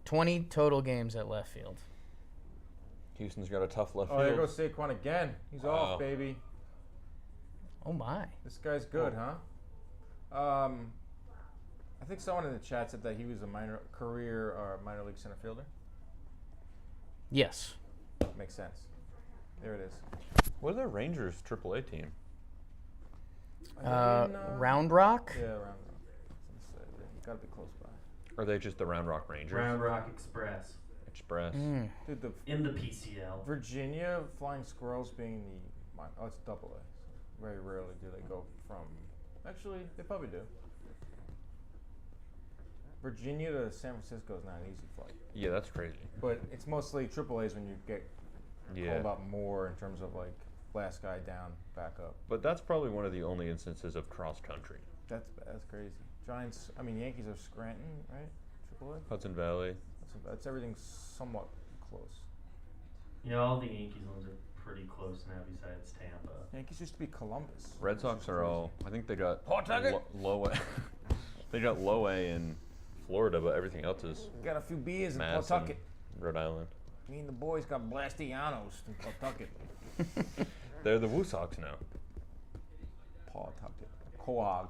Speaker 2: 20 total games at left field.
Speaker 5: Houston's got a tough left
Speaker 1: Oh, there
Speaker 5: field.
Speaker 1: goes Saquon again. He's off, baby.
Speaker 2: Oh, my.
Speaker 1: This guy's good, huh? I think someone in the chat said that he was a minor league center fielder.
Speaker 2: Yes.
Speaker 1: Makes sense. There it is.
Speaker 5: What are the Rangers AAA team?
Speaker 2: Round Rock?
Speaker 1: Yeah, Round Rock. You gotta be close by.
Speaker 5: Are they just the Round Rock Rangers?
Speaker 4: Round Rock Express
Speaker 5: Express.
Speaker 1: Dude,
Speaker 4: in the PCL.
Speaker 1: Virginia Flying Squirrels being it's double A. Very rarely do they go from. Actually, they probably do. Virginia to San Francisco is not an easy flight,
Speaker 5: Yeah, that's crazy.
Speaker 1: but it's mostly triple A's when you get called up more in terms of like last guy down, back up.
Speaker 5: But that's probably one of the only instances of cross country.
Speaker 1: That's crazy. Giants. I mean, Yankees are Scranton, right? Triple A.
Speaker 5: Hudson Valley.
Speaker 1: That's everything somewhat close.
Speaker 4: Yeah, all the Yankees ones are pretty close now besides Tampa.
Speaker 1: Yankees used to be Columbus.
Speaker 5: Red Sox are all. I think they got
Speaker 1: Pawtucket?
Speaker 5: low A. They got low A in Florida, but everything else is
Speaker 1: Got a few beers in
Speaker 5: Mass
Speaker 1: Pawtucket.
Speaker 5: and Rhode Island.
Speaker 1: Me and the boys got Blastianos in Pawtucket.
Speaker 5: They're the Woo Sox now.
Speaker 1: Pawtucket. Coag.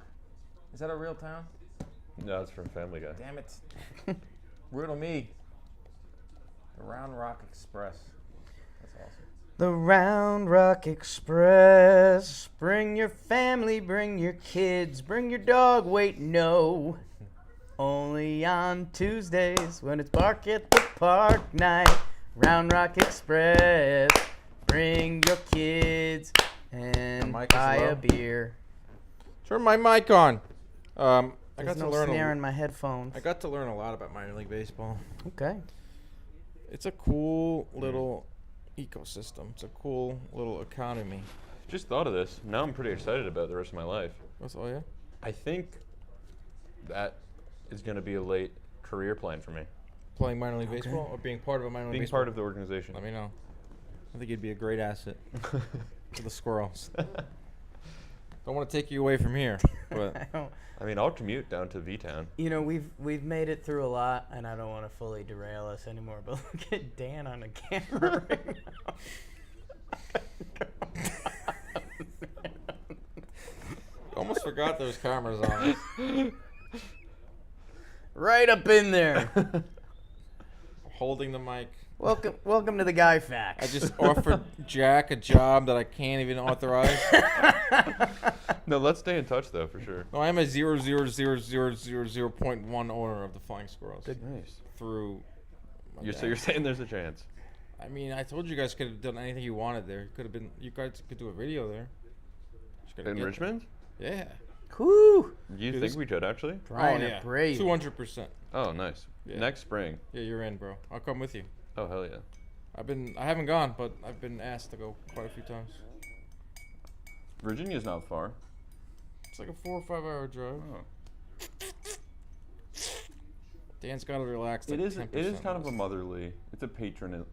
Speaker 1: Is that a real town?
Speaker 5: No, that's from Family Guy.
Speaker 1: Damn it. Riddle me. The Round Rock Express. That's awesome.
Speaker 2: The Round Rock Express. Bring your family, bring your kids, bring your dog. Wait, no. Only on Tuesdays when it's Bark at the Park night. Round Rock Express. Bring your kids and
Speaker 1: The mic is
Speaker 2: buy
Speaker 1: low.
Speaker 2: a beer.
Speaker 1: Turn my mic on. I
Speaker 2: There's
Speaker 1: got
Speaker 2: no
Speaker 1: to learn.
Speaker 2: snare in my headphones.
Speaker 1: I got to learn a lot about minor league baseball.
Speaker 2: Okay.
Speaker 1: It's a cool little ecosystem. It's a cool little economy.
Speaker 5: Just thought of this. Now I'm pretty excited about the rest of my life.
Speaker 1: That's all, yeah.
Speaker 5: I think that is going to be a late career plan for me.
Speaker 1: Playing minor league baseball or being part of a minor league
Speaker 5: Being
Speaker 1: baseball.
Speaker 5: part of the organization.
Speaker 1: Let me know. I think you'd be a great asset to the Squirrels. Don't want to take you away from here, but
Speaker 5: I mean, I'll commute down to V-Town.
Speaker 2: You know, we've made it through a lot, and I don't want to fully derail us anymore. But look at Dan on the camera right now.
Speaker 1: almost forgot there's cameras on us.
Speaker 2: Right up in there.
Speaker 1: Holding the mic.
Speaker 2: Welcome to the Guy Facts.
Speaker 1: I just offered Jack a job that I can't even authorize.
Speaker 5: No, let's stay in touch, though, for sure.
Speaker 1: No, I am a 0.1 owner of the Flying Squirrels.
Speaker 5: Nice.
Speaker 1: Through. my
Speaker 5: So
Speaker 1: dad.
Speaker 5: you're saying there's a chance?
Speaker 1: I mean, I told you guys could have done anything you wanted there. You guys could do a video there. Just gotta
Speaker 5: In
Speaker 1: get
Speaker 5: Richmond?
Speaker 1: there. Yeah.
Speaker 2: Whoo!
Speaker 5: You
Speaker 1: Dude,
Speaker 5: think we could, actually?
Speaker 2: Brian
Speaker 1: oh yeah.
Speaker 2: Abreu.
Speaker 1: 200%.
Speaker 5: Oh, nice.
Speaker 1: Yeah.
Speaker 5: Next spring.
Speaker 1: Yeah, you're in, bro. I'll come with you.
Speaker 5: Oh, hell yeah.
Speaker 1: I haven't gone, but I've been asked to go quite a few times.
Speaker 5: Virginia's not far.
Speaker 1: It's like a 4 or 5 hour drive.
Speaker 5: Oh.
Speaker 1: Dan's got to relax.
Speaker 5: It
Speaker 1: like
Speaker 5: is
Speaker 1: 10%
Speaker 5: kind of a
Speaker 1: less.
Speaker 5: motherly, it's a patronly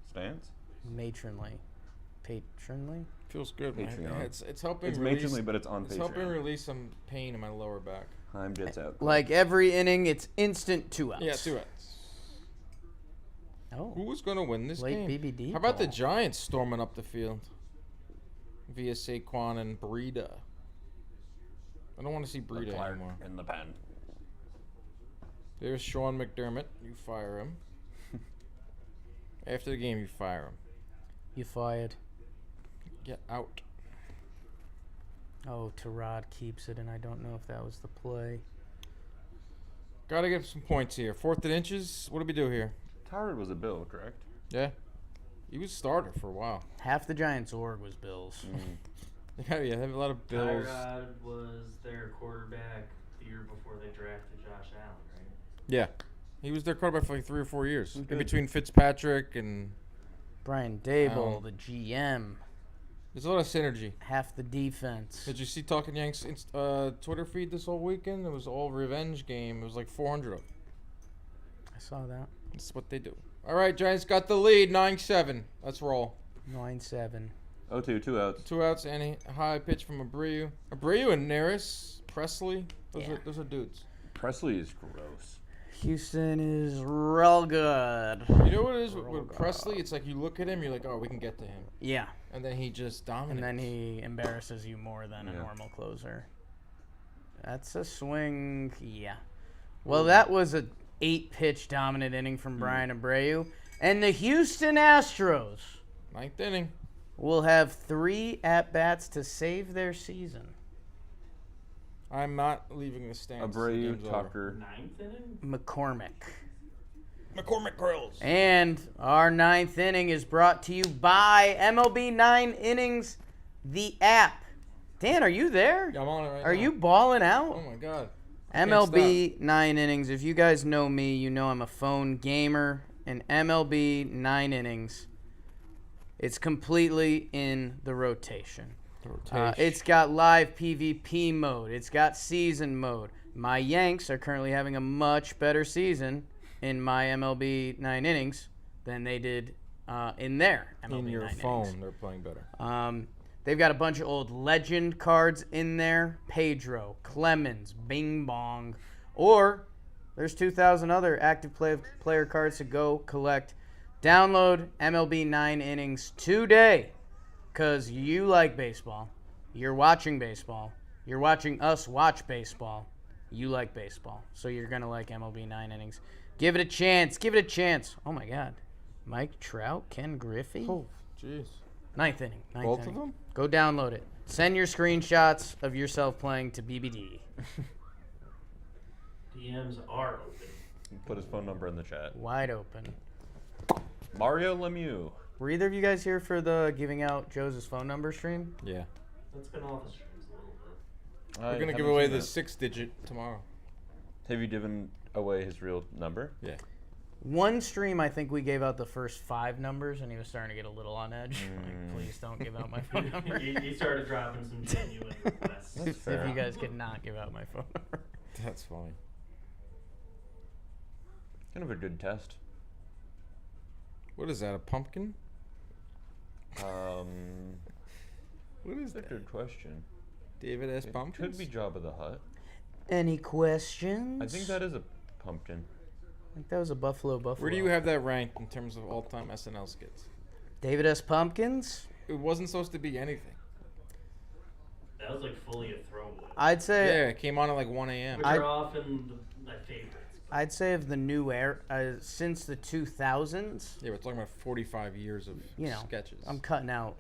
Speaker 5: stance.
Speaker 2: Matronly. Patronly?
Speaker 1: Feels good, man.
Speaker 5: Patreon.
Speaker 1: It's helping.
Speaker 5: It's
Speaker 1: release,
Speaker 5: matronly, but it's on
Speaker 1: It's helping
Speaker 5: Patreon.
Speaker 1: release some pain in my lower back.
Speaker 5: Time gets out.
Speaker 2: Like every inning, it's instant 2 outs.
Speaker 1: Yeah, 2 outs.
Speaker 2: Oh.
Speaker 1: Who's gonna win this
Speaker 2: Late
Speaker 1: game?
Speaker 2: BBD
Speaker 1: How about the
Speaker 2: call.
Speaker 1: Giants storming up the field via Saquon and Breida? I don't want to see Breida anymore.
Speaker 5: in the pen.
Speaker 1: There's Sean McDermott. You fire him. After the game, you fire him.
Speaker 2: You fired.
Speaker 1: Get out.
Speaker 2: Oh, Tyrod keeps it, and I don't know if that was the play.
Speaker 1: Gotta get some points here. 4th and inches. What do we do here?
Speaker 5: Tyrod was a Bill, correct?
Speaker 1: Yeah. He was starter for a while.
Speaker 2: Half the Giants' org was Bills.
Speaker 1: Yeah, they have a lot of Bills.
Speaker 4: Tyrod was their quarterback the year before they drafted Josh Allen, right?
Speaker 1: Yeah. He was their quarterback for like 3 or 4 years.
Speaker 5: Okay.
Speaker 1: In between Fitzpatrick and
Speaker 2: Brian Dable, the GM,
Speaker 1: there's a lot of synergy.
Speaker 2: half the defense.
Speaker 1: Did you see Talkin Yank's Twitter feed this whole weekend? It was all revenge game. It was like 400 of them.
Speaker 2: I saw that.
Speaker 1: That's what they do. All right, Giants got the lead, 9-7. Let's roll.
Speaker 2: 9-7.
Speaker 5: 0-2, 2 outs.
Speaker 1: 2 outs and a high pitch from Abreu. Abreu and Neris, Presley. Those
Speaker 2: Yeah.
Speaker 1: are dudes.
Speaker 5: Presley is gross.
Speaker 2: Houston is real good.
Speaker 1: You know what it is with Presley? It's like you look at him, you're like, oh, we can get to him.
Speaker 2: Yeah.
Speaker 1: And then he just dominates.
Speaker 2: And then he embarrasses you more than a normal closer. That's a swing. Yeah. Well, that was a 8-pitch dominant inning from Brian Abreu. And the Houston Astros
Speaker 1: 9th inning.
Speaker 2: will have 3 at-bats to save their season.
Speaker 1: I'm not leaving the stands.
Speaker 5: Abreu, Tucker.
Speaker 4: 9th inning?
Speaker 1: McCormick Grills.
Speaker 2: And our 9th inning is brought to you by MLB 9 Innings, the app. Dan, are you there?
Speaker 1: Yeah, I'm on it right now.
Speaker 2: Are you balling out?
Speaker 1: Oh, my God.
Speaker 2: MLB 9 Innings. If you guys know me, you know I'm a phone gamer. And MLB 9 Innings, it's completely in the rotation. It's got live PvP mode. It's got season mode. My Yanks are currently having a much better season in my MLB 9 Innings than they did in their MLB
Speaker 1: In your
Speaker 2: 9
Speaker 1: phone,
Speaker 2: innings.
Speaker 1: they're playing better.
Speaker 2: They've got a bunch of old legend cards in there. Pedro, Clemens, Bing Bong. Or there's 2,000 other active player cards to go collect. Download MLB 9 Innings today because you like baseball. You're watching baseball. You're watching us watch baseball. You like baseball. So you're going to like MLB 9 Innings. Give it a chance. Give it a chance. Oh, my God. Mike Trout, Ken Griffey.
Speaker 1: Oh, jeez.
Speaker 2: 9th inning.
Speaker 1: Both of them?
Speaker 2: Go download it. Send your screenshots of yourself playing to BBD.
Speaker 4: DMs are open.
Speaker 5: Put his phone number in the chat.
Speaker 2: Wide open.
Speaker 5: Mario Lemieux.
Speaker 2: Were either of you guys here for the giving out Joe's phone number stream?
Speaker 1: Yeah.
Speaker 4: Let's spin off the streams a little bit.
Speaker 1: We're going to give away the 6-digit tomorrow.
Speaker 5: Have you given away his real number?
Speaker 1: Yeah.
Speaker 2: One stream, I think we gave out the first 5 numbers, and he was starting to get a little on edge. Like, please don't give out my phone number.
Speaker 4: he started dropping some genuine requests.
Speaker 2: If you guys could not give out my phone number.
Speaker 1: That's funny.
Speaker 5: Kind of a good test.
Speaker 1: What is that, a pumpkin?
Speaker 5: Um,
Speaker 1: What is
Speaker 5: that's a good question.
Speaker 1: David S.
Speaker 5: It
Speaker 1: Pumpkins?
Speaker 5: could be Jabba the Hutt.
Speaker 2: Any questions?
Speaker 5: I think that is a pumpkin.
Speaker 2: I think that was a Buffalo.
Speaker 1: Where do you have that ranked in terms of all-time SNL skits?
Speaker 2: David S. Pumpkins?
Speaker 1: It wasn't supposed to be anything.
Speaker 4: That was like fully a throwaway.
Speaker 2: I'd say.
Speaker 1: Yeah, it came on at like 1 a.m.
Speaker 4: Which are often my favorites.
Speaker 2: I'd say of the new era, since the 2000s.
Speaker 1: Yeah, we're talking about 45 years of sketches.
Speaker 2: I'm cutting out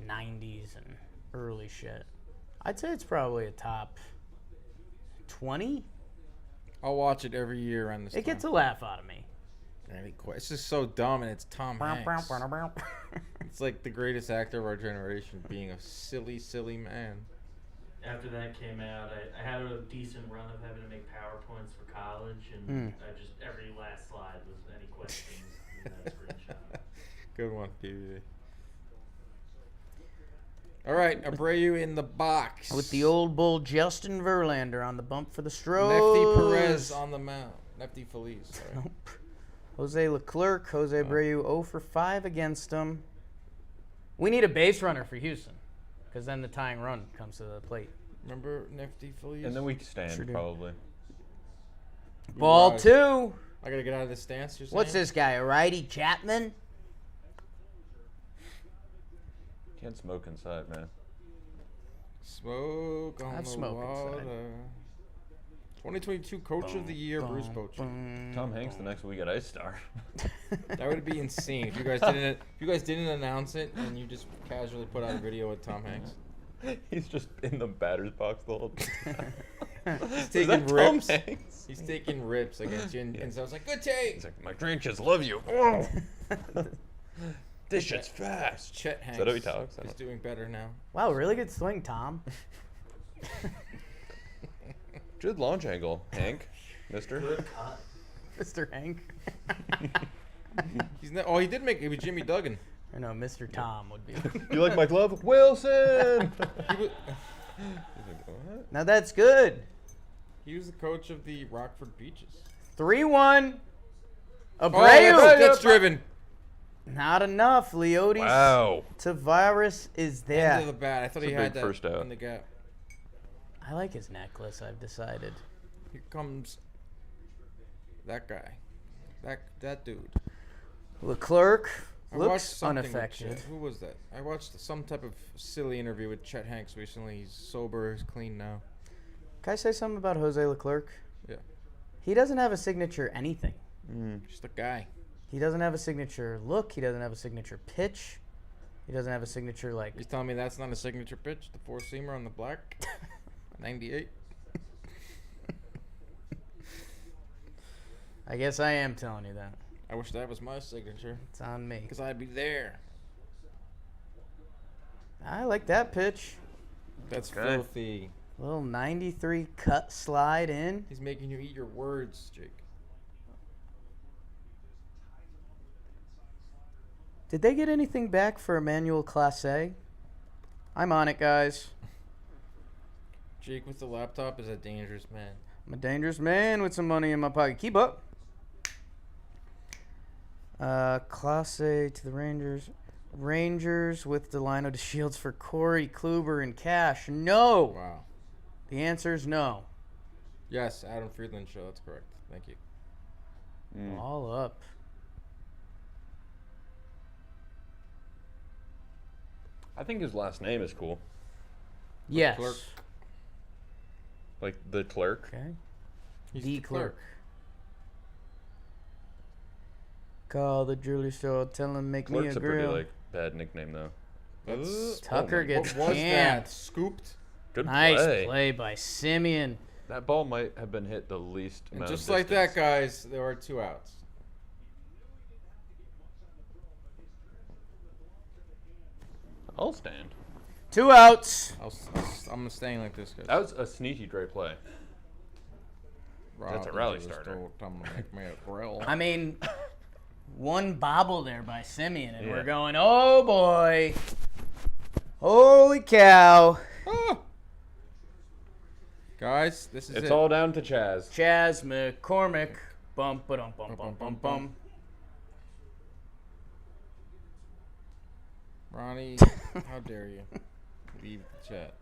Speaker 2: 90s and early shit. I'd say it's probably a top 20.
Speaker 1: I'll watch it every year around this time.
Speaker 2: It gets a laugh out of me.
Speaker 1: It's just so dumb, and it's Tom Hanks. It's like the greatest actor of our generation being a silly, silly man.
Speaker 4: After that came out, I had a decent run of having to make PowerPoints for college, and I just every last slide was any questions in that screenshot.
Speaker 1: Good one, PvP. All right, Abreu in the box.
Speaker 2: With the old bull Justin Verlander on the bump for the Stros.
Speaker 1: Nefty Perez on the mound. Nefty Feliz. Sorry.
Speaker 2: Nope. Jose Leclerc, Jose Abreu 0 for 5 against him. We need a base runner for Houston, because then the tying run comes to the plate.
Speaker 1: Remember Nefty Feliz?
Speaker 5: And then we stand,
Speaker 2: Sure do.
Speaker 5: probably.
Speaker 2: Ball
Speaker 1: Right.
Speaker 2: 2.
Speaker 1: I gotta get out of this stance. You're
Speaker 2: What's
Speaker 1: saying?
Speaker 2: this guy, a righty Chapman?
Speaker 5: Can't smoke inside, man.
Speaker 1: Smoke on
Speaker 2: I've
Speaker 1: the
Speaker 2: smoked
Speaker 1: water.
Speaker 2: inside.
Speaker 1: 2022 Coach of the Year, Bruce Bochy.
Speaker 5: Tom Hanks the next week at Ice Star.
Speaker 1: That would be insane if you guys didn't announce it and you just casually put out a video with Tom Hanks.
Speaker 5: He's just in the batter's box the whole time.
Speaker 1: He's
Speaker 5: Is
Speaker 1: taking
Speaker 5: that Tom
Speaker 1: rips.
Speaker 5: Hanks?
Speaker 1: He's taking rips against you, and so I was like, "Good take."
Speaker 5: He's like, my grandkids love you. Oh. This shit's fast.
Speaker 1: Chet Hanks
Speaker 5: Is that how he talks? I
Speaker 1: is
Speaker 5: don't-
Speaker 1: doing better now.
Speaker 2: Wow, really good swing, Tom.
Speaker 5: Good launch angle, Hank. Mister.
Speaker 4: Good cut.
Speaker 2: Mr. Hank.
Speaker 1: He's not. Oh, he did make it with Jimmy Duggan.
Speaker 2: I know, Mr. Tom would be.
Speaker 5: You like my glove? Wilson!
Speaker 1: He was,
Speaker 5: He's like, what?
Speaker 2: Now that's good.
Speaker 1: he was the coach of the Rockford Beaches.
Speaker 2: 3-1.
Speaker 1: Oh,
Speaker 2: Abreu.
Speaker 1: that's driven.
Speaker 2: Not enough. Leotis
Speaker 5: Wow.
Speaker 2: Tavares is
Speaker 1: End
Speaker 2: there.
Speaker 1: of the bat. I thought
Speaker 5: It's
Speaker 1: he
Speaker 5: a
Speaker 1: had
Speaker 5: big
Speaker 1: that
Speaker 5: first out.
Speaker 1: in the gap.
Speaker 2: I like his necklace, I've decided.
Speaker 1: Here comes That guy. That dude.
Speaker 2: Leclerc
Speaker 1: I watched
Speaker 2: looks
Speaker 1: something with
Speaker 2: unaffected.
Speaker 1: Chet. Who was that? I watched some type of silly interview with Chet Hanks recently. He's sober. He's clean now.
Speaker 2: Can I say something about Jose Leclerc?
Speaker 1: Yeah.
Speaker 2: He doesn't have a signature anything.
Speaker 1: Just a guy.
Speaker 2: He doesn't have a signature look. He doesn't have a signature pitch. He doesn't have a signature, like...
Speaker 1: He's telling me that's not a signature pitch? The four-seamer on the black? 98?
Speaker 2: I guess I am telling you that.
Speaker 1: I wish that was my signature.
Speaker 2: It's on me.
Speaker 1: Because I'd be there.
Speaker 2: I like that pitch.
Speaker 1: That's
Speaker 3: Okay.
Speaker 1: filthy.
Speaker 2: Little 93 cut slide in.
Speaker 1: He's making you eat your words, Jake.
Speaker 2: Did they get anything back for Emmanuel Clase? I'm on it, guys.
Speaker 1: Jake with the laptop is a dangerous man.
Speaker 2: I'm a dangerous man with some money in my pocket. Keep up. Clase to the Rangers. Rangers with Delino to Shields for Corey Kluber and cash. No.
Speaker 1: Wow.
Speaker 2: The answer is no.
Speaker 1: Yes, Adam Friedland show. That's correct. Thank you.
Speaker 2: All up.
Speaker 3: I think his last name is cool.
Speaker 2: Yes.
Speaker 1: Clerk.
Speaker 3: Like the clerk.
Speaker 2: Okay.
Speaker 1: He's
Speaker 2: The clerk. Call the jewelry store. Tell him make me
Speaker 3: Clerk's
Speaker 2: a
Speaker 3: a pretty
Speaker 2: grill.
Speaker 3: like bad nickname though.
Speaker 1: That's
Speaker 2: Tucker
Speaker 3: my
Speaker 2: gets
Speaker 1: what was
Speaker 2: jammed.
Speaker 1: that? Scooped?
Speaker 3: Good
Speaker 2: Nice
Speaker 3: play.
Speaker 2: play by Simeon.
Speaker 3: That ball might have been hit the least
Speaker 1: And
Speaker 3: amount
Speaker 1: just
Speaker 3: of
Speaker 1: like that,
Speaker 3: distance.
Speaker 1: guys, there are 2 outs.
Speaker 3: I'll stand.
Speaker 2: 2 outs.
Speaker 1: I'm staying like this, guys.
Speaker 3: That was a sneaky great play. That's a rally starter.
Speaker 1: I'm gonna make me a grill.
Speaker 2: I mean, one bobble there by Simeon, and
Speaker 3: Yeah.
Speaker 2: we're going, oh boy. Holy cow.
Speaker 1: Ah! Guys, this is
Speaker 3: It's
Speaker 1: it.
Speaker 3: all down to Chaz.
Speaker 2: Chaz McCormick. Bum, ba-dum, bum, bum, bum, bum.
Speaker 1: Ronnie, how dare you leave the chat?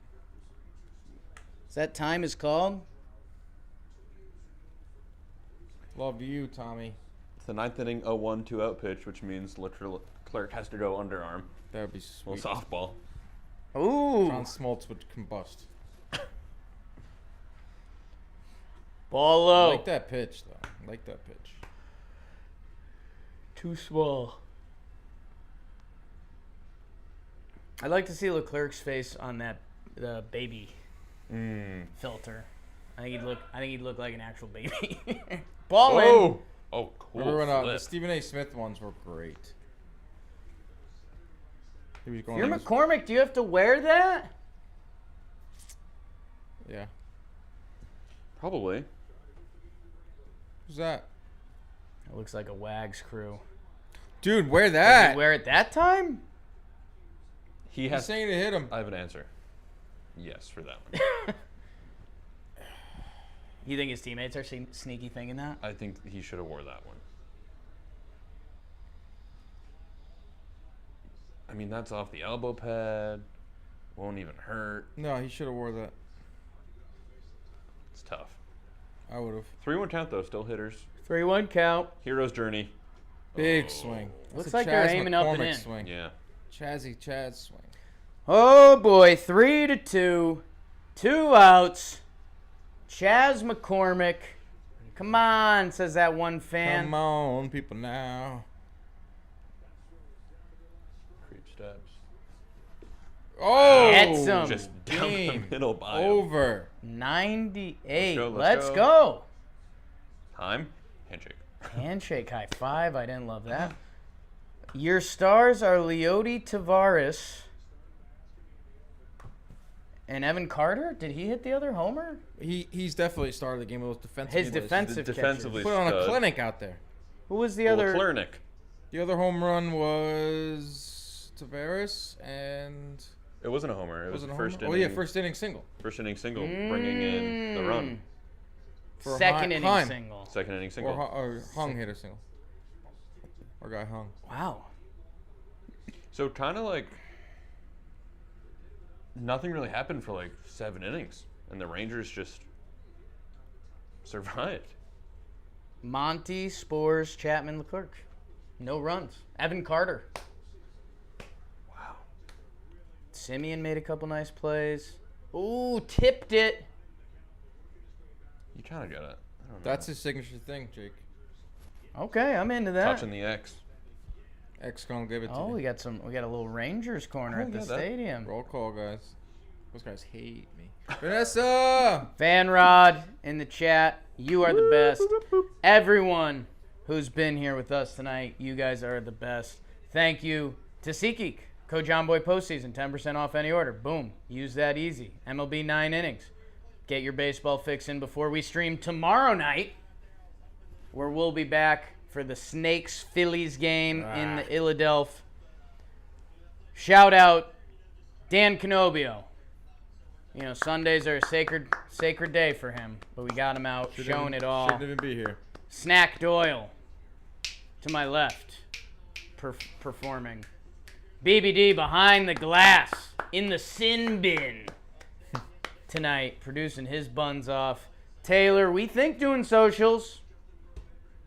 Speaker 2: Is that time is called?
Speaker 1: Love you, Tommy.
Speaker 3: It's the 9th inning, 0-1, 2-out pitch, which means literal Clerk has to go underarm.
Speaker 1: That would be
Speaker 3: Well,
Speaker 1: sweet.
Speaker 3: softball.
Speaker 2: Ooh.
Speaker 1: John Smoltz would combust.
Speaker 2: Ball
Speaker 1: I
Speaker 2: low.
Speaker 1: like that pitch, though. I like that pitch.
Speaker 2: Too small. I'd like to see Leclerc's face on that baby filter. I think he'd look like an actual baby. Ball in.
Speaker 3: Whoa! Oh, cool.
Speaker 1: Remember when the
Speaker 3: flip.
Speaker 1: Stephen A. Smith ones were great? He was going.
Speaker 2: You're
Speaker 1: he was-
Speaker 2: McCormick. Do you have to wear that?
Speaker 1: Yeah.
Speaker 3: Probably.
Speaker 1: Who's that?
Speaker 2: It looks like a Wags crew.
Speaker 1: Dude, wear
Speaker 2: Did
Speaker 1: that.
Speaker 2: he wear it that time?
Speaker 3: He
Speaker 1: He's
Speaker 3: has.
Speaker 1: saying to hit him.
Speaker 3: I have an answer. Yes, for that one.
Speaker 2: You think his teammates are sneaky thinking that?
Speaker 3: I think he should have wore that one. I mean, that's off the elbow pad. Won't even hurt.
Speaker 1: No, he should have wore that.
Speaker 3: It's tough.
Speaker 1: I would have.
Speaker 3: 3-1 count though. Still hitters.
Speaker 2: 3-1 count.
Speaker 3: Hero's journey.
Speaker 1: Big swing.
Speaker 2: Looks
Speaker 1: That's a
Speaker 2: like they're
Speaker 1: Chaz
Speaker 2: aiming up and
Speaker 1: McCormick
Speaker 2: in.
Speaker 1: Swing.
Speaker 3: Yeah.
Speaker 1: Chazzy Chaz swing.
Speaker 2: Oh boy, 3-2. 2 outs. Chaz McCormick. Come on, says that one fan.
Speaker 1: Come on, people now.
Speaker 3: Creep steps.
Speaker 1: Oh,
Speaker 2: Get some.
Speaker 3: Just down the
Speaker 1: game
Speaker 3: middle by him.
Speaker 1: over.
Speaker 2: 98.
Speaker 3: Let's
Speaker 2: Let's
Speaker 3: go.
Speaker 2: go.
Speaker 3: Time. Handshake.
Speaker 2: Handshake high five. I didn't love that. Your stars are Leody Tavares and Evan Carter. Did he hit the other homer?
Speaker 1: He's definitely started the game with defensive.
Speaker 2: His defensive
Speaker 3: Defensively
Speaker 1: Put on a
Speaker 3: stud.
Speaker 1: clinic out there.
Speaker 2: Who was the
Speaker 3: Well,
Speaker 2: other?
Speaker 3: Klernick.
Speaker 1: The other home run was Tavares, and
Speaker 3: It wasn't a homer. It was
Speaker 1: it
Speaker 3: the
Speaker 1: a
Speaker 3: first
Speaker 1: homer?
Speaker 3: inning.
Speaker 1: Oh yeah, first inning single.
Speaker 3: First inning single, bringing in the run.
Speaker 1: For
Speaker 2: Second inning
Speaker 1: Heim.
Speaker 2: single.
Speaker 3: Second inning single.
Speaker 1: Or Hung hit a single. Or guy Hung.
Speaker 2: Wow.
Speaker 3: So kind of like nothing really happened for like 7 innings, and the Rangers just survived.
Speaker 2: Monty, Spores, Chapman, Leclerc. No runs. Evan Carter.
Speaker 3: Wow.
Speaker 2: Simeon made a couple nice plays. Ooh, tipped it.
Speaker 3: You kind of got it. I don't know.
Speaker 1: That's his signature thing, Jake.
Speaker 2: Okay, I'm into that.
Speaker 3: Touching the X.
Speaker 1: X gonna give it to
Speaker 2: Oh,
Speaker 1: you.
Speaker 2: we got a little Rangers corner at the
Speaker 3: yeah,
Speaker 2: stadium.
Speaker 1: Roll call, guys. Those guys hate me. Vanessa!
Speaker 2: Van Rod in the chat. You are the best. Everyone who's been here with us tonight, you guys are the best. Thank you to SeatGeek. Code JohnBoy postseason, 10% off any order. Boom. Use that easy. MLB 9 innings. Get your baseball fix in before we stream tomorrow night, where we'll be back for the Snakes-Phillies game in the Philadelphia. Shout out Dan Canobbio. You know, Sundays are a sacred day for him, but we got him out, showing it all.
Speaker 1: Shouldn't even be here.
Speaker 2: Snack Doyle to my left, performing. BBD behind the glass in the sin bin tonight, producing his buns off. Taylor, we think doing socials.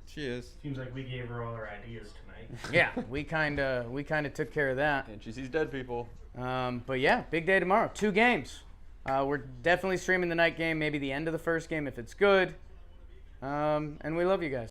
Speaker 1: She is.
Speaker 4: Seems like we gave her all her ideas tonight.
Speaker 2: Yeah, we kind of took care of that.
Speaker 3: And she sees dead people.
Speaker 2: But yeah, big day tomorrow. 2 games. We're definitely streaming the night game, maybe the end of the first game if it's good. And we love you guys.